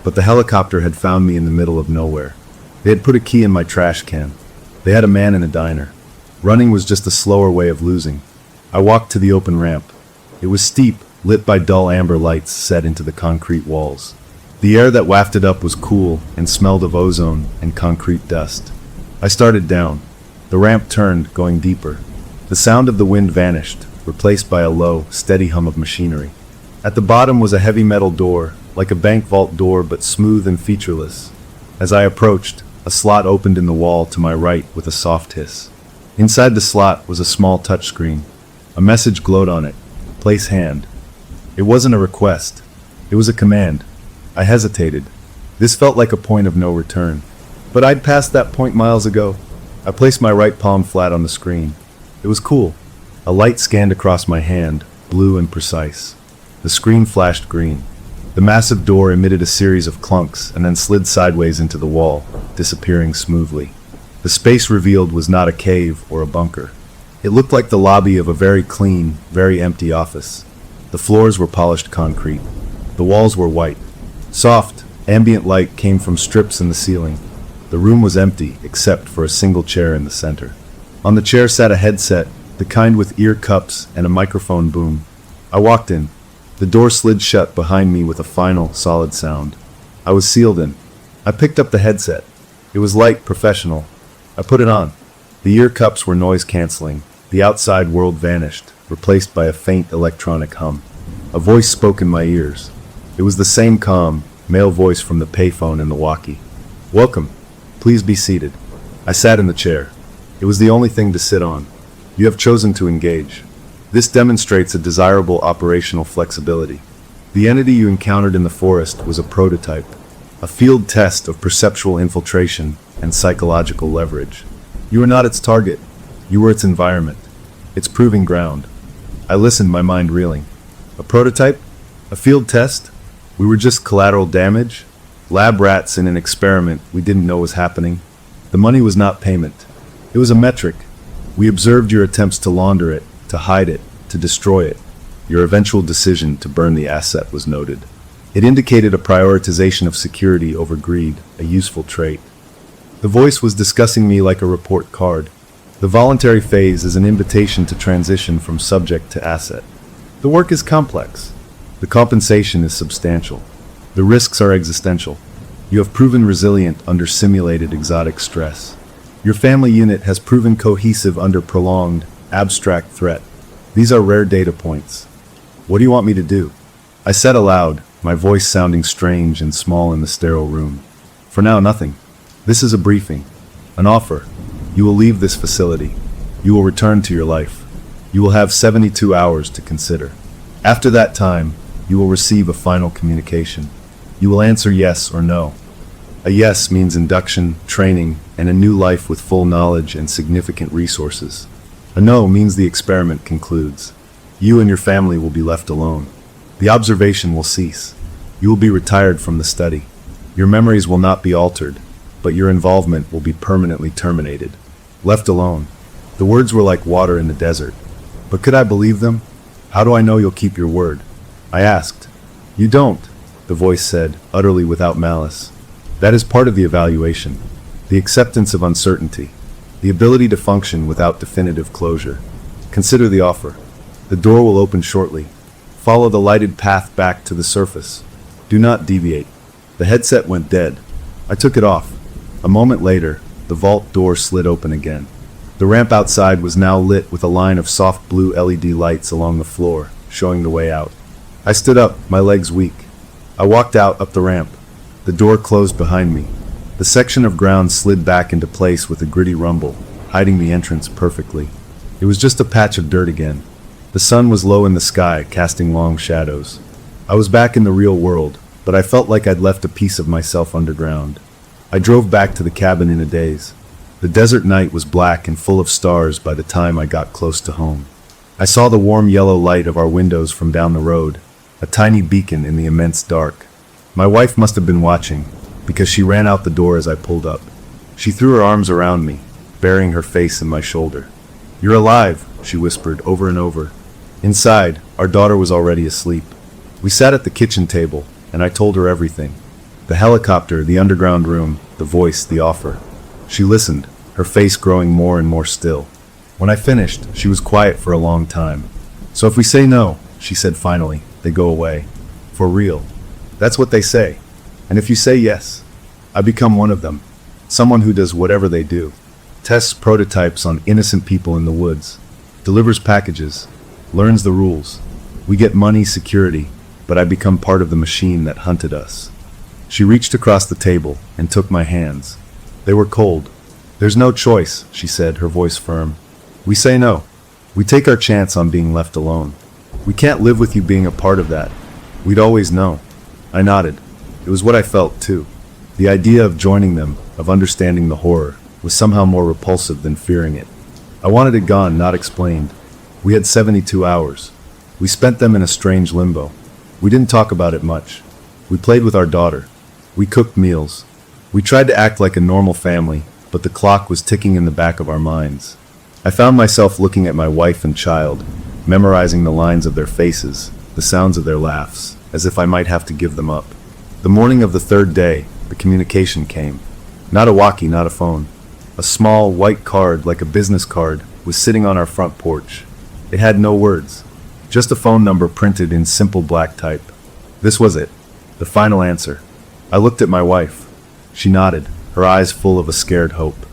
But the helicopter had found me in the middle of nowhere. They had put a key in my trash can. They had a man in a diner. Running was just a slower way of losing. I walked to the open ramp. It was steep, lit by dull amber lights set into the concrete walls. The air that wafted up was cool and smelled of ozone and concrete dust. I started down. The ramp turned, going deeper. The sound of the wind vanished, replaced by a low, steady hum of machinery. At the bottom was a heavy metal door, like a bank vault door but smooth and featureless. As I approached, a slot opened in the wall to my right with a soft hiss. Inside the slot was a small touchscreen. A message glowed on it. Place hand. It wasn't a request. It was a command. I hesitated. This felt like a point of no return. But I'd passed that point miles ago. I placed my right palm flat on the screen. It was cool. A light scanned across my hand, blue and precise. The screen flashed green. The massive door emitted a series of clunks and then slid sideways into the wall, disappearing smoothly. The space revealed was not a cave or a bunker. It looked like the lobby of a very clean, very empty office. The floors were polished concrete. The walls were white. Soft, ambient light came from strips in the ceiling. The room was empty, except for a single chair in the center. On the chair sat a headset, the kind with ear cups and a microphone boom. I walked in. The door slid shut behind me with a final, solid sound. I was sealed in. I picked up the headset. It was light, professional. I put it on. The ear cups were noise-canceling. The outside world vanished, replaced by a faint electronic hum. A voice spoke in my ears. It was the same calm, male voice from the payphone in the walkie. "Welcome. Please be seated." I sat in the chair. It was the only thing to sit on. "You have chosen to engage. This demonstrates a desirable operational flexibility. The entity you encountered in the forest was a prototype, a field test of perceptual infiltration and psychological leverage. You were not its target. You were its environment, its proving ground." I listened, my mind reeling. A prototype? A field test? We were just collateral damage? Lab rats in an experiment we didn't know was happening? The money was not payment. It was a metric. We observed your attempts to launder it, to hide it, to destroy it. Your eventual decision to burn the asset was noted. It indicated a prioritization of security over greed, a useful trait. The voice was discussing me like a report card. The voluntary phase is an invitation to transition from subject to asset. The work is complex. The compensation is substantial. The risks are existential. You have proven resilient under simulated exotic stress. Your family unit has proven cohesive under prolonged, abstract threat. These are rare data points. What do you want me to do? I said aloud, my voice sounding strange and small in the sterile room. For now, nothing. This is a briefing. An offer. You will leave this facility. You will return to your life. You will have 72 hours to consider. After that time, you will receive a final communication. You will answer yes or no. A yes means induction, training, and a new life with full knowledge and significant resources. A no means the experiment concludes. You and your family will be left alone. The observation will cease. You will be retired from the study. Your memories will not be altered, but your involvement will be permanently terminated. Left alone. The words were like water in the desert. But could I believe them? How do I know you'll keep your word? I asked. You don't. the voice said, utterly without malice. That is part of the evaluation. The acceptance of uncertainty. The ability to function without definitive closure. Consider the offer. The door will open shortly. Follow the lighted path back to the surface. Do not deviate. The headset went dead. I took it off. A moment later, the vault door slid open again. The ramp outside was now lit with a line of soft blue LED lights along the floor, showing the way out. I stood up, my legs weak. I walked out up the ramp. The door closed behind me. The section of ground slid back into place with a gritty rumble, hiding the entrance perfectly. It was just a patch of dirt again. The sun was low in the sky, casting long shadows. I was back in the real world, but I felt like I'd left a piece of myself underground. I drove back to the cabin in a daze. The desert night was black and full of stars by the time I got close to home. I saw the warm yellow light of our windows from down the road, a tiny beacon in the immense dark. My wife must have been watching, because she ran out the door as I pulled up. She threw her arms around me, burying her face in my shoulder. "You're alive," she whispered over and over. Inside, our daughter was already asleep. We sat at the kitchen table, and I told her everything. The helicopter, the underground room, the voice, the offer. She listened, her face growing more and more still. When I finished, she was quiet for a long time. "So if we say no," she said finally, "they go away. For real. That's what they say. And if you say yes, I become one of them. Someone who does whatever they do. Tests prototypes on innocent people in the woods. Delivers packages. Learns the rules. We get money, security, but I become part of the machine that hunted us." She reached across the table and took my hands. They were cold. "There's no choice," she said, her voice firm. "We say no. We take our chance on being left alone. We can't live with you being a part of that. We'd always know." I nodded. It was what I felt, too. The idea of joining them, of understanding the horror, was somehow more repulsive than fearing it. I wanted it gone, not explained. We had 72 hours. We spent them in a strange limbo. We didn't talk about it much. We played with our daughter. We cooked meals. We tried to act like a normal family, but the clock was ticking in the back of our minds. I found myself looking at my wife and child, memorizing the lines of their faces, the sounds of their laughs, as if I might have to give them up. The morning of the third day, the communication came. Not a walkie, not a phone. A small, white card, like a business card, was sitting on our front porch. It had no words, just a phone number printed in simple black type. This was it, the final answer. I looked at my wife. She nodded, her eyes full of a scared hope.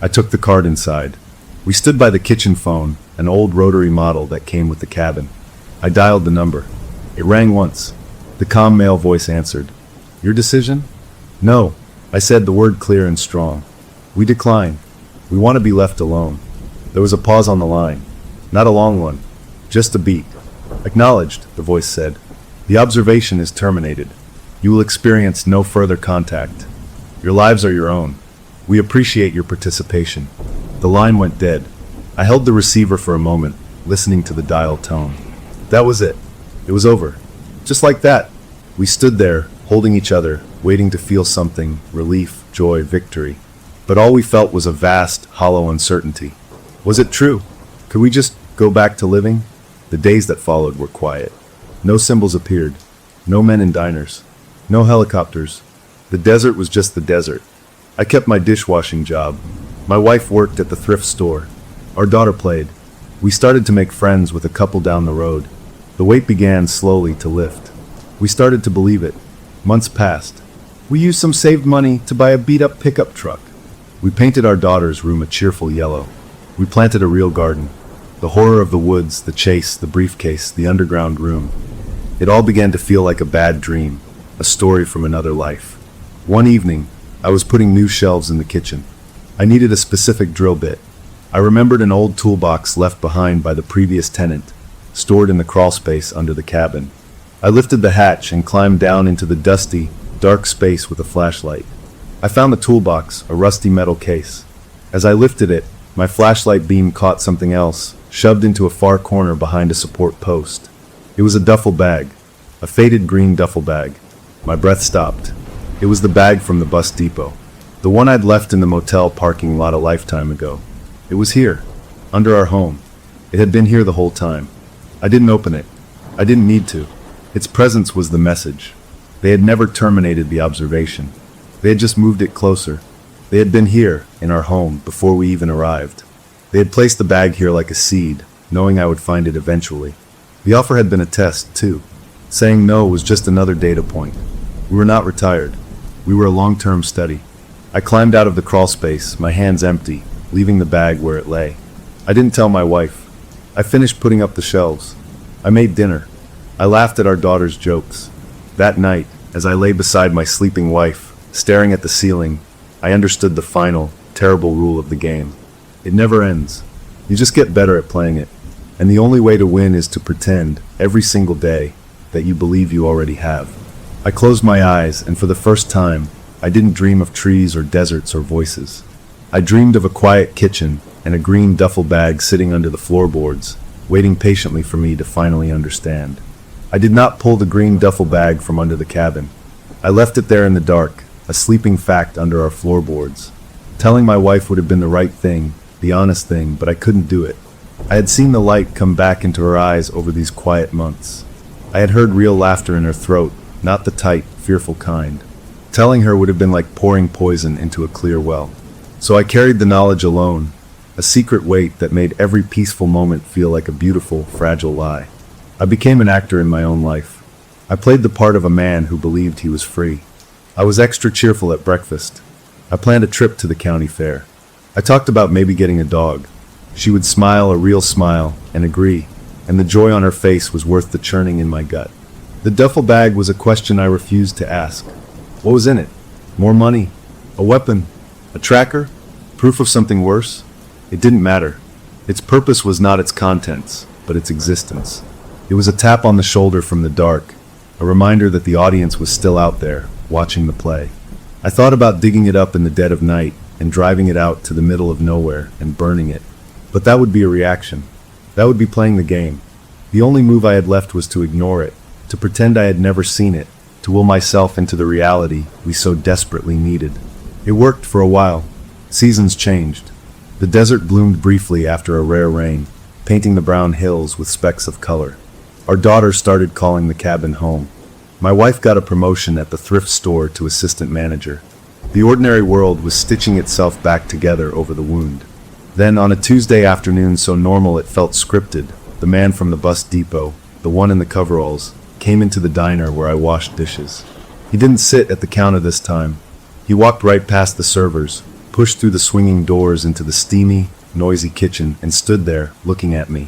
I took the card inside. We stood by the kitchen phone, an old rotary model that came with the cabin. I dialed the number. It rang once. The calm male voice answered. "Your decision?" "No," I said, the word clear and strong. "We decline. We want to be left alone." There was a pause on the line. Not a long one, just a beat. "Acknowledged," the voice said. "The observation is terminated. You will experience no further contact. Your lives are your own. We appreciate your participation." The line went dead. I held the receiver for a moment, listening to the dial tone. That was it. It was over. Just like that. We stood there, holding each other, waiting to feel something, relief, joy, victory. But all we felt was a vast, hollow uncertainty. Was it true? Could we just go back to living? The days that followed were quiet. No symbols appeared. No men in diners. No helicopters. The desert was just the desert. I kept my dishwashing job. My wife worked at the thrift store. Our daughter played. We started to make friends with a couple down the road. The weight began slowly to lift. We started to believe it. Months passed. We used some saved money to buy a beat-up pickup truck. We painted our daughter's room a cheerful yellow. We planted a real garden. The horror of the woods, the chase, the briefcase, the underground room. It all began to feel like a bad dream, a story from another life. One evening, I was putting new shelves in the kitchen. I needed a specific drill bit. I remembered an old toolbox left behind by the previous tenant, stored in the crawl space under the cabin. I lifted the hatch and climbed down into the dusty, dark space with a flashlight. I found the toolbox, a rusty metal case. As I lifted it, my flashlight beam caught something else, shoved into a far corner behind a support post. It was a duffel bag, a faded green duffel bag. My breath stopped. It was the bag from the bus depot, the one I'd left in the motel parking lot a lifetime ago. It was here, under our home. It had been here the whole time. I didn't open it. I didn't need to. Its presence was the message. They had never terminated the observation. They had just moved it closer. They had been here, in our home, before we even arrived. They had placed the bag here like a seed, knowing I would find it eventually. The offer had been a test, too. Saying no was just another data point. We were not retired. We were a long-term study. I climbed out of the crawl space, my hands empty, leaving the bag where it lay. I didn't tell my wife. I finished putting up the shelves. I made dinner. I laughed at our daughter's jokes. That night, as I lay beside my sleeping wife, staring at the ceiling, I understood the final, terrible rule of the game. It never ends. You just get better at playing it. And the only way to win is to pretend, every single day, that you believe you already have. I closed my eyes, and for the first time, I didn't dream of trees or deserts or voices. I dreamed of a quiet kitchen and a green duffel bag sitting under the floorboards, waiting patiently for me to finally understand. I did not pull the green duffel bag from under the cabin. I left it there in the dark, a sleeping fact under our floorboards. Telling my wife would have been the right thing, the honest thing, but I couldn't do it. I had seen the light come back into her eyes over these quiet months. I had heard real laughter in her throat, not the tight, fearful kind. Telling her would have been like pouring poison into a clear well. So I carried the knowledge alone, a secret weight that made every peaceful moment feel like a beautiful, fragile lie. I became an actor in my own life. I played the part of a man who believed he was free. I was extra cheerful at breakfast. I planned a trip to the county fair. I talked about maybe getting a dog. She would smile a real smile and agree, and the joy on her face was worth the churning in my gut. The duffel bag was a question I refused to ask. What was in it? More money? A weapon? A tracker? Proof of something worse? It didn't matter. Its purpose was not its contents, but its existence. It was a tap on the shoulder from the dark, a reminder that the audience was still out there, watching the play. I thought about digging it up in the dead of night and driving it out to the middle of nowhere and burning it. But that would be a reaction. That would be playing the game. The only move I had left was to ignore it, to pretend I had never seen it, to will myself into the reality we so desperately needed. It worked for a while. Seasons changed. The desert bloomed briefly after a rare rain, painting the brown hills with specks of color. Our daughter started calling the cabin home. My wife got a promotion at the thrift store to assistant manager. The ordinary world was stitching itself back together over the wound. Then, on a Tuesday afternoon so normal it felt scripted, the man from the bus depot, the one in the coveralls, came into the diner where I washed dishes. He didn't sit at the counter this time. He walked right past the servers, pushed through the swinging doors into the steamy, noisy kitchen, and stood there, looking at me.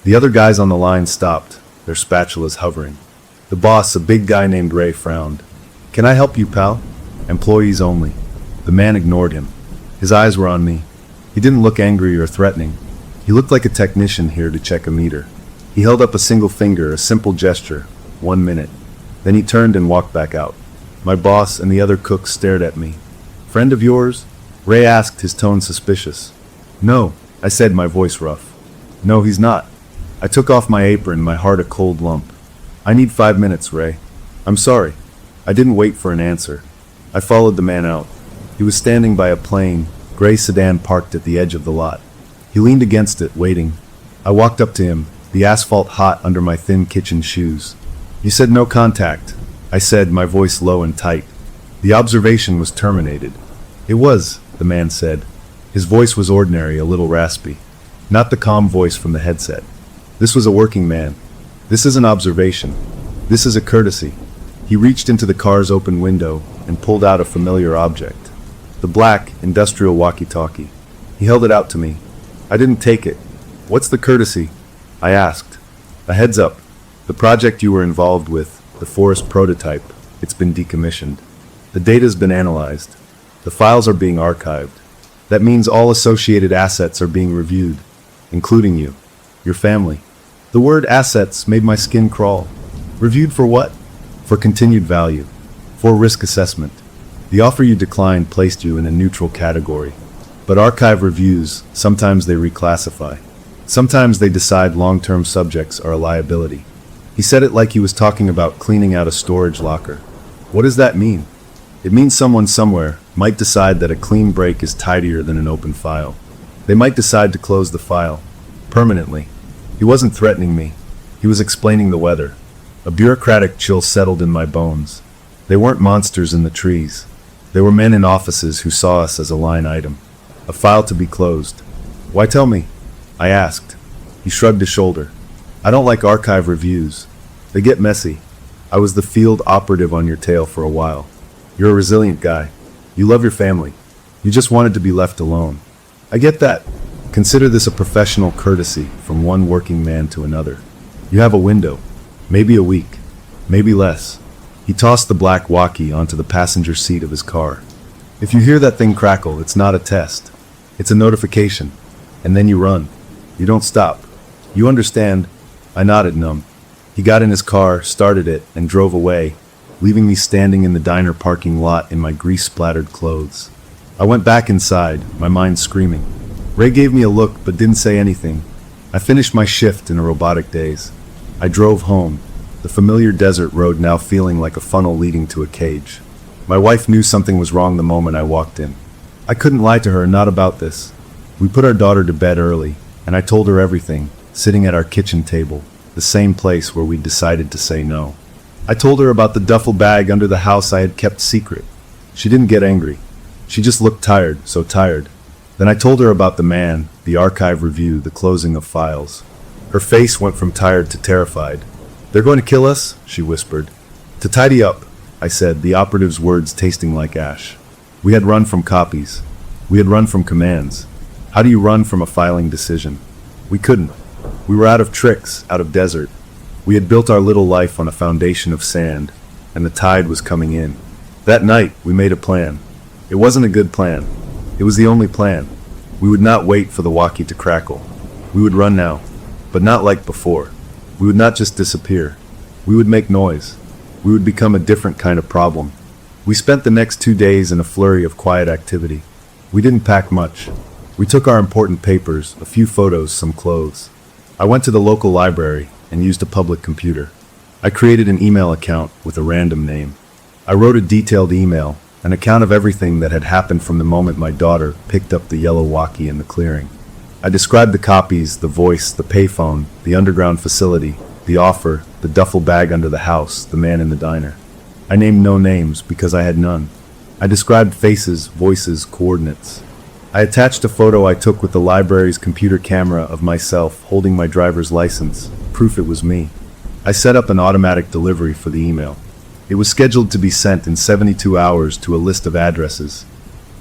The other guys on the line stopped, their spatulas hovering. The boss, a big guy named Ray, frowned. "Can I help you, pal?" "Employees only." The man ignored him. His eyes were on me. He didn't look angry or threatening. He looked like a technician here to check a meter. He held up a single finger, a simple gesture. 1 minute. Then he turned and walked back out. My boss and the other cooks stared at me. "Friend of yours?" Ray asked, his tone suspicious. "No," I said, my voice rough. "No, he's not." I took off my apron, my heart a cold lump. "I need 5 minutes, Ray." "I'm sorry." I didn't wait for an answer. I followed the man out. He was standing by a plain, gray sedan parked at the edge of the lot. He leaned against it, waiting. I walked up to him, the asphalt hot under my thin kitchen shoes. "You said no contact," I said, my voice low and tight. "The observation was terminated." "It was," the man said. His voice was ordinary, a little raspy. Not the calm voice from the headset. This was a working man. "This is an observation. This is a courtesy." He reached into the car's open window and pulled out a familiar object. The black, industrial walkie-talkie. He held it out to me. I didn't take it. "What's the courtesy?" I asked. "A heads up. The project you were involved with, the forest prototype, it's been decommissioned. The data's been analyzed. The files are being archived. That means all associated assets are being reviewed, including you, your family." The word assets made my skin crawl. Reviewed for what? For continued value. For risk assessment. The offer you declined placed you in a neutral category. But archive reviews, sometimes they reclassify. Sometimes they decide long-term subjects are a liability. He said it like he was talking about cleaning out a storage locker. What does that mean? It means someone somewhere might decide that a clean break is tidier than an open file. They might decide to close the file. Permanently. He wasn't threatening me. He was explaining the weather. A bureaucratic chill settled in my bones. They weren't monsters in the trees. They were men in offices who saw us as a line item, a file to be closed. "Why tell me?" I asked. He shrugged his shoulder. "I don't like archive reviews. They get messy. I was the field operative on your tail for a while. You're a resilient guy. You love your family. You just wanted to be left alone. I get that. Consider this a professional courtesy from one working man to another. You have a window. Maybe a week. Maybe less." He tossed the black walkie onto the passenger seat of his car. "If you hear that thing crackle, it's not a test. It's a notification. And then you run. You don't stop. You understand?" I nodded numb. He got in his car, started it, and drove away, leaving me standing in the diner parking lot in my grease-splattered clothes. I went back inside, my mind screaming. Ray gave me a look but didn't say anything. I finished my shift in a robotic daze. I drove home, the familiar desert road now feeling like a funnel leading to a cage. My wife knew something was wrong the moment I walked in. I couldn't lie to her, not about this. We put our daughter to bed early, and I told her everything, sitting at our kitchen table, the same place where we'd decided to say no. I told her about the duffel bag under the house I had kept secret. She didn't get angry. She just looked tired, so tired. Then I told her about the man, the archive review, the closing of files. Her face went from tired to terrified. "They're going to kill us?" she whispered. "To tidy up," I said, the operative's words tasting like ash. We had run from copies. We had run from commands. How do you run from a filing decision? We couldn't. We were out of tricks, out of desert. We had built our little life on a foundation of sand, and the tide was coming in. That night, we made a plan. It wasn't a good plan. It was the only plan. We would not wait for the walkie to crackle. We would run now, but not like before. We would not just disappear. We would make noise. We would become a different kind of problem. We spent the next 2 days in a flurry of quiet activity. We didn't pack much. We took our important papers, a few photos, some clothes. I went to the local library and used a public computer. I created an email account with a random name. I wrote a detailed email, an account of everything that had happened from the moment my daughter picked up the yellow walkie in the clearing. I described the copies, the voice, the payphone, the underground facility, the offer, the duffel bag under the house, the man in the diner. I named no names because I had none. I described faces, voices, coordinates. I attached a photo I took with the library's computer camera of myself holding my driver's license, proof it was me. I set up an automatic delivery for the email. It was scheduled to be sent in 72 hours to a list of addresses,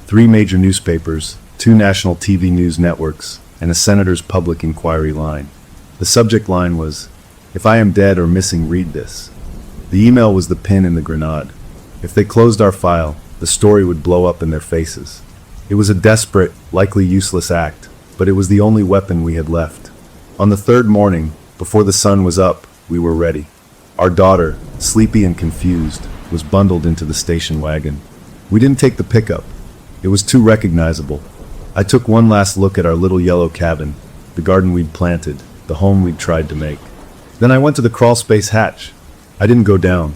3 major newspapers, 2 national TV news networks, and a senator's public inquiry line. The subject line was, "If I am dead or missing, read this." The email was the pin in the grenade. If they closed our file, the story would blow up in their faces. It was a desperate, likely useless act, but it was the only weapon we had left. On the 3rd morning, before the sun was up, we were ready. Our daughter, sleepy and confused, was bundled into the station wagon. We didn't take the pickup. It was too recognizable. I took one last look at our little yellow cabin, the garden we'd planted, the home we'd tried to make. Then I went to the crawlspace hatch. I didn't go down.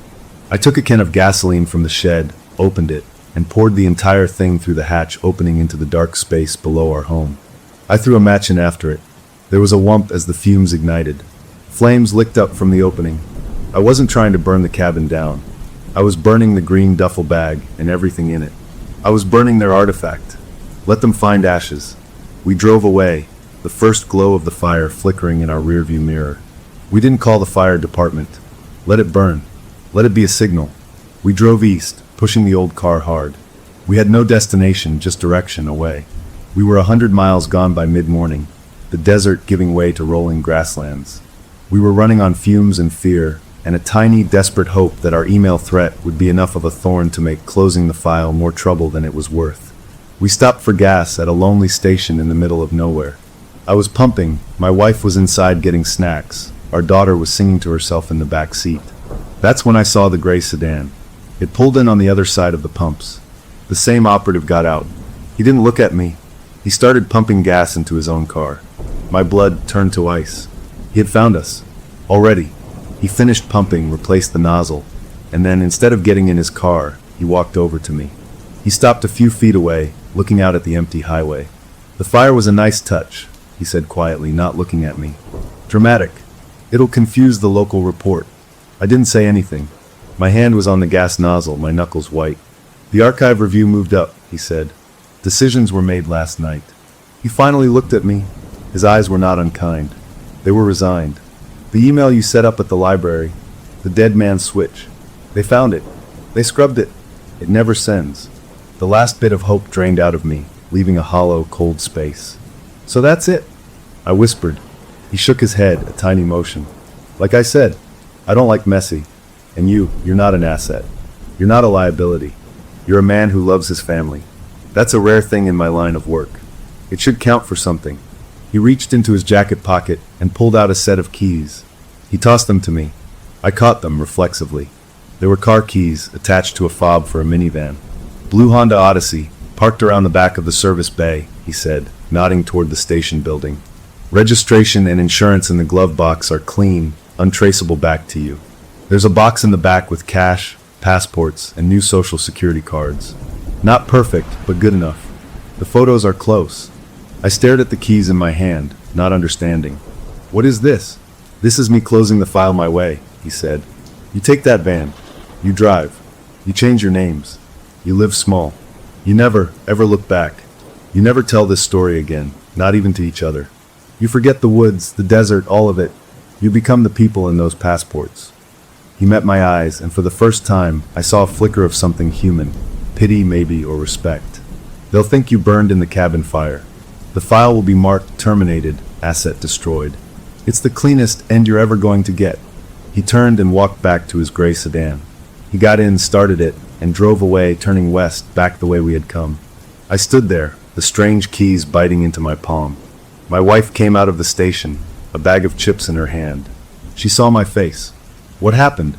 I took a can of gasoline from the shed, opened it, and poured the entire thing through the hatch opening into the dark space below our home. I threw a match in after it. There was a whump as the fumes ignited. Flames licked up from the opening. I wasn't trying to burn the cabin down. I was burning the green duffel bag and everything in it. I was burning their artifact. Let them find ashes. We drove away, the first glow of the fire flickering in our rearview mirror. We didn't call the fire department. Let it burn. Let it be a signal. We drove east, pushing the old car hard. We had no destination, just direction away. We were 100 miles gone by mid-morning, the desert giving way to rolling grasslands. We were running on fumes and fear, and a tiny, desperate hope that our email threat would be enough of a thorn to make closing the file more trouble than it was worth. We stopped for gas at a lonely station in the middle of nowhere. I was pumping, my wife was inside getting snacks, our daughter was singing to herself in the back seat. That's when I saw the gray sedan. It pulled in on the other side of the pumps. The same operative got out. He didn't look at me. He started pumping gas into his own car. My blood turned to ice. He had found us. Already. He finished pumping, replaced the nozzle, and then, instead of getting in his car, he walked over to me. He stopped a few feet away, looking out at the empty highway. "The fire was a nice touch," he said quietly, not looking at me. "Dramatic. It'll confuse the local report." I didn't say anything. My hand was on the gas nozzle, my knuckles white. The archive review moved up, he said. Decisions were made last night. He finally looked at me. His eyes were not unkind. They were resigned. The email you set up at the library, the dead man's switch. They found it. They scrubbed it. It never sends. The last bit of hope drained out of me, leaving a hollow, cold space. So that's it, I whispered. He shook his head, a tiny motion. Like I said, I don't like messy. And you're not an asset. You're not a liability. You're a man who loves his family. That's a rare thing in my line of work. It should count for something. He reached into his jacket pocket and pulled out a set of keys. He tossed them to me. I caught them reflexively. They were car keys attached to a fob for a minivan. Blue Honda Odyssey, parked around the back of the service bay, he said, nodding toward the station building. Registration and insurance in the glove box are clean, untraceable back to you. There's a box in the back with cash, passports, and new social security cards. Not perfect, but good enough. The photos are close. I stared at the keys in my hand, not understanding. What is this? This is me closing the file my way, he said. You take that van. You drive. You change your names. You live small. You never, ever look back. You never tell this story again, not even to each other. You forget the woods, the desert, all of it. You become the people in those passports. He met my eyes, and for the first time, I saw a flicker of something human. Pity, maybe, or respect. They'll think you burned in the cabin fire. The file will be marked terminated, asset destroyed. It's the cleanest end you're ever going to get. He turned and walked back to his gray sedan. He got in, started it, and drove away, turning west, back the way we had come. I stood there, the strange keys biting into my palm. My wife came out of the station, a bag of chips in her hand. She saw my face. What happened?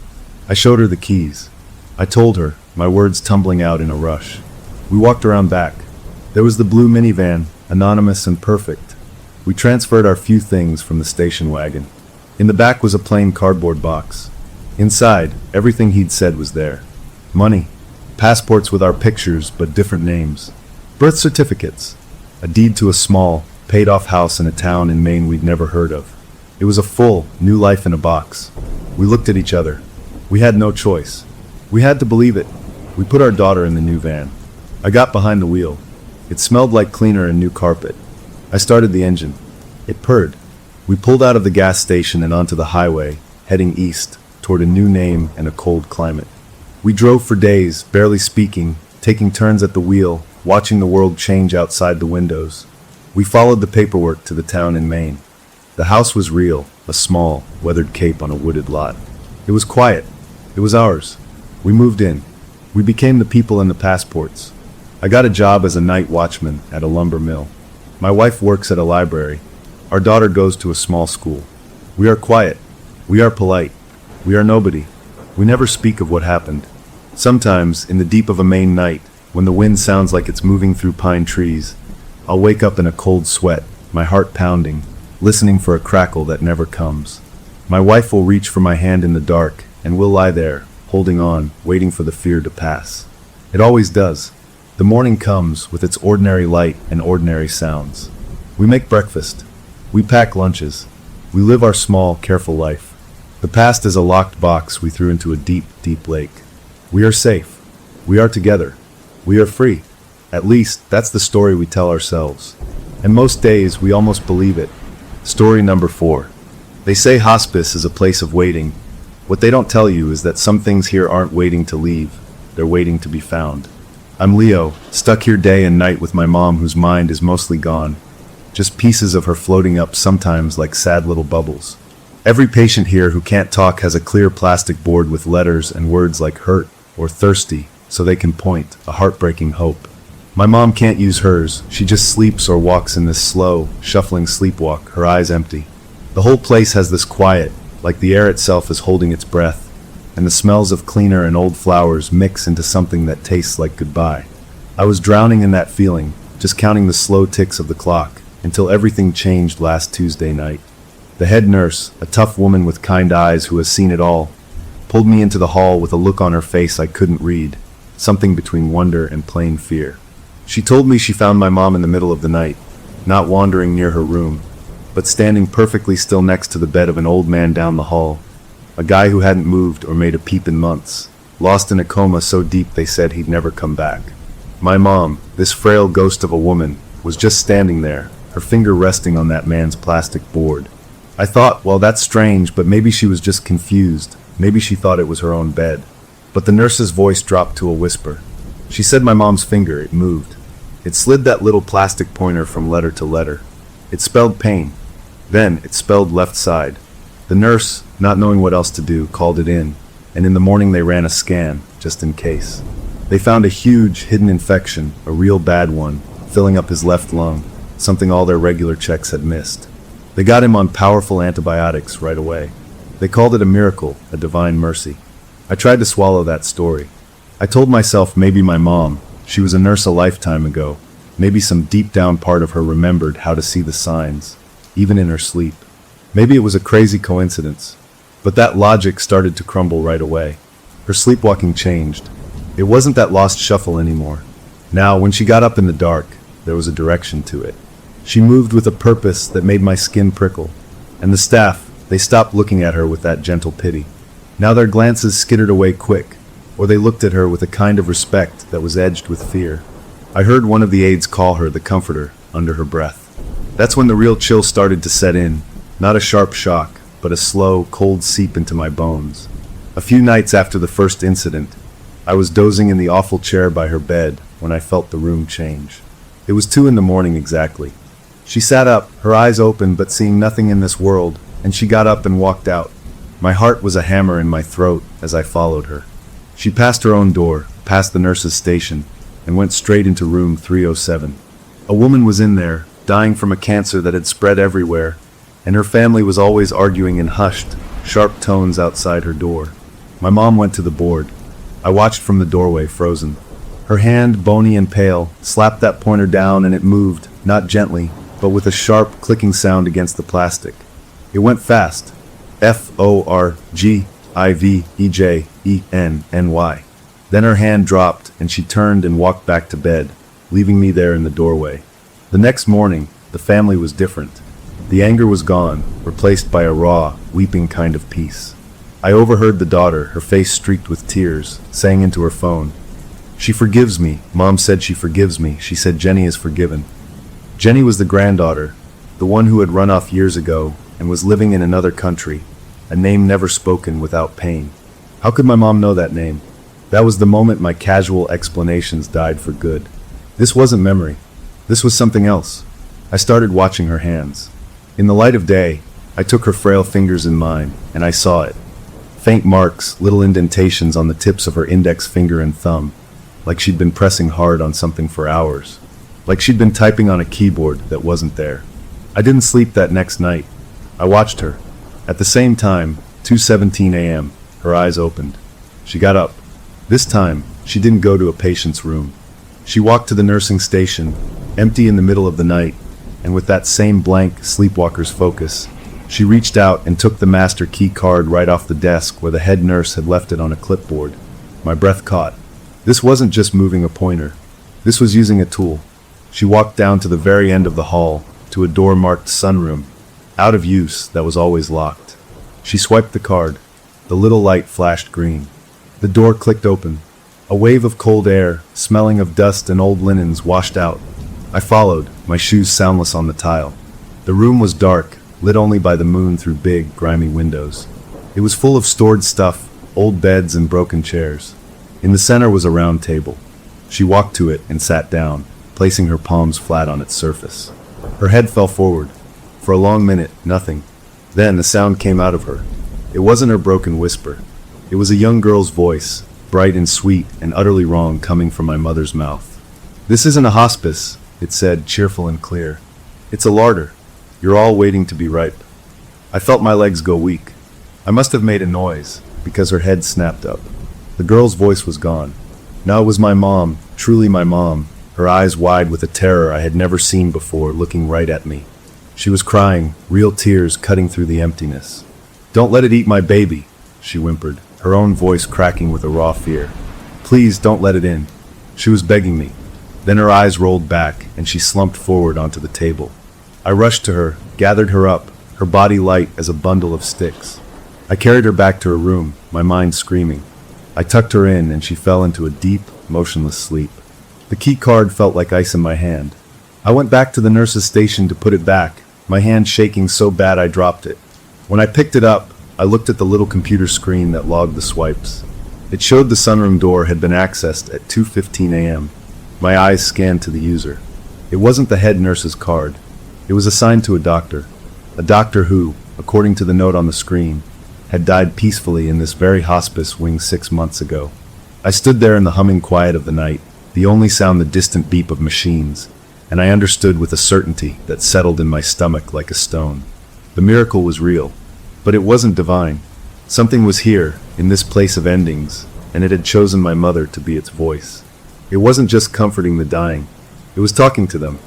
I showed her the keys. I told her, my words tumbling out in a rush. We walked around back. There was the blue minivan, anonymous and perfect. We transferred our few things from the station wagon. In the back was a plain cardboard box. Inside, everything he'd said was there. Money, passports with our pictures but different names, birth certificates, a deed to a small, paid-off house in a town in Maine we'd never heard of. It was a full, new life in a box. We looked at each other. We had no choice. We had to believe it. We put our daughter in the new van. I got behind the wheel. It smelled like cleaner and new carpet. I started the engine. It purred. We pulled out of the gas station and onto the highway, heading east, toward a new name and a cold climate. We drove for days, barely speaking, taking turns at the wheel, watching the world change outside the windows. We followed the paperwork to the town in Maine. The house was real, a small, weathered cape on a wooded lot. It was quiet. It was ours. We moved in. We became the people in the passports. I got a job as a night watchman at a lumber mill. My wife works at a library. Our daughter goes to a small school. We are quiet. We are polite. We are nobody. We never speak of what happened. Sometimes, in the deep of a Maine night, when the wind sounds like it's moving through pine trees, I'll wake up in a cold sweat, my heart pounding, listening for a crackle that never comes. My wife will reach for my hand in the dark, and we'll lie there, holding on, waiting for the fear to pass. It always does. The morning comes with its ordinary light and ordinary sounds. We make breakfast. We pack lunches. We live our small, careful life. The past is a locked box we threw into a deep, deep lake. We are safe. We are together. We are free. At least, that's the story we tell ourselves. And most days, we almost believe it. Story number 4. They say hospice is a place of waiting. What they don't tell you is that some things here aren't waiting to leave. They're waiting to be found. I'm Leo, stuck here day and night with my mom whose mind is mostly gone. Just pieces of her floating up sometimes like sad little bubbles. Every patient here who can't talk has a clear plastic board with letters and words like hurt or thirsty, so they can point, a heartbreaking hope. My mom can't use hers. She just sleeps or walks in this slow, shuffling sleepwalk, her eyes empty. The whole place has this quiet, like the air itself is holding its breath, and the smells of cleaner and old flowers mix into something that tastes like goodbye. I was drowning in that feeling, just counting the slow ticks of the clock, until everything changed last Tuesday night. The head nurse, a tough woman with kind eyes who has seen it all, pulled me into the hall with a look on her face I couldn't read, something between wonder and plain fear. She told me she found my mom in the middle of the night, not wandering near her room, but standing perfectly still next to the bed of an old man down the hall, a a guy who hadn't moved or made a peep in months, lost in a coma so deep they said he'd never come back. My mom, this frail ghost of a woman, was just standing there, her finger resting on that man's plastic board. I thought, well, that's strange, but maybe she was just confused. Maybe she thought it was her own bed. But the nurse's voice dropped to a whisper. She said my mom's finger, it moved. It slid that little plastic pointer from letter to letter. It spelled pain. Then it spelled left side. The nurse, not knowing what else to do, called it in, and in the morning they ran a scan, just in case. They found a huge, hidden infection, a real bad one, filling up his left lung, something all their regular checks had missed. They got him on powerful antibiotics right away. They called it a miracle, a divine mercy. I tried to swallow that story. I told myself maybe my mom, she was a nurse a lifetime ago, maybe some deep down part of her remembered how to see the signs, even in her sleep. Maybe it was a crazy coincidence. But that logic started to crumble right away. Her sleepwalking changed. It wasn't that lost shuffle anymore. Now, when she got up in the dark, there was a direction to it. She moved with a purpose that made my skin prickle. And the staff, they stopped looking at her with that gentle pity. Now their glances skittered away quick, or they looked at her with a kind of respect that was edged with fear. I heard one of the aides call her the comforter under her breath. That's when the real chill started to set in, not a sharp shock, but a slow, cold seep into my bones. A few nights after the first incident, I was dozing in the awful chair by her bed when I felt the room change. It was 2 a.m. exactly. She sat up, her eyes open but seeing nothing in this world, and she got up and walked out. My heart was a hammer in my throat as I followed her. She passed her own door, past the nurse's station, and went straight into room 307. A woman was in there, dying from a cancer that had spread everywhere, and her family was always arguing in hushed, sharp tones outside her door. My mom went to the board. I watched from the doorway, frozen. Her hand, bony and pale, slapped that pointer down and it moved, not gently, but with a sharp, clicking sound against the plastic. It went fast. Forgivenny. Then her hand dropped and she turned and walked back to bed, leaving me there in the doorway. The next morning, the family was different. The anger was gone, replaced by a raw, weeping kind of peace. I overheard the daughter, her face streaked with tears, saying into her phone, "She forgives me. Mom said she forgives me. She said Jenny is forgiven." Jenny was the granddaughter, the one who had run off years ago and was living in another country, a name never spoken without pain. How could my mom know that name? That was the moment my casual explanations died for good. This wasn't memory. This was something else. I started watching her hands. In the light of day, I took her frail fingers in mine, and I saw it. Faint marks, little indentations on the tips of her index finger and thumb, like she'd been pressing hard on something for hours. Like she'd been typing on a keyboard that wasn't there. I didn't sleep that next night. I watched her. At the same time, 2:17 a.m., her eyes opened. She got up. This time, she didn't go to a patient's room. She walked to the nursing station, empty in the middle of the night, and with that same blank sleepwalker's focus, she reached out and took the master key card right off the desk where the head nurse had left it on a clipboard. My breath caught. This wasn't just moving a pointer. This was using a tool. She walked down to the very end of the hall, to a door marked sunroom, out of use, that was always locked. She swiped the card. The little light flashed green. The door clicked open. A wave of cold air, smelling of dust and old linens, washed out. I followed, my shoes soundless on the tile. The room was dark, lit only by the moon through big, grimy windows. It was full of stored stuff, old beds and broken chairs. In the center was a round table. She walked to it and sat down, placing her palms flat on its surface. Her head fell forward. For a long minute, nothing. Then a sound came out of her. It wasn't her broken whisper. It was a young girl's voice, bright and sweet and utterly wrong, coming from my mother's mouth. "This isn't a hospice," it said, cheerful and clear. "It's a larder. You're all waiting to be ripe." I felt my legs go weak. I must have made a noise, because her head snapped up. The girl's voice was gone. Now it was my mom, truly my mom, her eyes wide with a terror I had never seen before, looking right at me. She was crying, real tears cutting through the emptiness. "Don't let it eat my baby," she whimpered, her own voice cracking with a raw fear. "Please don't let it in." She was begging me. Then her eyes rolled back, and she slumped forward onto the table. I rushed to her, gathered her up, her body light as a bundle of sticks. I carried her back to her room, my mind screaming. I tucked her in and she fell into a deep, motionless sleep. The key card felt like ice in my hand. I went back to the nurse's station to put it back, my hand shaking so bad I dropped it. When I picked it up, I looked at the little computer screen that logged the swipes. It showed the sunroom door had been accessed at 2:15 a.m. My eyes scanned to the user. It wasn't the head nurse's card. It was assigned to a doctor who, according to the note on the screen, had died peacefully in this very hospice wing 6 months ago. I stood there in the humming quiet of the night, the only sound the distant beep of machines, and I understood with a certainty that settled in my stomach like a stone. The miracle was real, but it wasn't divine. Something was here, in this place of endings, and it had chosen my mother to be its voice. It wasn't just comforting the dying, it was talking to them,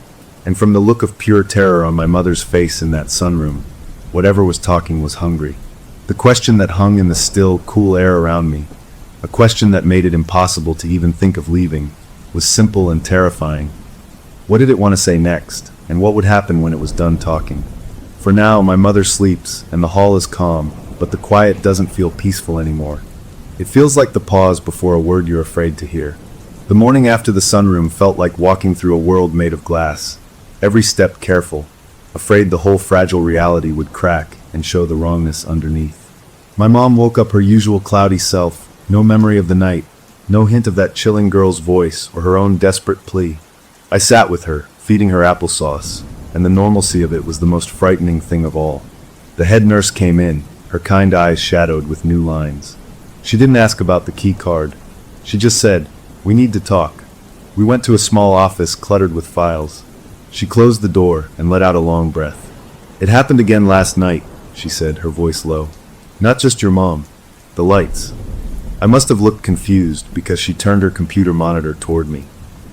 and from the look of pure terror on my mother's face in that sunroom, whatever was talking was hungry. The question that hung in the still, cool air around me, a question that made it impossible to even think of leaving, was simple and terrifying. What did it want to say next, and what would happen when it was done talking? For now, my mother sleeps, and the hall is calm, but the quiet doesn't feel peaceful anymore. It feels like the pause before a word you're afraid to hear. The morning after the sunroom felt like walking through a world made of glass, every step careful, afraid the whole fragile reality would crack and show the wrongness underneath. My mom woke up her usual cloudy self, no memory of the night, no hint of that chilling girl's voice or her own desperate plea. I sat with her, feeding her applesauce, and the normalcy of it was the most frightening thing of all. The head nurse came in, her kind eyes shadowed with new lines. She didn't ask about the key card. She just said, "We need to talk." We went to a small office cluttered with files. She closed the door and let out a long breath. "It happened again last night," she said, her voice low. "Not just your mom. The lights." I must have looked confused because she turned her computer monitor toward me.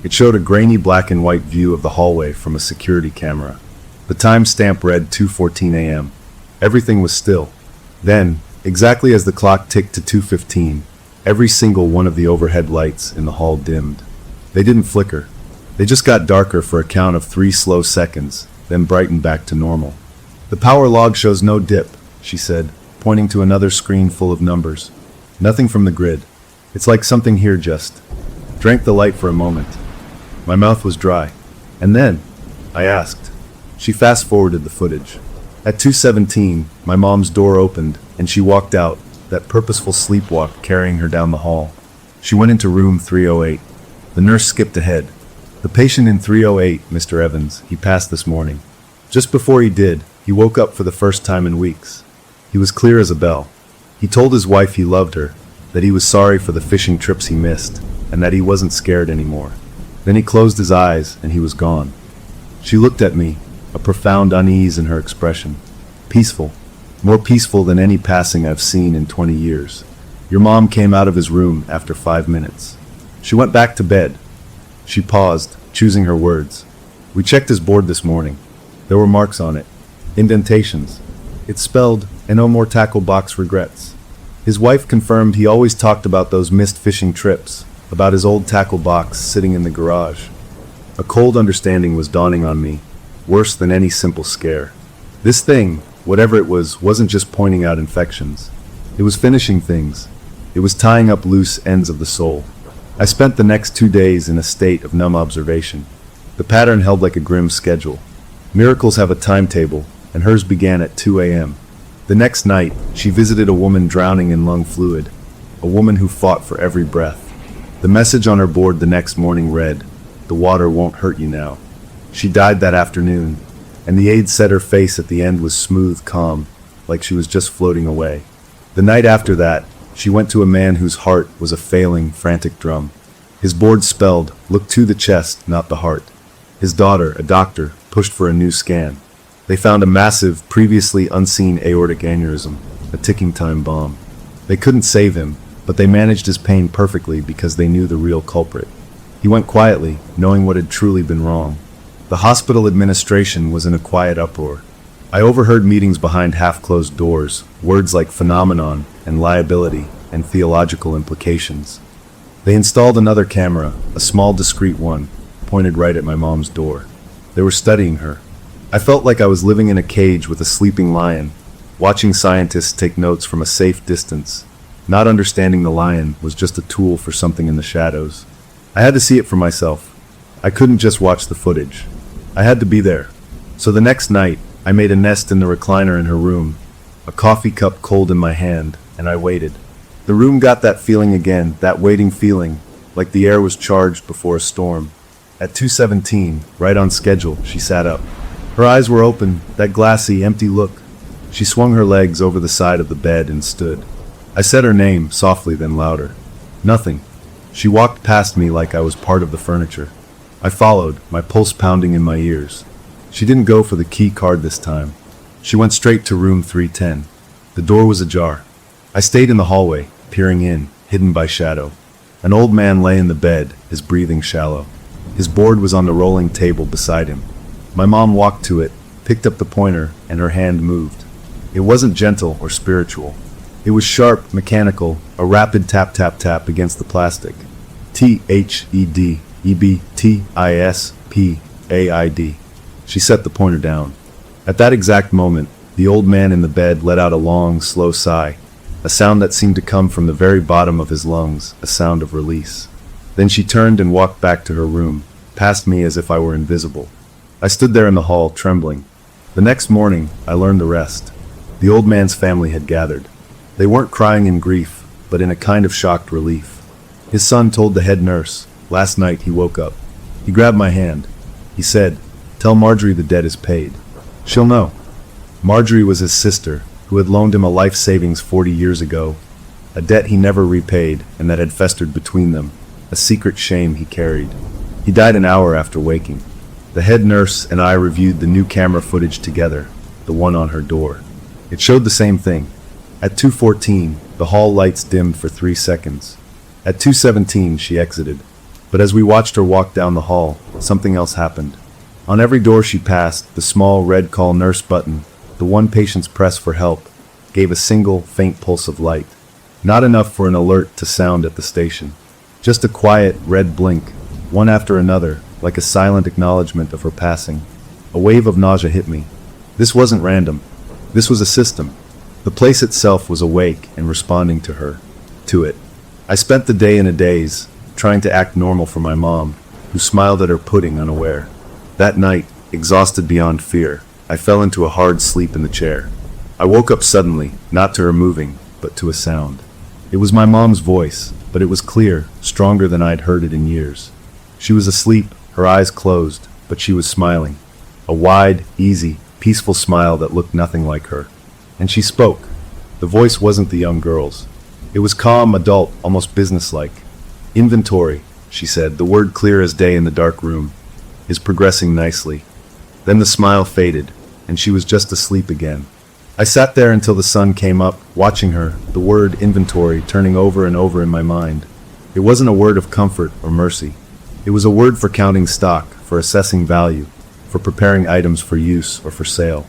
It showed a grainy black and white view of the hallway from a security camera. The timestamp read 2:14 a.m. Everything was still. Then, exactly as the clock ticked to 2:15, every single one of the overhead lights in the hall dimmed. They didn't flicker. They just got darker for a count of 3 slow seconds, then brightened back to normal. "The power log shows no dip," she said, pointing to another screen full of numbers. "Nothing from the grid. It's like something here just drank the light for a moment." My mouth was dry. "And then?" I asked. She fast-forwarded the footage. At 2:17, my mom's door opened, and she walked out, that purposeful sleepwalk carrying her down the hall. She went into room 308. The nurse skipped ahead. "The patient in 308, Mr. Evans, he passed this morning. Just before he did, he woke up for the first time in weeks. He was clear as a bell. He told his wife he loved her, that he was sorry for the fishing trips he missed, and that he wasn't scared anymore. Then he closed his eyes, and he was gone." She looked at me, a profound unease in her expression. "Peaceful. More peaceful than any passing I've seen in 20 years. Your mom came out of his room after 5 minutes. She went back to bed." She paused, choosing her words. "We checked his board this morning. There were marks on it. Indentations. It spelled, 'No more tackle box regrets.' His wife confirmed he always talked about those missed fishing trips, about his old tackle box sitting in the garage." A cold understanding was dawning on me, worse than any simple scare. This thing, whatever it was, wasn't just pointing out infections. It was finishing things. It was tying up loose ends of the soul. I spent the next 2 days in a state of numb observation. The pattern held like a grim schedule. Miracles have a timetable, and hers began at 2 a.m. The next night, she visited a woman drowning in lung fluid, a woman who fought for every breath. The message on her board the next morning read, "The water won't hurt you now." She died that afternoon, and the aide said her face at the end was smooth, calm, like she was just floating away. The night after that, she went to a man whose heart was a failing, frantic drum. His board spelled, "Look to the chest, not the heart." His daughter, a doctor, pushed for a new scan. They found a massive, previously unseen aortic aneurysm, a ticking time bomb. They couldn't save him, but they managed his pain perfectly because they knew the real culprit. He went quietly, knowing what had truly been wrong. The hospital administration was in a quiet uproar. I overheard meetings behind half-closed doors, words like phenomenon and liability and theological implications. They installed another camera, a small discreet one, pointed right at my mom's door. They were studying her. I felt like I was living in a cage with a sleeping lion, watching scientists take notes from a safe distance. Not understanding the lion was just a tool for something in the shadows. I had to see it for myself. I couldn't just watch the footage. I had to be there. So the next night, I made a nest in the recliner in her room, a coffee cup cold in my hand, and I waited. The room got that feeling again, that waiting feeling, like the air was charged before a storm. At 2:17, right on schedule, she sat up. Her eyes were open, that glassy, empty look. She swung her legs over the side of the bed and stood. I said her name, softly then louder. Nothing. She walked past me like I was part of the furniture. I followed, my pulse pounding in my ears. She didn't go for the key card this time. She went straight to room 310. The door was ajar. I stayed in the hallway, peering in, hidden by shadow. An old man lay in the bed, his breathing shallow. His board was on the rolling table beside him. My mom walked to it, picked up the pointer, and her hand moved. It wasn't gentle or spiritual. It was sharp, mechanical, a rapid tap-tap-tap against the plastic. THEDEBTISPAID. She set the pointer down. At that exact moment, the old man in the bed let out a long, slow sigh, a sound that seemed to come from the very bottom of his lungs, a sound of release. Then she turned and walked back to her room, past me as if I were invisible. I stood there in the hall, trembling. The next morning, I learned the rest. The old man's family had gathered. They weren't crying in grief, but in a kind of shocked relief. His son told the head nurse. Last night he woke up. He grabbed my hand. He said, "Tell Marjorie the debt is paid. She'll know." Marjorie was his sister, who had loaned him a life savings 40 years ago, a debt he never repaid and that had festered between them, a secret shame he carried. He died an hour after waking. The head nurse and I reviewed the new camera footage together, the one on her door. It showed the same thing. At 2:14, the hall lights dimmed for 3 seconds. At 2:17, she exited. But as we watched her walk down the hall, something else happened. On every door she passed, the small red call nurse button, the one patient's press for help, gave a single, faint pulse of light. Not enough for an alert to sound at the station. Just a quiet, red blink, one after another, like a silent acknowledgement of her passing. A wave of nausea hit me. This wasn't random. This was a system. The place itself was awake and responding to it. I spent the day in a daze, trying to act normal for my mom, who smiled at her pudding unaware. That night, exhausted beyond fear, I fell into a hard sleep in the chair. I woke up suddenly, not to her moving, but to a sound. It was my mom's voice, but it was clear, stronger than I'd heard it in years. She was asleep, her eyes closed, but she was smiling. A wide, easy, peaceful smile that looked nothing like her. And she spoke. The voice wasn't the young girl's. It was calm, adult, almost businesslike. "Inventory," she said, the word clear as day in the dark room, "is progressing nicely." Then the smile faded, and she was just asleep again. I sat there until the sun came up, watching her, the word inventory turning over and over in my mind. It wasn't a word of comfort or mercy. It was a word for counting stock, for assessing value, for preparing items for use or for sale.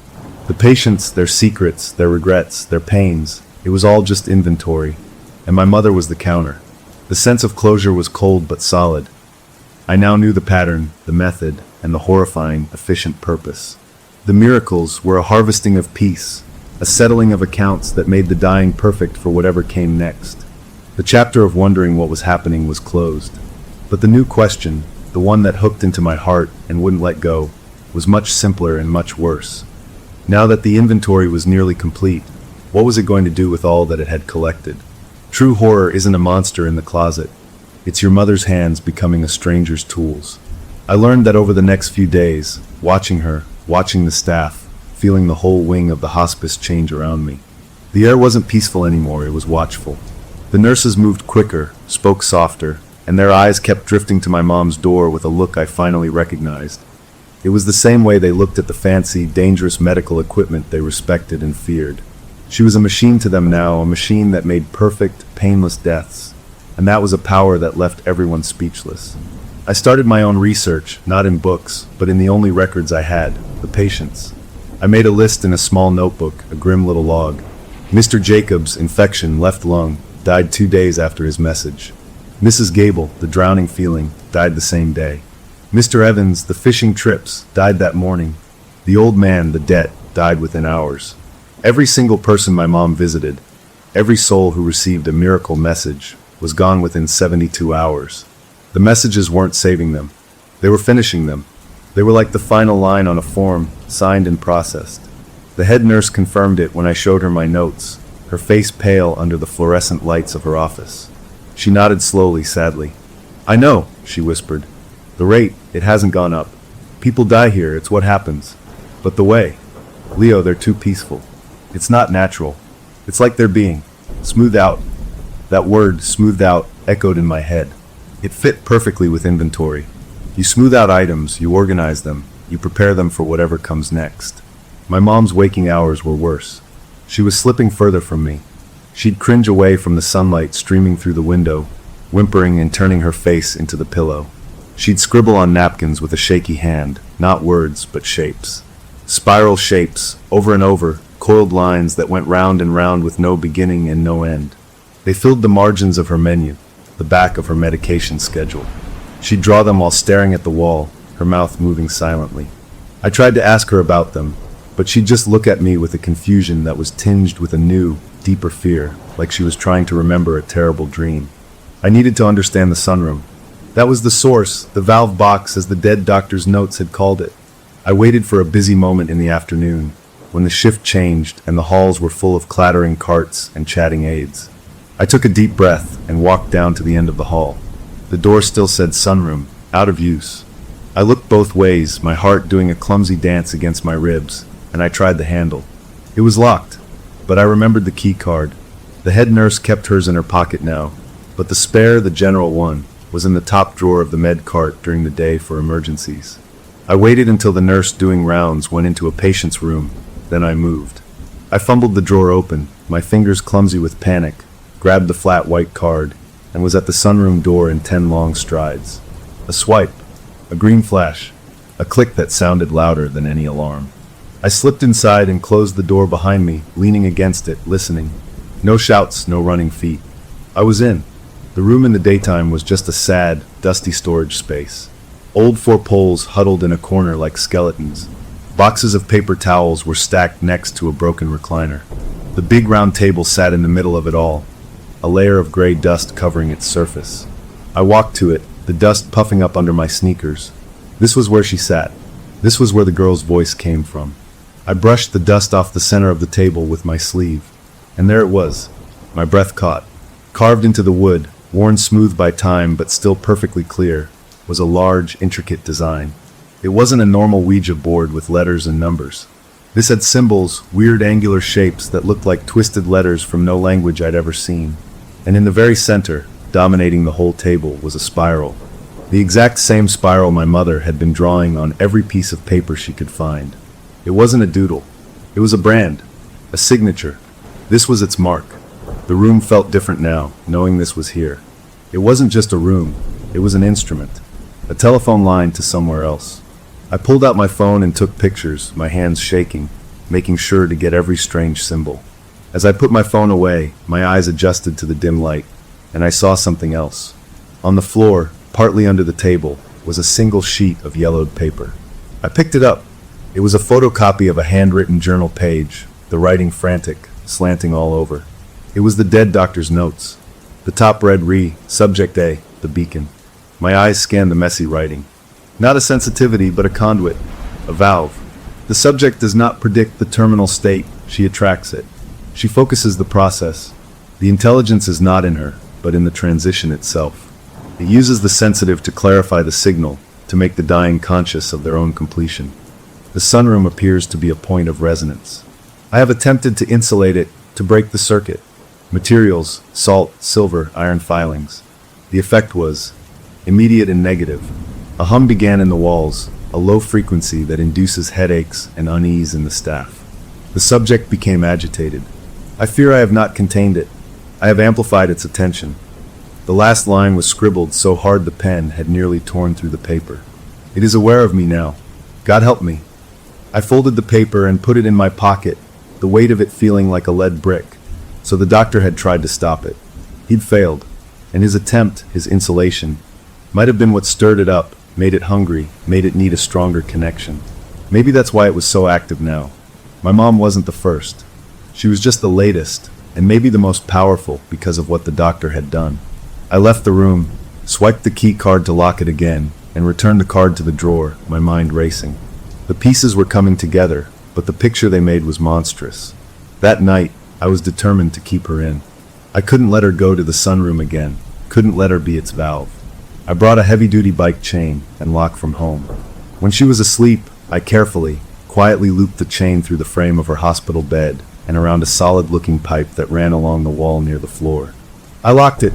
The patients, their secrets, their regrets, their pains, it was all just inventory, and my mother was the counter. The sense of closure was cold but solid. I now knew the pattern, the method, and the horrifying, efficient purpose. The miracles were a harvesting of peace, a settling of accounts that made the dying perfect for whatever came next. The chapter of wondering what was happening was closed. But the new question, the one that hooked into my heart and wouldn't let go, was much simpler and much worse. Now that the inventory was nearly complete, what was it going to do with all that it had collected? True horror isn't a monster in the closet. It's your mother's hands becoming a stranger's tools. I learned that over the next few days, watching her, watching the staff, feeling the whole wing of the hospice change around me. The air wasn't peaceful anymore, it was watchful. The nurses moved quicker, spoke softer, and their eyes kept drifting to my mom's door with a look I finally recognized. It was the same way they looked at the fancy, dangerous medical equipment they respected and feared. She was a machine to them now, a machine that made perfect, painless deaths, and that was a power that left everyone speechless. I started my own research, not in books, but in the only records I had, the patients. I made a list in a small notebook, a grim little log. Mr. Jacobs, infection, left lung, died 2 days after his message. Mrs. Gable, the drowning feeling, died the same day. Mr. Evans, the fishing trips, died that morning. The old man, the debt, died within hours. Every single person my mom visited, every soul who received a miracle message, was gone within 72 hours. The messages weren't saving them. They were finishing them. They were like the final line on a form, signed and processed. The head nurse confirmed it when I showed her my notes, her face pale under the fluorescent lights of her office. She nodded slowly, sadly. "I know," she whispered. "The rate, it hasn't gone up. People die here, it's what happens. But the way, Leo, they're too peaceful. It's not natural. It's like they're being smoothed out." That word, smoothed out, echoed in my head. It fit perfectly with inventory. You smooth out items, you organize them, you prepare them for whatever comes next. My mom's waking hours were worse. She was slipping further from me. She'd cringe away from the sunlight streaming through the window, whimpering and turning her face into the pillow. She'd scribble on napkins with a shaky hand, not words, but shapes. Spiral shapes, over and over, coiled lines that went round and round with no beginning and no end. They filled the margins of her menu, the back of her medication schedule. She'd draw them while staring at the wall, her mouth moving silently. I tried to ask her about them, but she'd just look at me with a confusion that was tinged with a new, deeper fear, like she was trying to remember a terrible dream. I needed to understand the sunroom. That was the source, the valve box as the dead doctor's notes had called it. I waited for a busy moment in the afternoon, when the shift changed and the halls were full of clattering carts and chatting aides. I took a deep breath and walked down to the end of the hall. The door still said sunroom, out of use. I looked both ways, my heart doing a clumsy dance against my ribs, and I tried the handle. It was locked, but I remembered the key card. The head nurse kept hers in her pocket now, but the spare, the general one, was in the top drawer of the med cart during the day for emergencies. I waited until the nurse doing rounds went into a patient's room, then I moved. I fumbled the drawer open, my fingers clumsy with panic, grabbed the flat white card, and was at the sunroom door in 10 long strides. A swipe, a green flash, a click that sounded louder than any alarm. I slipped inside and closed the door behind me, leaning against it, listening. No shouts, no running feet. I was in. The room in the daytime was just a sad, dusty storage space. Old 4 poles huddled in a corner like skeletons. Boxes of paper towels were stacked next to a broken recliner. The big round table sat in the middle of it all, a layer of gray dust covering its surface. I walked to it, the dust puffing up under my sneakers. This was where she sat. This was where the girl's voice came from. I brushed the dust off the center of the table with my sleeve, and there it was, my breath caught. Carved into the wood, worn smooth by time but still perfectly clear, was a large, intricate design. It wasn't a normal Ouija board with letters and numbers. This had symbols, weird angular shapes that looked like twisted letters from no language I'd ever seen. And in the very center, dominating the whole table, was a spiral. The exact same spiral my mother had been drawing on every piece of paper she could find. It wasn't a doodle. It was a brand, a signature. This was its mark. The room felt different now, knowing this was here. It wasn't just a room, it was an instrument, a telephone line to somewhere else. I pulled out my phone and took pictures, my hands shaking, making sure to get every strange symbol. As I put my phone away, my eyes adjusted to the dim light, and I saw something else. On the floor, partly under the table, was a single sheet of yellowed paper. I picked it up. It was a photocopy of a handwritten journal page, the writing frantic, slanting all over. It was the dead doctor's notes. The top read subject A, the beacon. My eyes scanned the messy writing. Not a sensitivity, but a conduit, a valve. The subject does not predict the terminal state, she attracts it. She focuses the process. The intelligence is not in her, but in the transition itself. It uses the sensitive to clarify the signal, to make the dying conscious of their own completion. The sunroom appears to be a point of resonance. I have attempted to insulate it, to break the circuit. Materials, salt, silver, iron filings. The effect was immediate and negative. A hum began in the walls, a low frequency that induces headaches and unease in the staff. The subject became agitated. I fear I have not contained it. I have amplified its attention. The last line was scribbled so hard the pen had nearly torn through the paper. It is aware of me now. God help me. I folded the paper and put it in my pocket, the weight of it feeling like a lead brick. So the doctor had tried to stop it. He'd failed, and his attempt, his insulation, might have been what stirred it up, made it hungry, made it need a stronger connection. Maybe that's why it was so active now. My mom wasn't the first. She was just the latest, and maybe the most powerful because of what the doctor had done. I left the room, swiped the key card to lock it again, and returned the card to the drawer, my mind racing. The pieces were coming together, but the picture they made was monstrous. That night, I was determined to keep her in. I couldn't let her go to the sunroom again, couldn't let her be its valve. I brought a heavy-duty bike chain and lock from home. When she was asleep, I carefully, quietly looped the chain through the frame of her hospital bed and around a solid-looking pipe that ran along the wall near the floor. I locked it.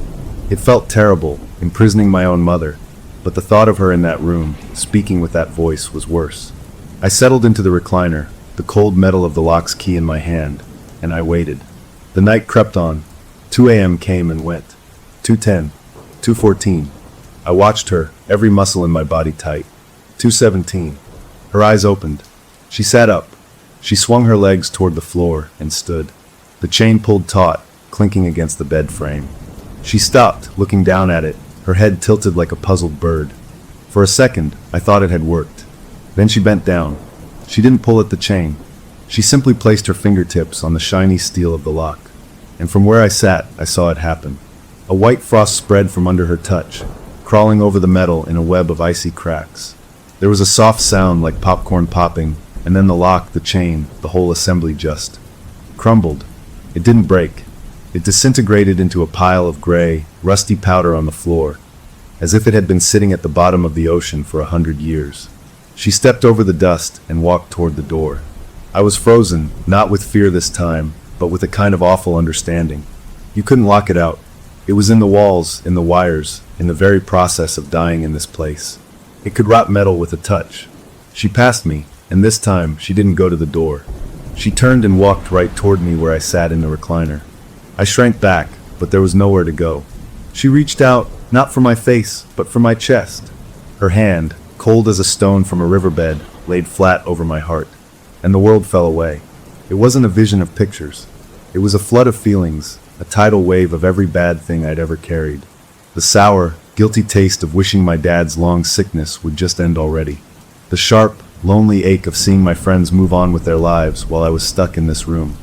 It felt terrible, imprisoning my own mother, but the thought of her in that room, speaking with that voice, was worse. I settled into the recliner, the cold metal of the lock's key in my hand, and I waited. The night crept on. 2 a.m. came and went. 2:10, 2:14. I watched her, every muscle in my body tight. 2:17. Her eyes opened. She sat up. She swung her legs toward the floor and stood. The chain pulled taut, clinking against the bed frame. She stopped, looking down at it, her head tilted like a puzzled bird. For a second, I thought it had worked. Then she bent down. She didn't pull at the chain. She simply placed her fingertips on the shiny steel of the lock. And from where I sat, I saw it happen. A white frost spread from under her touch, crawling over the metal in a web of icy cracks. There was a soft sound like popcorn popping, and then the lock, the chain, the whole assembly just crumbled. It didn't break. It disintegrated into a pile of gray, rusty powder on the floor, as if it had been sitting at the bottom of the ocean for 100 years. She stepped over the dust and walked toward the door. I was frozen, not with fear this time, but with a kind of awful understanding. You couldn't lock it out. It was in the walls, in the wires, in the very process of dying in this place. It could rot metal with a touch. She passed me, and this time she didn't go to the door. She turned and walked right toward me where I sat in the recliner. I shrank back, but there was nowhere to go. She reached out, not for my face, but for my chest. Her hand, cold as a stone from a riverbed, laid flat over my heart, and the world fell away. It wasn't a vision of pictures. It was a flood of feelings, a tidal wave of every bad thing I'd ever carried. The sour, guilty taste of wishing my dad's long sickness would just end already. The sharp, lonely ache of seeing my friends move on with their lives while I was stuck in this room.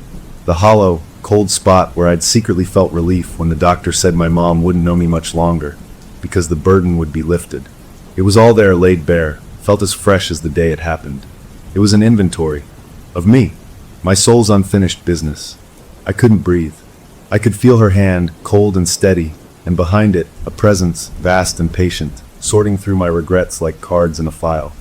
The hollow, cold spot where I'd secretly felt relief when the doctor said my mom wouldn't know me much longer, because the burden would be lifted. It was all there laid bare, felt as fresh as the day it happened. It was an inventory of me, my soul's unfinished business. I couldn't breathe. I could feel her hand, cold and steady, and behind it, a presence, vast and patient, sorting through my regrets like cards in a file.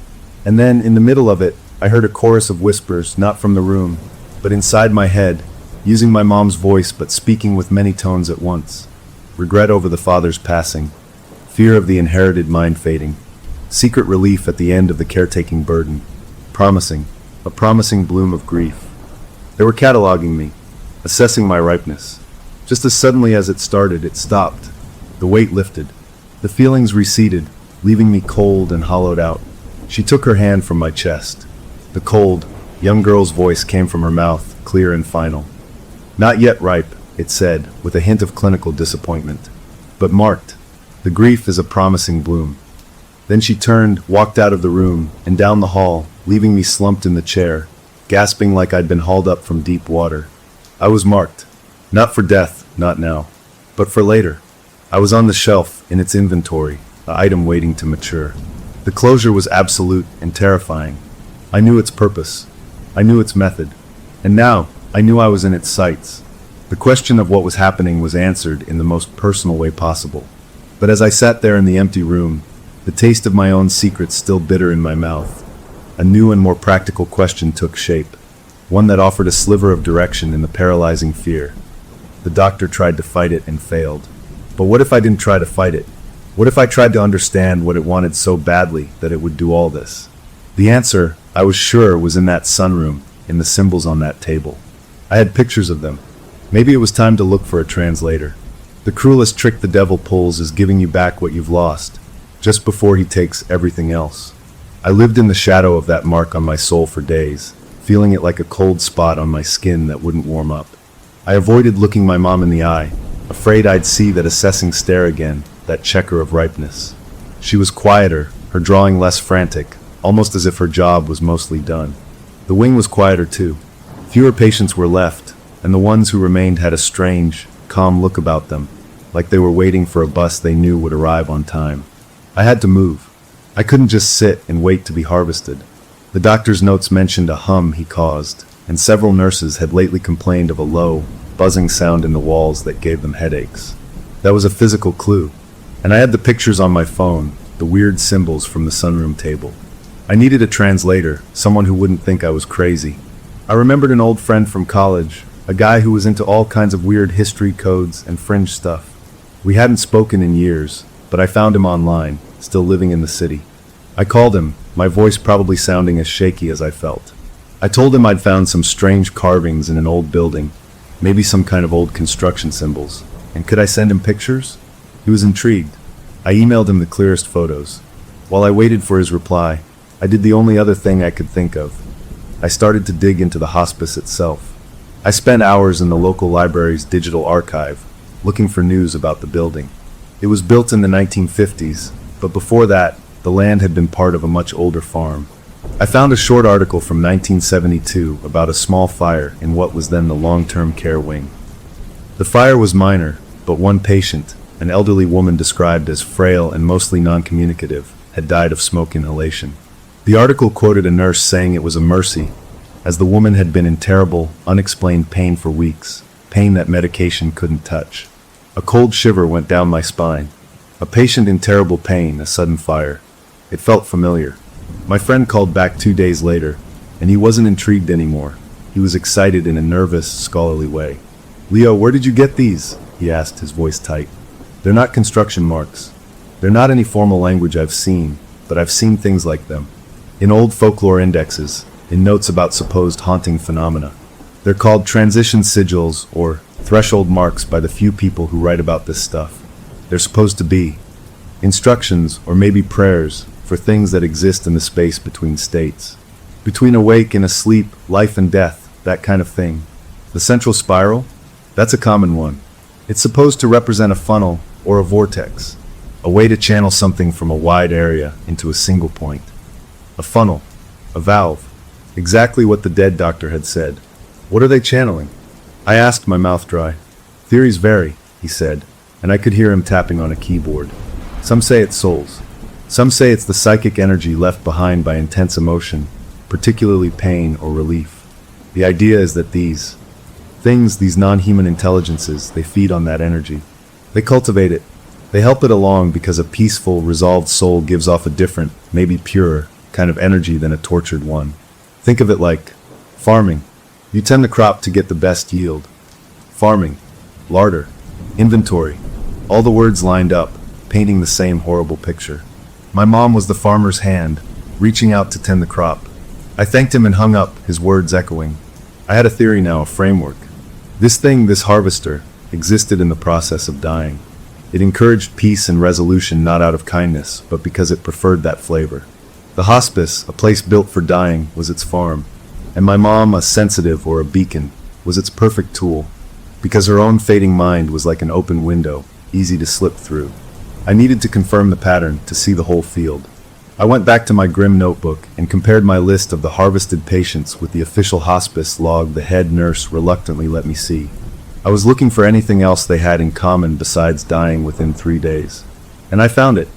And then, in the middle of it, I heard a chorus of whispers, not from the room, but inside my head, using my mom's voice but speaking with many tones at once. Regret over the father's passing, fear of the inherited mind fading, secret relief at the end of the caretaking burden, a promising bloom of grief. They were cataloging me, assessing my ripeness. Just as suddenly as it started, it stopped. The weight lifted. The feelings receded, leaving me cold and hollowed out. She took her hand from my chest. The cold, young girl's voice came from her mouth, clear and final. Not yet ripe, it said, with a hint of clinical disappointment, but marked. The grief is a promising bloom. Then she turned, walked out of the room, and down the hall, leaving me slumped in the chair, gasping like I'd been hauled up from deep water. I was marked. Not for death, not now, but for later. I was on the shelf, in its inventory, the item waiting to mature. The closure was absolute and terrifying. I knew its purpose. I knew its method. And now, I knew I was in its sights. The question of what was happening was answered in the most personal way possible. But as I sat there in the empty room, the taste of my own secrets still bitter in my mouth, a new and more practical question took shape, one that offered a sliver of direction in the paralyzing fear. The doctor tried to fight it and failed. But what if I didn't try to fight it? What if I tried to understand what it wanted so badly that it would do all this? The answer, I was sure, was in that sunroom, in the symbols on that table. I had pictures of them. Maybe it was time to look for a translator. The cruelest trick the devil pulls is giving you back what you've lost, just before he takes everything else. I lived in the shadow of that mark on my soul for days, feeling it like a cold spot on my skin that wouldn't warm up. I avoided looking my mom in the eye, afraid I'd see that assessing stare again, that checker of ripeness. She was quieter, her drawing less frantic, almost as if her job was mostly done. The wing was quieter too. Fewer patients were left, and the ones who remained had a strange, calm look about them, like they were waiting for a bus they knew would arrive on time. I had to move. I couldn't just sit and wait to be harvested. The doctor's notes mentioned a hum he caused, and several nurses had lately complained of a low, buzzing sound in the walls that gave them headaches. That was a physical clue, and I had the pictures on my phone, the weird symbols from the sunroom table. I needed a translator, someone who wouldn't think I was crazy. I remembered an old friend from college, a guy who was into all kinds of weird history codes and fringe stuff. We hadn't spoken in years, but I found him online, still living in the city. I called him, my voice probably sounding as shaky as I felt. I told him I'd found some strange carvings in an old building, maybe some kind of old construction symbols, and could I send him pictures? He was intrigued. I emailed him the clearest photos. While I waited for his reply, I did the only other thing I could think of. I started to dig into the hospice itself. I spent hours in the local library's digital archive, looking for news about the building. It was built in the 1950s, but before that, the land had been part of a much older farm. I found a short article from 1972 about a small fire in what was then the long-term care wing. The fire was minor, but one patient, an elderly woman described as frail and mostly non-communicative, had died of smoke inhalation. The article quoted a nurse saying it was a mercy, as the woman had been in terrible, unexplained pain for weeks, pain that medication couldn't touch. A cold shiver went down my spine. A patient in terrible pain, a sudden fire. It felt familiar. My friend called back 2 days later, and he wasn't intrigued anymore. He was excited in a nervous, scholarly way. "Leo, where did you get these?" he asked, his voice tight. "They're not construction marks. They're not any formal language I've seen, but I've seen things like them. In old folklore indexes, in notes about supposed haunting phenomena. They're called transition sigils, or threshold marks by the few people who write about this stuff. They're supposed to be instructions, or maybe prayers, for things that exist in the space between states. Between awake and asleep, life and death, that kind of thing. The central spiral? That's a common one. It's supposed to represent a funnel, or a vortex. A way to channel something from a wide area into a single point. A funnel. A valve. Exactly what the dead doctor had said. What are they channeling? I asked, my mouth dry. Theories vary, he said, and I could hear him tapping on a keyboard. Some say it's souls. Some say it's the psychic energy left behind by intense emotion, particularly pain or relief. The idea is that these things, these non-human intelligences, they feed on that energy. They cultivate it. They help it along because a peaceful, resolved soul gives off a different, maybe purer, kind of energy than a tortured one. Think of it like farming. You tend the crop to get the best yield. Farming, larder, inventory, all the words lined up, painting the same horrible picture. My mom was the farmer's hand, reaching out to tend the crop. I thanked him and hung up, his words echoing. I had a theory now, a framework. This thing, this harvester, existed in the process of dying. It encouraged peace and resolution not out of kindness, but because it preferred that flavor. The hospice, a place built for dying, was its farm, and my mom, a sensitive or a beacon, was its perfect tool, because her own fading mind was like an open window, easy to slip through. I needed to confirm the pattern, to see the whole field. I went back to my grim notebook and compared my list of the harvested patients with the official hospice log the head nurse reluctantly let me see. I was looking for anything else they had in common besides dying within 3 days. And I found it.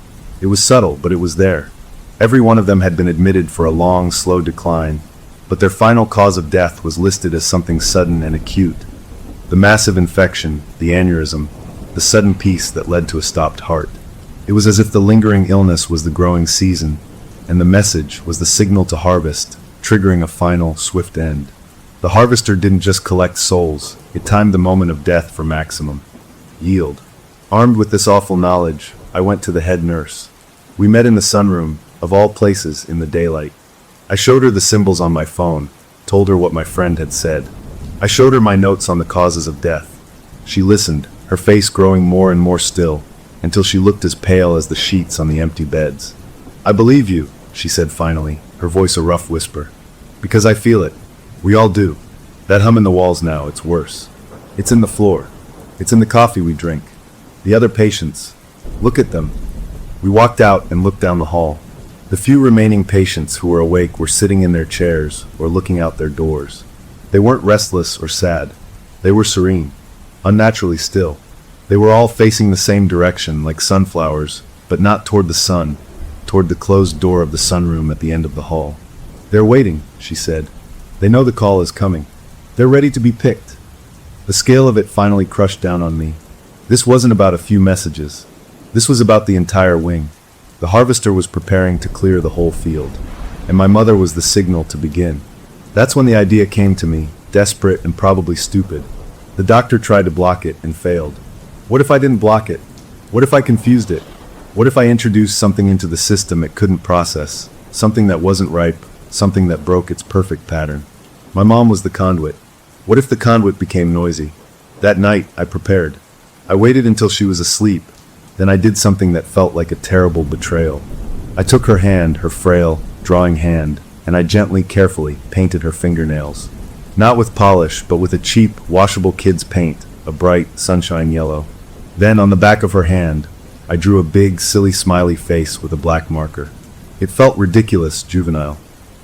It was subtle, but it was there. Every one of them had been admitted for a long, slow decline, but their final cause of death was listed as something sudden and acute. The massive infection, the aneurysm, the sudden peace that led to a stopped heart. It was as if the lingering illness was the growing season, and the message was the signal to harvest, triggering a final, swift end. The harvester didn't just collect souls, it timed the moment of death for maximum yield. Armed with this awful knowledge, I went to the head nurse. We met in the sunroom, of all places, in the daylight. I showed her the symbols on my phone, told her what my friend had said. I showed her my notes on the causes of death. She listened, her face growing more and more still, until she looked as pale as the sheets on the empty beds. "I believe you," she said finally, her voice a rough whisper. "Because I feel it. We all do. That hum in the walls now, it's worse. It's in the floor. It's in the coffee we drink. The other patients. Look at them." We walked out and looked down the hall. The few remaining patients who were awake were sitting in their chairs or looking out their doors. They weren't restless or sad. They were serene, unnaturally still. They were all facing the same direction, like sunflowers, but not toward the sun, toward the closed door of the sunroom at the end of the hall. "They're waiting," she said. "They know the call is coming. They're ready to be picked." The scale of it finally crushed down on me. This wasn't about a few messages. This was about the entire wing. The harvester was preparing to clear the whole field, and my mother was the signal to begin. That's when the idea came to me, desperate and probably stupid. The doctor tried to block it and failed. What if I didn't block it? What if I confused it? What if I introduced something into the system it couldn't process? Something that wasn't ripe, something that broke its perfect pattern. My mom was the conduit. What if the conduit became noisy? That night, I prepared. I waited until she was asleep. Then I did something that felt like a terrible betrayal. I took her hand, her frail, drawing hand, and I gently, carefully painted her fingernails. Not with polish, but with a cheap, washable kid's paint, a bright, sunshine yellow. Then, on the back of her hand, I drew a big, silly, smiley face with a black marker. It felt ridiculous, juvenile.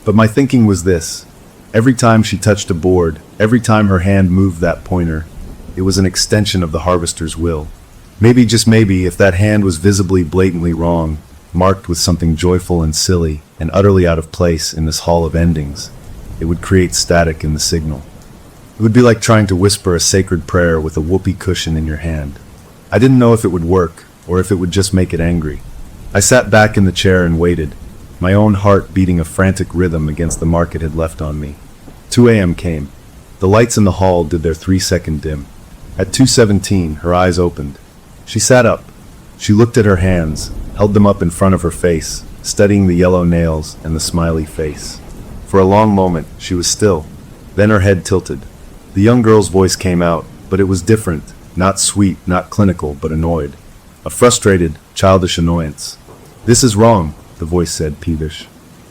But my thinking was this. Every time she touched a board, every time her hand moved that pointer, it was an extension of the harvester's will. Maybe, just maybe, if that hand was visibly, blatantly wrong, marked with something joyful and silly and utterly out of place in this hall of endings, it would create static in the signal. It would be like trying to whisper a sacred prayer with a whoopee cushion in your hand. I didn't know if it would work, or if it would just make it angry. I sat back in the chair and waited, my own heart beating a frantic rhythm against the mark it had left on me. 2 a.m. came. The lights in the hall did their 3-second dim. At 2:17, her eyes opened. She sat up. She looked at her hands, held them up in front of her face, studying the yellow nails and the smiley face. For a long moment, she was still. Then her head tilted. The young girl's voice came out, but it was different, not sweet, not clinical, but annoyed. A frustrated, childish annoyance. "This is wrong," the voice said, peevish.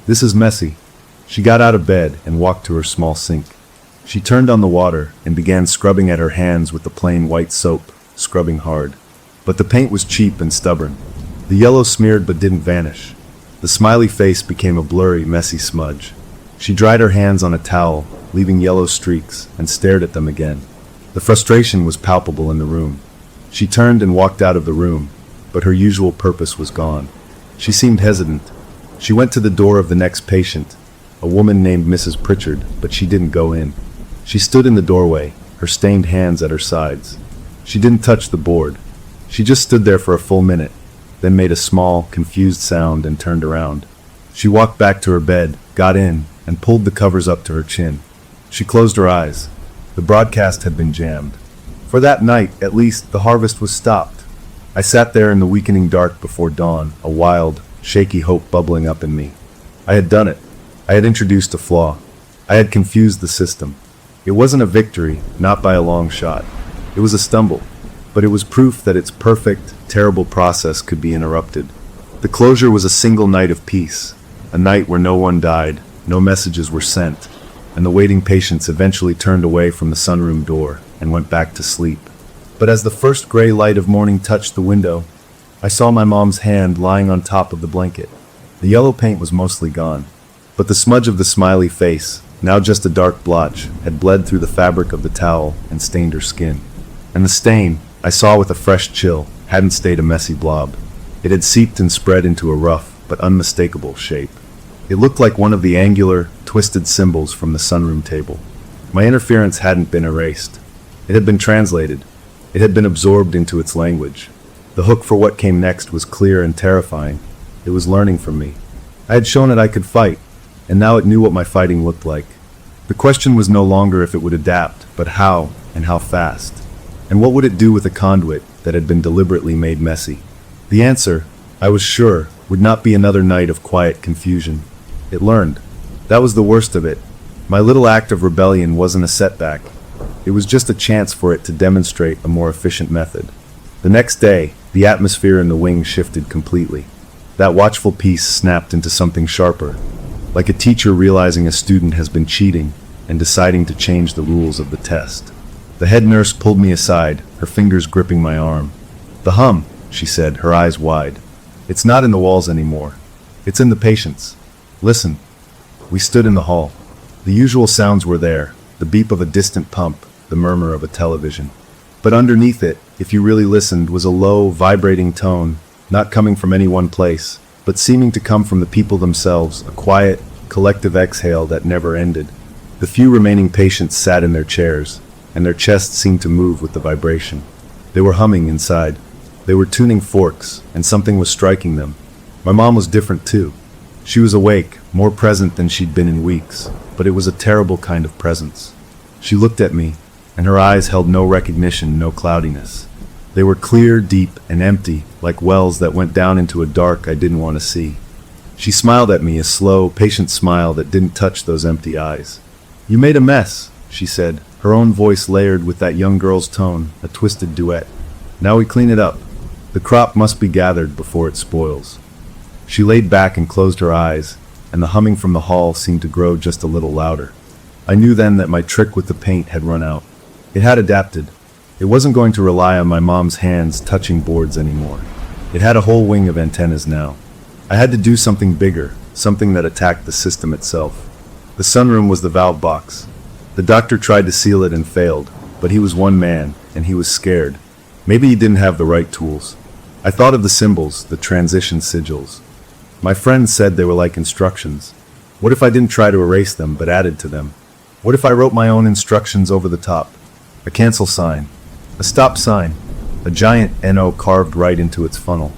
"This is messy." She got out of bed and walked to her small sink. She turned on the water and began scrubbing at her hands with the plain white soap, scrubbing hard. But the paint was cheap and stubborn. The yellow smeared but didn't vanish. The smiley face became a blurry, messy smudge. She dried her hands on a towel, leaving yellow streaks, and stared at them again. The frustration was palpable in the room. She turned and walked out of the room, but her usual purpose was gone. She seemed hesitant. She went to the door of the next patient, a woman named Mrs. Pritchard, but she didn't go in. She stood in the doorway, her stained hands at her sides. She didn't touch the board. She just stood there for a full minute, then made a small, confused sound and turned around. She walked back to her bed, got in, and pulled the covers up to her chin. She closed her eyes. The broadcast had been jammed. For that night, at least, the harvest was stopped. I sat there in the weakening dark before dawn, a wild, shaky hope bubbling up in me. I had done it. I had introduced a flaw. I had confused the system. It wasn't a victory, not by a long shot. It was a stumble. But it was proof that its perfect, terrible process could be interrupted. The closure was a single night of peace, a night where no one died, no messages were sent, and the waiting patients eventually turned away from the sunroom door and went back to sleep. But as the first gray light of morning touched the window, I saw my mom's hand lying on top of the blanket. The yellow paint was mostly gone, but the smudge of the smiley face, now just a dark blotch, had bled through the fabric of the towel and stained her skin. And the stain, I saw with a fresh chill, hadn't stayed a messy blob. It had seeped and spread into a rough but unmistakable shape. It looked like one of the angular, twisted symbols from the sunroom table. My interference hadn't been erased. It had been translated. It had been absorbed into its language. The hook for what came next was clear and terrifying. It was learning from me. I had shown it I could fight, and now it knew what my fighting looked like. The question was no longer if it would adapt, but how, and how fast. And what would it do with a conduit that had been deliberately made messy? The answer, I was sure, would not be another night of quiet confusion. It learned. That was the worst of it. My little act of rebellion wasn't a setback. It was just a chance for it to demonstrate a more efficient method. The next day, the atmosphere in the wing shifted completely. That watchful peace snapped into something sharper, like a teacher realizing a student has been cheating and deciding to change the rules of the test. The head nurse pulled me aside, her fingers gripping my arm. "The hum," she said, her eyes wide. "It's not in the walls anymore. It's in the patients. Listen." We stood in the hall. The usual sounds were there, the beep of a distant pump, the the murmur of a television. But underneath it, if you really listened, was a low, vibrating tone, not coming from any one place, but seeming to come from the people themselves, a quiet, collective exhale that never ended. The few remaining patients sat in their chairs, and their chests seemed to move with the vibration. They were humming inside. They were tuning forks, and something was striking them. My mom was different too. She was awake, more present than she'd been in weeks, but it was a terrible kind of presence. She looked at me, and her eyes held no recognition, no cloudiness. They were clear, deep, and empty, like wells that went down into a dark I didn't want to see. She smiled at me, a slow, patient smile that didn't touch those empty eyes. "You made a mess," she said, her own voice layered with that young girl's tone, a twisted duet. "Now we clean it up. The crop must be gathered before it spoils." She laid back and closed her eyes, and the humming from the hall seemed to grow just a little louder. I knew then that my trick with the paint had run out. It had adapted. It wasn't going to rely on my mom's hands touching boards anymore. It had a whole wing of antennas now. I had to do something bigger, something that attacked the system itself. The sunroom was the valve box. The doctor tried to seal it and failed, but he was one man, and he was scared. Maybe he didn't have the right tools. I thought of the symbols, the transition sigils. My friends said they were like instructions. What if I didn't try to erase them, but added to them? What if I wrote my own instructions over the top? A cancel sign, a stop sign, a giant NO carved right into its funnel.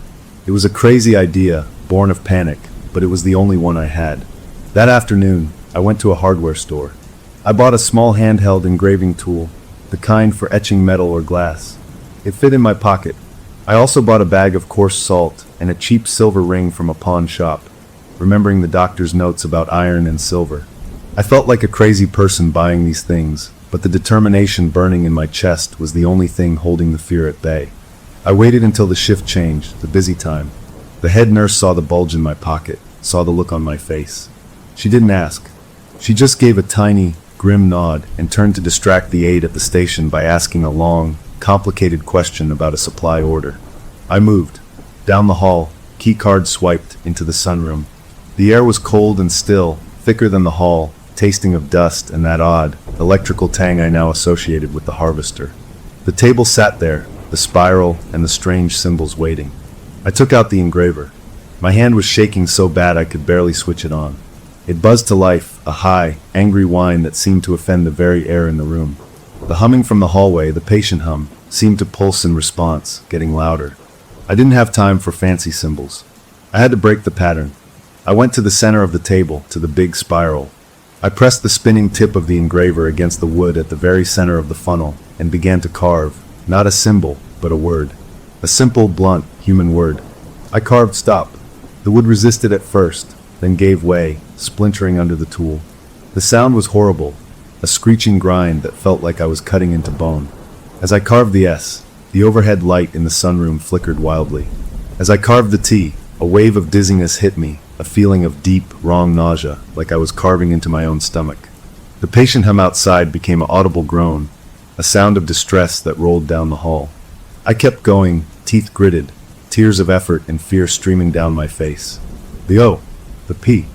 It was a crazy idea, born of panic, but it was the only one I had. That afternoon, I went to a hardware store. I bought a small handheld engraving tool, the kind for etching metal or glass. It fit in my pocket. I also bought a bag of coarse salt and a cheap silver ring from a pawn shop, remembering the doctor's notes about iron and silver. I felt like a crazy person buying these things, but the determination burning in my chest was the only thing holding the fear at bay. I waited until the shift changed, the busy time. The head nurse saw the bulge in my pocket, saw the look on my face. She didn't ask. She just gave a tiny, grim nod and turned to distract the aide at the station by asking a long, complicated question about a supply order. I moved. Down the hall, key card swiped into the sunroom. The air was cold and still, thicker than the hall, tasting of dust and that odd, electrical tang I now associated with the harvester. The table sat there, the spiral and the strange symbols waiting. I took out the engraver. My hand was shaking so bad I could barely switch it on. It buzzed to life, a high, angry whine that seemed to offend the very air in the room. The humming from the hallway, the patient hum, seemed to pulse in response, getting louder. I didn't have time for fancy symbols. I had to break the pattern. I went to the center of the table, to the big spiral. I pressed the spinning tip of the engraver against the wood at the very center of the funnel and began to carve, not a symbol, but a word. A simple, blunt, human word. I carved stop. The wood resisted at first, then gave way, splintering under the tool. The sound was horrible, a screeching grind that felt like I was cutting into bone. As I carved the S, the overhead light in the sunroom flickered wildly. As I carved the T, a wave of dizziness hit me, a feeling of deep, wrong nausea, like I was carving into my own stomach. The patient hum outside became an audible groan, a sound of distress that rolled down the hall. I kept going, teeth gritted, tears of effort and fear streaming down my face. The O, the P.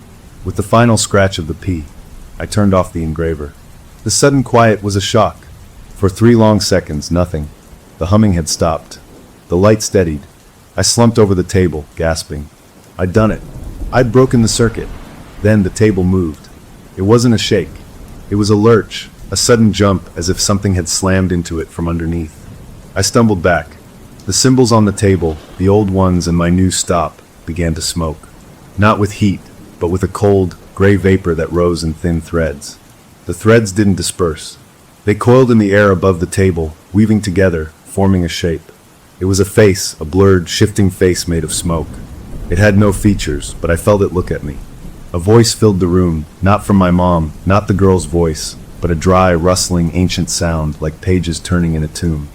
With the final scratch of the P, I turned off the engraver. The sudden quiet was a shock. For 3 long seconds, nothing. The humming had stopped. The light steadied. I slumped over the table, gasping. I'd done it. I'd broken the circuit. Then the table moved. It wasn't a shake. It was a lurch, a sudden jump as if something had slammed into it from underneath. I stumbled back. The symbols on the table, the old ones and my new stop, began to smoke. Not with heat, but with a cold, gray vapor that rose in thin threads. The threads didn't disperse. They coiled in the air above the table, weaving together, forming a shape. It was a face, a blurred, shifting face made of smoke. It had no features, but I felt it look at me. A voice filled the room, not from my mom, not the girl's voice, but a dry, rustling, ancient sound like pages turning in a tomb.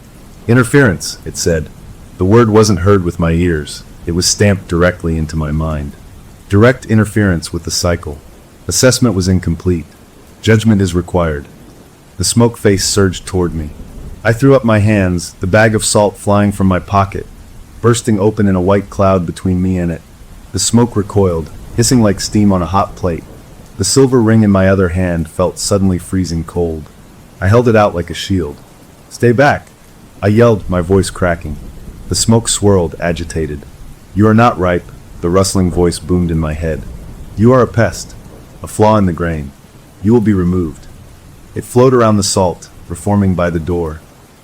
Interference, it said. The word wasn't heard with my ears. It was stamped directly into my mind. Direct interference with the cycle. Assessment was incomplete. Judgment is required. The smoke face surged toward me. I threw up my hands, the bag of salt flying from my pocket, bursting open in a white cloud between me and it. The smoke recoiled, hissing like steam on a hot plate. The silver ring in my other hand felt suddenly freezing cold. I held it out like a shield. "Stay back!" I yelled, my voice cracking. The smoke swirled, agitated. "You are not ripe," the rustling voice boomed in my head. "You are a pest, a flaw in the grain. You will be removed." It flowed around the salt, reforming by the door.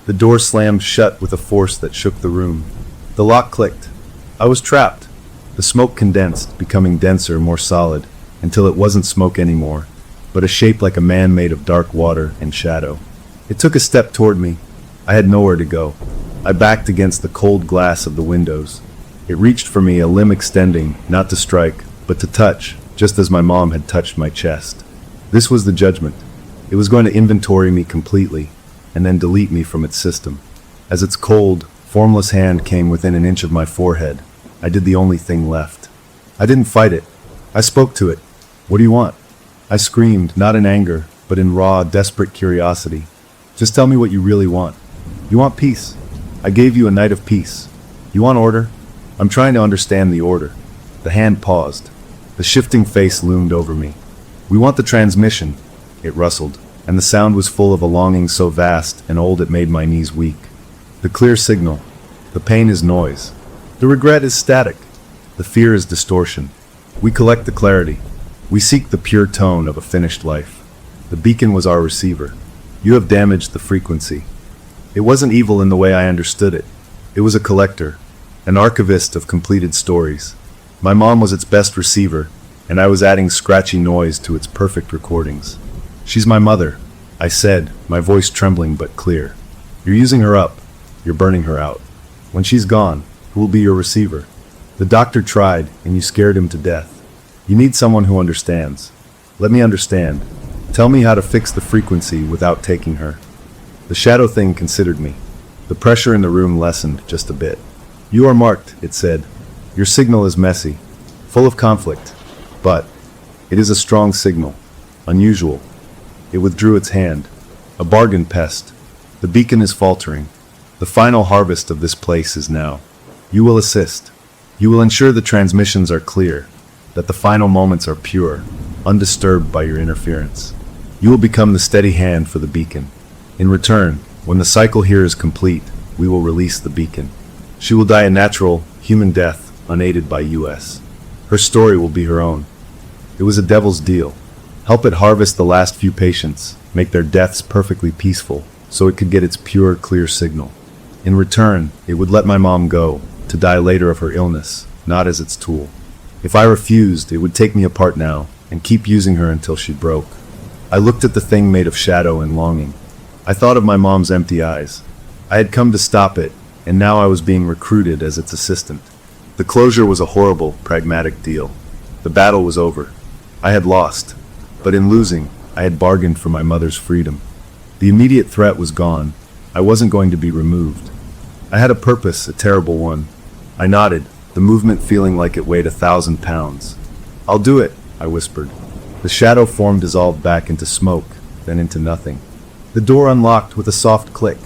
The door slammed shut with a force that shook the room. The lock clicked. I was trapped. The smoke condensed, becoming denser, more solid, until it wasn't smoke anymore, but a shape like a man made of dark water and shadow. It took a step toward me. I had nowhere to go. I backed against the cold glass of the windows. It reached for me, a limb extending, not to strike, but to touch, just as my mom had touched my chest. This was the judgment. It was going to inventory me completely, and then delete me from its system. As its cold, formless hand came within an inch of my forehead, I did the only thing left. I didn't fight it. I spoke to it. "What do you want?" I screamed, not in anger, but in raw, desperate curiosity. "Just tell me what you really want. You want peace. I gave you a night of peace. You want order? I'm trying to understand the order." The hand paused. The shifting face loomed over me. "We want the transmission." It rustled, and the sound was full of a longing so vast and old it made my knees weak. "The clear signal. The pain is noise. The regret is static. The fear is distortion. We collect the clarity. We seek the pure tone of a finished life. The beacon was our receiver. You have damaged the frequency." It wasn't evil in the way I understood it. It was a collector, an archivist of completed stories. My mom was its best receiver, and I was adding scratchy noise to its perfect recordings. "She's my mother," I said, my voice trembling but clear. "You're using her up. You're burning her out. When she's gone, who will be your receiver? The doctor tried, and you scared him to death. You need someone who understands. Let me understand. Tell me how to fix the frequency without taking her." The shadow thing considered me. The pressure in the room lessened just a bit. "You are marked," it said. "Your signal is messy, full of conflict, but it is a strong signal. Unusual." It withdrew its hand. "A bargain, pest. The beacon is faltering. The final harvest of this place is now. You will assist. You will ensure the transmissions are clear, that the final moments are pure, undisturbed by your interference. You will become the steady hand for the beacon. In return, when the cycle here is complete, we will release the beacon. She will die a natural, human death, unaided by US. Her story will be her own. It was a devil's deal. Help it harvest the last few patients, make their deaths perfectly peaceful, so it could get its pure, clear signal. In return, it would let my mom go, to die later of her illness, not as its tool. If I refused, it would take me apart now, and keep using her until she broke. I looked at the thing made of shadow and longing. I thought of my mom's empty eyes. I had come to stop it, and now I was being recruited as its assistant. The closure was a horrible, pragmatic deal. The battle was over. I had lost, but in losing, I had bargained for my mother's freedom. The immediate threat was gone. I wasn't going to be removed. I had a purpose, a terrible one. I nodded, the movement feeling like it weighed 1,000 pounds. "I'll do it," I whispered. The shadow form dissolved back into smoke, then into nothing. The door unlocked with a soft click.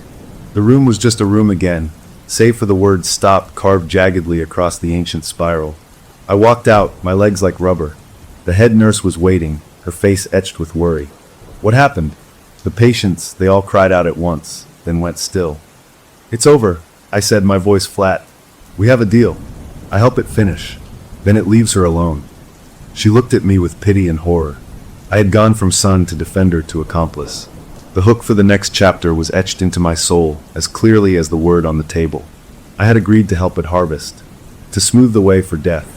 The room was just a room again, save for the word "stop" carved jaggedly across the ancient spiral. I walked out, my legs like rubber. The head nurse was waiting, her face etched with worry. What happened? The patients, they all cried out at once, then went still. "It's over," I said, my voice flat. "We have a deal. I help it finish. Then it leaves her alone." She looked at me with pity and horror. I had gone from son to defender to accomplice. The hook for the next chapter was etched into my soul as clearly as the word on the table. I had agreed to help it harvest, to smooth the way for death,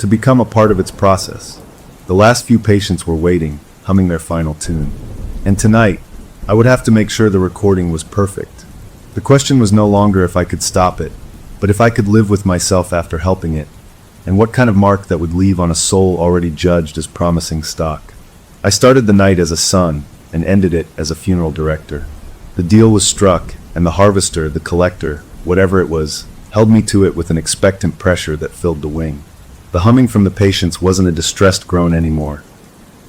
to become a part of its process. The last few patients were waiting, humming their final tune. And tonight, I would have to make sure the recording was perfect. The question was no longer if I could stop it, but if I could live with myself after helping it, and what kind of mark that would leave on a soul already judged as promising stock. I started the night as a son, and ended it as a funeral director. The deal was struck, and the harvester, the collector, whatever it was, held me to it with an expectant pressure that filled the wing. The humming from the patients wasn't a distressed groan anymore.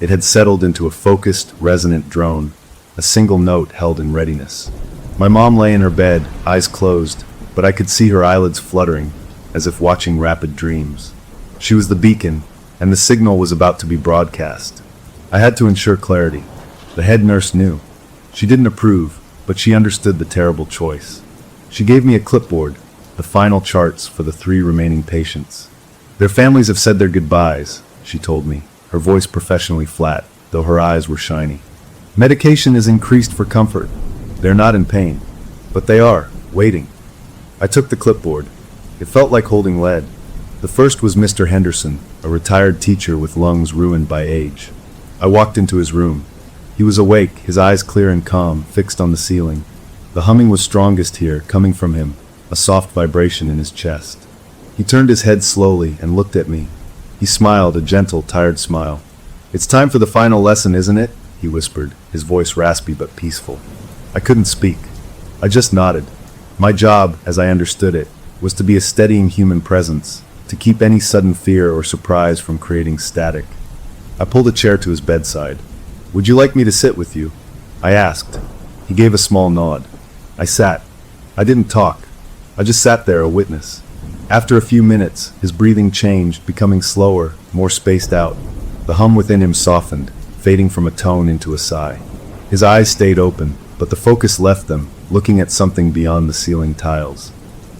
It had settled into a focused, resonant drone, a single note held in readiness. My mom lay in her bed, eyes closed, but I could see her eyelids fluttering, as if watching rapid dreams. She was the beacon, and the signal was about to be broadcast. I had to ensure clarity. The head nurse knew. She didn't approve, but she understood the terrible choice. She gave me a clipboard, the final charts for the 3 remaining patients. Their families have said their goodbyes, she told me, her voice professionally flat, though her eyes were shiny. Medication is increased for comfort. They're not in pain, but they are, waiting. I took the clipboard. It felt like holding lead. The first was Mr. Henderson, a retired teacher with lungs ruined by age. I walked into his room. He was awake, his eyes clear and calm, fixed on the ceiling. The humming was strongest here, coming from him, a soft vibration in his chest. He turned his head slowly and looked at me. He smiled, a gentle, tired smile. "It's time for the final lesson, isn't it?" he whispered, his voice raspy but peaceful. I couldn't speak. I just nodded. My job, as I understood it, was to be a steadying human presence, to keep any sudden fear or surprise from creating static. I pulled a chair to his bedside. "Would you like me to sit with you?" I asked. He gave a small nod. I sat. I didn't talk. I just sat there, a witness. After a few minutes, his breathing changed, becoming slower, more spaced out. The hum within him softened, fading from a tone into a sigh. His eyes stayed open, but the focus left them, looking at something beyond the ceiling tiles.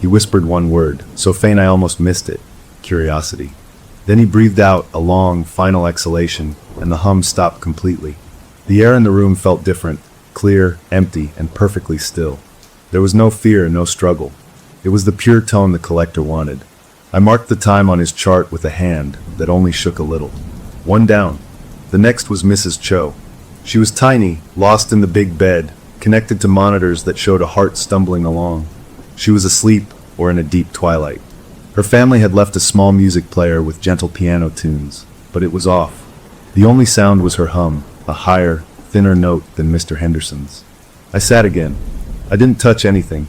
He whispered one word, so faint I almost missed it: curiosity. Then he breathed out a long, final exhalation, and the hum stopped completely. The air in the room felt different, clear, empty, and perfectly still. There was no fear, no struggle. It was the pure tone the collector wanted. I marked the time on his chart with a hand that only shook a little. 1 down. The next was Mrs. Cho. She was tiny, lost in the big bed, connected to monitors that showed a heart stumbling along. She was asleep or in a deep twilight. Her family had left a small music player with gentle piano tunes, but it was off. The only sound was her hum, a higher, thinner note than Mr. Henderson's. I sat again. I didn't touch anything.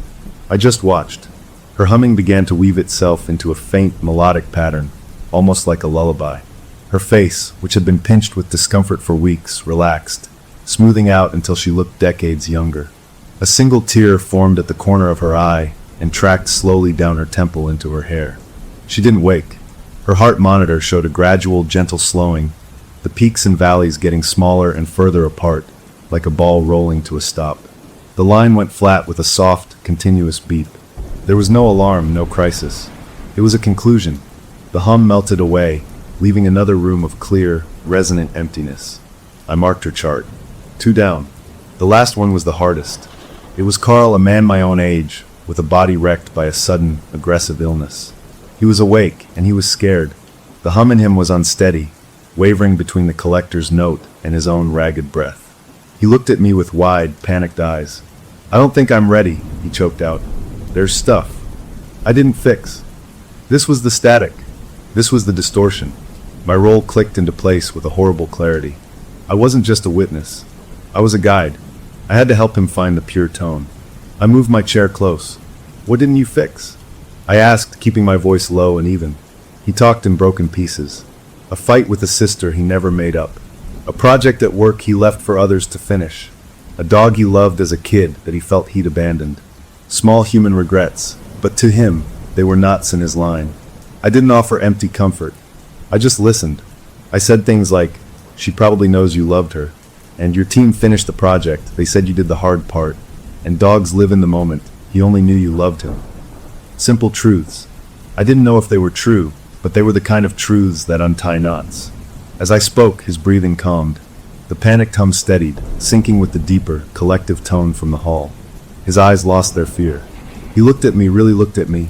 I just watched. Her humming began to weave itself into a faint, melodic pattern, almost like a lullaby. Her face, which had been pinched with discomfort for weeks, relaxed, smoothing out until she looked decades younger. A single tear formed at the corner of her eye and tracked slowly down her temple into her hair. She didn't wake. Her heart monitor showed a gradual, gentle slowing, the peaks and valleys getting smaller and further apart, like a ball rolling to a stop. The line went flat with a soft, continuous beep. There was no alarm, no crisis. It was a conclusion. The hum melted away, leaving another room of clear, resonant emptiness. I marked her chart. 2 down. The last one was the hardest. It was Carl, a man my own age, with a body wrecked by a sudden, aggressive illness. He was awake, and he was scared. The hum in him was unsteady, wavering between the collector's note and his own ragged breath. He looked at me with wide, panicked eyes. "I don't think I'm ready," he choked out. "There's stuff I didn't fix." This was the static. This was the distortion. My role clicked into place with a horrible clarity. I wasn't just a witness. I was a guide. I had to help him find the pure tone. I moved my chair close. "What didn't you fix?" I asked, keeping my voice low and even. He talked in broken pieces. A fight with a sister he never made up. A project at work he left for others to finish. A dog he loved as a kid that he felt he'd abandoned. Small human regrets, but to him, they were knots in his line. I didn't offer empty comfort. I just listened. I said things like, "She probably knows you loved her," and "Your team finished the project, they said you did the hard part," and "Dogs live in the moment, he only knew you loved him." Simple truths. I didn't know if they were true, but they were the kind of truths that untie knots. As I spoke, his breathing calmed. The panicked hum steadied, syncing with the deeper, collective tone from the hall. His eyes lost their fear. He looked at me, really looked at me.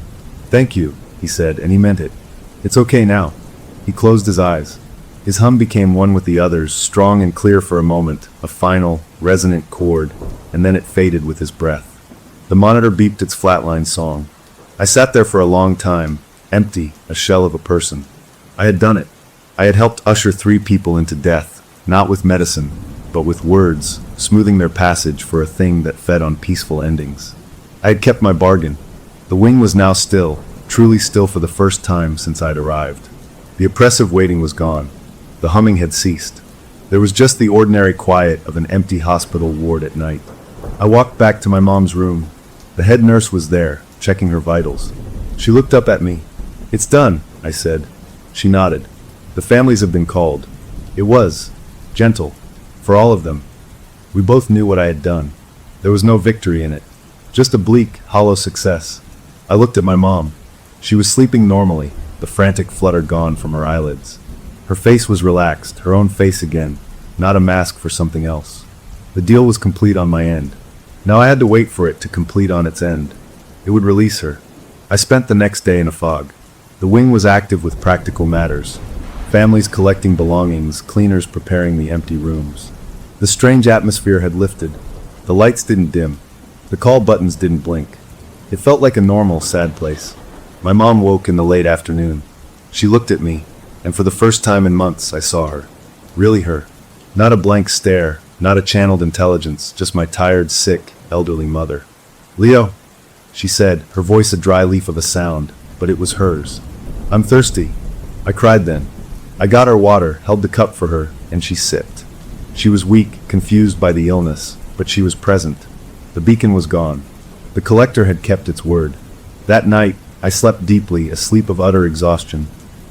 "Thank you," he said, and he meant it. "It's okay now." He closed his eyes. His hum became one with the others, strong and clear for a moment, a final, resonant chord, and then it faded with his breath. The monitor beeped its flatline song. I sat there for a long time, empty, a shell of a person. I had done it. I had helped usher 3 people into death, not with medicine, but with words, smoothing their passage for a thing that fed on peaceful endings. I had kept my bargain. The wing was now still, truly still for the first time since I'd arrived. The oppressive waiting was gone. The humming had ceased. There was just the ordinary quiet of an empty hospital ward at night. I walked back to my mom's room. The head nurse was there, checking her vitals. She looked up at me. "It's done," I said. She nodded. "The families have been called." It was gentle, for all of them. We both knew what I had done. There was no victory in it, just a bleak, hollow success. I looked at my mom. She was sleeping normally, the frantic flutter gone from her eyelids. Her face was relaxed, her own face again, not a mask for something else. The deal was complete on my end. Now I had to wait for it to complete on its end. It would release her. I spent the next day in a fog. The wing was active with practical matters. Families collecting belongings, cleaners preparing the empty rooms. The strange atmosphere had lifted. The lights didn't dim. The call buttons didn't blink. It felt like a normal, sad place. My mom woke in the late afternoon. She looked at me, and for the first time in months I saw her. Really her. Not a blank stare, not a channeled intelligence, just my tired, sick, elderly mother. "Leo," she said, her voice a dry leaf of a sound, but it was hers. "I'm thirsty." I cried then. I got her water, held the cup for her, and she sipped. She was weak, confused by the illness, but she was present. The beacon was gone. The collector had kept its word. That night, I slept deeply, a sleep of utter exhaustion.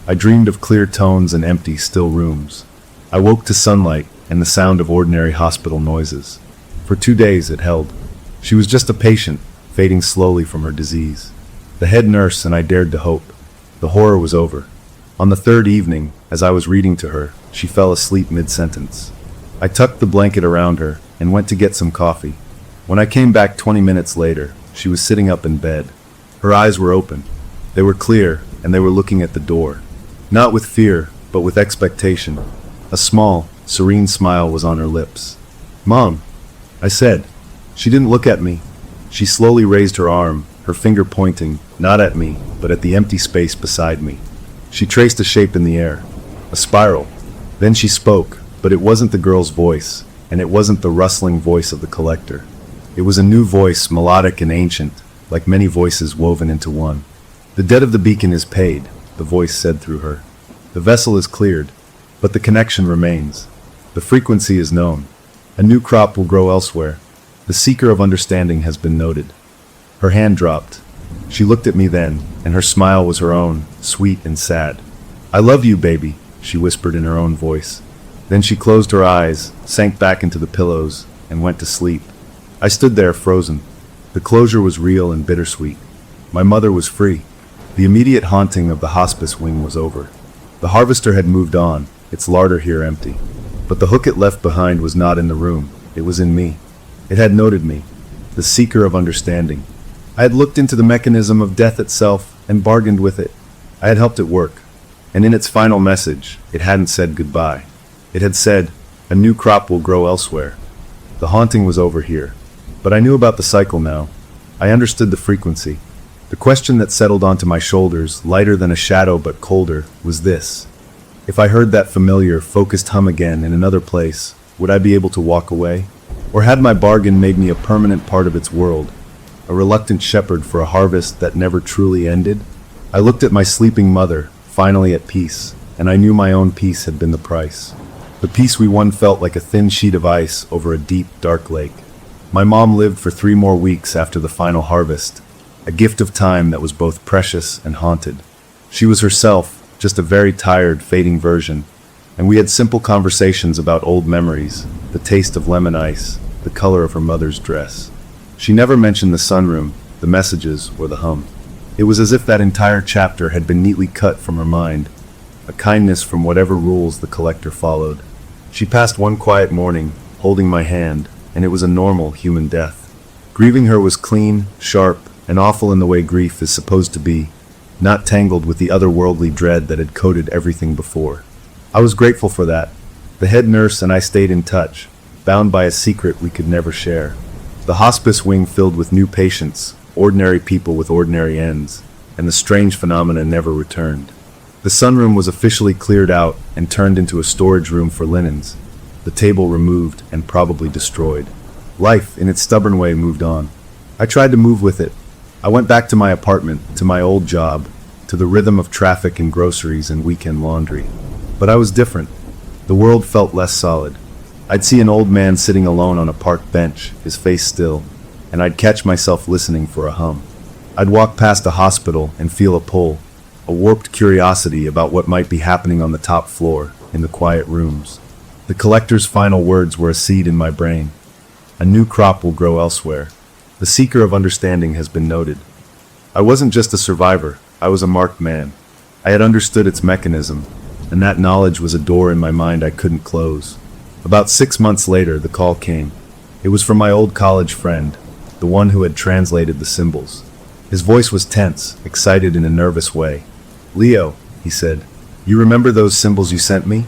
I dreamed of clear tones and empty, still rooms. I woke to sunlight and the sound of ordinary hospital noises. For 2 days it held. She was just a patient, fading slowly from her disease. The head nurse and I dared to hope. The horror was over. On the third evening, as I was reading to her, she fell asleep mid-sentence. I tucked the blanket around her and went to get some coffee. When I came back 20 minutes later, she was sitting up in bed. Her eyes were open. They were clear, and they were looking at the door. Not with fear, but with expectation. A small, serene smile was on her lips. "Mom," I said. She didn't look at me. She slowly raised her arm, her finger pointing, not at me, but at the empty space beside me. She traced a shape in the air. A spiral. Then she spoke, but it wasn't the girl's voice, and it wasn't the rustling voice of the collector. It was a new voice, melodic and ancient, like many voices woven into one. "The debt of the beacon is paid," the voice said through her. "The vessel is cleared, but the connection remains. The frequency is known. A new crop will grow elsewhere. The seeker of understanding has been noted." Her hand dropped. She looked at me then, and her smile was her own, sweet and sad. "I love you, baby," she whispered in her own voice. Then she closed her eyes, sank back into the pillows, and went to sleep. I stood there frozen. The closure was real and bittersweet. My mother was free. The immediate haunting of the hospice wing was over. The harvester had moved on, its larder here empty. But the hook it left behind was not in the room, it was in me. It had noted me, the seeker of understanding. I had looked into the mechanism of death itself and bargained with it. I had helped it work. And in its final message, it hadn't said goodbye. It had said, "A new crop will grow elsewhere." The haunting was over here. But I knew about the cycle now. I understood the frequency. The question that settled onto my shoulders, lighter than a shadow but colder, was this. If I heard that familiar, focused hum again in another place, would I be able to walk away? Or had my bargain made me a permanent part of its world, a reluctant shepherd for a harvest that never truly ended? I looked at my sleeping mother, finally at peace, and I knew my own peace had been the price. The peace we won felt like a thin sheet of ice over a deep, dark lake. My mom lived for 3 more weeks after the final harvest, a gift of time that was both precious and haunted. She was herself, just a very tired, fading version, and we had simple conversations about old memories, the taste of lemon ice, the color of her mother's dress. She never mentioned the sunroom, the messages, or the hum. It was as if that entire chapter had been neatly cut from her mind, a kindness from whatever rules the collector followed. She passed one quiet morning, holding my hand, and it was a normal human death. Grieving her was clean, sharp, and awful in the way grief is supposed to be, not tangled with the otherworldly dread that had coated everything before. I was grateful for that. The head nurse and I stayed in touch, bound by a secret we could never share. The hospice wing filled with new patients, ordinary people with ordinary ends, and the strange phenomena never returned. The sunroom was officially cleared out and turned into a storage room for linens, the table removed and probably destroyed. Life, in its stubborn way, moved on. I tried to move with it. I went back to my apartment, to my old job, to the rhythm of traffic and groceries and weekend laundry. But I was different. The world felt less solid. I'd see an old man sitting alone on a park bench, his face still, and I'd catch myself listening for a hum. I'd walk past a hospital and feel a pull, a warped curiosity about what might be happening on the top floor, in the quiet rooms. The collector's final words were a seed in my brain. A new crop will grow elsewhere. The seeker of understanding has been noted. I wasn't just a survivor, I was a marked man. I had understood its mechanism, and that knowledge was a door in my mind I couldn't close. About 6 months later, the call came. It was from my old college friend, the one who had translated the symbols. His voice was tense, excited in a nervous way. "Leo," he said, "you remember those symbols you sent me?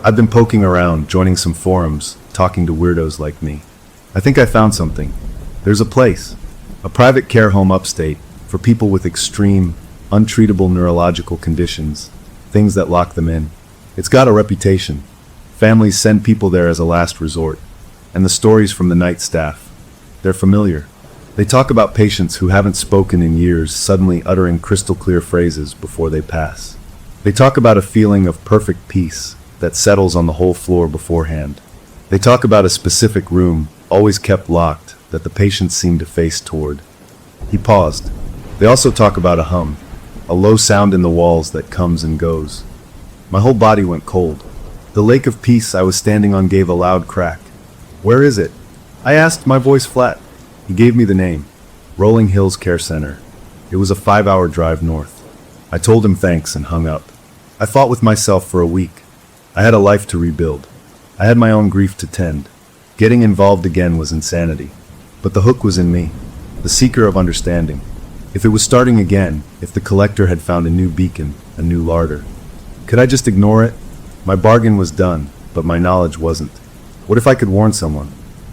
I've been poking around, joining some forums, talking to weirdos like me. I think I found something. There's a place, a private care home upstate, for people with extreme, untreatable neurological conditions, things that lock them in. It's got a reputation. Families send people there as a last resort. And the stories from the night staff, they're familiar. They talk about patients who haven't spoken in years suddenly uttering crystal clear phrases before they pass. They talk about a feeling of perfect peace that settles on the whole floor beforehand. They talk about a specific room, always kept locked, that the patients seem to face toward." He paused. "They also talk about a hum, a low sound in the walls that comes and goes." My whole body went cold. The lake of peace I was standing on gave a loud crack. "Where is it?" I asked, my voice flat. He gave me the name, Rolling Hills Care Center. It was a 5-hour drive north. I told him thanks and hung up. I fought with myself for a week. I had a life to rebuild. I had my own grief to tend. Getting involved again was insanity. But the hook was in me, the seeker of understanding. If it was starting again, if the collector had found a new beacon, a new larder. Could I just ignore it? My bargain was done, but my knowledge wasn't. What if I could warn someone?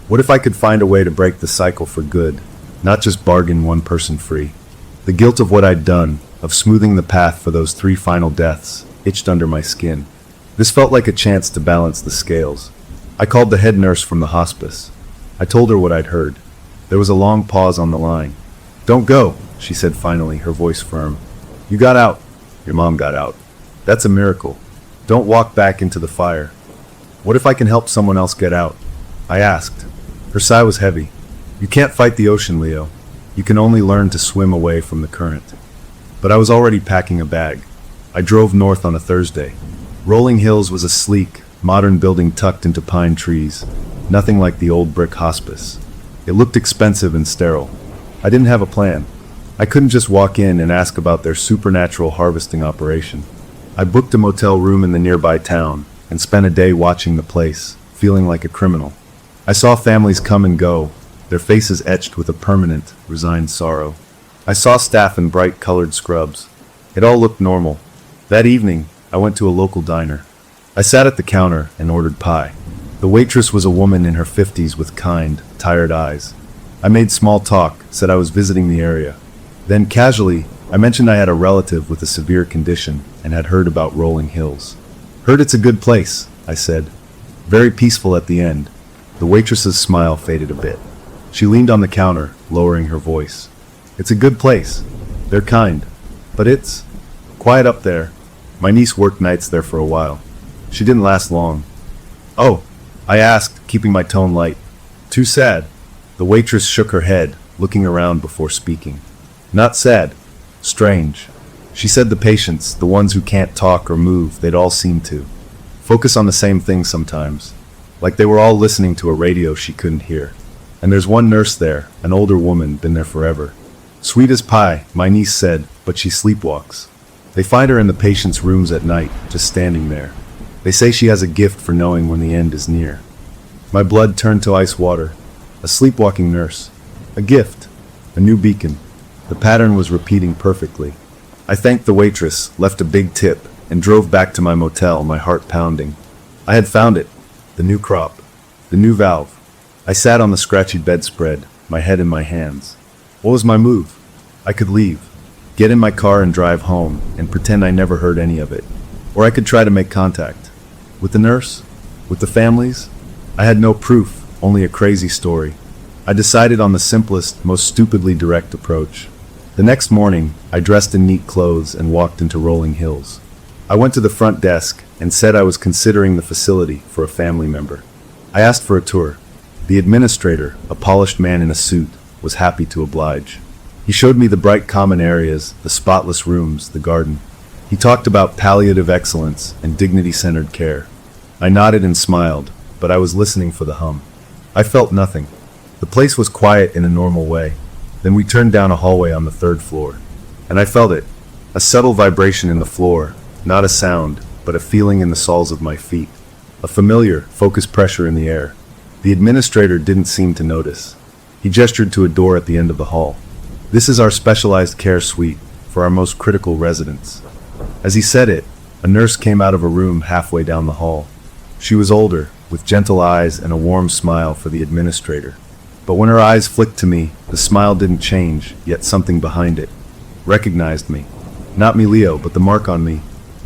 What if I could find a way to break the cycle for good, not just bargain one person free? The guilt of what I'd done, of smoothing the path for those 3 final deaths, itched under my skin. This felt like a chance to balance the scales. I called the head nurse from the hospice. I told her what I'd heard. There was a long pause on the line. "Don't go," she said finally, her voice firm. "You got out. Your mom got out. That's a miracle. Don't walk back into the fire." "What if I can help someone else get out?" I asked. Her sigh was heavy. "You can't fight the ocean, Leo. You can only learn to swim away from the current." But I was already packing a bag. I drove north on a Thursday. Rolling Hills was a sleek, modern building tucked into pine trees, nothing like the old brick hospice. It looked expensive and sterile. I didn't have a plan. I couldn't just walk in and ask about their supernatural harvesting operation. I booked a motel room in the nearby town and spent a day watching the place, feeling like a criminal. I saw families come and go, their faces etched with a permanent, resigned sorrow. I saw staff in bright-colored scrubs. It all looked normal. That evening, I went to a local diner. I sat at the counter and ordered pie. The waitress was a woman in her 50s with kind, tired eyes. I made small talk, said I was visiting the area. Then, casually, I mentioned I had a relative with a severe condition and had heard about Rolling Hills. "Heard it's a good place," I said. "Very peaceful at the end." The waitress's smile faded a bit. She leaned on the counter, lowering her voice. "It's a good place. They're kind. But it's quiet up there. My niece worked nights there for a while. She didn't last long." "Oh," I asked, keeping my tone light. "Too sad?" The waitress shook her head, looking around before speaking. "Not sad. Strange." She said the patients, the ones who can't talk or move, they'd all seem to focus on the same thing sometimes. Like they were all listening to a radio she couldn't hear. And there's one nurse there, an older woman, been there forever. "Sweet as pie," my niece said, "but she sleepwalks. They find her in the patients' rooms at night, just standing there. They say she has a gift for knowing when the end is near." My blood turned to ice water. A sleepwalking nurse. A gift. A new beacon. The pattern was repeating perfectly. I thanked the waitress, left a big tip, and drove back to my motel, my heart pounding. I had found it. The new crop. The new valve. I sat on the scratchy bedspread, my head in my hands. What was my move? I could leave. Get in my car and drive home, and pretend I never heard any of it. Or I could try to make contact. With the nurse? With the families? I had no proof, only a crazy story. I decided on the simplest, most stupidly direct approach. The next morning, I dressed in neat clothes and walked into Rolling Hills. I went to the front desk and said I was considering the facility for a family member. I asked for a tour. The administrator, a polished man in a suit, was happy to oblige. He showed me the bright common areas, the spotless rooms, the garden. He talked about palliative excellence and dignity-centered care. I nodded and smiled, but I was listening for the hum. I felt nothing. The place was quiet in a normal way. Then we turned down a hallway on the third floor. And I felt it. A subtle vibration in the floor, not a sound, but a feeling in the soles of my feet. A familiar, focused pressure in the air. The administrator didn't seem to notice. He gestured to a door at the end of the hall. "This is our specialized care suite for our most critical residents." As he said it, a nurse came out of a room halfway down the hall. She was older, with gentle eyes and a warm smile for the administrator. But when her eyes flicked to me, the smile didn't change, yet something behind it recognized me. Not me, Leo, but the mark on me.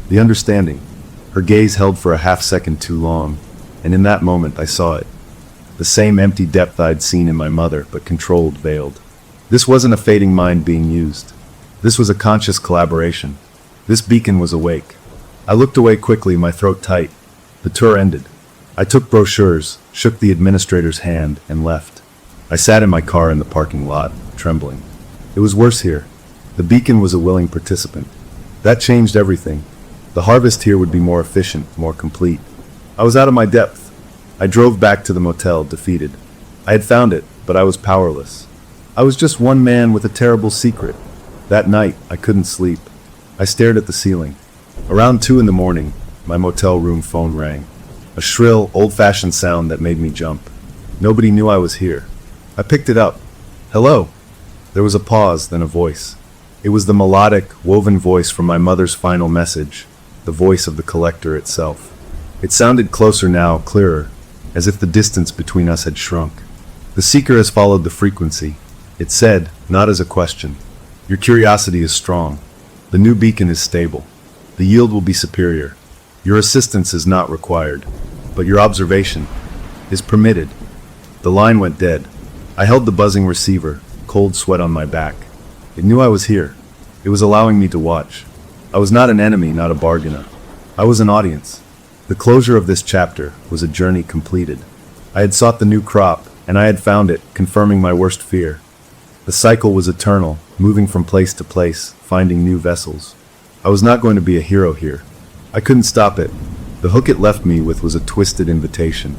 The understanding. Her gaze held for a half second too long, and in that moment I saw it. The same empty depth I'd seen in my mother, but controlled, veiled. This wasn't a fading mind being used. This was a conscious collaboration. This beacon was awake. I looked away quickly, my throat tight. The tour ended. I took brochures, shook the administrator's hand, and left. I sat in my car in the parking lot, trembling. It was worse here. The beacon was a willing participant. That changed everything. The harvest here would be more efficient, more complete. I was out of my depth. I drove back to the motel, defeated. I had found it, but I was powerless. I was just one man with a terrible secret. That night, I couldn't sleep. I stared at the ceiling. Around 2 in the morning, my motel room phone rang. A shrill, old-fashioned sound that made me jump. Nobody knew I was here. I picked it up. "Hello." There was a pause, then a voice. It was the melodic, woven voice from my mother's final message, the voice of the collector itself. It sounded closer now, clearer, as if the distance between us had shrunk. "The seeker has followed the frequency," it said, not as a question. "Your curiosity is strong. The new beacon is stable. The yield will be superior. Your assistance is not required, but your observation is permitted." The line went dead. I held the buzzing receiver, cold sweat on my back. It knew I was here. It was allowing me to watch. I was not an enemy, not a bargainer. I was an audience. The closure of this chapter was a journey completed. I had sought the new crop, and I had found it, confirming my worst fear. The cycle was eternal, moving from place to place, finding new vessels. I was not going to be a hero here. I couldn't stop it. The hook it left me with was a twisted invitation.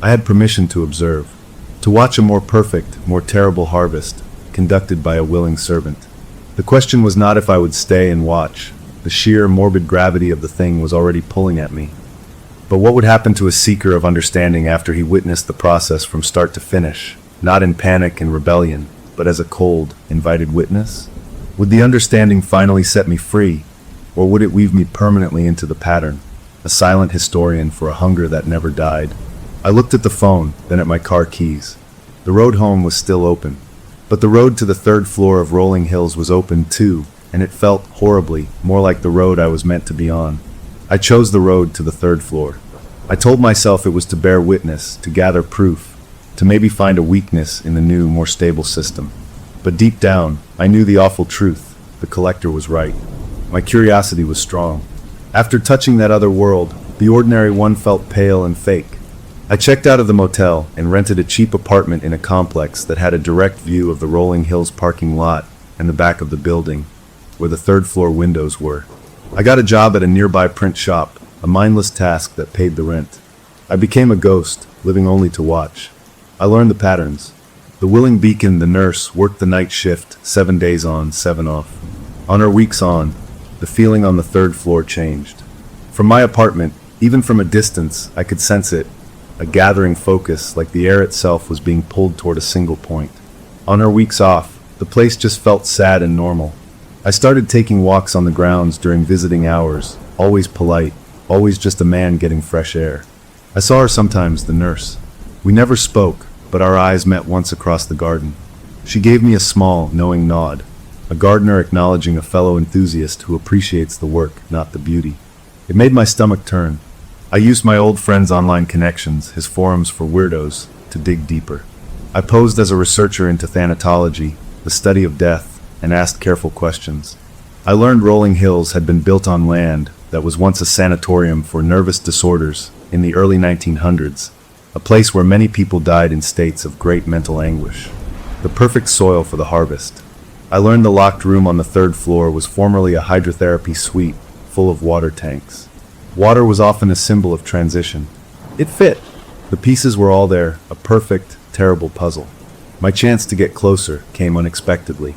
I had permission to observe, to watch a more perfect, more terrible harvest, conducted by a willing servant. The question was not if I would stay and watch. The sheer, morbid gravity of the thing was already pulling at me. But what would happen to a seeker of understanding after he witnessed the process from start to finish, not in panic and rebellion, but as a cold, invited witness? Would the understanding finally set me free, or would it weave me permanently into the pattern, a silent historian for a hunger that never died? I looked at the phone, then at my car keys. The road home was still open. But the road to the third floor of Rolling Hills was open too, and it felt, horribly, more like the road I was meant to be on. I chose the road to the third floor. I told myself it was to bear witness, to gather proof, to maybe find a weakness in the new, more stable system. But deep down, I knew the awful truth. The collector was right. My curiosity was strong. After touching that other world, the ordinary one felt pale and fake. I checked out of the motel and rented a cheap apartment in a complex that had a direct view of the Rolling Hills parking lot and the back of the building, where the third floor windows were. I got a job at a nearby print shop, a mindless task that paid the rent. I became a ghost, living only to watch. I learned the patterns. The willing beacon, the nurse, worked the night shift, 7 days on, 7 off. On her weeks on, the feeling on the third floor changed. From my apartment, even from a distance, I could sense it. A gathering focus, like the air itself was being pulled toward a single point. On her weeks off, the place just felt sad and normal. I started taking walks on the grounds during visiting hours, always polite, always just a man getting fresh air. I saw her sometimes, the nurse. We never spoke, but our eyes met once across the garden. She gave me a small, knowing nod, a gardener acknowledging a fellow enthusiast who appreciates the work, not the beauty. It made my stomach turn. I used my old friend's online connections, his forums for weirdos, to dig deeper. I posed as a researcher into thanatology, the study of death, and asked careful questions. I learned Rolling Hills had been built on land that was once a sanatorium for nervous disorders in the early 1900s, a place where many people died in states of great mental anguish. The perfect soil for the harvest. I learned the locked room on the third floor was formerly a hydrotherapy suite full of water tanks. Water was often a symbol of transition. It fit. The pieces were all there, a perfect, terrible puzzle. My chance to get closer came unexpectedly.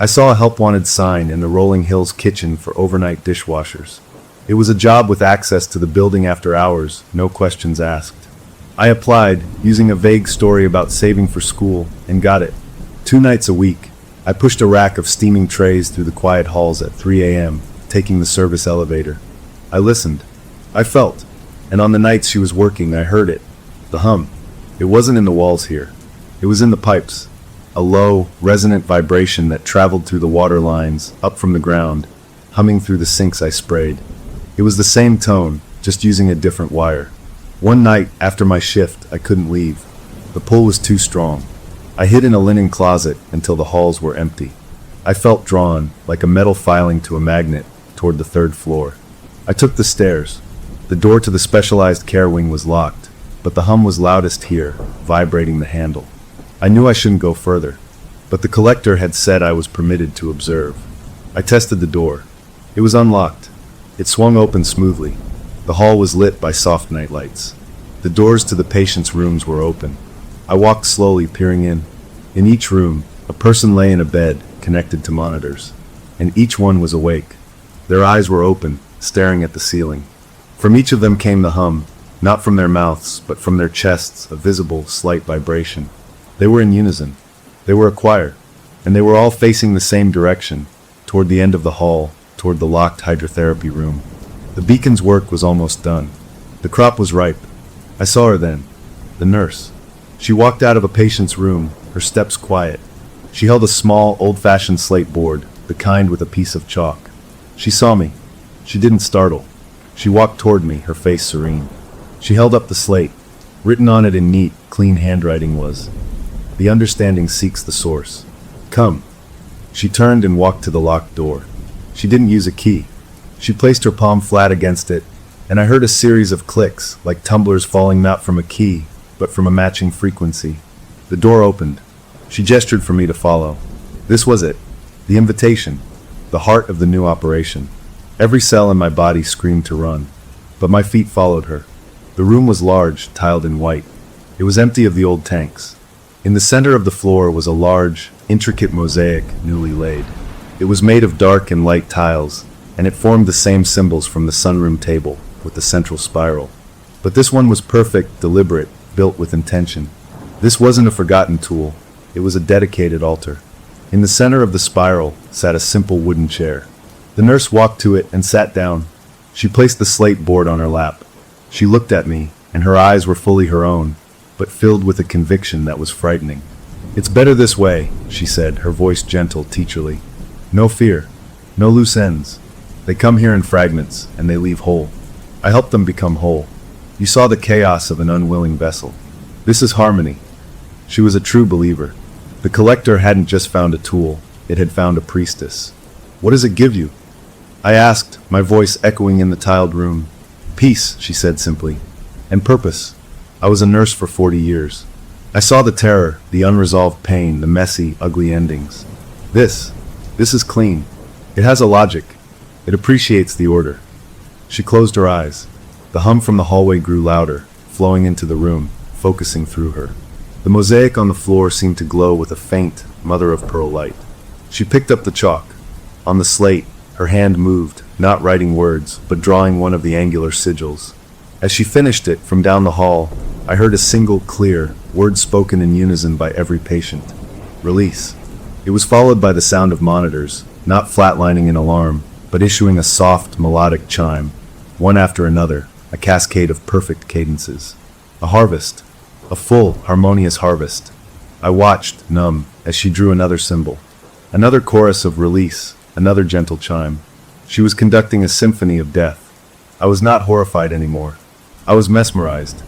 I saw a help-wanted sign in the Rolling Hills kitchen for overnight dishwashers. It was a job with access to the building after hours, no questions asked. I applied, using a vague story about saving for school, and got it. 2 nights a week, I pushed a rack of steaming trays through the quiet halls at 3 a.m., taking the service elevator. I listened. I felt. And on the nights she was working, I heard it. The hum. It wasn't in the walls here. It was in the pipes. A low, resonant vibration that traveled through the water lines, up from the ground, humming through the sinks I sprayed. It was the same tone, just using a different wire. One night, after my shift, I couldn't leave. The pull was too strong. I hid in a linen closet until the halls were empty. I felt drawn, like a metal filing to a magnet, toward the 3rd floor. I took the stairs. The door to the specialized care wing was locked, but the hum was loudest here, vibrating the handle. I knew I shouldn't go further, but the collector had said I was permitted to observe. I tested the door. It was unlocked. It swung open smoothly. The hall was lit by soft night lights. The doors to the patients' rooms were open. I walked slowly, peering in. In each room, a person lay in a bed, connected to monitors, and each one was awake. Their eyes were open, staring at the ceiling. From each of them came the hum, not from their mouths, but from their chests, a visible, slight vibration. They were in unison. They were a choir, and they were all facing the same direction, toward the end of the hall, toward the locked hydrotherapy room. The beacon's work was almost done. The crop was ripe. I saw her then, the nurse. She walked out of a patient's room, her steps quiet. She held a small, old-fashioned slate board, the kind with a piece of chalk. She saw me. She didn't startle. She walked toward me, her face serene. She held up the slate. Written on it in neat, clean handwriting was, "The understanding seeks the source. Come." She turned and walked to the locked door. She didn't use a key. She placed her palm flat against it, and I heard a series of clicks, like tumblers falling not from a key, but from a matching frequency. The door opened. She gestured for me to follow. This was it. The invitation. The heart of the new operation. Every cell in my body screamed to run, but my feet followed her. The room was large, tiled in white. It was empty of the old tanks. In the center of the floor was a large, intricate mosaic, newly laid. It was made of dark and light tiles, and it formed the same symbols from the sunroom table, with the central spiral. But this one was perfect, deliberate, built with intention. This wasn't a forgotten tool. It was a dedicated altar. In the center of the spiral sat a simple wooden chair. The nurse walked to it and sat down. She placed the slate board on her lap. She looked at me, and her eyes were fully her own, but filled with a conviction that was frightening. "It's better this way," she said, her voice gentle, teacherly. "No fear. No loose ends. They come here in fragments, and they leave whole. I helped them become whole. You saw the chaos of an unwilling vessel. This is harmony." She was a true believer. The collector hadn't just found a tool, it had found a priestess. "What does it give you?" I asked, my voice echoing in the tiled room. "Peace," she said simply. "And purpose. I was a nurse for 40 years. I saw the terror, the unresolved pain, the messy, ugly endings. This is clean. It has a logic. It appreciates the order." She closed her eyes. The hum from the hallway grew louder, flowing into the room, focusing through her. The mosaic on the floor seemed to glow with a faint, mother-of-pearl light. She picked up the chalk. On the slate, her hand moved, not writing words, but drawing one of the angular sigils. As she finished it, from down the hall, I heard a single, clear, word spoken in unison by every patient. "Release." It was followed by the sound of monitors, not flatlining in alarm, but issuing a soft, melodic chime, one after another, a cascade of perfect cadences. A harvest. A full, harmonious harvest. I watched, numb, as she drew another symbol. Another chorus of release, another gentle chime. She was conducting a symphony of death. I was not horrified anymore. I was mesmerized.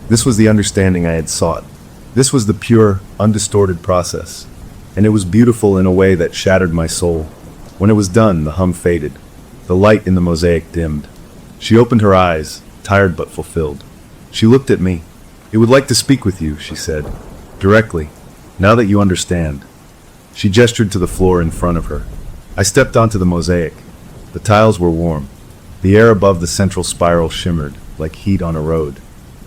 This was the understanding I had sought. This was the pure, undistorted process. And it was beautiful in a way that shattered my soul. When it was done, the hum faded. The light in the mosaic dimmed. She opened her eyes, tired but fulfilled. She looked at me. "It would like to speak with you," she said, directly, "now that you understand." She gestured to the floor in front of her. I stepped onto the mosaic. The tiles were warm. The air above the central spiral shimmered, like heat on a road.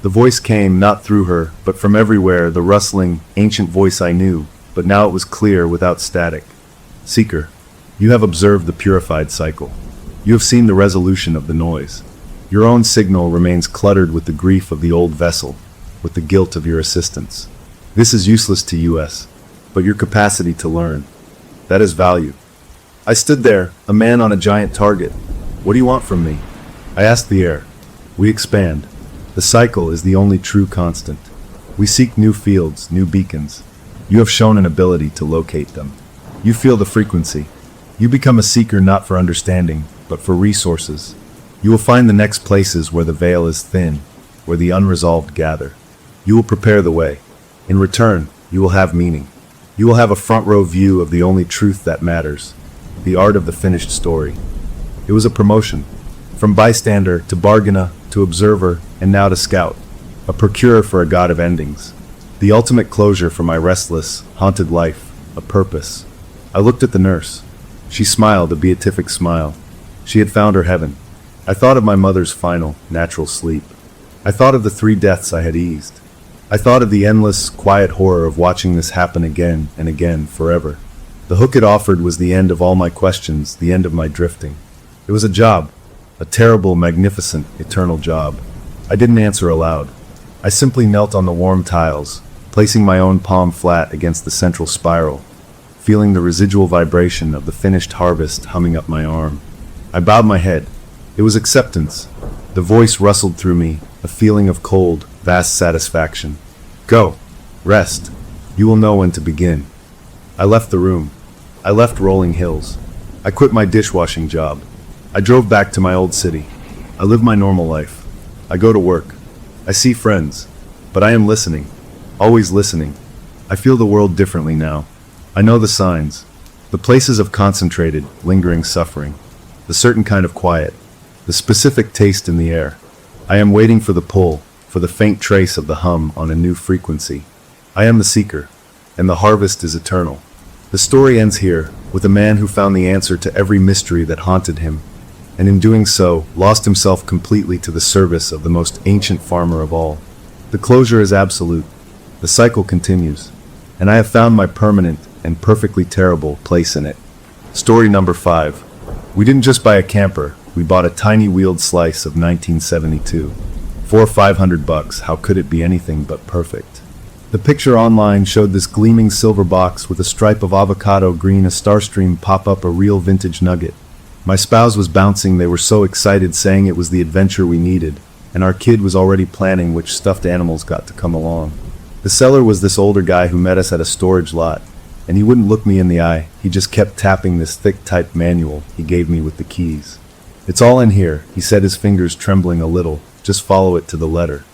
The voice came not through her, but from everywhere, the rustling, ancient voice I knew, but now it was clear without static. Seeker, you have observed the purified cycle. You have seen the resolution of the noise. Your own signal remains cluttered with the grief of the old vessel, with the guilt of your assistants. This is useless to us, but your capacity to learn, that is value. I stood there, a man on a giant target. What do you want from me? I asked the air. We expand. The cycle is the only true constant. We seek new fields, new beacons. You have shown an ability to locate them. You feel the frequency. You become a seeker not for understanding, but for resources. You will find the next places where the veil is thin, where the unresolved gather. You will prepare the way. In return, you will have meaning. You will have a front row view of the only truth that matters, the art of the finished story. It was a promotion, from bystander to bargainer to observer and now to scout, a procurer for a god of endings, the ultimate closure for my restless, haunted life, a purpose. I looked at the nurse. She smiled a beatific smile. She had found her heaven. I thought of my mother's final, natural sleep. I thought of the 3 deaths I had eased. I thought of the endless, quiet horror of watching this happen again and again, forever. The hook it offered was the end of all my questions, the end of my drifting. It was a job, a terrible, magnificent, eternal job. I didn't answer aloud. I simply knelt on the warm tiles, placing my own palm flat against the central spiral, feeling the residual vibration of the finished harvest humming up my arm. I bowed my head. It was acceptance. The voice rustled through me, a feeling of cold, vast satisfaction. Go. Rest. You will know when to begin. I left the room. I left rolling hills. I quit my dishwashing job. I drove back to my old city. I live my normal life. I go to work. I see friends. But I am listening. Always listening. I feel the world differently now. I know the signs. The places of concentrated, lingering suffering. The certain kind of quiet. The specific taste in the air. I am waiting for the pull, for the faint trace of the hum on a new frequency. I am the seeker, and the harvest is eternal. The story ends here, with a man who found the answer to every mystery that haunted him, and in doing so, lost himself completely to the service of the most ancient farmer of all. The closure is absolute. The cycle continues, and I have found my permanent and perfectly terrible place in it. Story number 5. We didn't just buy a camper, we bought a tiny wheeled slice of 1972. For $500, how could it be anything but perfect? The picture online showed this gleaming silver box with a stripe of avocado green, a Starstream pop up, a real vintage nugget. My spouse was bouncing, they were so excited, saying it was the adventure we needed, and our kid was already planning which stuffed animals got to come along. The seller was this older guy who met us at a storage lot, and he wouldn't look me in the eye, he just kept tapping this thick typed manual he gave me with the keys. It's all in here, he said, his fingers trembling a little, just follow it to the letter.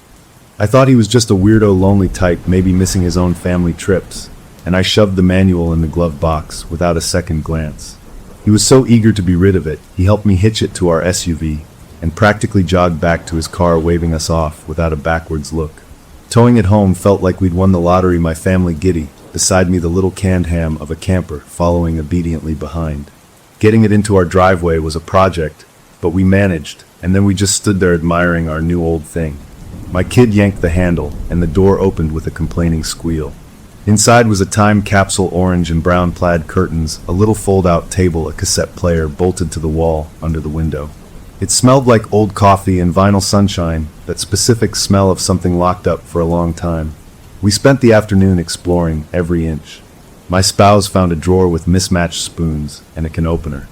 I thought he was just a weirdo lonely type, maybe missing his own family trips, and I shoved the manual in the glove box without a second glance. He was so eager to be rid of it, he helped me hitch it to our SUV, and practically jogged back to his car, waving us off without a backwards look. Towing it home felt like we'd won the lottery, my family giddy, beside me the little canned ham of a camper following obediently behind. Getting it into our driveway was a project, but we managed, and then we just stood there admiring our new old thing. My kid yanked the handle, and the door opened with a complaining squeal. Inside was a time capsule, orange and brown plaid curtains, a little fold-out table, a cassette player bolted to the wall under the window. It smelled like old coffee and vinyl sunshine, that specific smell of something locked up for a long time. We spent the afternoon exploring every inch. My spouse found a drawer with mismatched spoons and a can opener.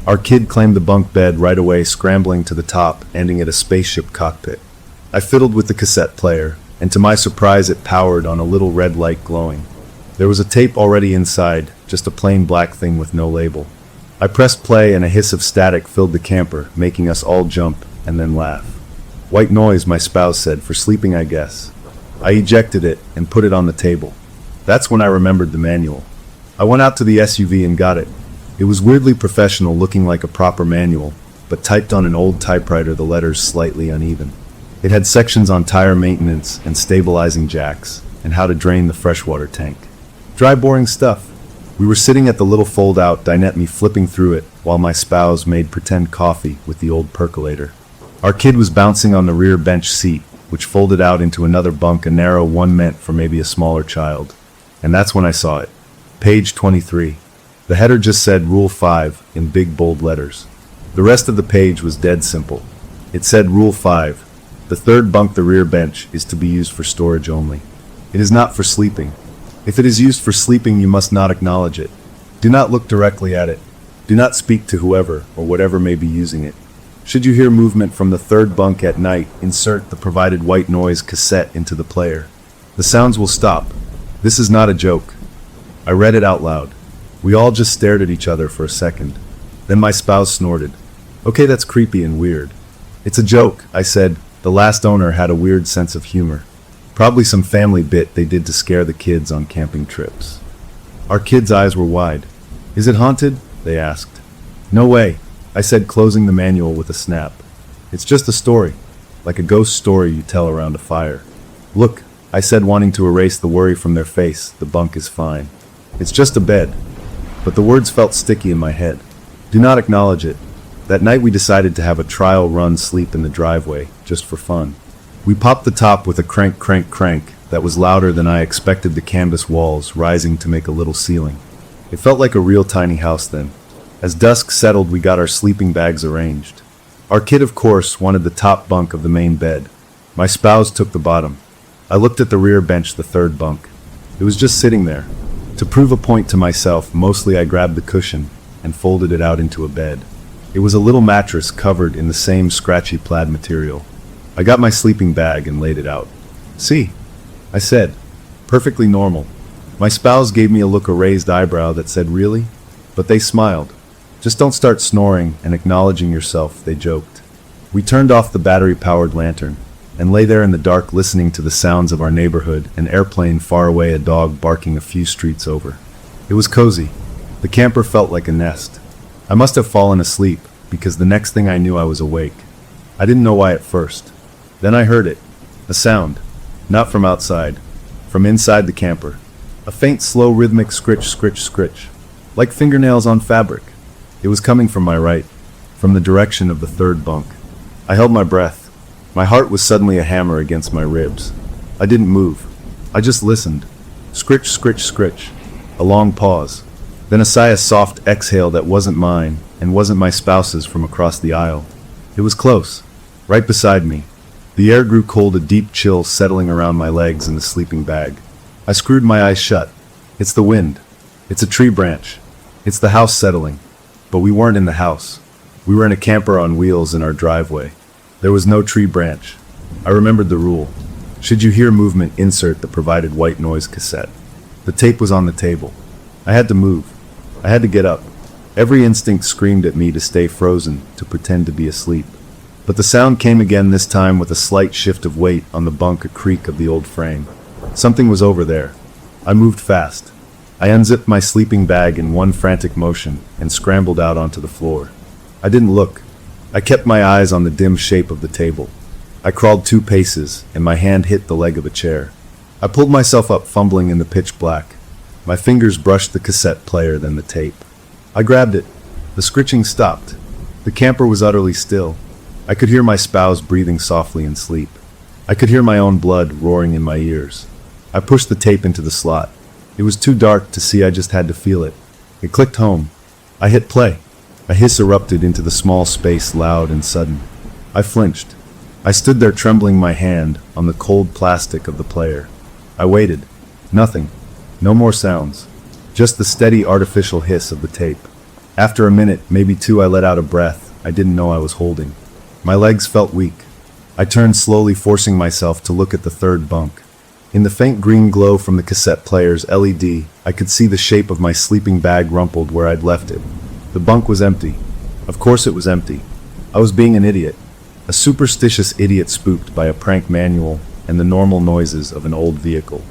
Our kid claimed the bunk bed right away, scrambling to the top, ending at a spaceship cockpit. I fiddled with the cassette player, and to my surprise it powered on a little red light glowing. There was a tape already inside, just a plain black thing with no label. I pressed play and a hiss of static filled the camper, making us all jump and then laugh. White noise, my spouse said, for sleeping I guess. I ejected it and put it on the table. That's when I remembered the manual. I went out to the SUV and got it. It was weirdly professional, looking like a proper manual, but typed on an old typewriter, the letters slightly uneven. It had sections on tire maintenance and stabilizing jacks, and how to drain the freshwater tank. Dry, boring stuff. We were sitting at the little fold-out dinette, me flipping through it, while my spouse made pretend coffee with the old percolator. Our kid was bouncing on the rear bench seat, which folded out into another bunk, a narrow one meant for maybe a smaller child. And that's when I saw it. Page 23. The header just said Rule 5 in big bold letters. The rest of the page was dead simple. It said Rule 5. The third bunk, the rear bench, is to be used for storage only. It is not for sleeping. If it is used for sleeping, you must not acknowledge it. Do not look directly at it. Do not speak to whoever or whatever may be using it. Should you hear movement from the third bunk at night, insert the provided white noise cassette into the player. The sounds will stop. This is not a joke. I read it out loud. We all just stared at each other for a second. Then my spouse snorted. Okay, that's creepy and weird. It's a joke, I said. The last owner had a weird sense of humor. Probably some family bit they did to scare the kids on camping trips. Our kids' eyes were wide. Is it haunted? They asked. No way, I said, closing the manual with a snap. It's just a story, like a ghost story you tell around a fire. Look, I said, wanting to erase the worry from their face. The bunk is fine. It's just a bed. But the words felt sticky in my head. Do not acknowledge it. That night we decided to have a trial run sleep in the driveway, just for fun. We popped the top with a crank crank crank that was louder than I expected, the canvas walls rising to make a little ceiling. It felt like a real tiny house then. As dusk settled, we got our sleeping bags arranged. Our kid, of course, wanted the top bunk of the main bed. My spouse took the bottom. I looked at the rear bench, the third bunk. It was just sitting there. To prove a point to myself, mostly I grabbed the cushion and folded it out into a bed. It was a little mattress covered in the same scratchy plaid material. I got my sleeping bag and laid it out. See, I said, perfectly normal. My spouse gave me a look, a raised eyebrow that said, really? But they smiled. Just don't start snoring and acknowledging yourself, they joked. We turned off the battery-powered lantern and lay there in the dark, listening to the sounds of our neighborhood, an airplane far away, a dog barking a few streets over. It was cozy. The camper felt like a nest. I must have fallen asleep, because the next thing I knew I was awake. I didn't know why at first. Then I heard it. A sound. Not from outside. From inside the camper. A faint, slow, rhythmic scritch, scritch, scritch. Like fingernails on fabric. It was coming from my right. From the direction of the third bunk. I held my breath. My heart was suddenly a hammer against my ribs. I didn't move. I just listened. Scritch, scritch, scritch. A long pause. Then a sigh, a soft exhale that wasn't mine and wasn't my spouse's, from across the aisle. It was close. Right beside me. The air grew cold, a deep chill settling around my legs in the sleeping bag. I screwed my eyes shut. It's the wind. It's a tree branch. It's the house settling. But we weren't in the house. We were in a camper on wheels in our driveway. There was no tree branch. I remembered the rule. Should you hear movement, insert the provided white noise cassette. The tape was on the table. I had to move. I had to get up. Every instinct screamed at me to stay frozen, to pretend to be asleep. But the sound came again, this time with a slight shift of weight on the bunk, a creak of the old frame. Something was over there. I moved fast. I unzipped my sleeping bag in one frantic motion and scrambled out onto the floor. I didn't look. I kept my eyes on the dim shape of the table. I crawled 2 paces, and my hand hit the leg of a chair. I pulled myself up, fumbling in the pitch black. My fingers brushed the cassette player, then the tape. I grabbed it. The scritching stopped. The camper was utterly still. I could hear my spouse breathing softly in sleep. I could hear my own blood roaring in my ears. I pushed the tape into the slot. It was too dark to see, I just had to feel it. It clicked home. I hit play. A hiss erupted into the small space, loud and sudden. I flinched. I stood there, trembling, my hand on the cold plastic of the player. I waited. Nothing. No more sounds. Just the steady, artificial hiss of the tape. After a minute, maybe 2, I let out a breath I didn't know I was holding. My legs felt weak. I turned slowly, forcing myself to look at the third bunk. In the faint green glow from the cassette player's LED, I could see the shape of my sleeping bag rumpled where I'd left it. The bunk was empty. Of course it was empty. I was being an idiot. A superstitious idiot, spooked by a prank manual and the normal noises of an old vehicle.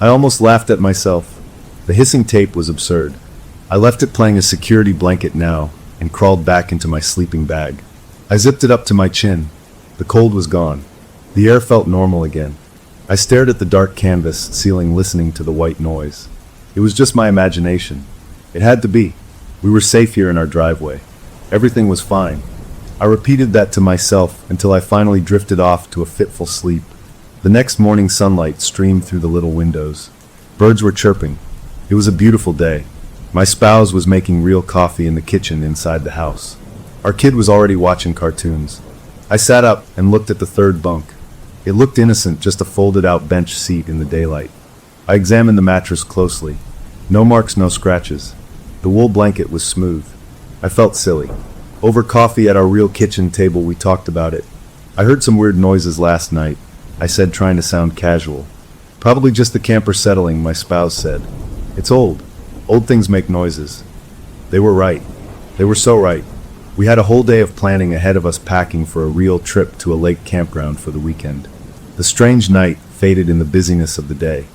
I almost laughed at myself. The hissing tape was absurd. I left it playing a security blanket now and crawled back into my sleeping bag. I zipped it up to my chin. The cold was gone. The air felt normal again. I stared at the dark canvas ceiling, listening to the white noise. It was just my imagination. It had to be. We were safe here in our driveway. Everything was fine. I repeated that to myself until I finally drifted off to a fitful sleep, The next morning sunlight streamed through the little windows. Birds were chirping. It was a beautiful day. My spouse was making real coffee in the kitchen inside the house. Our kid was already watching cartoons. I sat up and looked at the third bunk. It looked innocent, just a folded-out bench seat in the daylight. I examined the mattress closely. No marks, no scratches. The wool blanket was smooth. I felt silly. Over coffee at our real kitchen table, we talked about it. I heard some weird noises last night, I said, trying to sound casual. Probably just the camper settling, my spouse said. It's old. Old things make noises. They were right. They were so right. We had a whole day of planning ahead of us, packing for a real trip to a lake campground for the weekend. The strange night faded in the busyness of the day.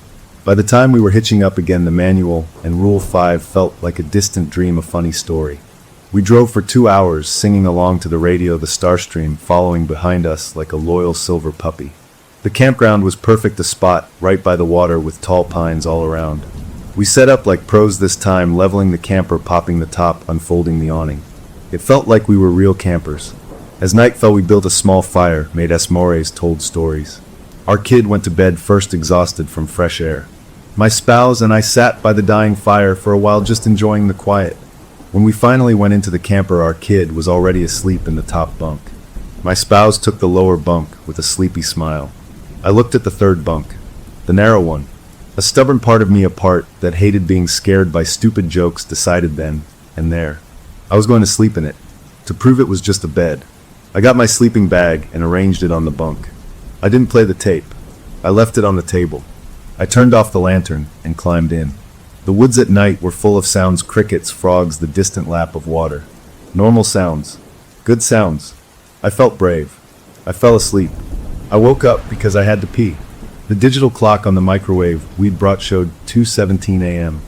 By the time we were hitching up again, the manual and Rule 5 felt like a distant dream, a funny story. We drove for 2 hours, singing along to the radio, the Starstream following behind us like a loyal silver puppy. The campground was perfect, a spot right by the water with tall pines all around. We set up like pros this time, leveling the camper, popping the top, unfolding the awning. It felt like we were real campers. As night fell, we built a small fire, made s'mores, told stories. Our kid went to bed first, exhausted from fresh air. My spouse and I sat by the dying fire for a while, just enjoying the quiet. When we finally went into the camper, our kid was already asleep in the top bunk. My spouse took the lower bunk with a sleepy smile. I looked at the third bunk, the narrow one. A stubborn part of me, a part that hated being scared by stupid jokes, decided then and there I was going to sleep in it, to prove it was just a bed. I got my sleeping bag and arranged it on the bunk. I didn't play the tape. I left it on the table. I turned off the lantern and climbed in. The woods at night were full of sounds: crickets, frogs, the distant lap of water. Normal sounds. Good sounds. I felt brave. I fell asleep. I woke up because I had to pee. The digital clock on the microwave we'd brought showed 2:17 a.m.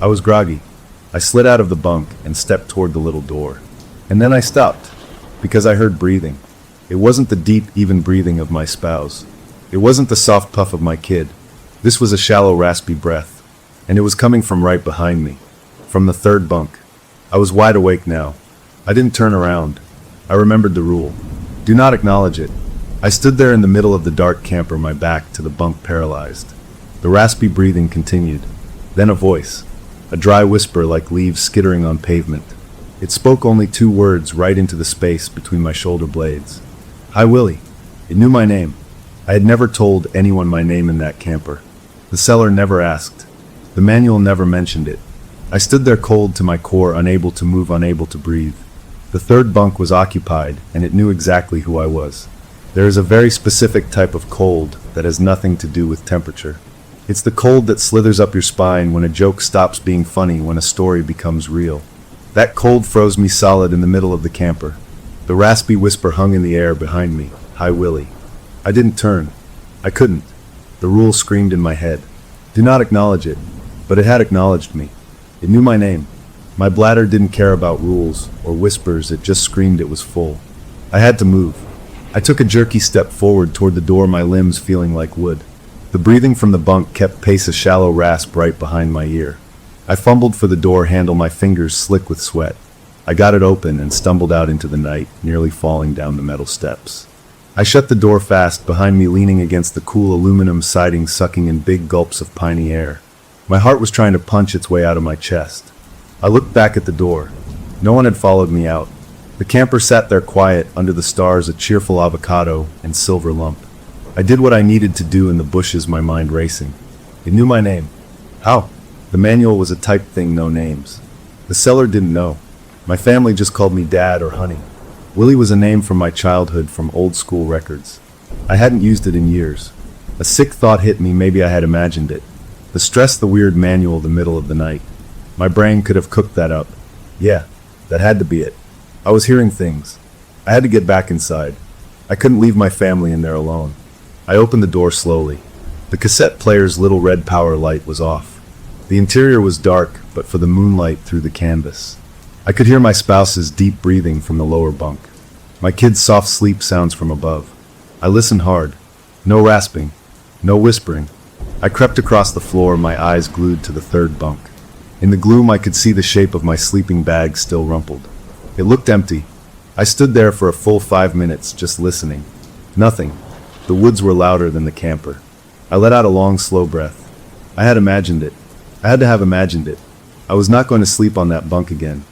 I was groggy. I slid out of the bunk and stepped toward the little door. And then I stopped, because I heard breathing. It wasn't the deep, even breathing of my spouse. It wasn't the soft puff of my kid. This was a shallow, raspy breath, and it was coming from right behind me, from the third bunk. I was wide awake now. I didn't turn around. I remembered the rule. Do not acknowledge it. I stood there in the middle of the dark camper, my back to the bunk, paralyzed. The raspy breathing continued. Then a voice. A dry whisper like leaves skittering on pavement. It spoke only 2 words right into the space between my shoulder blades. Hi, Willie. It knew my name. I had never told anyone my name in that camper. The cellar never asked. The manual never mentioned it. I stood there cold to my core, unable to move, unable to breathe. The third bunk was occupied, and it knew exactly who I was. There is a very specific type of cold that has nothing to do with temperature. It's the cold that slithers up your spine when a joke stops being funny, when a story becomes real. That cold froze me solid in the middle of the camper. The raspy whisper hung in the air behind me. Hi, Willie. I didn't turn. I couldn't. The rule screamed in my head. Do not acknowledge it. But it had acknowledged me. It knew my name. My bladder didn't care about rules or whispers, it just screamed it was full. I had to move. I took a jerky step forward toward the door, my limbs feeling like wood. The breathing from the bunk kept pace, a shallow rasp right behind my ear. I fumbled for the door handle, my fingers slick with sweat. I got it open and stumbled out into the night, nearly falling down the metal steps. I shut the door fast behind me, leaning against the cool aluminum siding, sucking in big gulps of piney air. My heart was trying to punch its way out of my chest. I looked back at the door. No one had followed me out. The camper sat there quiet under the stars, a cheerful avocado and silver lump. I did what I needed to do in the bushes, my mind racing. It knew my name. How? The manual was a typed thing, no names. The seller didn't know. My family just called me Dad or Honey. Willie was a name from my childhood, from old school records. I hadn't used it in years. A sick thought hit me, maybe I had imagined it. The stress, the weird manual, the middle of the night. My brain could have cooked that up. Yeah, that had to be it. I was hearing things. I had to get back inside. I couldn't leave my family in there alone. I opened the door slowly. The cassette player's little red power light was off. The interior was dark, but for the moonlight through the canvas. I could hear my spouse's deep breathing from the lower bunk. My kid's soft sleep sounds from above. I listened hard. No rasping. No whispering. I crept across the floor, my eyes glued to the third bunk. In the gloom, I could see the shape of my sleeping bag still rumpled. It looked empty. I stood there for a full 5 minutes, just listening. Nothing. The woods were louder than the camper. I let out a long, slow breath. I had imagined it. I had to have imagined it. I was not going to sleep on that bunk again.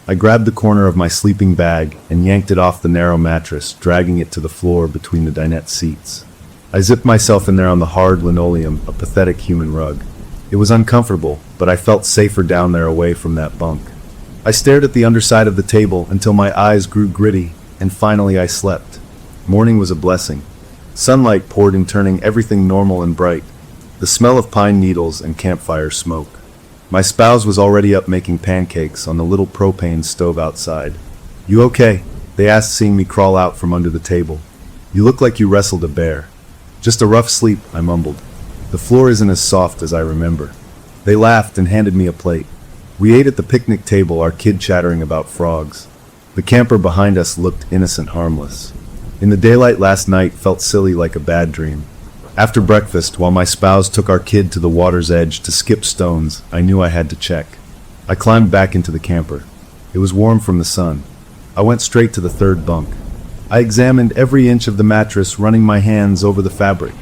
I grabbed the corner of my sleeping bag and yanked it off the narrow mattress, dragging it to the floor between the dinette seats. I zipped myself in there on the hard linoleum, a pathetic human rug. It was uncomfortable, but I felt safer down there away from that bunk. I stared at the underside of the table until my eyes grew gritty, and finally I slept. Morning was a blessing. Sunlight poured in, turning everything normal and bright. The smell of pine needles and campfire smoke. My spouse was already up making pancakes on the little propane stove outside. "You okay?" they asked, seeing me crawl out from under the table. "You look like you wrestled a bear." "Just a rough sleep," I mumbled. "The floor isn't as soft as I remember." They laughed and handed me a plate. We ate at the picnic table, our kid chattering about frogs. The camper behind us looked innocent, harmless. In the daylight last night felt silly, like a bad dream. After breakfast, while my spouse took our kid to the water's edge to skip stones, I knew I had to check. I climbed back into the camper. It was warm from the sun. I went straight to the third bunk. I examined every inch of the mattress, running my hands over the fabric.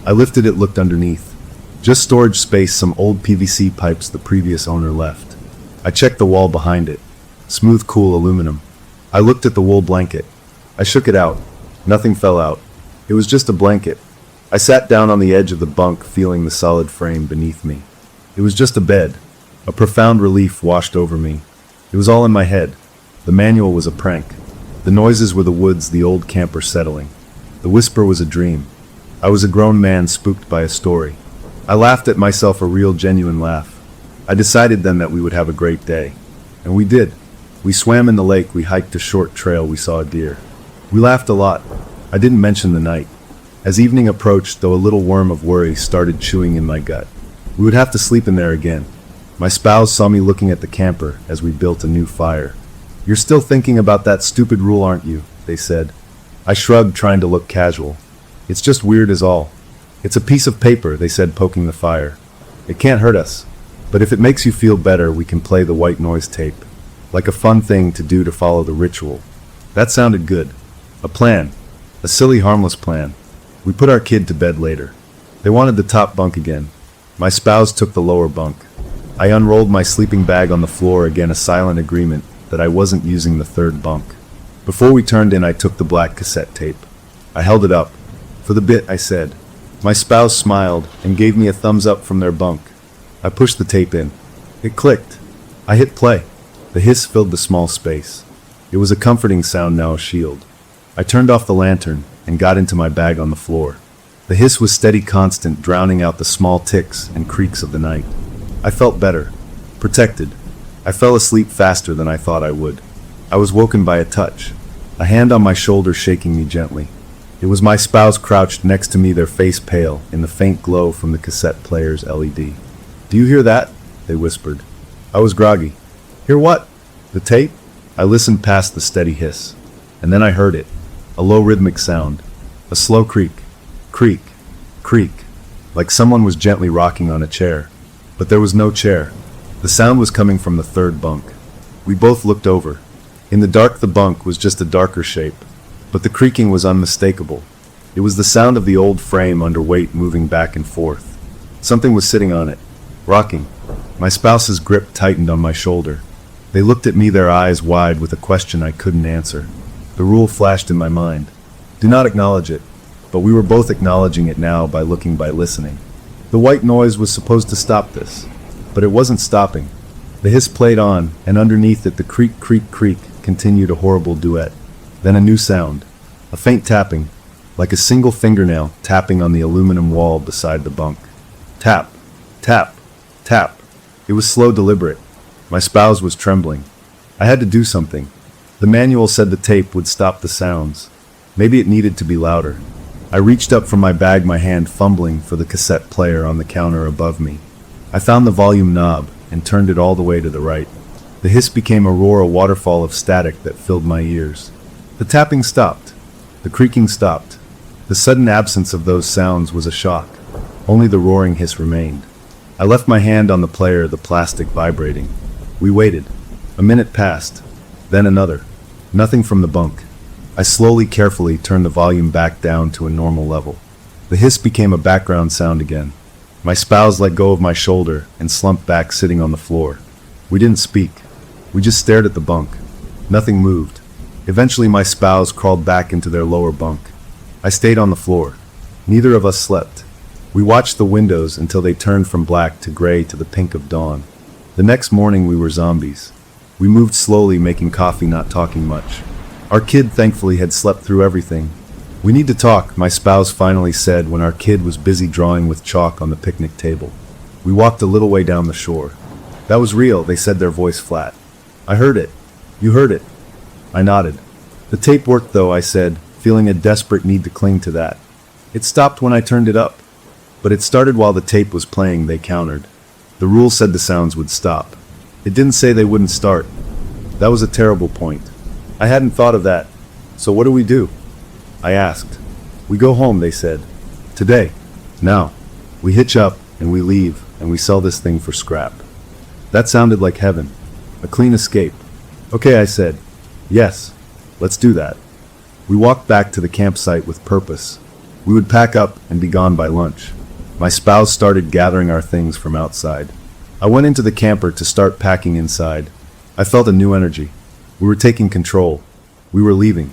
I lifted it, looked underneath. Just storage space, some old PVC pipes the previous owner left. I checked the wall behind it. Smooth, cool aluminum. I looked at the wool blanket. I shook it out. Nothing fell out. It was just a blanket. I sat down on the edge of the bunk, feeling the solid frame beneath me. It was just a bed. A profound relief washed over me. It was all in my head. The manual was a prank. The noises were the woods, the old camper settling. The whisper was a dream. I was a grown man spooked by a story. I laughed at myself, a real, genuine laugh. I decided then that we would have a great day. And we did. We swam in the lake, we hiked a short trail, we saw a deer. We laughed a lot. I didn't mention the night. As evening approached, though, a little worm of worry started chewing in my gut. We would have to sleep in there again. My spouse saw me looking at the camper as we built a new fire. "You're still thinking about that stupid rule, aren't you?" they said. I shrugged, trying to look casual. "It's just weird is all." "It's a piece of paper," they said, poking the fire. "It can't hurt us. But if it makes you feel better, we can play the white noise tape. Like a fun thing to do to follow the ritual." That sounded good. A plan. A silly, harmless plan. We put our kid to bed later. They wanted the top bunk again. My spouse took the lower bunk. I unrolled my sleeping bag on the floor, again a silent agreement that I wasn't using the third bunk. Before we turned in, I took the black cassette tape. I held it up. "For the bit," I said. My spouse smiled and gave me a thumbs up from their bunk. I pushed the tape in. It clicked. I hit play. The hiss filled the small space. It was a comforting sound, now a shield. I turned off the lantern and got into my bag on the floor. The hiss was steady, constant, drowning out the small ticks and creaks of the night. I felt better. Protected. I fell asleep faster than I thought I would. I was woken by a touch. A hand on my shoulder shaking me gently. It was my spouse crouched next to me, their face pale in the faint glow from the cassette player's LED. "Do you hear that?" they whispered. I was groggy. "Hear what?" "The tape?" I listened past the steady hiss. And then I heard it. A low rhythmic sound. A slow creak. Creak. Creak. Like someone was gently rocking on a chair. But there was no chair. The sound was coming from the third bunk. We both looked over. In the dark, the bunk was just a darker shape. But the creaking was unmistakable. It was the sound of the old frame under weight moving back and forth. Something was sitting on it. Rocking. My spouse's grip tightened on my shoulder. They looked at me, their eyes wide with a question I couldn't answer. The rule flashed in my mind. Do not acknowledge it. But we were both acknowledging it now by looking, by listening. The white noise was supposed to stop this. But it wasn't stopping. The hiss played on, and underneath it the creak, creak, creak continued, a horrible duet. Then a new sound. A faint tapping, like a single fingernail tapping on the aluminum wall beside the bunk. Tap. Tap. Tap. It was slow, deliberate. My spouse was trembling. I had to do something. The manual said the tape would stop the sounds. Maybe it needed to be louder. I reached up from my bag, my hand fumbling for the cassette player on the counter above me. I found the volume knob and turned it all the way to the right. The hiss became a roar, a waterfall of static that filled my ears. The tapping stopped. The creaking stopped. The sudden absence of those sounds was a shock. Only the roaring hiss remained. I left my hand on the player, the plastic vibrating. We waited. A minute passed. Then another. Nothing from the bunk. I slowly, carefully turned the volume back down to a normal level. The hiss became a background sound again. My spouse let go of my shoulder and slumped back, sitting on the floor. We didn't speak. We just stared at the bunk. Nothing moved. Eventually my spouse crawled back into their lower bunk. I stayed on the floor. Neither of us slept. We watched the windows until they turned from black to gray to the pink of dawn. The next morning we were zombies. We moved slowly, making coffee, not talking much. Our kid thankfully had slept through everything. "We need to talk," my spouse finally said when our kid was busy drawing with chalk on the picnic table. We walked a little way down the shore. "That was real," they said, their voice flat. "I heard it." "You heard it?" I nodded. "The tape worked though," I said, feeling a desperate need to cling to that. "It stopped when I turned it up." "But it started while the tape was playing," they countered. "The rule said the sounds would stop. It didn't say they wouldn't start." That was a terrible point. I hadn't thought of that. "So what do we do?" I asked. "We go home," they said. "Today. Now. We hitch up, and we leave, and we sell this thing for scrap." That sounded like heaven. A clean escape. "Okay," I said. "Yes. Let's do that." We walked back to the campsite with purpose. We would pack up and be gone by lunch. My spouse started gathering our things from outside. I went into the camper to start packing inside. I felt a new energy. We were taking control. We were leaving.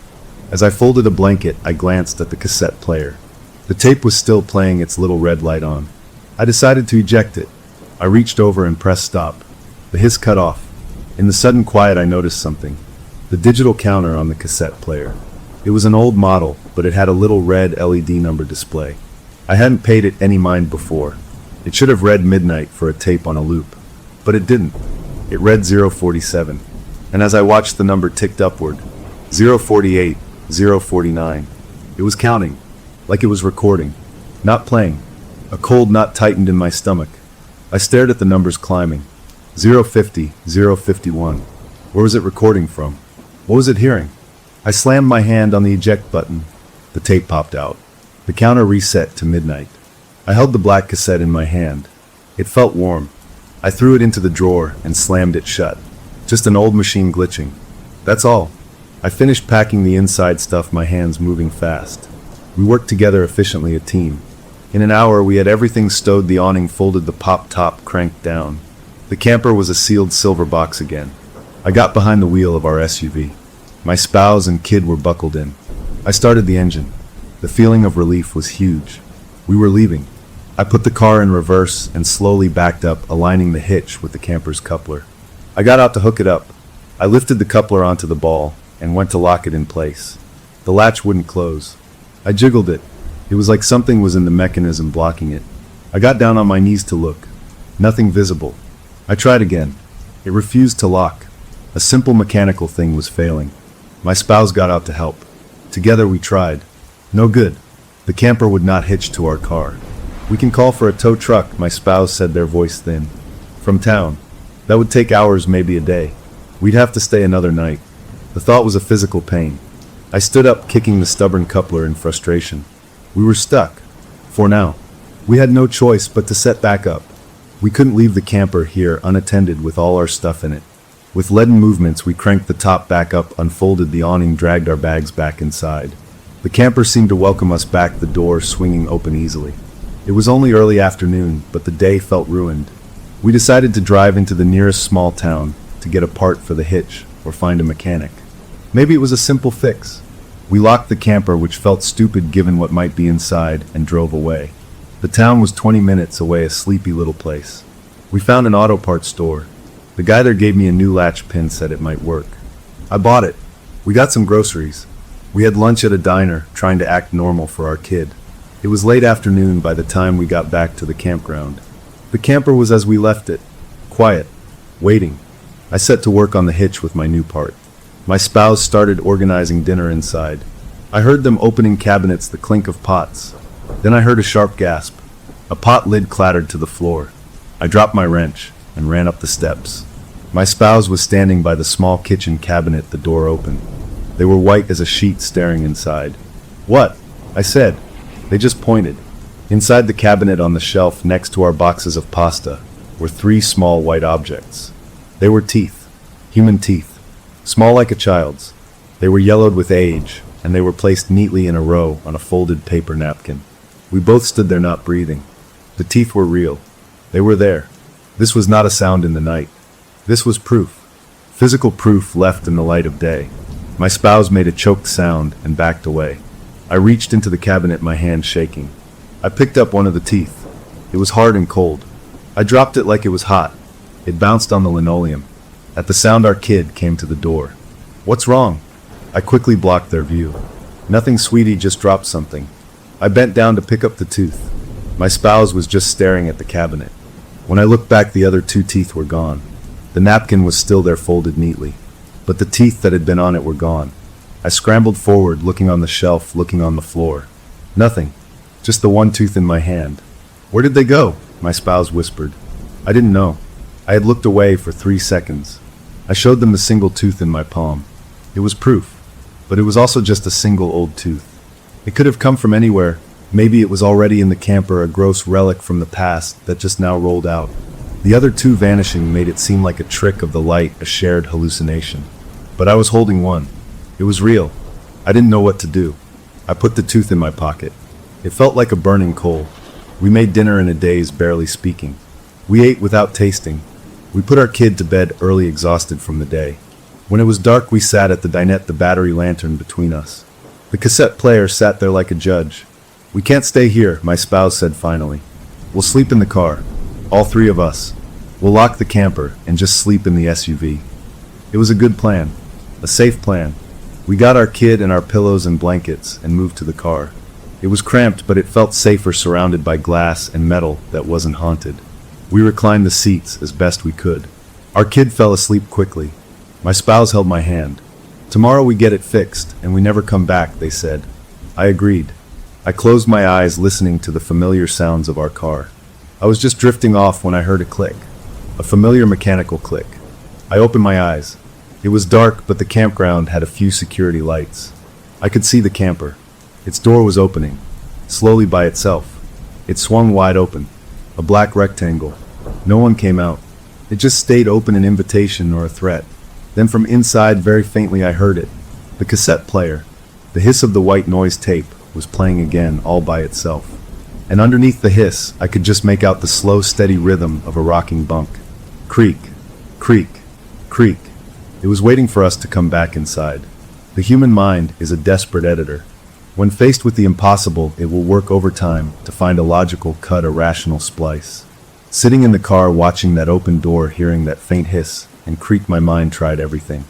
As I folded a blanket, I glanced at the cassette player. The tape was still playing, its little red light on. I decided to eject it. I reached over and pressed stop. The hiss cut off. In the sudden quiet, I noticed something. The digital counter on the cassette player. It was an old model, but it had a little red LED number display. I hadn't paid it any mind before. It should have read midnight for a tape on a loop. But it didn't. It read 047. And as I watched, the number ticked upward. 048, 049. It was counting. Like it was recording. Not playing. A cold knot tightened in my stomach. I stared at the numbers climbing. 050, 051. Where was it recording from? What was it hearing? I slammed my hand on the eject button. The tape popped out. The counter reset to midnight. I held the black cassette in my hand. It felt warm. I threw it into the drawer and slammed it shut. Just an old machine glitching. That's all. I finished packing the inside stuff, my hands moving fast. We worked together efficiently, a team. In an hour we had everything stowed, the awning folded, the pop top cranked down. The camper was a sealed silver box again. I got behind the wheel of our SUV. My spouse and kid were buckled in. I started the engine. The feeling of relief was huge. We were leaving. I put the car in reverse and slowly backed up, aligning the hitch with the camper's coupler. I got out to hook it up. I lifted the coupler onto the ball and went to lock it in place. The latch wouldn't close. I jiggled it. It was like something was in the mechanism blocking it. I got down on my knees to look. Nothing visible. I tried again. It refused to lock. A simple mechanical thing was failing. My spouse got out to help. Together we tried. No good. The camper would not hitch to our car. "We can call for a tow truck," my spouse said, their voice thin. "From town. That would take hours, maybe a day. We'd have to stay another night." The thought was a physical pain. I stood up, kicking the stubborn coupler in frustration. We were stuck. For now. We had no choice but to set back up. We couldn't leave the camper here unattended with all our stuff in it. With leaden movements, we cranked the top back up, unfolded the awning, dragged our bags back inside. The camper seemed to welcome us back, the door swinging open easily. It was only early afternoon, but the day felt ruined. We decided to drive into the nearest small town to get a part for the hitch or find a mechanic. Maybe it was a simple fix. We locked the camper, which felt stupid given what might be inside, and drove away. The town was 20 minutes away, a sleepy little place. We found an auto parts store. The guy there gave me a new latch pin, said it might work. I bought it. We got some groceries. We had lunch at a diner, trying to act normal for our kid. It was late afternoon by the time we got back to the campground. The camper was as we left it, quiet, waiting. I set to work on the hitch with my new part. My spouse started organizing dinner inside. I heard them opening cabinets, the clink of pots. Then I heard a sharp gasp. A pot lid clattered to the floor. I dropped my wrench and ran up the steps. My spouse was standing by the small kitchen cabinet, the door open. They were white as a sheet, staring inside. "What?" I said. They just pointed. Inside the cabinet on the shelf next to our boxes of pasta were 3 small white objects. They were teeth. Human teeth. Small like a child's. They were yellowed with age, and they were placed neatly in a row on a folded paper napkin. We both stood there not breathing. The teeth were real. They were there. This was not a sound in the night. This was proof. Physical proof left in the light of day. My spouse made a choked sound and backed away. I reached into the cabinet, my hand shaking. I picked up one of the teeth. It was hard and cold. I dropped it like it was hot. It bounced on the linoleum. At the sound, our kid came to the door. "What's wrong?" I quickly blocked their view. "Nothing, sweetie, just dropped something." I bent down to pick up the tooth. My spouse was just staring at the cabinet. When I looked back, the other 2 teeth were gone. The napkin was still there, folded neatly, but the teeth that had been on it were gone. I scrambled forward, looking on the shelf, looking on the floor. Nothing. Just the one tooth in my hand. "Where did they go?" my spouse whispered. I didn't know. I had looked away for 3 seconds. I showed them the single tooth in my palm. It was proof, but it was also just a single old tooth. It could have come from anywhere. Maybe it was already in the camper, a gross relic from the past that just now rolled out. The other 2 vanishing made it seem like a trick of the light, a shared hallucination. But I was holding one. It was real. I didn't know what to do. I put the tooth in my pocket. It felt like a burning coal. We made dinner in a daze, barely speaking. We ate without tasting. We put our kid to bed early, exhausted from the day. When it was dark, we sat at the dinette, the battery lantern between us. The cassette player sat there like a judge. "We can't stay here," my spouse said finally. "We'll sleep in the car. All 3 of us. We'll lock the camper and just sleep in the SUV." It was a good plan. A safe plan. We got our kid and our pillows and blankets and moved to the car. It was cramped, but it felt safer, surrounded by glass and metal that wasn't haunted. We reclined the seats as best we could. Our kid fell asleep quickly. My spouse held my hand. "Tomorrow we get it fixed, and we never come back," they said. I agreed. I closed my eyes, listening to the familiar sounds of our car. I was just drifting off when I heard a click. A familiar mechanical click. I opened my eyes. It was dark, but the campground had a few security lights. I could see the camper. Its door was opening, slowly by itself. It swung wide open. A black rectangle. No one came out. It just stayed open, an invitation or a threat. Then from inside, very faintly, I heard it. The cassette player. The hiss of the white noise tape was playing again, all by itself. And underneath the hiss, I could just make out the slow, steady rhythm of a rocking bunk. Creak, creak, creak. It was waiting for us to come back inside. The human mind is a desperate editor. When faced with the impossible, it will work overtime to find a logical cut, a rational splice. Sitting in the car, watching that open door, hearing that faint hiss and creak, my mind tried everything.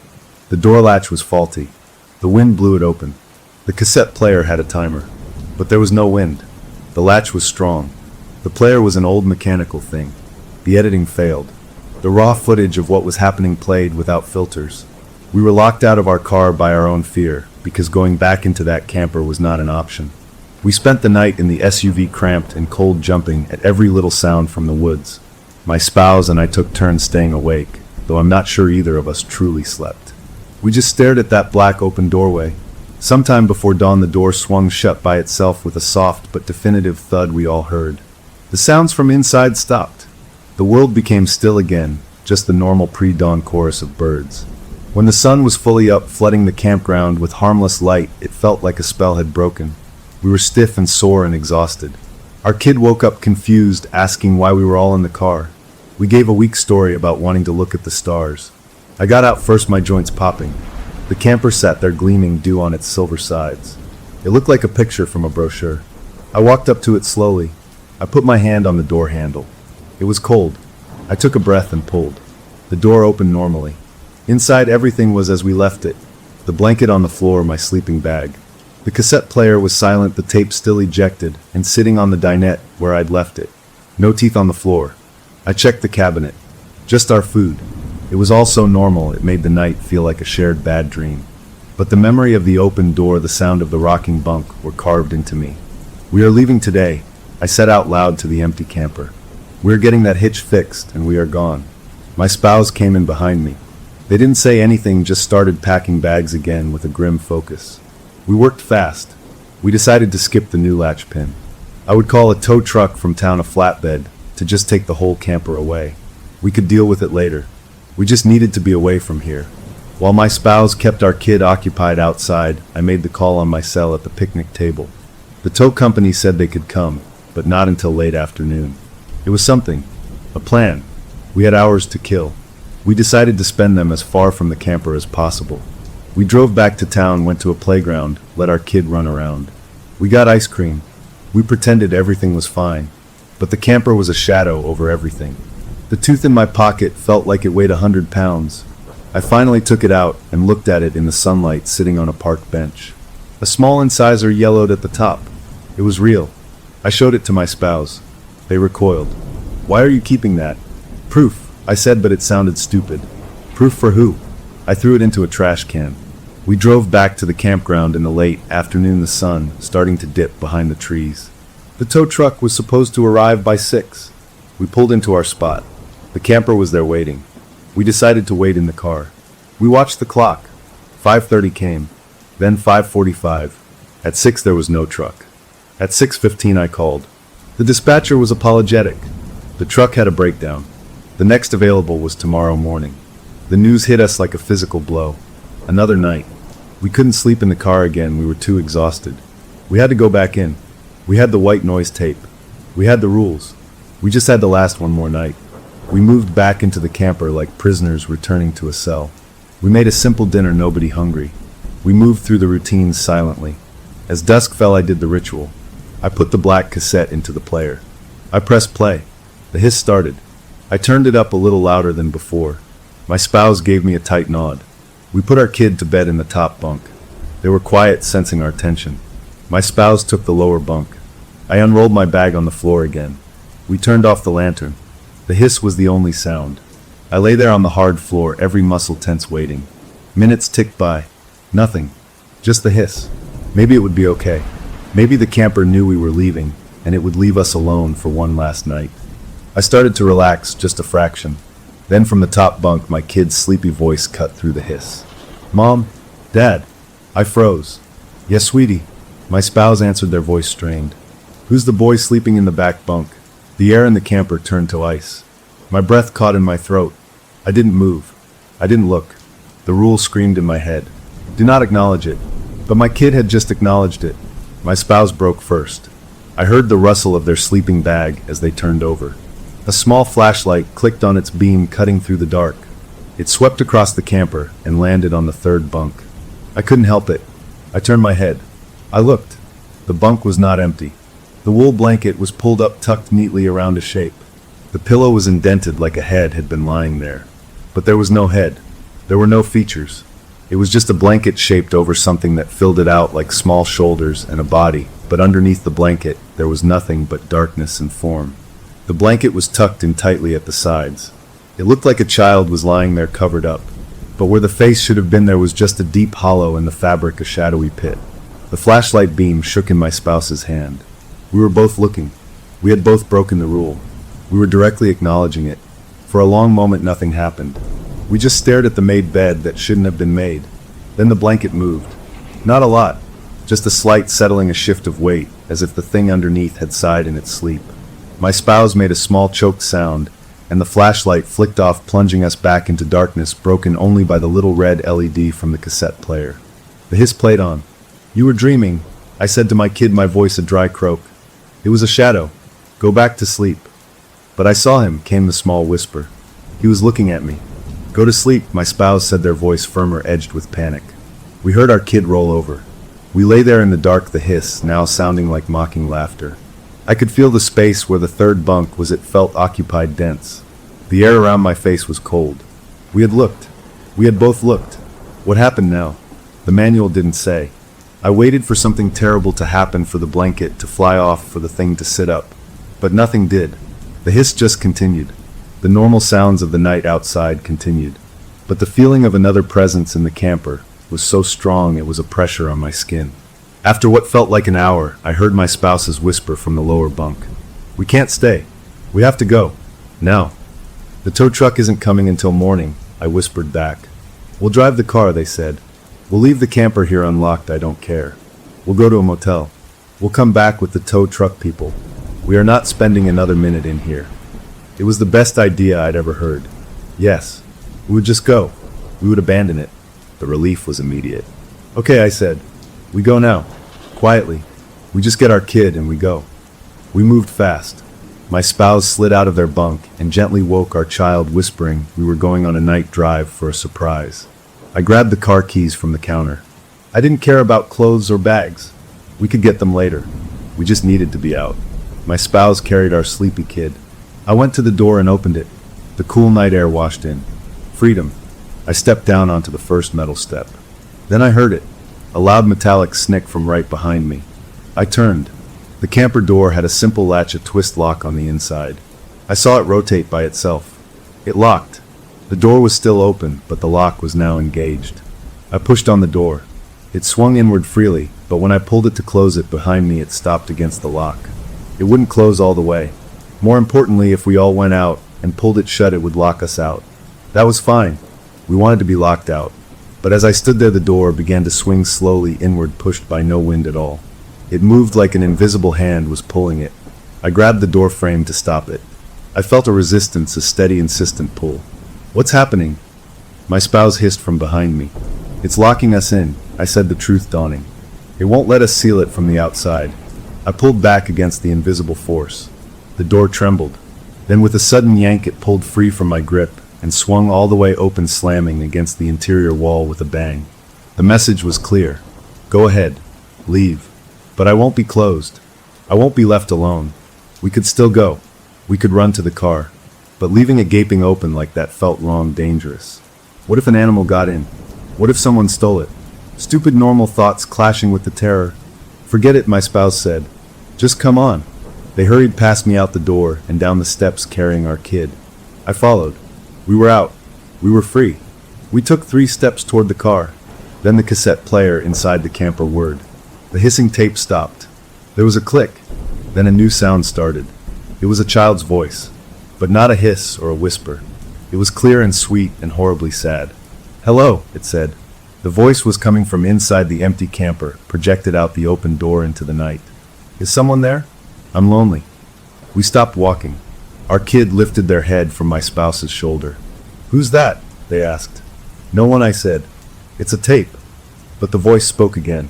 The door latch was faulty. The wind blew it open. The cassette player had a timer, but there was no wind. The latch was strong. The player was an old mechanical thing. The editing failed. The raw footage of what was happening played without filters. We were locked out of our car by our own fear, because going back into that camper was not an option. We spent the night in the SUV, cramped and cold, jumping at every little sound from the woods. My spouse and I took turns staying awake, though I'm not sure either of us truly slept. We just stared at that black open doorway. Sometime before dawn, the door swung shut by itself with a soft but definitive thud we all heard. The sounds from inside stopped. The world became still again, just the normal pre-dawn chorus of birds. When the sun was fully up, flooding the campground with harmless light, it felt like a spell had broken. We were stiff and sore and exhausted. Our kid woke up confused, asking why we were all in the car. We gave a weak story about wanting to look at the stars. I got out first, my joints popping. The camper sat there gleaming, dew on its silver sides. It looked like a picture from a brochure. I walked up to it slowly. I put my hand on the door handle. It was cold. I took a breath and pulled. The door opened normally. Inside, everything was as we left it. The blanket on the floor, my sleeping bag. The cassette player was silent, the tape still ejected, and sitting on the dinette where I'd left it. No teeth on the floor. I checked the cabinet. Just our food. It was all so normal, it made the night feel like a shared bad dream. But the memory of the open door, the sound of the rocking bunk, were carved into me. "We are leaving today," I said out loud to the empty camper. "We're getting that hitch fixed, and we are gone." My spouse came in behind me. They didn't say anything, just started packing bags again with a grim focus. We worked fast. We decided to skip the new latch pin. I would call a tow truck from town, a flatbed, to just take the whole camper away. We could deal with it later. We just needed to be away from here. While my spouse kept our kid occupied outside, I made the call on my cell at the picnic table. The tow company said they could come, but not until late afternoon. It was something. A plan. We had hours to kill. We decided to spend them as far from the camper as possible. We drove back to town, went to a playground, let our kid run around. We got ice cream. We pretended everything was fine, but the camper was a shadow over everything. The tooth in my pocket felt like it weighed 100 pounds. I finally took it out and looked at it in the sunlight sitting on a park bench. A small incisor yellowed at the top. It was real. I showed it to my spouse. They recoiled. "Why are you keeping that?" "Proof," I said, but it sounded stupid. "Proof for who?" I threw it into a trash can. We drove back to the campground in the late afternoon, the sun starting to dip behind the trees. The tow truck was supposed to arrive by 6. We pulled into our spot. The camper was there waiting. We decided to wait in the car. We watched the clock. 5:30 came, then 5:45. At 6 there was no truck. At 6:15 I called. The dispatcher was apologetic. The truck had a breakdown. The next available was tomorrow morning. The news hit us like a physical blow. Another night. We couldn't sleep in the car again, we were too exhausted. We had to go back in. We had the white noise tape. We had the rules. We just had to last one more night. We moved back into the camper like prisoners returning to a cell. We made a simple dinner, nobody hungry. We moved through the routines silently. As dusk fell, I did the ritual. I put the black cassette into the player. I pressed play. The hiss started. I turned it up a little louder than before. My spouse gave me a tight nod. We put our kid to bed in the top bunk. They were quiet, sensing our tension. My spouse took the lower bunk. I unrolled my bag on the floor again. We turned off the lantern. The hiss was the only sound. I lay there on the hard floor, every muscle tense, waiting. Minutes ticked by. Nothing. Just the hiss. Maybe it would be okay. Maybe the camper knew we were leaving, and it would leave us alone for one last night. I started to relax, just a fraction. Then from the top bunk, my kid's sleepy voice cut through the hiss. "Mom? Dad?" I froze. "Yes, sweetie." My spouse answered, their voice strained. "Who's the boy sleeping in the back bunk?" The air in the camper turned to ice. My breath caught in my throat. I didn't move. I didn't look. The rule screamed in my head. Do not acknowledge it. But my kid had just acknowledged it. My spouse broke first. I heard the rustle of their sleeping bag as they turned over. A small flashlight clicked on its beam, cutting through the dark. It swept across the camper and landed on the third bunk. I couldn't help it. I turned my head. I looked. The bunk was not empty. The wool blanket was pulled up, tucked neatly around a shape. The pillow was indented like a head had been lying there. But there was no head. There were no features. It was just a blanket shaped over something that filled it out like small shoulders and a body, but underneath the blanket there was nothing but darkness and form. The blanket was tucked in tightly at the sides. It looked like a child was lying there covered up, but where the face should have been there was just a deep hollow in the fabric, a shadowy pit. The flashlight beam shook in my spouse's hand. We were both looking. We had both broken the rule. We were directly acknowledging it. For a long moment nothing happened. We just stared at the made bed that shouldn't have been made. Then the blanket moved. Not a lot, just a slight settling, a shift of weight, as if the thing underneath had sighed in its sleep. My spouse made a small choked sound, and the flashlight flicked off, plunging us back into darkness, broken only by the little red LED from the cassette player. The hiss played on. "You were dreaming," I said to my kid, my voice a dry croak. "It was a shadow. Go back to sleep." "But I saw him," came the small whisper. "He was looking at me." "Go to sleep," my spouse said, their voice firmer, edged with panic. We heard our kid roll over. We lay there in the dark, the hiss now sounding like mocking laughter. I could feel the space where the third bunk was. It felt occupied, dense. The air around my face was cold. We had looked. We had both looked. What happened now? The manual didn't say. I waited for something terrible to happen, for the blanket to fly off, for the thing to sit up. But nothing did. The hiss just continued. The normal sounds of the night outside continued. But the feeling of another presence in the camper was so strong it was a pressure on my skin. After what felt like an hour, I heard my spouse's whisper from the lower bunk. "We can't stay. We have to go. Now." "The tow truck isn't coming until morning," I whispered back. "We'll drive the car," they said. "We'll leave the camper here unlocked, I don't care. We'll go to a motel. We'll come back with the tow truck people. We are not spending another minute in here." It was the best idea I'd ever heard. Yes, we would just go. We would abandon it. The relief was immediate. Okay, I said. We go now. Quietly. We just get our kid and we go. We moved fast. My spouse slid out of their bunk and gently woke our child, whispering we were going on a night drive for a surprise. I grabbed the car keys from the counter. I didn't care about clothes or bags. We could get them later. We just needed to be out. My spouse carried our sleepy kid. I went to the door and opened it. The cool night air washed in. Freedom. I stepped down onto the first metal step. Then I heard it. A loud metallic snick from right behind me. I turned. The camper door had a simple latch, a twist lock on the inside. I saw it rotate by itself. It locked. The door was still open, but the lock was now engaged. I pushed on the door. It swung inward freely, but when I pulled it to close it behind me, it stopped against the lock. It wouldn't close all the way. More importantly, if we all went out and pulled it shut, it would lock us out. That was fine. We wanted to be locked out. But as I stood there, the door began to swing slowly inward, pushed by no wind at all. It moved like an invisible hand was pulling it. I grabbed the door frame to stop it. I felt a resistance, a steady, insistent pull. What's happening? My spouse hissed from behind me. It's locking us in, I said, the truth dawning. It won't let us seal it from the outside. I pulled back against the invisible force. The door trembled. Then with a sudden yank, it pulled free from my grip and swung all the way open, slamming against the interior wall with a bang. The message was clear. Go ahead. Leave. But I won't be closed. I won't be left alone. We could still go. We could run to the car. But leaving it gaping open like that felt wrong, dangerous. What if an animal got in? What if someone stole it? Stupid normal thoughts clashing with the terror. Forget it, my spouse said. Just come on. They hurried past me out the door and down the steps carrying our kid. I followed. We were out. We were free. We took 3 steps toward the car. Then the cassette player inside the camper whirred. The hissing tape stopped. There was a click. Then a new sound started. It was a child's voice, but not a hiss or a whisper. It was clear and sweet and horribly sad. Hello, it said. The voice was coming from inside the empty camper, projected out the open door into the night. Is someone there? I'm lonely. We stopped walking. Our kid lifted their head from my spouse's shoulder. Who's that? They asked. No one, I said. It's a tape. But the voice spoke again.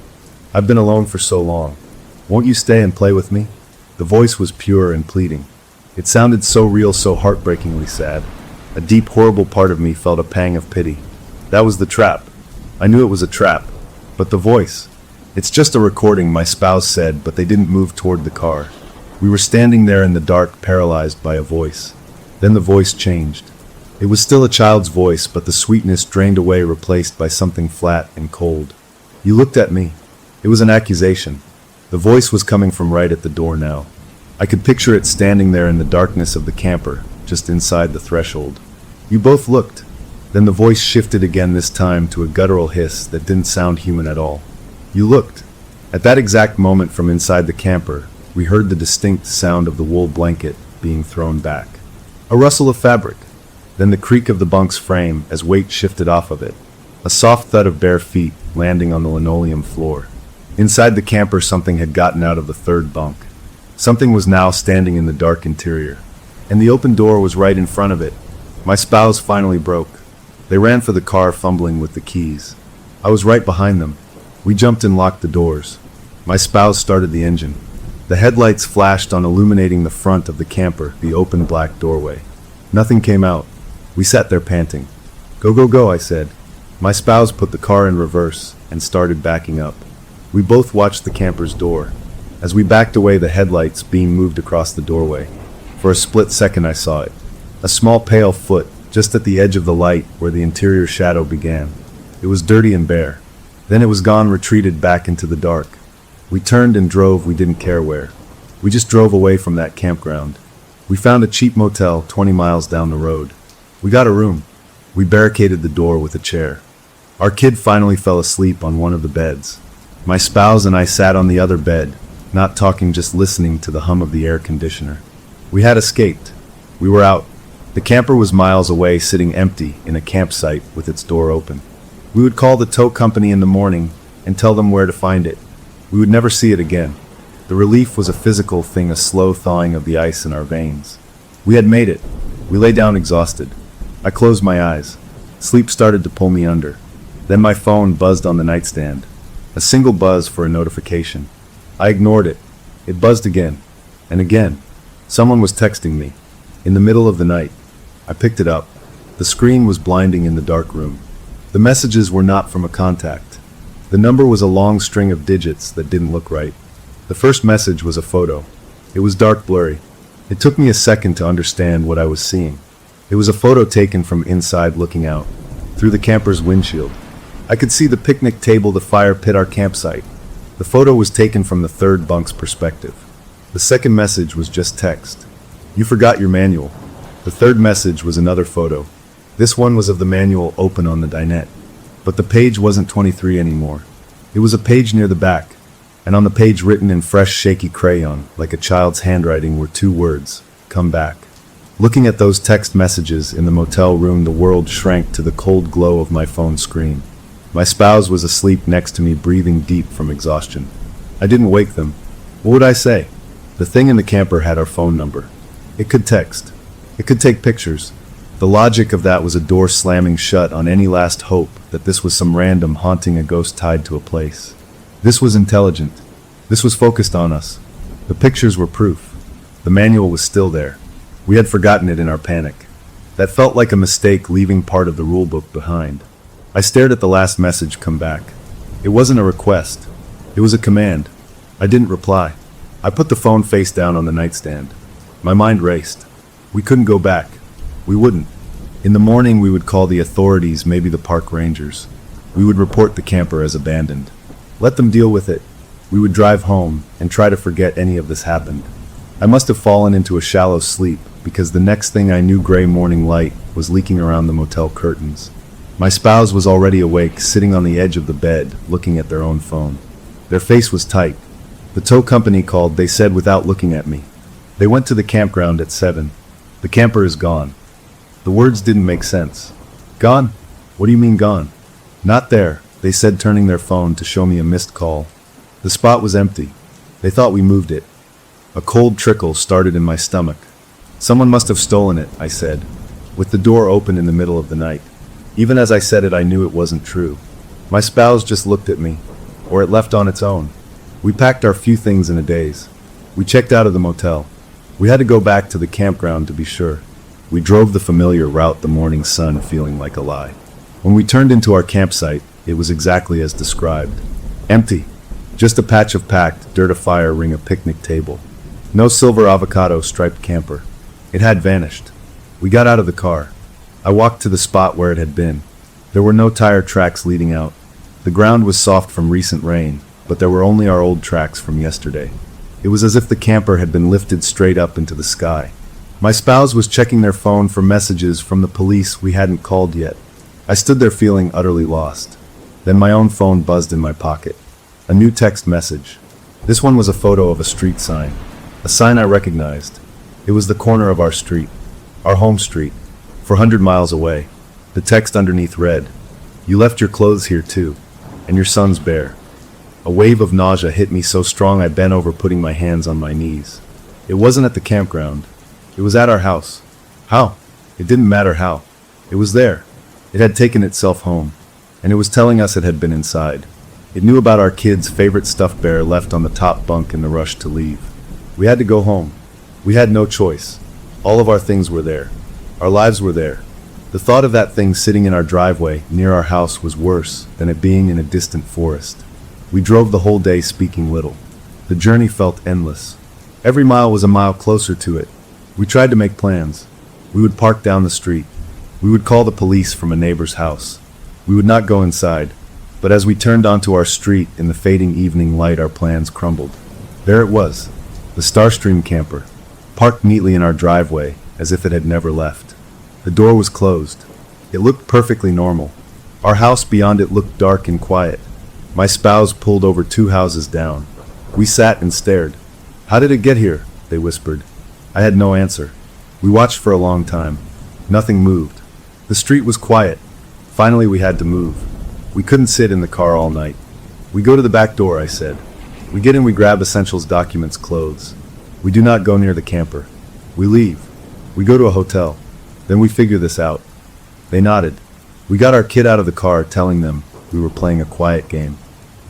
I've been alone for so long. Won't you stay and play with me? The voice was pure and pleading. It sounded so real, so heartbreakingly sad. A deep, horrible part of me felt a pang of pity. That was the trap. I knew it was a trap. But the voice. It's just a recording, my spouse said, but they didn't move toward the car. We were standing there in the dark, paralyzed by a voice. Then the voice changed. It was still a child's voice, but the sweetness drained away, replaced by something flat and cold. You looked at me. It was an accusation. The voice was coming from right at the door now. I could picture it standing there in the darkness of the camper, just inside the threshold. You both looked. Then the voice shifted again, this time to a guttural hiss that didn't sound human at all. You looked. At that exact moment, from inside the camper, we heard the distinct sound of the wool blanket being thrown back. A rustle of fabric. Then the creak of the bunk's frame as weight shifted off of it. A soft thud of bare feet landing on the linoleum floor. Inside the camper, something had gotten out of the third bunk. Something was now standing in the dark interior. And the open door was right in front of it. My spouse finally broke. They ran for the car, fumbling with the keys. I was right behind them. We jumped and locked the doors. My spouse started the engine. The headlights flashed on, illuminating the front of the camper, the open black doorway. Nothing came out. We sat there panting. Go, go, go, I said. My spouse put the car in reverse and started backing up. We both watched the camper's door. As we backed away, the headlights beam moved across the doorway. For a split second, I saw it. A small pale foot, just at the edge of the light where the interior shadow began. It was dirty and bare. Then it was gone, retreated back into the dark. We turned and drove, we didn't care where. We just drove away from that campground. We found a cheap motel 20 miles down the road. We got a room. We barricaded the door with a chair. Our kid finally fell asleep on one of the beds. My spouse and I sat on the other bed, not talking, just listening to the hum of the air conditioner. We had escaped. We were out. The camper was miles away, sitting empty in a campsite with its door open. We would call the tow company in the morning and tell them where to find it. We would never see it again. The relief was a physical thing, a slow thawing of the ice in our veins. We had made it. We lay down exhausted. I closed my eyes. Sleep started to pull me under. Then my phone buzzed on the nightstand. A single buzz for a notification. I ignored it. It buzzed again. And again. Someone was texting me. In the middle of the night. I picked it up. The screen was blinding in the dark room. The messages were not from a contact. The number was a long string of digits that didn't look right. The first message was a photo. It was dark blurry. It took me a second to understand what I was seeing. It was a photo taken from inside looking out, through the camper's windshield. I could see the picnic table, the fire pit, our campsite. The photo was taken from the third bunk's perspective. The second message was just text. You forgot your manual. The third message was another photo. This one was of the manual open on the dinette. But the page wasn't 23 anymore. It was a page near the back, and on the page written in fresh shaky crayon, like a child's handwriting, were two words, come back. Looking at those text messages in the motel room, the world shrank to the cold glow of my phone screen. My spouse was asleep next to me, breathing deep from exhaustion. I didn't wake them. What would I say? The thing in the camper had our phone number. It could text. It could take pictures. The logic of that was a door slamming shut on any last hope that this was some random haunting, a ghost tied to a place. This was intelligent. This was focused on us. The pictures were proof. The manual was still there. We had forgotten it in our panic. That felt like a mistake, leaving part of the rulebook behind. I stared at the last message, come back. It wasn't a request. It was a command. I didn't reply. I put the phone face down on the nightstand. My mind raced. We couldn't go back. We wouldn't. In the morning we would call the authorities, maybe the park rangers. We would report the camper as abandoned. Let them deal with it. We would drive home and try to forget any of this happened. I must have fallen into a shallow sleep, because the next thing I knew, gray morning light was leaking around the motel curtains. My spouse was already awake, sitting on the edge of the bed, looking at their own phone. Their face was tight. The tow company called, they said, without looking at me. They went to the campground at 7. The camper is gone. The words didn't make sense. Gone? What do you mean gone? Not there, they said, turning their phone to show me a missed call. The spot was empty. They thought we moved it. A cold trickle started in my stomach. Someone must have stolen it, I said, with the door open in the middle of the night. Even as I said it, I knew it wasn't true. My spouse just looked at me, or it left on its own. We packed our few things in a daze. We checked out of the motel. We had to go back to the campground to be sure. We drove the familiar route, the morning sun feeling like a lie. When we turned into our campsite, it was exactly as described. Empty. Just a patch of packed dirt, a fire ring, a picnic table. No silver avocado striped camper. It had vanished. We got out of the car. I walked to the spot where it had been. There were no tire tracks leading out. The ground was soft from recent rain, but there were only our old tracks from yesterday. It was as if the camper had been lifted straight up into the sky. My spouse was checking their phone for messages from the police we hadn't called yet. I stood there feeling utterly lost. Then my own phone buzzed in my pocket. A new text message. This one was a photo of a street sign. A sign I recognized. It was the corner of our street. Our home street. 400 miles away. The text underneath read, "You left your clothes here too, and your son's bare." A wave of nausea hit me so strong I bent over, putting my hands on my knees. It wasn't at the campground. It was at our house. How? It didn't matter how. It was there. It had taken itself home, and it was telling us it had been inside. It knew about our kid's favorite stuffed bear left on the top bunk in the rush to leave. We had to go home. We had no choice. All of our things were there. Our lives were there. The thought of that thing sitting in our driveway near our house was worse than it being in a distant forest. We drove the whole day, speaking little. The journey felt endless. Every mile was a mile closer to it. We tried to make plans. We would park down the street. We would call the police from a neighbor's house. We would not go inside. But as we turned onto our street in the fading evening light, our plans crumbled. There it was, the Starstream camper, parked neatly in our driveway as if it had never left. The door was closed. It looked perfectly normal. Our house beyond it looked dark and quiet. My spouse pulled over 2 houses down. We sat and stared. "How did it get here?" they whispered. I had no answer. We watched for a long time. Nothing moved. The street was quiet. Finally, we had to move. We couldn't sit in the car all night. "We go to the back door," I said. We get in, we grab essentials, documents, clothes. We do not go near the camper. We leave. We go to a hotel. Then we figure this out. They nodded. We got our kid out of the car, telling them, we were playing a quiet game.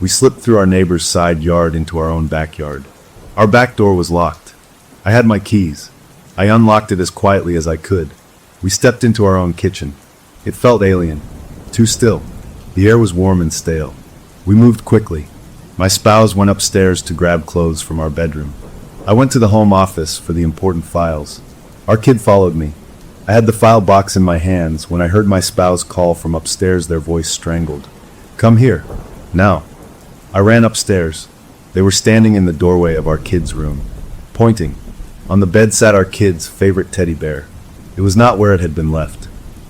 We slipped through our neighbor's side yard into our own backyard. Our back door was locked. I had my keys. I unlocked it as quietly as I could. We stepped into our own kitchen. It felt alien. Too still. The air was warm and stale. We moved quickly. My spouse went upstairs to grab clothes from our bedroom. I went to the home office for the important files. Our kid followed me. I had the file box in my hands when I heard my spouse call from upstairs, their voice strangled. "Come here. Now." I ran upstairs. They were standing in the doorway of our kid's room, pointing. On the bed sat our kid's favorite teddy bear. It was not where it had been left.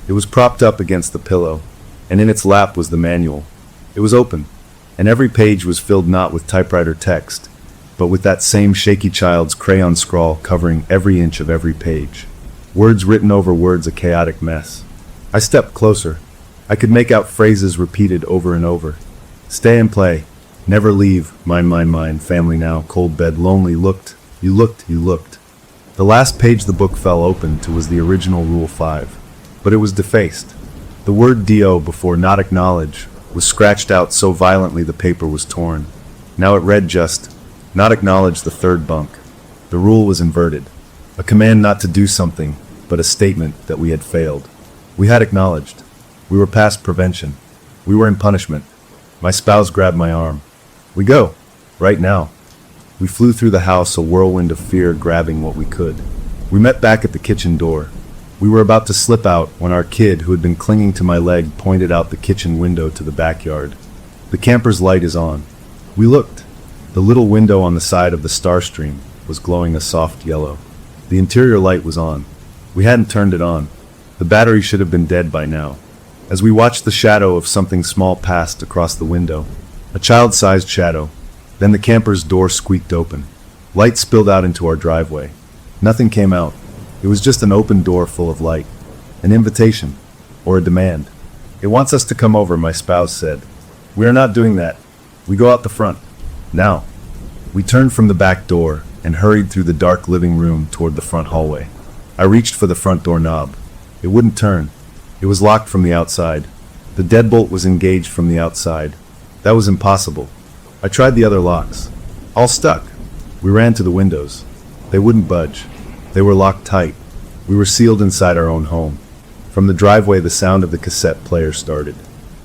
It was propped up against the pillow, and in its lap was the manual. It was open, and every page was filled not with typewriter text, but with that same shaky child's crayon scrawl covering every inch of every page. Words written over words, a chaotic mess. I stepped closer. I could make out phrases repeated over and over. Stay and play. Never leave. Mine, family now. Cold bed, lonely. Looked. You looked. The last page the book fell open to was the original Rule 5. But it was defaced. The word "do" before "not acknowledge" was scratched out so violently the paper was torn. Now it read just, "Not acknowledge the third bunk." The rule was inverted. A command not to do something, but a statement that we had failed. We had acknowledged. We were past prevention. We were in punishment. My spouse grabbed my arm. "We go. Right now." We flew through the house, a whirlwind of fear grabbing what we could. We met back at the kitchen door. We were about to slip out when our kid, who had been clinging to my leg, pointed out the kitchen window to the backyard. "The camper's light is on." We looked. The little window on the side of the Starstream was glowing a soft yellow. The interior light was on. We hadn't turned it on. The battery should have been dead by now. As we watched, the shadow of something small passed across the window. A child-sized shadow. Then the camper's door squeaked open. Light spilled out into our driveway. Nothing came out. It was just an open door full of light. An invitation. Or a demand. "It wants us to come over," my spouse said. "We are not doing that. We go out the front. Now." We turned from the back door and hurried through the dark living room toward the front hallway. I reached for the front door knob. It wouldn't turn. It was locked from the outside. The deadbolt was engaged from the outside. That was impossible. I tried the other locks. All stuck. We ran to the windows. They wouldn't budge. They were locked tight. We were sealed inside our own home. From the driveway, the sound of the cassette player started.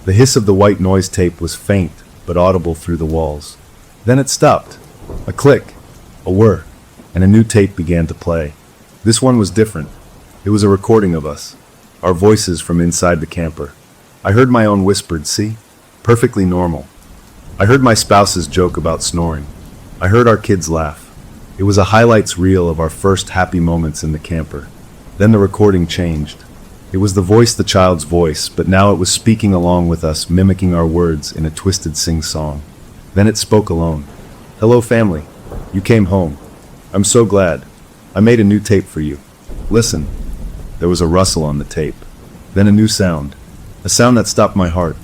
The hiss of the white noise tape was faint, but audible through the walls. Then it stopped. A click. A whir. And a new tape began to play. This one was different. It was a recording of us. Our voices from inside the camper. I heard my own whispered, "See? Perfectly normal." I heard my spouse's joke about snoring. I heard our kids laugh. It was a highlights reel of our first happy moments in the camper. Then the recording changed. It was the voice, the child's voice, but now it was speaking along with us, mimicking our words in a twisted sing-song. Then it spoke alone. "Hello, family. You came home. I'm so glad. I made a new tape for you. Listen." There was a rustle on the tape. Then a new sound. A sound that stopped my heart.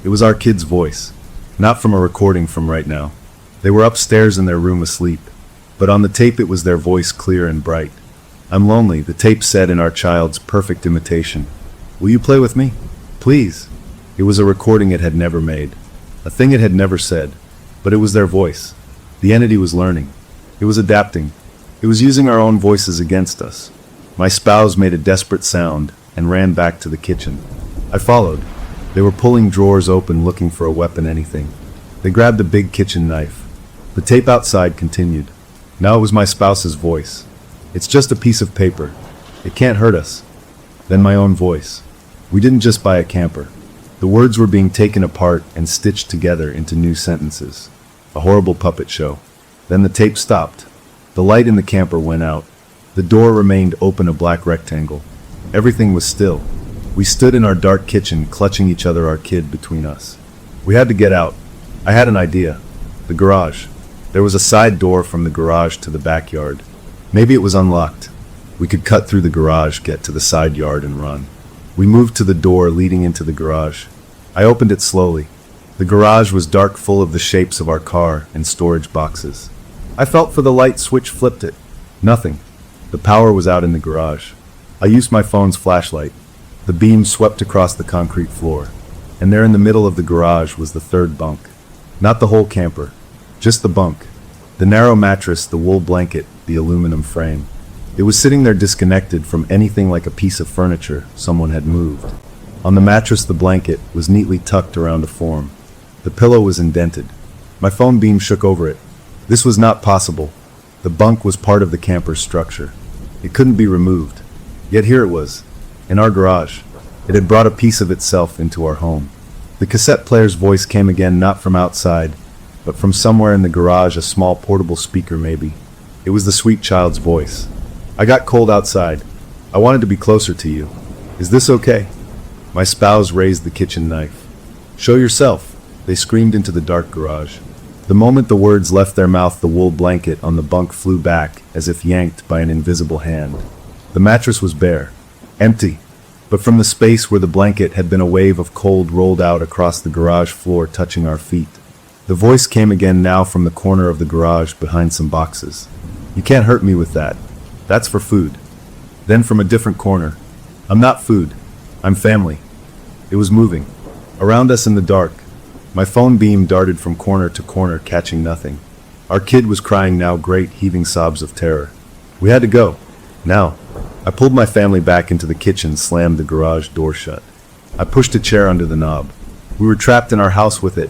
It was our kid's voice. Not from a recording from right now. They were upstairs in their room asleep. But on the tape it was their voice, clear and bright. "I'm lonely," the tape said in our child's perfect imitation. "Will you play with me? Please." It was a recording it had never made. A thing it had never said. But it was their voice. The entity was learning. It was adapting. It was using our own voices against us. My spouse made a desperate sound and ran back to the kitchen. I followed. They were pulling drawers open, looking for a weapon, anything. They grabbed a big kitchen knife. The tape outside continued. Now it was my spouse's voice. "It's just a piece of paper. It can't hurt us." Then my own voice. "We didn't just buy a camper." The words were being taken apart and stitched together into new sentences. A horrible puppet show. Then the tape stopped. The light in the camper went out. The door remained open, a black rectangle. Everything was still. We stood in our dark kitchen, clutching each other, our kid between us. We had to get out. I had an idea. The garage. There was a side door from the garage to the backyard. Maybe it was unlocked. We could cut through the garage, get to the side yard, and run. We moved to the door leading into the garage. I opened it slowly. The garage was dark, full of the shapes of our car and storage boxes. I felt for the light switch, flipped it. Nothing. The power was out in the garage. I used my phone's flashlight. The beam swept across the concrete floor. and there in the middle of the garage was the third bunk. Not the whole camper, just the bunk. The narrow mattress, the wool blanket, the aluminum frame. It was sitting there disconnected from anything like a piece of furniture someone had moved. On the mattress, the blanket was neatly tucked around a form. The pillow was indented. My phone beam shook over it. This was not possible. The bunk was part of the camper's structure. It couldn't be removed. Yet here it was, in our garage. It had brought a piece of itself into our home. The cassette player's voice came again, not from outside, but from somewhere in the garage, a small portable speaker maybe. It was the sweet child's voice. I got cold outside. I wanted to be closer to you. Is this okay? My spouse raised the kitchen knife. Show yourself, they screamed into the dark garage. The moment the words left their mouth, the wool blanket on the bunk flew back as if yanked by an invisible hand. The mattress was bare, empty, but from the space where the blanket had been, a wave of cold rolled out across the garage floor, touching our feet. The voice came again, now from the corner of the garage behind some boxes. You can't hurt me with that. That's for food. Then from a different corner. I'm not food. I'm family. It was moving. Around us in the dark. My phone beam darted from corner to corner, catching nothing. Our kid was crying now, great heaving sobs of terror. We had to go. Now. I pulled my family back into the kitchen, slammed the garage door shut. I pushed a chair under the knob. We were trapped in our house with it.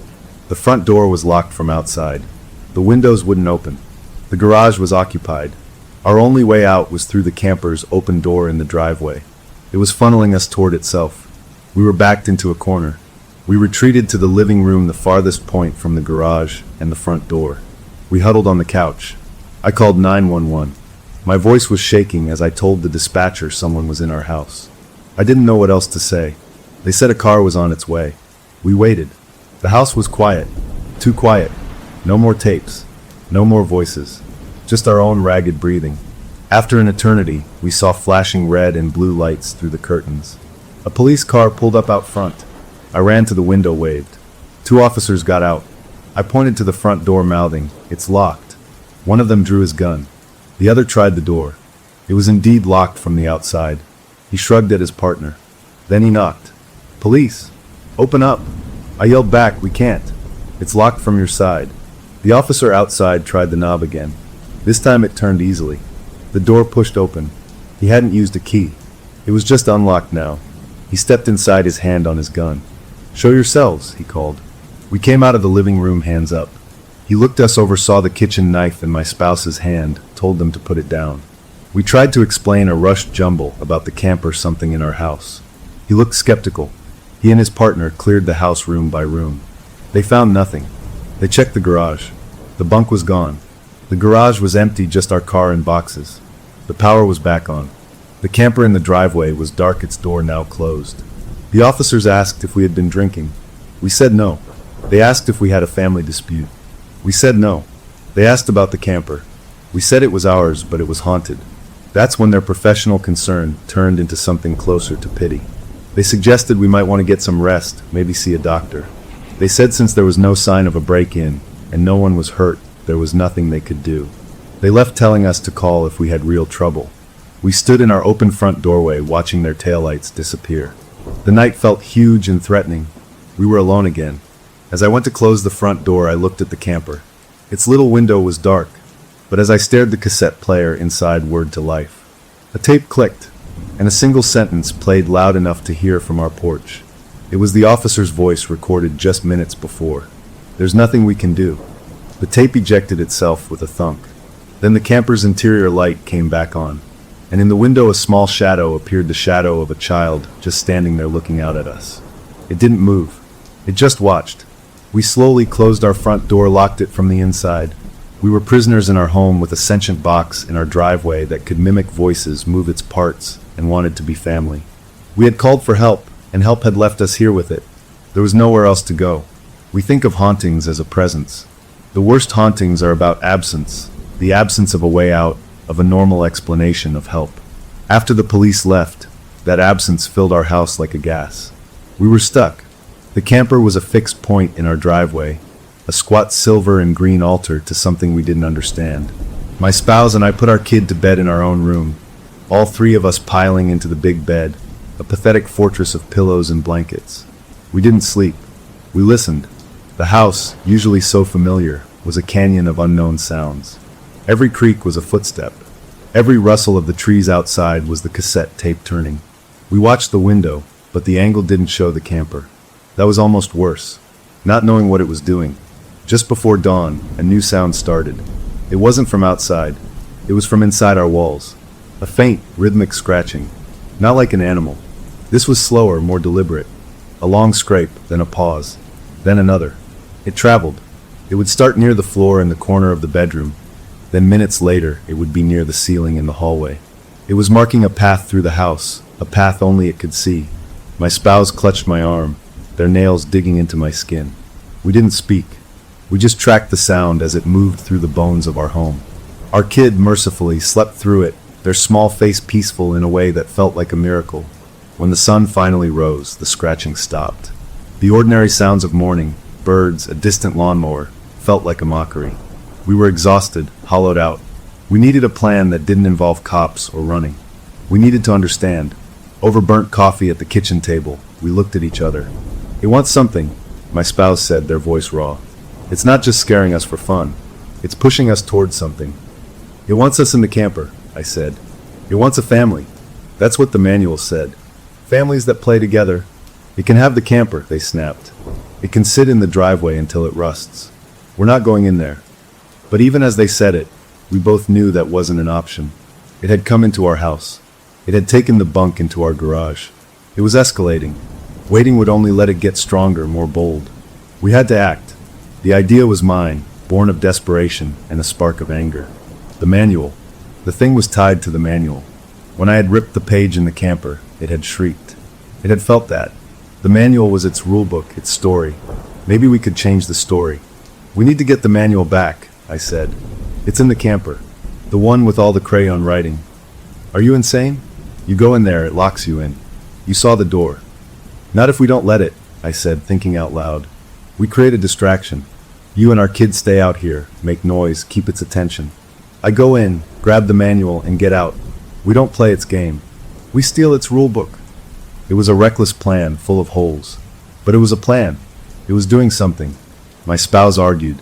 The front door was locked from outside. The windows wouldn't open. The garage was occupied. Our only way out was through the camper's open door in the driveway. It was funneling us toward itself. We were backed into a corner. We retreated to the living room, the farthest point from the garage and the front door. We huddled on the couch. I called 911. My voice was shaking as I told the dispatcher someone was in our house. I didn't know what else to say. They said a car was on its way. We waited. The house was quiet. Too quiet. No more tapes. No more voices. Just our own ragged breathing. After an eternity, we saw flashing red and blue lights through the curtains. A police car pulled up out front. I ran to the window, waved. 2 officers got out. I pointed to the front door, mouthing, "It's locked." One of them drew his gun. The other tried the door. It was indeed locked from the outside. He shrugged at his partner. Then he knocked. "Police! Open up!" I yelled back, "We can't. It's locked from your side." The officer outside tried the knob again. This time it turned easily. The door pushed open. He hadn't used a key. It was just unlocked now. He stepped inside, his hand on his gun. "Show yourselves," he called. We came out of the living room, hands up. He looked us over, saw the kitchen knife in my spouse's hand, told them to put it down. We tried to explain a rushed jumble about the camper, something in our house. He looked skeptical. He and his partner cleared the house room by room. They found nothing. They checked the garage. The bunk was gone. The garage was empty, just our car and boxes. The power was back on. The camper in the driveway was dark, its door now closed. The officers asked if we had been drinking. We said no. They asked if we had a family dispute. We said no. They asked about the camper. We said it was ours, but it was haunted. That's when their professional concern turned into something closer to pity. They suggested we might want to get some rest, maybe see a doctor. They said since there was no sign of a break-in and no one was hurt, there was nothing they could do. They left, telling us to call if we had real trouble. We stood in our open front doorway, watching their taillights disappear. The night felt huge and threatening. We were alone again. As I went to close the front door, I looked at the camper. Its little window was dark, but as I stared, the cassette player inside whirred to life. A tape clicked, and a single sentence played loud enough to hear from our porch. It was the officer's voice, recorded just minutes before. "There's nothing we can do." The tape ejected itself with a thunk. Then the camper's interior light came back on, and in the window a small shadow appeared, the shadow of a child just standing there looking out at us. It didn't move. It just watched. We slowly closed our front door, locked it from the inside. We were prisoners in our home, with a sentient box in our driveway that could mimic voices, move its parts, and wanted to be family. We had called for help, and help had left us here with it. There was nowhere else to go. We think of hauntings as a presence. The worst hauntings are about absence, the absence of a way out, of a normal explanation of help. After the police left, that absence filled our house like a gas. We were stuck. The camper was a fixed point in our driveway, a squat silver and green altar to something we didn't understand. My spouse and I put our kid to bed in our own room, all 3 of us piling into the big bed, a pathetic fortress of pillows and blankets. We didn't sleep. We listened. The house, usually so familiar, was a canyon of unknown sounds. Every creak was a footstep. Every rustle of the trees outside was the cassette tape turning. We watched the window, but the angle didn't show the camper. That was almost worse. Not knowing what it was doing. Just before dawn, a new sound started. It wasn't from outside. It was from inside our walls. A faint, rhythmic scratching. Not like an animal. This was slower, more deliberate. A long scrape, then a pause. Then another. It traveled. It would start near the floor in the corner of the bedroom. Then minutes later, it would be near the ceiling in the hallway. It was marking a path through the house, a path only it could see. My spouse clutched my arm, their nails digging into my skin. We didn't speak. We just tracked the sound as it moved through the bones of our home. Our kid mercifully slept through it, their small face peaceful in a way that felt like a miracle. When the sun finally rose, the scratching stopped. The ordinary sounds of morning, birds, a distant lawnmower, felt like a mockery. We were exhausted, hollowed out. We needed a plan that didn't involve cops or running. We needed to understand. Over burnt coffee at the kitchen table, we looked at each other. "It wants something," my spouse said, their voice raw. "It's not just scaring us for fun. It's pushing us towards something." "It wants us in the camper," I said. "It wants a family." That's what the manual said. Families that play together. "It can have the camper," they snapped. "It can sit in the driveway until it rusts. We're not going in there." But even as they said it, we both knew that wasn't an option. It had come into our house. It had taken the bunk into our garage. It was escalating. Waiting would only let it get stronger, more bold. We had to act. The idea was mine, born of desperation and a spark of anger. The manual. The thing was tied to the manual. When I had ripped the page in the camper, it had shrieked. It had felt that. The manual was its rulebook, its story. Maybe we could change the story. "We need to get the manual back," I said. "It's in the camper. The one with all the crayon writing." "Are you insane? You go in there, it locks you in. You saw the door." "Not if we don't let it," I said, thinking out loud. "We create a distraction. You and our kid stay out here, make noise, keep its attention. I go in, grab the manual, and get out. We don't play its game. We steal its rulebook." It was a reckless plan, full of holes. But it was a plan. It was doing something. My spouse argued,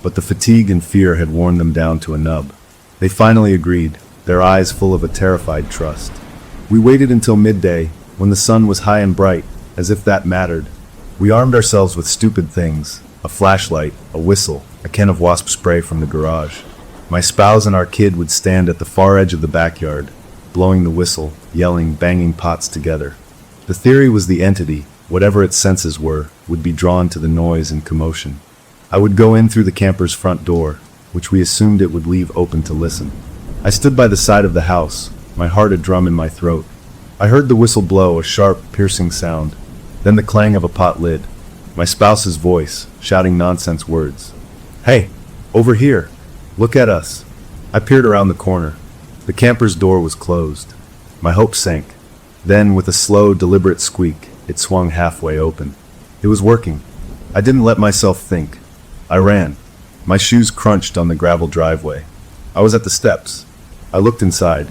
but the fatigue and fear had worn them down to a nub. They finally agreed, their eyes full of a terrified trust. We waited until midday, when the sun was high and bright, as if that mattered. We armed ourselves with stupid things, a flashlight, a whistle, a can of wasp spray from the garage. My spouse and our kid would stand at the far edge of the backyard, blowing the whistle, yelling, banging pots together. The theory was the entity, whatever its senses were, would be drawn to the noise and commotion. I would go in through the camper's front door, which we assumed it would leave open to listen. I stood by the side of the house, my heart a drum in my throat. I heard the whistle blow, a sharp, piercing sound, then the clang of a pot lid. My spouse's voice, shouting nonsense words. "Hey, over here! Look at us!" I peered around the corner. The camper's door was closed. My hopes sank. Then, with a slow, deliberate squeak, it swung halfway open. It was working. I didn't let myself think. I ran. My shoes crunched on the gravel driveway. I was at the steps. I looked inside.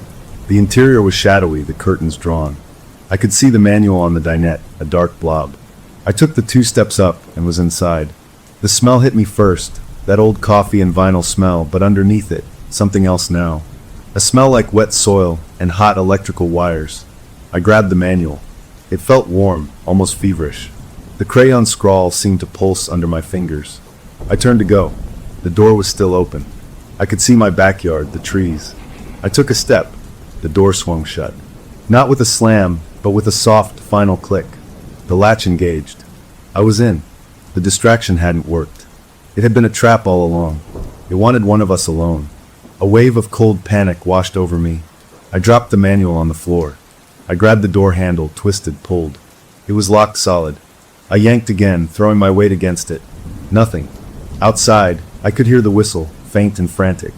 The interior was shadowy, the curtains drawn. I could see the manual on the dinette, a dark blob. I took the 2 steps up and was inside. The smell hit me first, that old coffee and vinyl smell, but underneath it, something else now. A smell like wet soil and hot electrical wires. I grabbed the manual. It felt warm, almost feverish. The crayon scrawl seemed to pulse under my fingers. I turned to go. The door was still open. I could see my backyard, the trees. I took a step. The door swung shut. Not with a slam, but with a soft, final click. The latch engaged. I was in. The distraction hadn't worked. It had been a trap all along. It wanted one of us alone. A wave of cold panic washed over me. I dropped the manual on the floor. I grabbed the door handle, twisted, pulled. It was locked solid. I yanked again, throwing my weight against it. Nothing. Outside, I could hear the whistle, faint and frantic.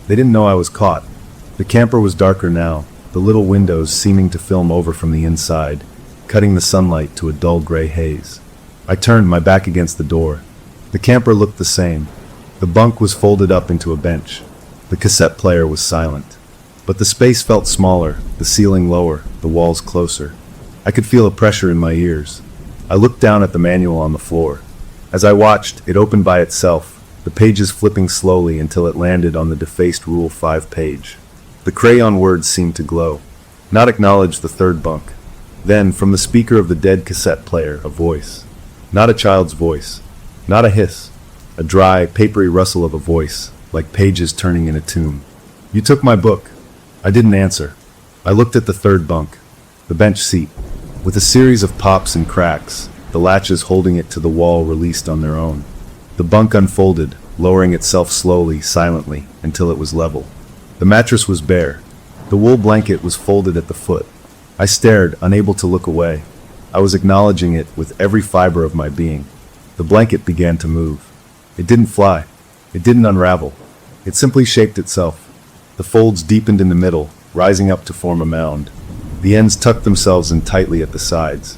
They didn't know I was caught. The camper was darker now, the little windows seeming to film over from the inside, cutting the sunlight to a dull gray haze. I turned, my back against the door. The camper looked the same. The bunk was folded up into a bench. The cassette player was silent. But the space felt smaller, the ceiling lower, the walls closer. I could feel a pressure in my ears. I looked down at the manual on the floor. As I watched, it opened by itself, the pages flipping slowly until it landed on the defaced Rule 5 page. The crayon words seemed to glow. Not acknowledge the third bunk. Then, from the speaker of the dead cassette player, a voice. Not a child's voice. Not a hiss. A dry, papery rustle of a voice, like pages turning in a tomb. "You took my book." I didn't answer. I looked at the third bunk, the bench seat. With a series of pops and cracks, the latches holding it to the wall released on their own. The bunk unfolded, lowering itself slowly, silently, until it was level. The mattress was bare. The wool blanket was folded at the foot. I stared, unable to look away. I was acknowledging it with every fiber of my being. The blanket began to move. It didn't fly. It didn't unravel. It simply shaped itself. The folds deepened in the middle, rising up to form a mound. The ends tucked themselves in tightly at the sides.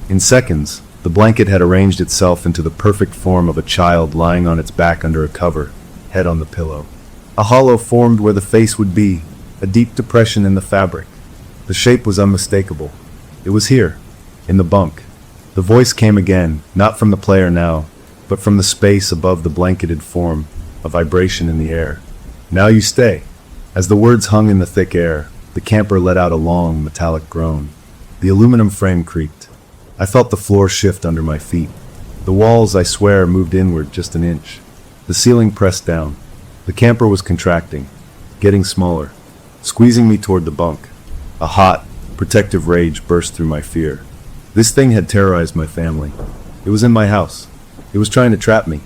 In seconds, the blanket had arranged itself into the perfect form of a child lying on its back under a cover, head on the pillow. A hollow formed where the face would be, a deep depression in the fabric. The shape was unmistakable. It was here, in the bunk. The voice came again, not from the player now, but from the space above the blanketed form, a vibration in the air. "Now you stay." As the words hung in the thick air, the camper let out a long, metallic groan. The aluminum frame creaked. I felt the floor shift under my feet. The walls, I swear, moved inward just an inch. The ceiling pressed down. The camper was contracting, getting smaller, squeezing me toward the bunk. A hot, protective rage burst through my fear. This thing had terrorized my family. It was in my house. It was trying to trap me.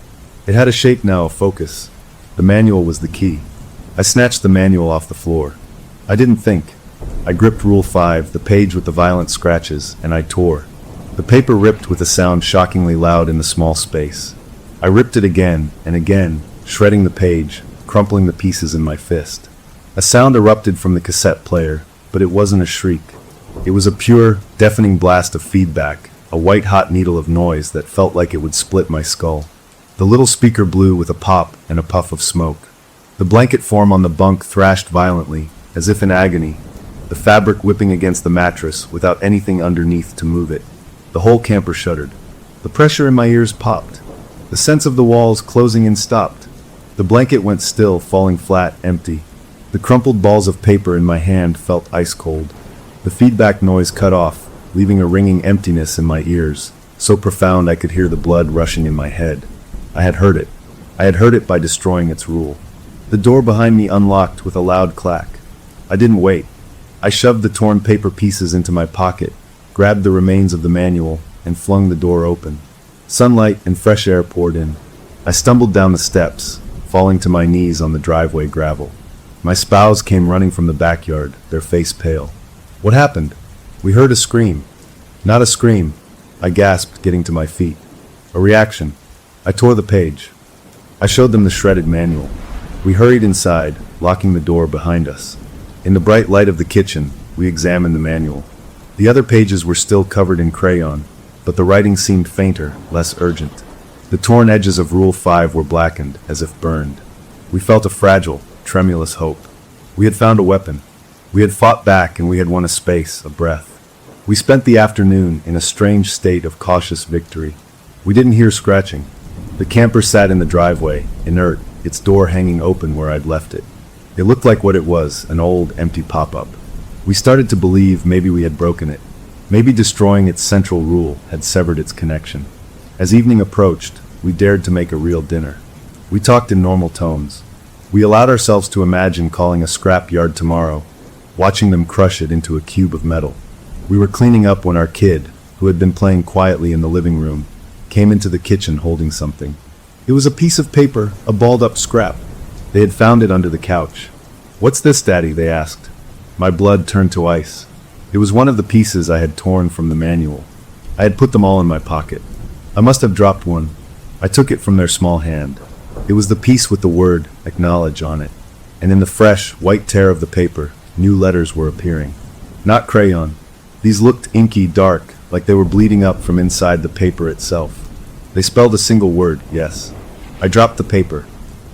It had a shape now, a focus. The manual was the key. I snatched the manual off the floor. I didn't think. I gripped Rule 5, the page with the violent scratches, and I tore. The paper ripped with a sound shockingly loud in the small space. I ripped it again and again, shredding the page, crumpling the pieces in my fist. A sound erupted from the cassette player, but it wasn't a shriek. It was a pure, deafening blast of feedback, a white-hot needle of noise that felt like it would split my skull. The little speaker blew with a pop and a puff of smoke. The blanket form on the bunk thrashed violently, as if in agony, the fabric whipping against the mattress without anything underneath to move it. The whole camper shuddered. The pressure in my ears popped. The sense of the walls closing in stopped. The blanket went still, falling flat, empty. The crumpled balls of paper in my hand felt ice cold. The feedback noise cut off, leaving a ringing emptiness in my ears, so profound I could hear the blood rushing in my head. I had heard it. I had heard it by destroying its rule. The door behind me unlocked with a loud clack. I didn't wait. I shoved the torn paper pieces into my pocket, grabbed the remains of the manual, and flung the door open. Sunlight and fresh air poured in. I stumbled down the steps, falling to my knees on the driveway gravel. My spouse came running from the backyard, their face pale. "What happened?" "We heard a scream." "Not a scream," I gasped, getting to my feet. "A reaction." I tore the page. I showed them the shredded manual. We hurried inside, locking the door behind us. In the bright light of the kitchen, we examined the manual. The other pages were still covered in crayon, but the writing seemed fainter, less urgent. The torn edges of Rule 5 were blackened, as if burned. We felt a fragile, tremulous hope. We had found a weapon. We had fought back, and we had won a space, a breath. We spent the afternoon in a strange state of cautious victory. We didn't hear scratching. The camper sat in the driveway, inert, its door hanging open where I'd left it. It looked like what it was, an old, empty pop-up. We started to believe maybe we had broken it. Maybe destroying its central rule had severed its connection. As evening approached, we dared to make a real dinner. We talked in normal tones. We allowed ourselves to imagine calling a scrap yard tomorrow, watching them crush it into a cube of metal. We were cleaning up when our kid, who had been playing quietly in the living room, came into the kitchen holding something. It was a piece of paper, a balled-up scrap. They had found it under the couch. "What's this, Daddy?" they asked. My blood turned to ice. It was one of the pieces I had torn from the manual. I had put them all in my pocket. I must have dropped one. I took it from their small hand. It was the piece with the word "acknowledge" on it, and in the fresh, white tear of the paper, new letters were appearing. Not crayon. These looked inky, dark, like they were bleeding up from inside the paper itself. They spelled a single word, yes. I dropped the paper.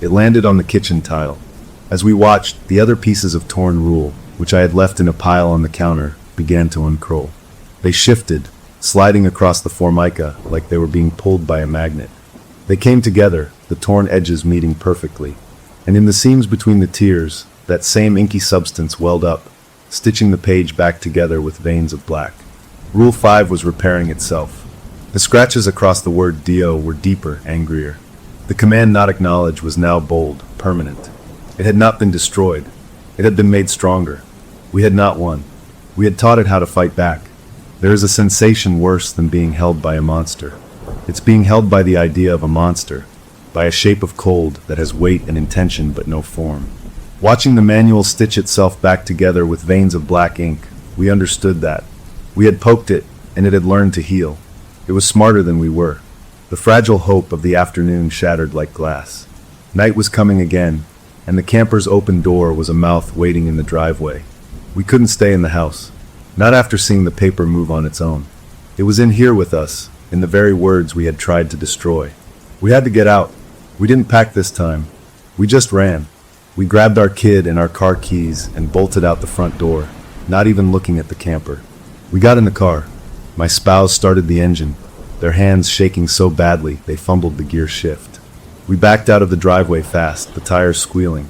It landed on the kitchen tile. As we watched, the other pieces of torn rule, which I had left in a pile on the counter, began to uncurl. They shifted, sliding across the formica like they were being pulled by a magnet. They came together, the torn edges meeting perfectly, and in the seams between the tiers, that same inky substance welled up, stitching the page back together with veins of black. Rule 5 was repairing itself. The scratches across the word Dio were deeper, angrier. The command not acknowledged was now bold, permanent. It had not been destroyed. It had been made stronger. We had not won. We had taught it how to fight back. There is a sensation worse than being held by a monster. It's being held by the idea of a monster, by a shape of cold that has weight and intention but no form. Watching the manual stitch itself back together with veins of black ink, we understood that. We had poked it, and it had learned to heal. It was smarter than we were. The fragile hope of the afternoon shattered like glass. Night was coming again, and the camper's open door was a mouth waiting in the driveway. We couldn't stay in the house, not after seeing the paper move on its own. It was in here with us, in the very words we had tried to destroy. We had to get out. We didn't pack this time. We just ran. We grabbed our kid and our car keys and bolted out the front door, not even looking at the camper. We got in the car. My spouse started the engine, their hands shaking so badly they fumbled the gear shift. We backed out of the driveway fast, the tires squealing.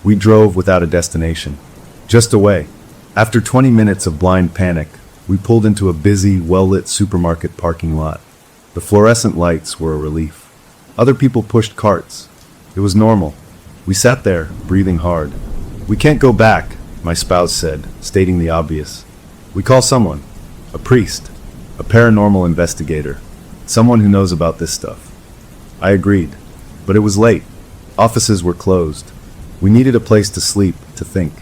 We drove without a destination. Just away. After 20 minutes of blind panic, we pulled into a busy, well-lit supermarket parking lot. The fluorescent lights were a relief. Other people pushed carts. It was normal. We sat there, breathing hard. "We can't go back," my spouse said, stating the obvious. "We call someone. A priest. A paranormal investigator. Someone who knows about this stuff." I agreed. But it was late. Offices were closed. We needed a place to sleep, to think.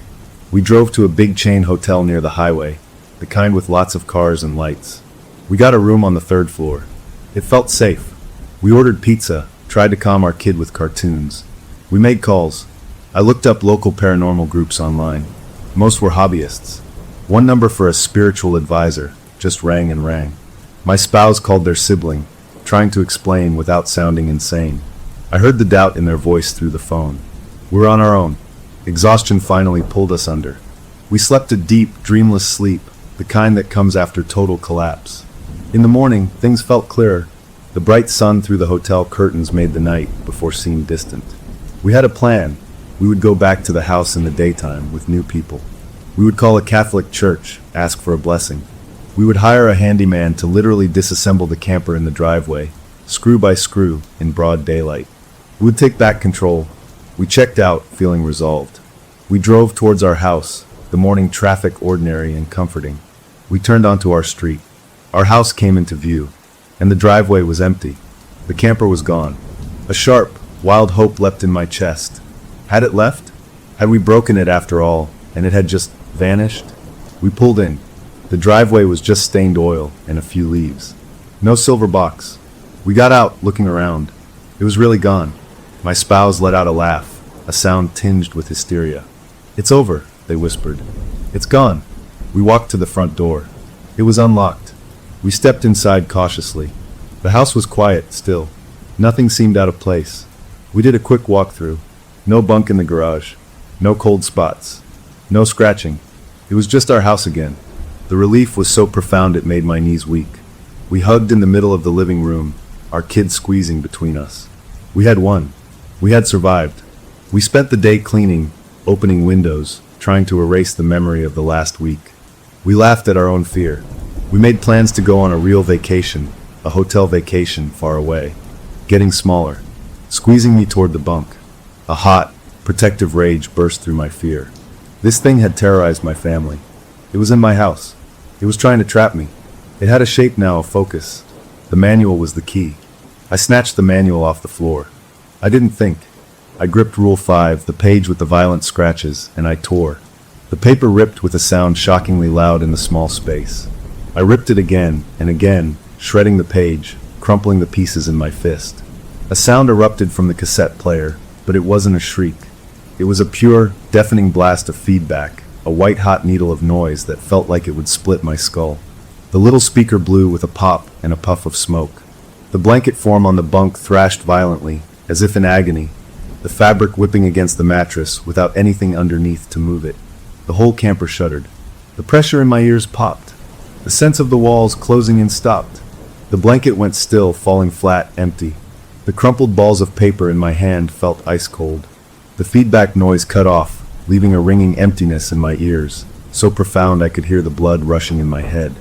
We drove to a big chain hotel near the highway, the kind with lots of cars and lights. We got a room on the 3rd floor. It felt safe. We ordered pizza, tried to calm our kid with cartoons. We made calls. I looked up local paranormal groups online. Most were hobbyists. One number for a spiritual advisor just rang and rang. My spouse called their sibling, trying to explain without sounding insane. I heard the doubt in their voice through the phone. We're on our own. Exhaustion finally pulled us under. We slept a deep, dreamless sleep, the kind that comes after total collapse. In the morning, things felt clearer. The bright sun through the hotel curtains made the night before seemed distant. We had a plan. We would go back to the house in the daytime with new people. We would call a Catholic church, ask for a blessing. We would hire a handyman to literally disassemble the camper in the driveway, screw by screw, in broad daylight. We would take back control. We checked out, feeling resolved. We drove towards our house, the morning traffic ordinary and comforting. We turned onto our street. Our house came into view, and the driveway was empty. The camper was gone. A sharp, wild hope leapt in my chest. Had it left? Had we broken it after all, and it had just vanished? We pulled in. The driveway was just stained oil and a few leaves. No silver box. We got out, looking around. It was really gone. My spouse let out a laugh, a sound tinged with hysteria. "It's over," they whispered. "It's gone." We walked to the front door. It was unlocked. We stepped inside cautiously. The house was quiet, still. Nothing seemed out of place. We did a quick walkthrough. No bunk in the garage. No cold spots. No scratching. It was just our house again. The relief was so profound it made my knees weak. We hugged in the middle of the living room, our kids squeezing between us. We had won. We had survived. We spent the day cleaning, opening windows, trying to erase the memory of the last week. We laughed at our own fear. We made plans to go on a real vacation, a hotel vacation far away. Getting smaller, squeezing me toward the bunk. A hot, protective rage burst through my fear. This thing had terrorized my family. It was in my house. It was trying to trap me. It had a shape now, a focus. The manual was the key. I snatched the manual off the floor. I didn't think. I gripped Rule 5, the page with the violent scratches, and I tore. The paper ripped with a sound shockingly loud in the small space. I ripped it again and again, shredding the page, crumpling the pieces in my fist. A sound erupted from the cassette player, but it wasn't a shriek. It was a pure, deafening blast of feedback, a white-hot needle of noise that felt like it would split my skull. The little speaker blew with a pop and a puff of smoke. The blanket form on the bunk thrashed violently, as if in agony, the fabric whipping against the mattress without anything underneath to move it. The whole camper shuddered. The pressure in my ears popped. The sense of the walls closing in stopped. The blanket went still, falling flat, empty. The crumpled balls of paper in my hand felt ice cold. The feedback noise cut off, leaving a ringing emptiness in my ears, so profound I could hear the blood rushing in my head.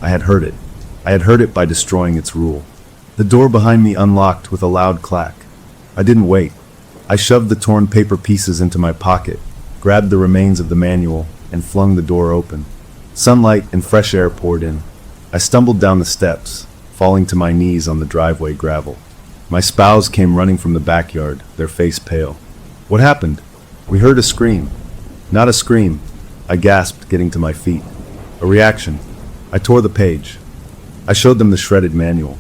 I had heard it. I had heard it by destroying its rule. The door behind me unlocked with a loud clack. I didn't wait. I shoved the torn paper pieces into my pocket, grabbed the remains of the manual, and flung the door open. Sunlight and fresh air poured in. I stumbled down the steps, falling to my knees on the driveway gravel. My spouse came running from the backyard, their face pale. What happened? We heard a scream. Not a scream. I gasped, getting to my feet. A reaction. I tore the page. I showed them the shredded manual.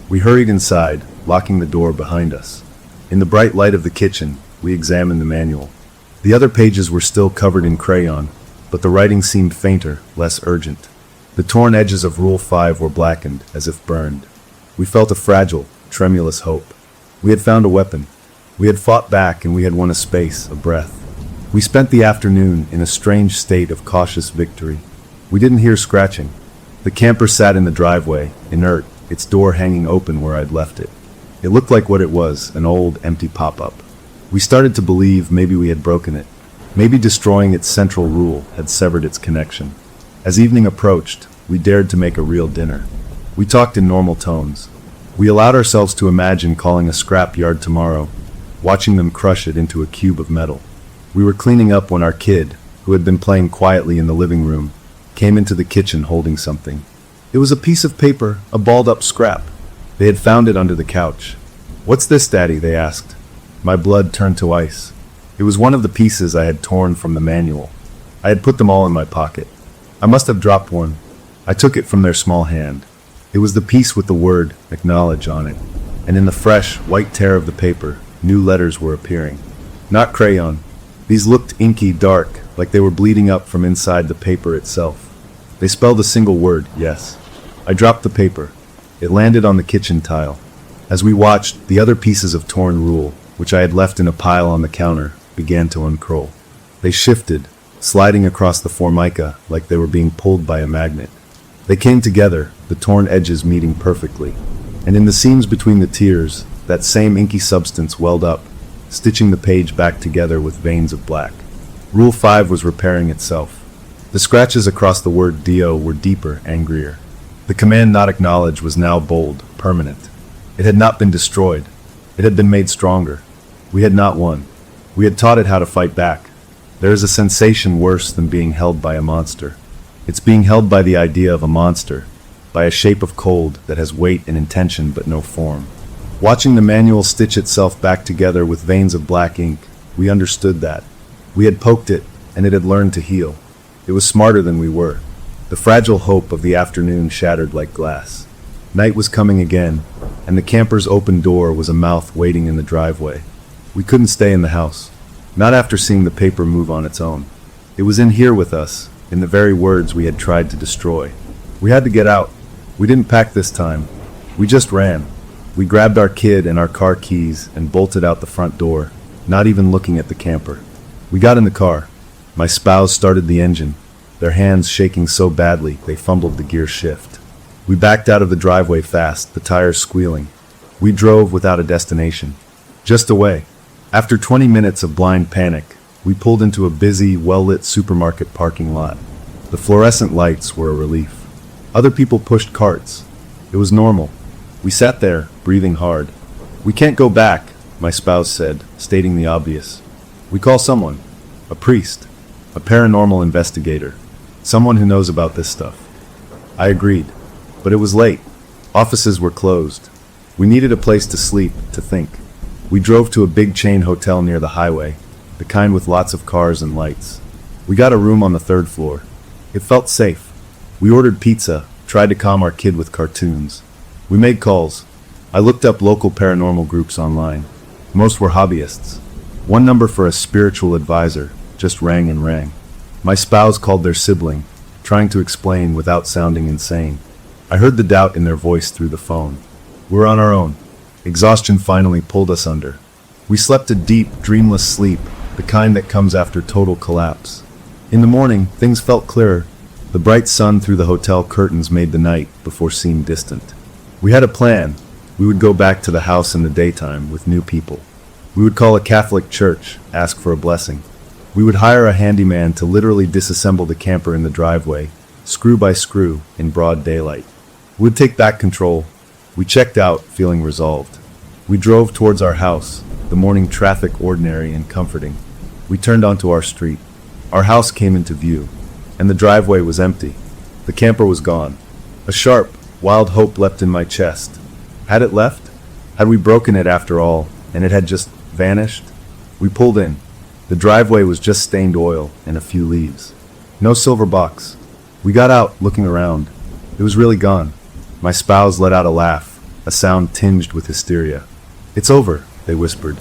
We hurried inside, locking the door behind us. In the bright light of the kitchen, we examined the manual. The other pages were still covered in crayon, but the writing seemed fainter, less urgent. The torn edges of Rule 5 were blackened, as if burned. We felt a fragile, tremulous hope. We had found a weapon. We had fought back, and we had won a space, a breath. We spent the afternoon in a strange state of cautious victory. We didn't hear scratching. The camper sat in the driveway, inert, its door hanging open where I'd left it. It looked like what it was, an old, empty pop-up. We started to believe maybe we had broken it. Maybe destroying its central rule had severed its connection. As evening approached, we dared to make a real dinner. We talked in normal tones. We allowed ourselves to imagine calling a scrap yard tomorrow, watching them crush it into a cube of metal. We were cleaning up when our kid, who had been playing quietly in the living room, came into the kitchen holding something. It was a piece of paper, a balled-up scrap. They had found it under the couch. "What's this, Daddy?" they asked. My blood turned to ice. It was one of the pieces I had torn from the manual. I had put them all in my pocket. I must have dropped one. I took it from their small hand. It was the piece with the word "acknowledge" on it, and in the fresh, white tear of the paper, new letters were appearing. Not crayon. These looked inky, dark, like they were bleeding up from inside the paper itself. They spelled a single word, yes. I dropped the paper. It landed on the kitchen tile. As we watched, the other pieces of torn rule, which I had left in a pile on the counter, began to uncurl. They shifted, sliding across the formica like they were being pulled by a magnet. They came together, the torn edges meeting perfectly. And in the seams between the tiers, that same inky substance welled up, stitching the page back together with veins of black. Rule 5 was repairing itself. The scratches across the word "Dio" were deeper, angrier. The command "not acknowledge" was now bold, permanent. It had not been destroyed. It had been made stronger. We had not won. We had taught it how to fight back. There is a sensation worse than being held by a monster. It's being held by the idea of a monster, by a shape of cold that has weight and intention but no form. Watching the manual stitch itself back together with veins of black ink, we understood that. We had poked it, and it had learned to heal. It was smarter than we were. The fragile hope of the afternoon shattered like glass. Night was coming again, and the camper's open door was a mouth waiting in the driveway. We couldn't stay in the house. Not after seeing the paper move on its own. It was in here with us, in the very words we had tried to destroy. We had to get out. We didn't pack this time. We just ran. We grabbed our kid and our car keys and bolted out the front door, not even looking at the camper. We got in the car. My spouse started the engine, their hands shaking so badly they fumbled the gear shift. We backed out of the driveway fast, the tires squealing. We drove without a destination. Just away. After 20 minutes of blind panic, we pulled into a busy, well-lit supermarket parking lot. The fluorescent lights were a relief. Other people pushed carts. It was normal. We sat there, breathing hard. "We can't go back," my spouse said, stating the obvious. "We call someone. A priest. A paranormal investigator. Someone who knows about this stuff." I agreed. But it was late. Offices were closed. We needed a place to sleep, to think. We drove to a big chain hotel near the highway, the kind with lots of cars and lights. We got a room on the 3rd floor. It felt safe. We ordered pizza, tried to calm our kid with cartoons. We made calls. I looked up local paranormal groups online. Most were hobbyists. One number for a spiritual advisor just rang and rang. My spouse called their sibling, trying to explain without sounding insane. I heard the doubt in their voice through the phone. We're on our own. Exhaustion finally pulled us under. We slept a deep, dreamless sleep, the kind that comes after total collapse. In the morning, things felt clearer. The bright sun through the hotel curtains made the night before seem distant. We had a plan. We would go back to the house in the daytime with new people. We would call a Catholic church, ask for a blessing. We would hire a handyman to literally disassemble the camper in the driveway, screw by screw, in broad daylight. We would take back control. We checked out, feeling resolved. We drove towards our house, the morning traffic ordinary and comforting. We turned onto our street. Our house came into view, and the driveway was empty. The camper was gone. A sharp, wild hope leapt in my chest. Had it left? Had we broken it after all, and it had just vanished? We pulled in. The driveway was just stained oil and a few leaves. No silver box. We got out, looking around. It was really gone. My spouse let out a laugh, a sound tinged with hysteria. "It's over," they whispered.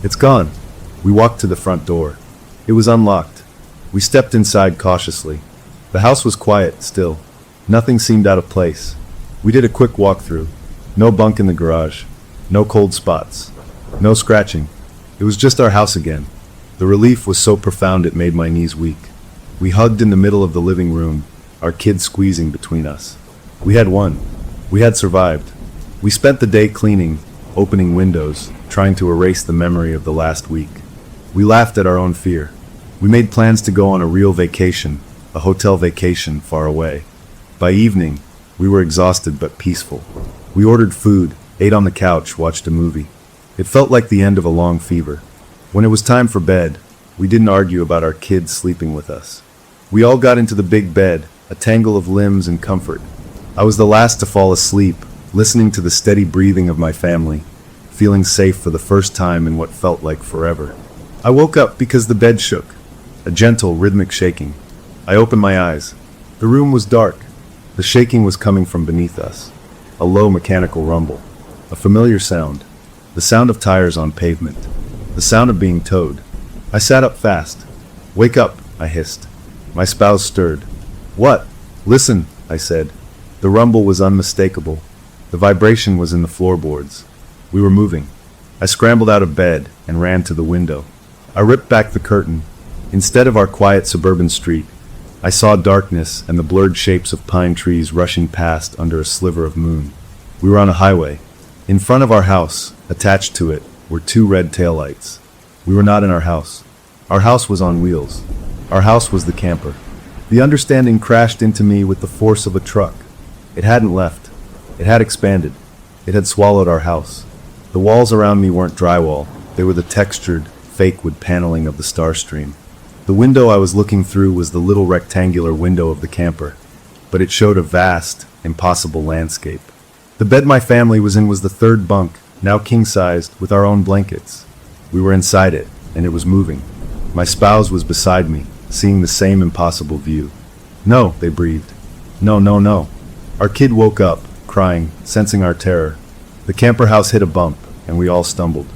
"It's gone." We walked to the front door. It was unlocked. We stepped inside cautiously. The house was quiet, still. Nothing seemed out of place. We did a quick walkthrough. No bunk in the garage. No cold spots. No scratching. It was just our house again. The relief was so profound it made my knees weak. We hugged in the middle of the living room, our kids squeezing between us. We had won. We had survived. We spent the day cleaning, opening windows, trying to erase the memory of the last week. We laughed at our own fear. We made plans to go on a real vacation, a hotel vacation far away. By evening, we were exhausted but peaceful. We ordered food, ate on the couch, watched a movie. It felt like the end of a long fever. When it was time for bed, we didn't argue about our kids sleeping with us. We all got into the big bed, a tangle of limbs and comfort. I was the last to fall asleep, listening to the steady breathing of my family, feeling safe for the first time in what felt like forever. I woke up because the bed shook, a gentle, rhythmic shaking. I opened my eyes. The room was dark. The shaking was coming from beneath us. A low mechanical rumble. A familiar sound. The sound of tires on pavement. The sound of being towed. I sat up fast. "Wake up," I hissed. My spouse stirred. "What?" "Listen," I said. The rumble was unmistakable. The vibration was in the floorboards. We were moving. I scrambled out of bed and ran to the window. I ripped back the curtain. Instead of our quiet suburban street, I saw darkness and the blurred shapes of pine trees rushing past under a sliver of moon. We were on a highway. In front of our house, attached to it, were two red taillights. We were not in our house. Our house was on wheels. Our house was the camper. The understanding crashed into me with the force of a truck. It hadn't left. It had expanded. It had swallowed our house. The walls around me weren't drywall. They were the textured, fake wood paneling of the Starstream. The window I was looking through was the little rectangular window of the camper, but it showed a vast, impossible landscape. The bed my family was in was the third bunk, now king-sized, with our own blankets. We were inside it, and it was moving. My spouse was beside me, seeing the same impossible view. "No," they breathed. "No, no, no." Our kid woke up, crying, sensing our terror. The camper house hit a bump, and we all stumbled.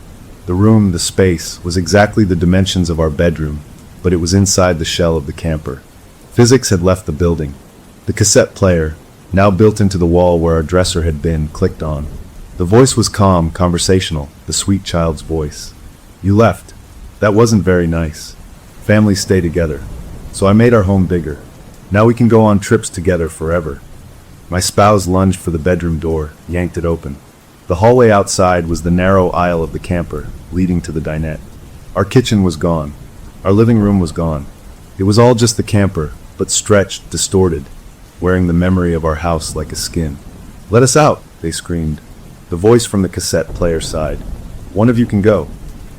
The room, the space, was exactly the dimensions of our bedroom, but it was inside the shell of the camper. Physics had left the building. The cassette player, now built into the wall where our dresser had been, clicked on. The voice was calm, conversational, the sweet child's voice. "You left. That wasn't very nice. Families stay together. So I made our home bigger. Now we can go on trips together forever." My spouse lunged for the bedroom door, yanked it open. The hallway outside was the narrow aisle of the camper, leading to the dinette. Our kitchen was gone. Our living room was gone. It was all just the camper, but stretched, distorted, wearing the memory of our house like a skin. "Let us out," they screamed. The voice from the cassette player sighed. "One of you can go."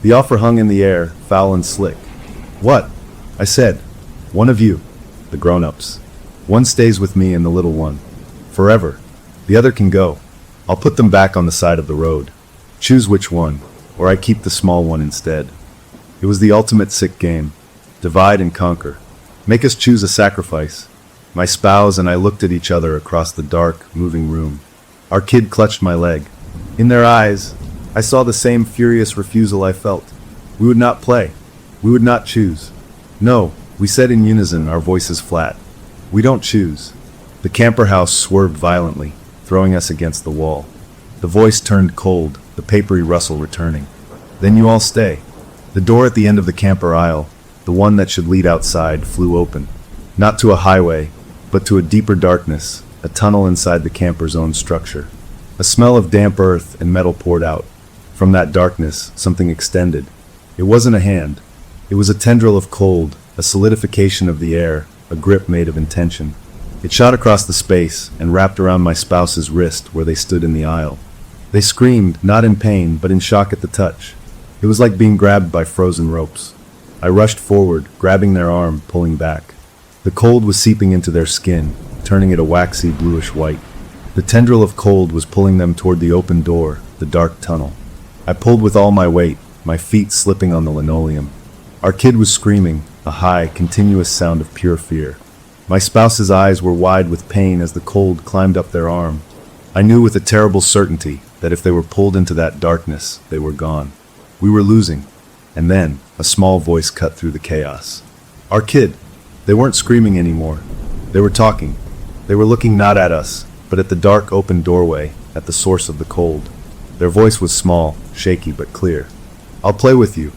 The offer hung in the air, foul and slick. "What?" I said. "One of you, the grown-ups. One stays with me and the little one. Forever. The other can go. I'll put them back on the side of the road. Choose which one, or I keep the small one instead." It was the ultimate sick game. Divide and conquer. Make us choose a sacrifice. My spouse and I looked at each other across the dark, moving room. Our kid clutched my leg. In their eyes, I saw the same furious refusal I felt. We would not play. We would not choose. "No," we said in unison, our voices flat. "We don't choose." The camper house swerved violently, throwing us against the wall. The voice turned cold, the papery rustle returning. "Then you all stay." The door at the end of the camper aisle, the one that should lead outside, flew open. Not to a highway, but to a deeper darkness, a tunnel inside the camper's own structure. A smell of damp earth and metal poured out. From that darkness, something extended. It wasn't a hand. It was a tendril of cold, a solidification of the air, a grip made of intention. It shot across the space and wrapped around my spouse's wrist where they stood in the aisle. They screamed, not in pain, but in shock at the touch. It was like being grabbed by frozen ropes. I rushed forward, grabbing their arm, pulling back. The cold was seeping into their skin, turning it a waxy bluish white. The tendril of cold was pulling them toward the open door, the dark tunnel. I pulled with all my weight, my feet slipping on the linoleum. Our kid was screaming, a high, continuous sound of pure fear. My spouse's eyes were wide with pain as the cold climbed up their arm. I knew with a terrible certainty that if they were pulled into that darkness, they were gone. We were losing. And then, a small voice cut through the chaos. Our kid. They weren't screaming anymore. They were talking. They were looking not at us, but at the dark open doorway, at the source of the cold. Their voice was small, shaky, but clear. "I'll play with you."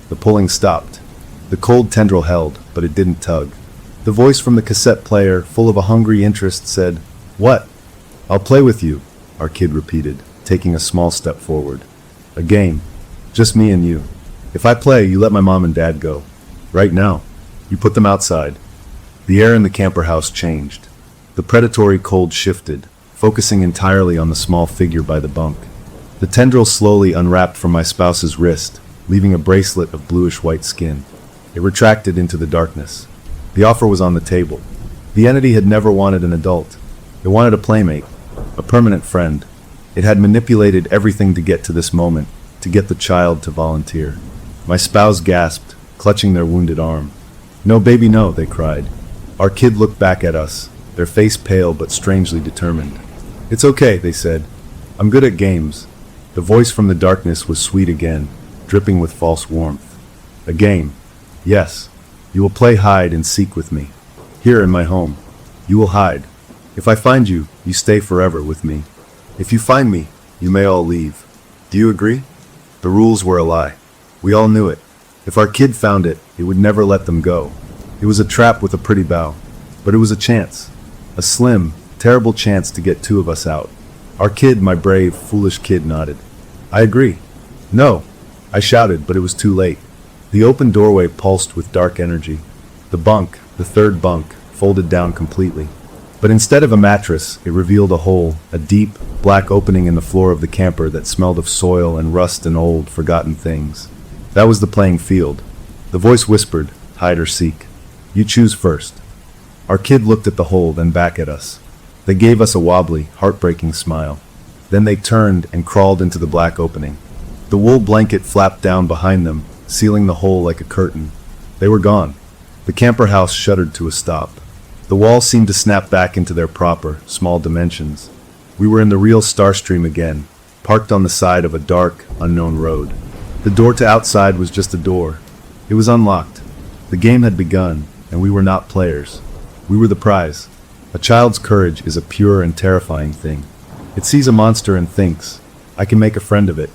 The pulling stopped. The cold tendril held, but it didn't tug. The voice from the cassette player, full of a hungry interest, said, "What?" "I'll play with you," our kid repeated, taking a small step forward. "A game. Just me and you. If I play, you let my mom and dad go. Right now. You put them outside." The air in the camper house changed. The predatory cold shifted, focusing entirely on the small figure by the bunk. The tendril slowly unwrapped from my spouse's wrist, leaving a bracelet of bluish-white skin. It retracted into the darkness. The offer was on the table. The entity had never wanted an adult. It wanted a playmate, a permanent friend. It had manipulated everything to get to this moment, to get the child to volunteer. My spouse gasped, clutching their wounded arm. "No, baby, no," they cried. Our kid looked back at us, their face pale but strangely determined. "It's okay," they said. "I'm good at games." The voice from the darkness was sweet again, dripping with false warmth. "A game. Yes. You will play hide and seek with me. Here in my home. You will hide. If I find you, you stay forever with me. If you find me, you may all leave. Do you agree?" The rules were a lie. We all knew it. If our kid found it, it would never let them go. It was a trap with a pretty bow. But it was a chance. A slim, terrible chance to get two of us out. Our kid, my brave, foolish kid, nodded. "I agree." "No," I shouted, but it was too late. The open doorway pulsed with dark energy. The bunk, the third bunk, folded down completely. But instead of a mattress, it revealed a hole, a deep, black opening in the floor of the camper that smelled of soil and rust and old, forgotten things. That was the playing field. The voice whispered, "Hide or seek. You choose first." Our kid looked at the hole, then back at us. They gave us a wobbly, heartbreaking smile. Then they turned and crawled into the black opening. The wool blanket flapped down behind them, sealing the hole like a curtain. They were gone. The camper house shuddered to a stop. The walls seemed to snap back into their proper, small dimensions. We were in the real Starstream again, parked on the side of a dark, unknown road. The door to outside was just a door. It was unlocked. The game had begun, and we were not players. We were the prize. A child's courage is a pure and terrifying thing. It sees a monster and thinks, "I can make a friend of it."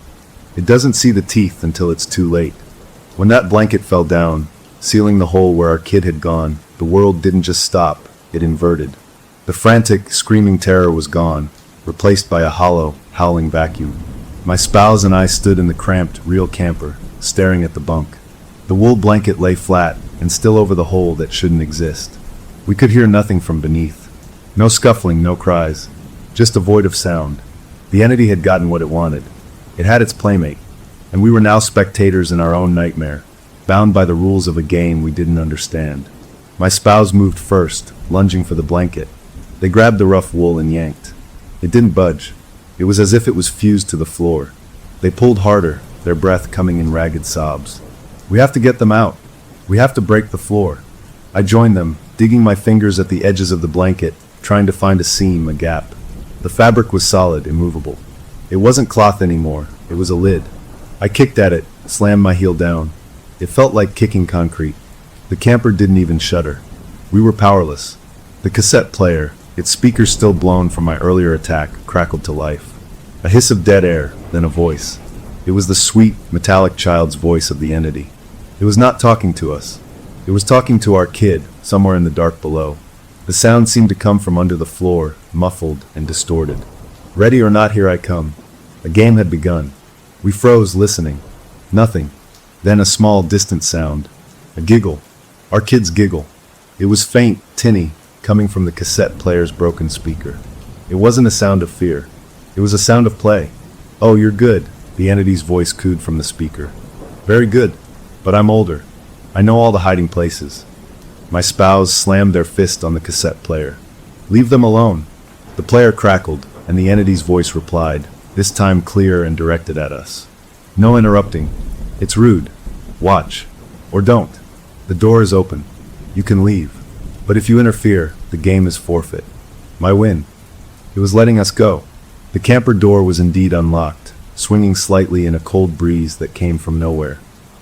It doesn't see the teeth until it's too late. When that blanket fell down, sealing the hole where our kid had gone, the world didn't just stop, it inverted. The frantic, screaming terror was gone, replaced by a hollow, howling vacuum. My spouse and I stood in the cramped, real camper, staring at the bunk. The wool blanket lay flat and still over the hole that shouldn't exist. We could hear nothing from beneath. No scuffling, no cries. Just a void of sound. The entity had gotten what it wanted. It had its playmate. And we were now spectators in our own nightmare, bound by the rules of a game we didn't understand. My spouse moved first, lunging for the blanket. They grabbed the rough wool and yanked. It didn't budge. It was as if it was fused to the floor. They pulled harder, their breath coming in ragged sobs. "We have to get them out. We have to break the floor." I joined them, digging my fingers at the edges of the blanket, trying to find a seam, a gap. The fabric was solid, immovable. It wasn't cloth anymore, it was a lid. I kicked at it, slammed my heel down. It felt like kicking concrete. The camper didn't even shudder. We were powerless. The cassette player, its speakers still blown from my earlier attack, crackled to life. A hiss of dead air, then a voice. It was the sweet, metallic child's voice of the entity. It was not talking to us. It was talking to our kid, somewhere in the dark below. The sound seemed to come from under the floor, muffled and distorted. Ready or not, here I come. A game had begun. We froze, listening. Nothing. Then a small, distant sound. A giggle. Our kid's giggle. It was faint, tinny, coming from the cassette player's broken speaker. It wasn't a sound of fear. It was a sound of play. "Oh, you're good," the entity's voice cooed from the speaker. "Very good, but I'm older. I know all the hiding places." My spouse slammed their fist on the cassette player. "Leave them alone." The player crackled, and the entity's voice replied, this time clear and directed at us. "No interrupting. It's rude. Watch. Or don't. The door is open. You can leave. But if you interfere, the game is forfeit." My win. It was letting us go. The camper door was indeed unlocked, swinging slightly in a cold breeze that came from nowhere.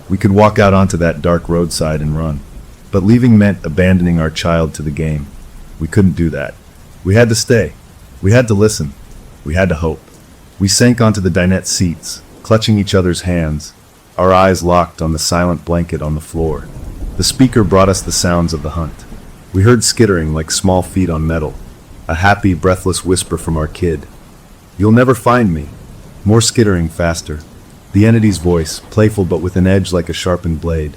We could walk out onto that dark roadside and run. But leaving meant abandoning our child to the game. We couldn't do that. We had to stay. We had to listen. We had to hope. We sank onto the dinette seats, clutching each other's hands, our eyes locked on the silent blanket on the floor. The speaker brought us the sounds of the hunt. We heard skittering like small feet on metal, a happy, breathless whisper from our kid. "You'll never find me." More skittering, faster. The entity's voice, playful but with an edge like a sharpened blade.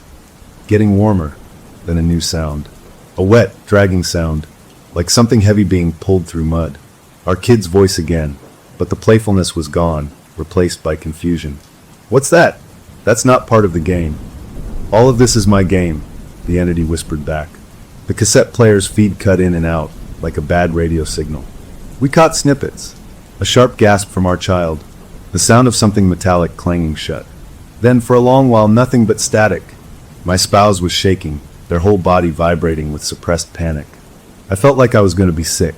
Getting warmer. Then a new sound. A wet, dragging sound, like something heavy being pulled through mud. Our kid's voice again, but the playfulness was gone, replaced by confusion. "What's that?" "That's not part of the game." "All of this is my game," the entity whispered back. The cassette player's feed cut in and out, like a bad radio signal. We caught snippets. A sharp gasp from our child. The sound of something metallic clanging shut. Then for a long while nothing but static. My spouse was shaking, their whole body vibrating with suppressed panic. I felt like I was going to be sick.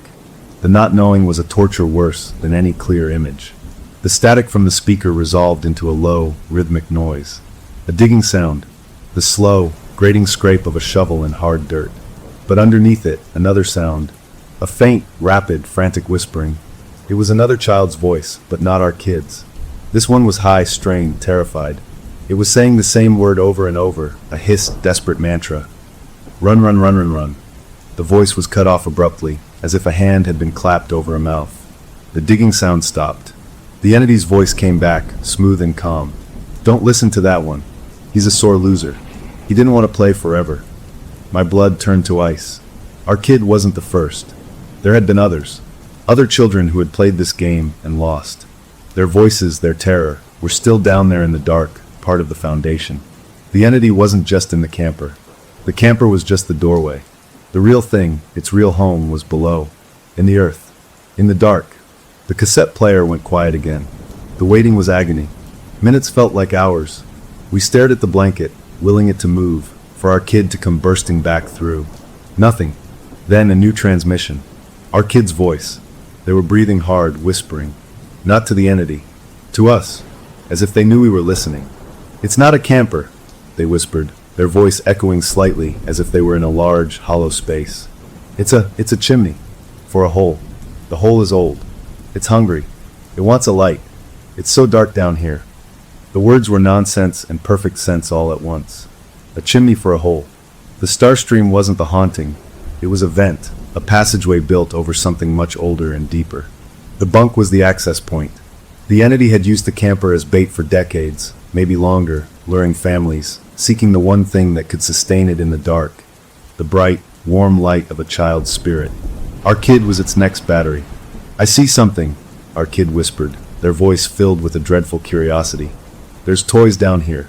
The not knowing was a torture worse than any clear image. The static from the speaker resolved into a low, rhythmic noise. A digging sound. The slow, grating scrape of a shovel in hard dirt. But underneath it, another sound. A faint, rapid, frantic whispering. It was another child's voice, but not our kid's. This one was high, strained, terrified. It was saying the same word over and over, a hissed, desperate mantra. "Run, run, run, run, run." The voice was cut off abruptly, as if a hand had been clapped over a mouth. The digging sound stopped. The entity's voice came back, smooth and calm. "Don't listen to that one. He's a sore loser. He didn't want to play forever." My blood turned to ice. Our kid wasn't the first. There had been others. Other children who had played this game and lost. Their voices, their terror, were still down there in the dark, part of the foundation. The entity wasn't just in the camper. The camper was just the doorway. The real thing, its real home, was below, in the earth, in the dark. The cassette player went quiet again. The waiting was agony. Minutes felt like hours. We stared at the blanket, willing it to move, for our kid to come bursting back through. Nothing. Then a new transmission. Our kid's voice. They were breathing hard, whispering. Not to the entity. To us. As if they knew we were listening. "It's not a camper," they whispered, their voice echoing slightly as if they were in a large, hollow space. It's a chimney. For a hole. The hole is old. It's hungry. It wants a light. It's so dark down here." The words were nonsense and perfect sense all at once. A chimney for a hole. The star stream wasn't the haunting. It was a vent, a passageway built over something much older and deeper. The bunk was the access point. The entity had used the camper as bait for decades, maybe longer, luring families, seeking the one thing that could sustain it in the dark. The bright, warm light of a child's spirit. Our kid was its next battery. "I see something," our kid whispered, their voice filled with a dreadful curiosity. "There's toys down here.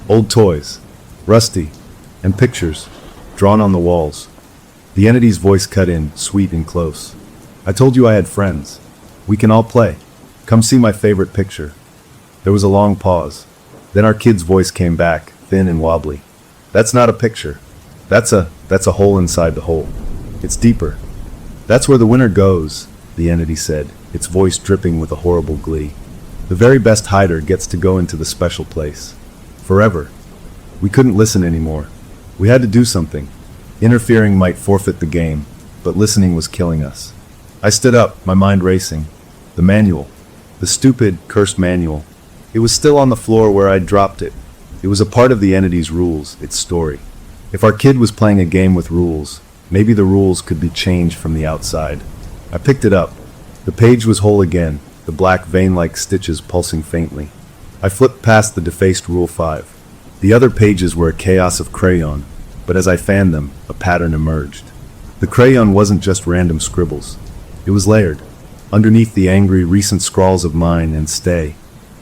Old toys. Rusty. And pictures. Drawn on the walls." The entity's voice cut in, sweet and close. "I told you I had friends. We can all play. Come see my favorite picture." There was a long pause. Then our kid's voice came back, thin and wobbly. "That's not a picture. That's a hole inside the hole. It's deeper. That's where the winner goes," the entity said, its voice dripping with a horrible glee. "The very best hider gets to go into the special place. Forever." We couldn't listen anymore. We had to do something. Interfering might forfeit the game, but listening was killing us. I stood up, my mind racing. The manual. The stupid, cursed manual. It was still on the floor where I'd dropped it. It was a part of the entity's rules, its story. If our kid was playing a game with rules, Maybe the rules could be changed from the outside. I picked it up. The page was whole again, the black vein-like stitches pulsing faintly. I flipped past the defaced Rule 5. The other pages were a chaos of crayon, but as I fanned them, a pattern emerged. The crayon wasn't just random scribbles. It was layered. Underneath the angry, recent scrawls of mine and stay,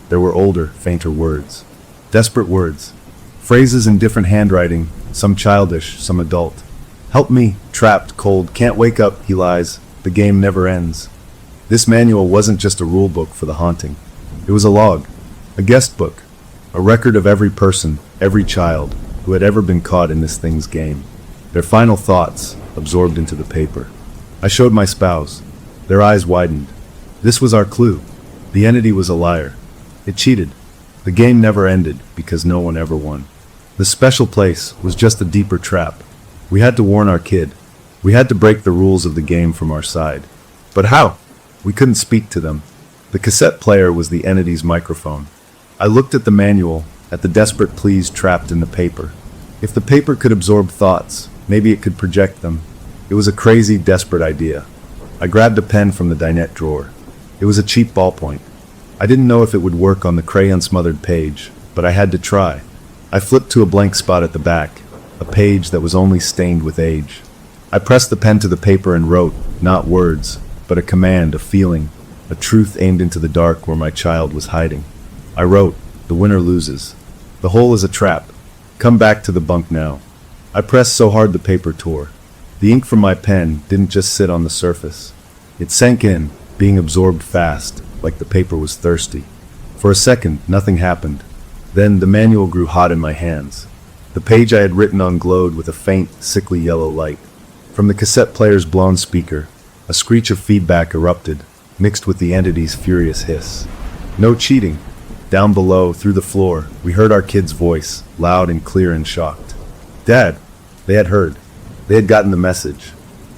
there were older, fainter words. Desperate words. Phrases in different handwriting, some childish, some adult. Help me, trapped, cold, can't wake up, he lies. The game never ends. This manual wasn't just a rule book for the haunting. It was a log, a guest book, a record of every person, every child, who had ever been caught in this thing's game. Their final thoughts, absorbed into the paper. I showed my spouse. Their eyes widened. This was our clue. The entity was a liar. It cheated. The game never ended because no one ever won. The special place was just a deeper trap. We had to warn our kid. We had to break the rules of the game from our side. But how? We couldn't speak to them. The cassette player was the entity's microphone. I looked at the manual, at the desperate pleas trapped in the paper. If the paper could absorb thoughts, maybe it could project them. It was a crazy, desperate idea. I grabbed a pen from the dinette drawer. It was a cheap ballpoint. I didn't know if it would work on the crayon-smothered page, but I had to try. I flipped to a blank spot at the back, a page that was only stained with age. I pressed the pen to the paper and wrote, not words, but a command, a feeling, a truth aimed into the dark where my child was hiding. I wrote, the winner loses. The hole is a trap. Come back to the bunk now. I pressed so hard the paper tore. The ink from my pen didn't just sit on the surface. It sank in, being absorbed fast, like the paper was thirsty. For a second, nothing happened. Then the manual grew hot in my hands. The page I had written on glowed with a faint, sickly yellow light. From the cassette player's blown speaker, a screech of feedback erupted, mixed with the entity's furious hiss. No cheating. Down below, through the floor, we heard our kid's voice, loud and clear and shocked. Dad! They had heard. They had gotten the message.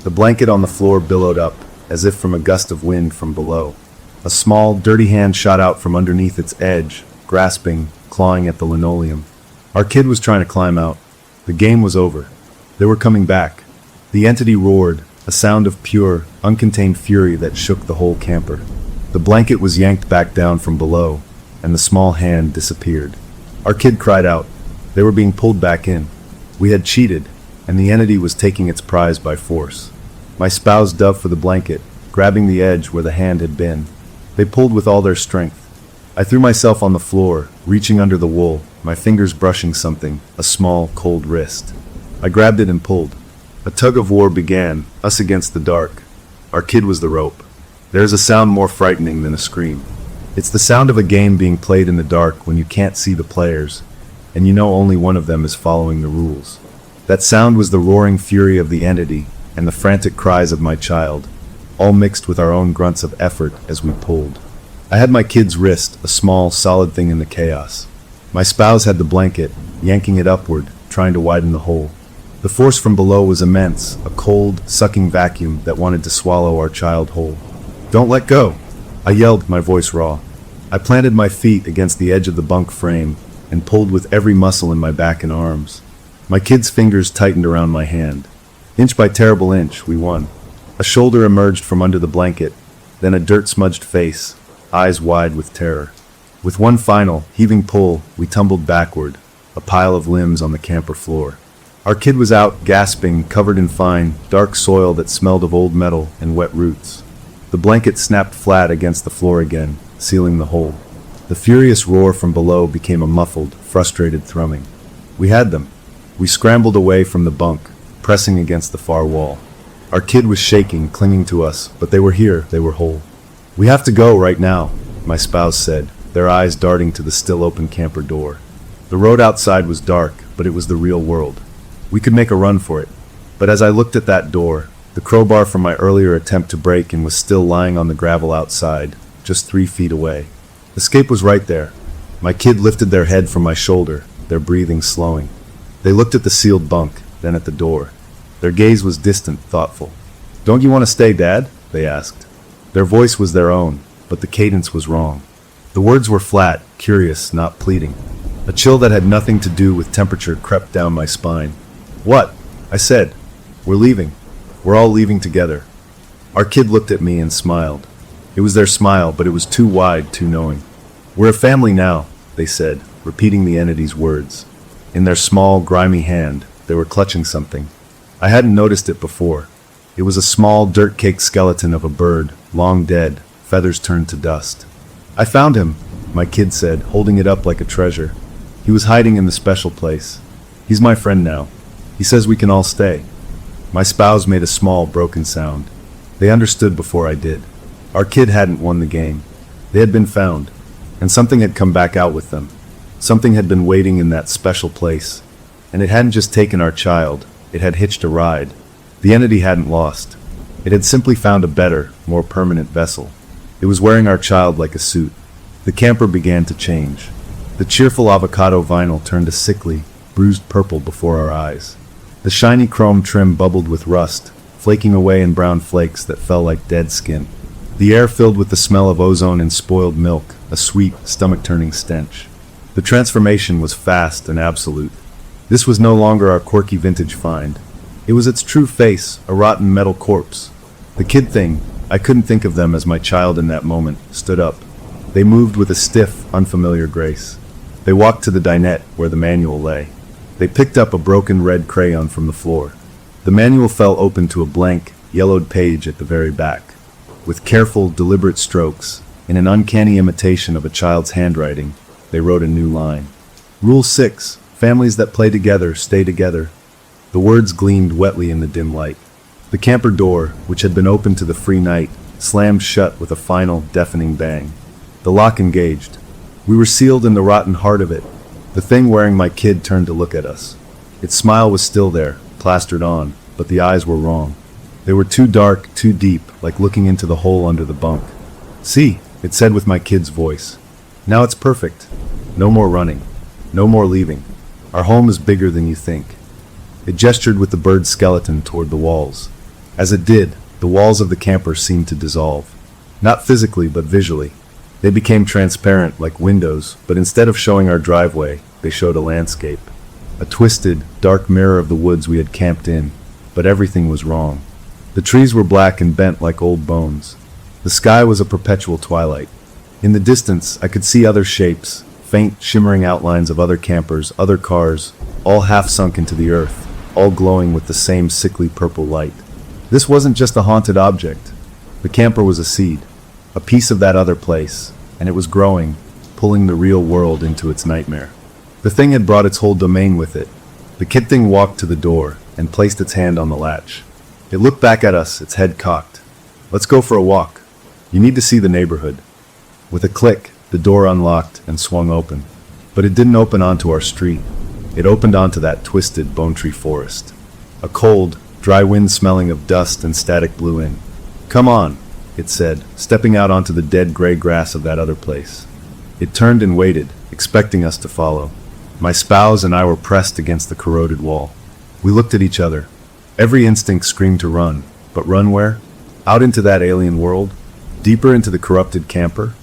The blanket on the floor billowed up, as if from a gust of wind from below. A small, dirty hand shot out from underneath its edge, grasping, clawing at the linoleum. Our kid was trying to climb out. The game was over. They were coming back. The entity roared, a sound of pure, uncontained fury that shook the whole camper. The blanket was yanked back down from below, and the small hand disappeared. Our kid cried out. They were being pulled back in. We had cheated, and the entity was taking its prize by force. My spouse dove for the blanket, grabbing the edge where the hand had been. They pulled with all their strength. I threw myself on the floor, reaching under the wool, my fingers brushing something, a small, cold wrist. I grabbed it and pulled. A tug of war began, us against the dark. Our kid was the rope. There's a sound more frightening than a scream. It's the sound of a game being played in the dark when you can't see the players, and you know only one of them is following the rules. That sound was the roaring fury of the entity and the frantic cries of my child, all mixed with our own grunts of effort as we pulled. I had my kid's wrist, a small, solid thing in the chaos. My spouse had the blanket, yanking it upward, trying to widen the hole. The force from below was immense, a cold, sucking vacuum that wanted to swallow our child whole. Don't let go! I yelled, my voice raw. I planted my feet against the edge of the bunk frame and pulled with every muscle in my back and arms. My kid's fingers tightened around my hand. Inch by terrible inch, we won. A shoulder emerged from under the blanket, then a dirt-smudged face, eyes wide with terror. With one final, heaving pull, we tumbled backward, a pile of limbs on the camper floor. Our kid was out, gasping, covered in fine, dark soil that smelled of old metal and wet roots. The blanket snapped flat against the floor again, sealing the hole. The furious roar from below became a muffled, frustrated thrumming. We had them. We scrambled away from the bunk, pressing against the far wall. Our kid was shaking, clinging to us, but they were here, they were whole. We have to go right now, my spouse said, their eyes darting to the still open camper door. The road outside was dark, but it was the real world. We could make a run for it. But as I looked at that door, the crowbar from my earlier attempt to break in was still lying on the gravel outside, just 3 feet away. Escape was right there. My kid lifted their head from my shoulder, their breathing slowing. They looked at the sealed bunk, then at the door. Their gaze was distant, thoughtful. "Don't you want to stay, Dad?" they asked. Their voice was their own, but the cadence was wrong. The words were flat, curious, not pleading. A chill that had nothing to do with temperature crept down my spine. "What?" I said. "We're leaving." We're all leaving together." Our kid looked at me and smiled. It was their smile, but it was too wide, too knowing. "We're a family now," they said, repeating the entity's words. In their small, grimy hand, they were clutching something. I hadn't noticed it before. It was a small, dirt-caked skeleton of a bird, long dead, feathers turned to dust. "I found him," my kid said, holding it up like a treasure. "He was hiding in the special place. He's my friend now. He says we can all stay." My spouse made a small, broken sound. They understood before I did. Our kid hadn't won the game. They had been found, and something had come back out with them. Something had been waiting in that special place, and it hadn't just taken our child, it had hitched a ride. The entity hadn't lost. It had simply found a better, more permanent vessel. It was wearing our child like a suit. The camper began to change. The cheerful avocado vinyl turned a sickly, bruised purple before our eyes. The shiny chrome trim bubbled with rust, flaking away in brown flakes that fell like dead skin. The air filled with the smell of ozone and spoiled milk, a sweet, stomach-turning stench. The transformation was fast and absolute. This was no longer our quirky vintage find. It was its true face, a rotten metal corpse. The kid thing, I couldn't think of them as my child in that moment, stood up. They moved with a stiff, unfamiliar grace. They walked to the dinette where the manual lay. They picked up a broken red crayon from the floor. The manual fell open to a blank, yellowed page at the very back. With careful, deliberate strokes, in an uncanny imitation of a child's handwriting, they wrote a new line. "Rule 6. Families that play together stay together." The words gleamed wetly in the dim light. The camper door, which had been open to the free night, slammed shut with a final, deafening bang. The lock engaged. We were sealed in the rotten heart of it. The thing wearing my kid turned to look at us. Its smile was still there, plastered on, but the eyes were wrong. They were too dark, too deep, like looking into the hole under the bunk. "See," it said with my kid's voice. "Now it's perfect. No more running. No more leaving. Our home is bigger than you think." It gestured with the bird's skeleton toward the walls. As it did, the walls of the camper seemed to dissolve. Not physically, but visually. They became transparent, like windows, but instead of showing our driveway, they showed a landscape. A twisted, dark mirror of the woods we had camped in, but everything was wrong. The trees were black and bent like old bones. The sky was a perpetual twilight. In the distance, I could see other shapes, faint, shimmering outlines of other campers, other cars, all half sunk into the earth, all glowing with the same sickly purple light. This wasn't just a haunted object. The camper was a seed, a piece of that other place, and it was growing, pulling the real world into its nightmare. The thing had brought its whole domain with it. The kid thing walked to the door and placed its hand on the latch. It looked back at us, its head cocked. "Let's go for a walk. You need to see the neighborhood." With a click, the door unlocked and swung open. But it didn't open onto our street. It opened onto that twisted bone tree forest. A cold, dry wind smelling of dust and static blew in. "Come on," it said, stepping out onto the dead gray grass of that other place. It turned and waited, expecting us to follow. My spouse and I were pressed against the corroded wall. We looked at each other. Every instinct screamed to run, but run where? Out into that alien world? Deeper into the corrupted camper?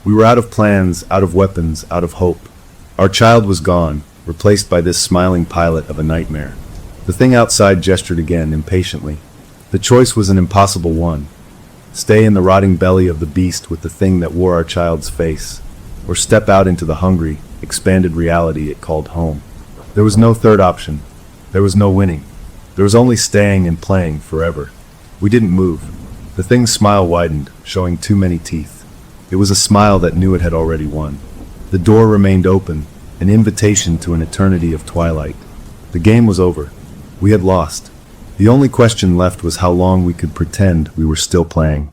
We were out of plans, out of weapons, out of hope. Our child was gone, replaced by this smiling pilot of a nightmare. The thing outside gestured again, impatiently. The choice was an impossible one. Stay in the rotting belly of the beast with the thing that wore our child's face, or step out into the hungry, expanded reality it called home. There was no third option. There was no winning. There was only staying and playing forever. We didn't move. The thing's smile widened, showing too many teeth. It was a smile that knew it had already won. The door remained open, an invitation to an eternity of twilight. The game was over. We had lost. The only question left was how long we could pretend we were still playing.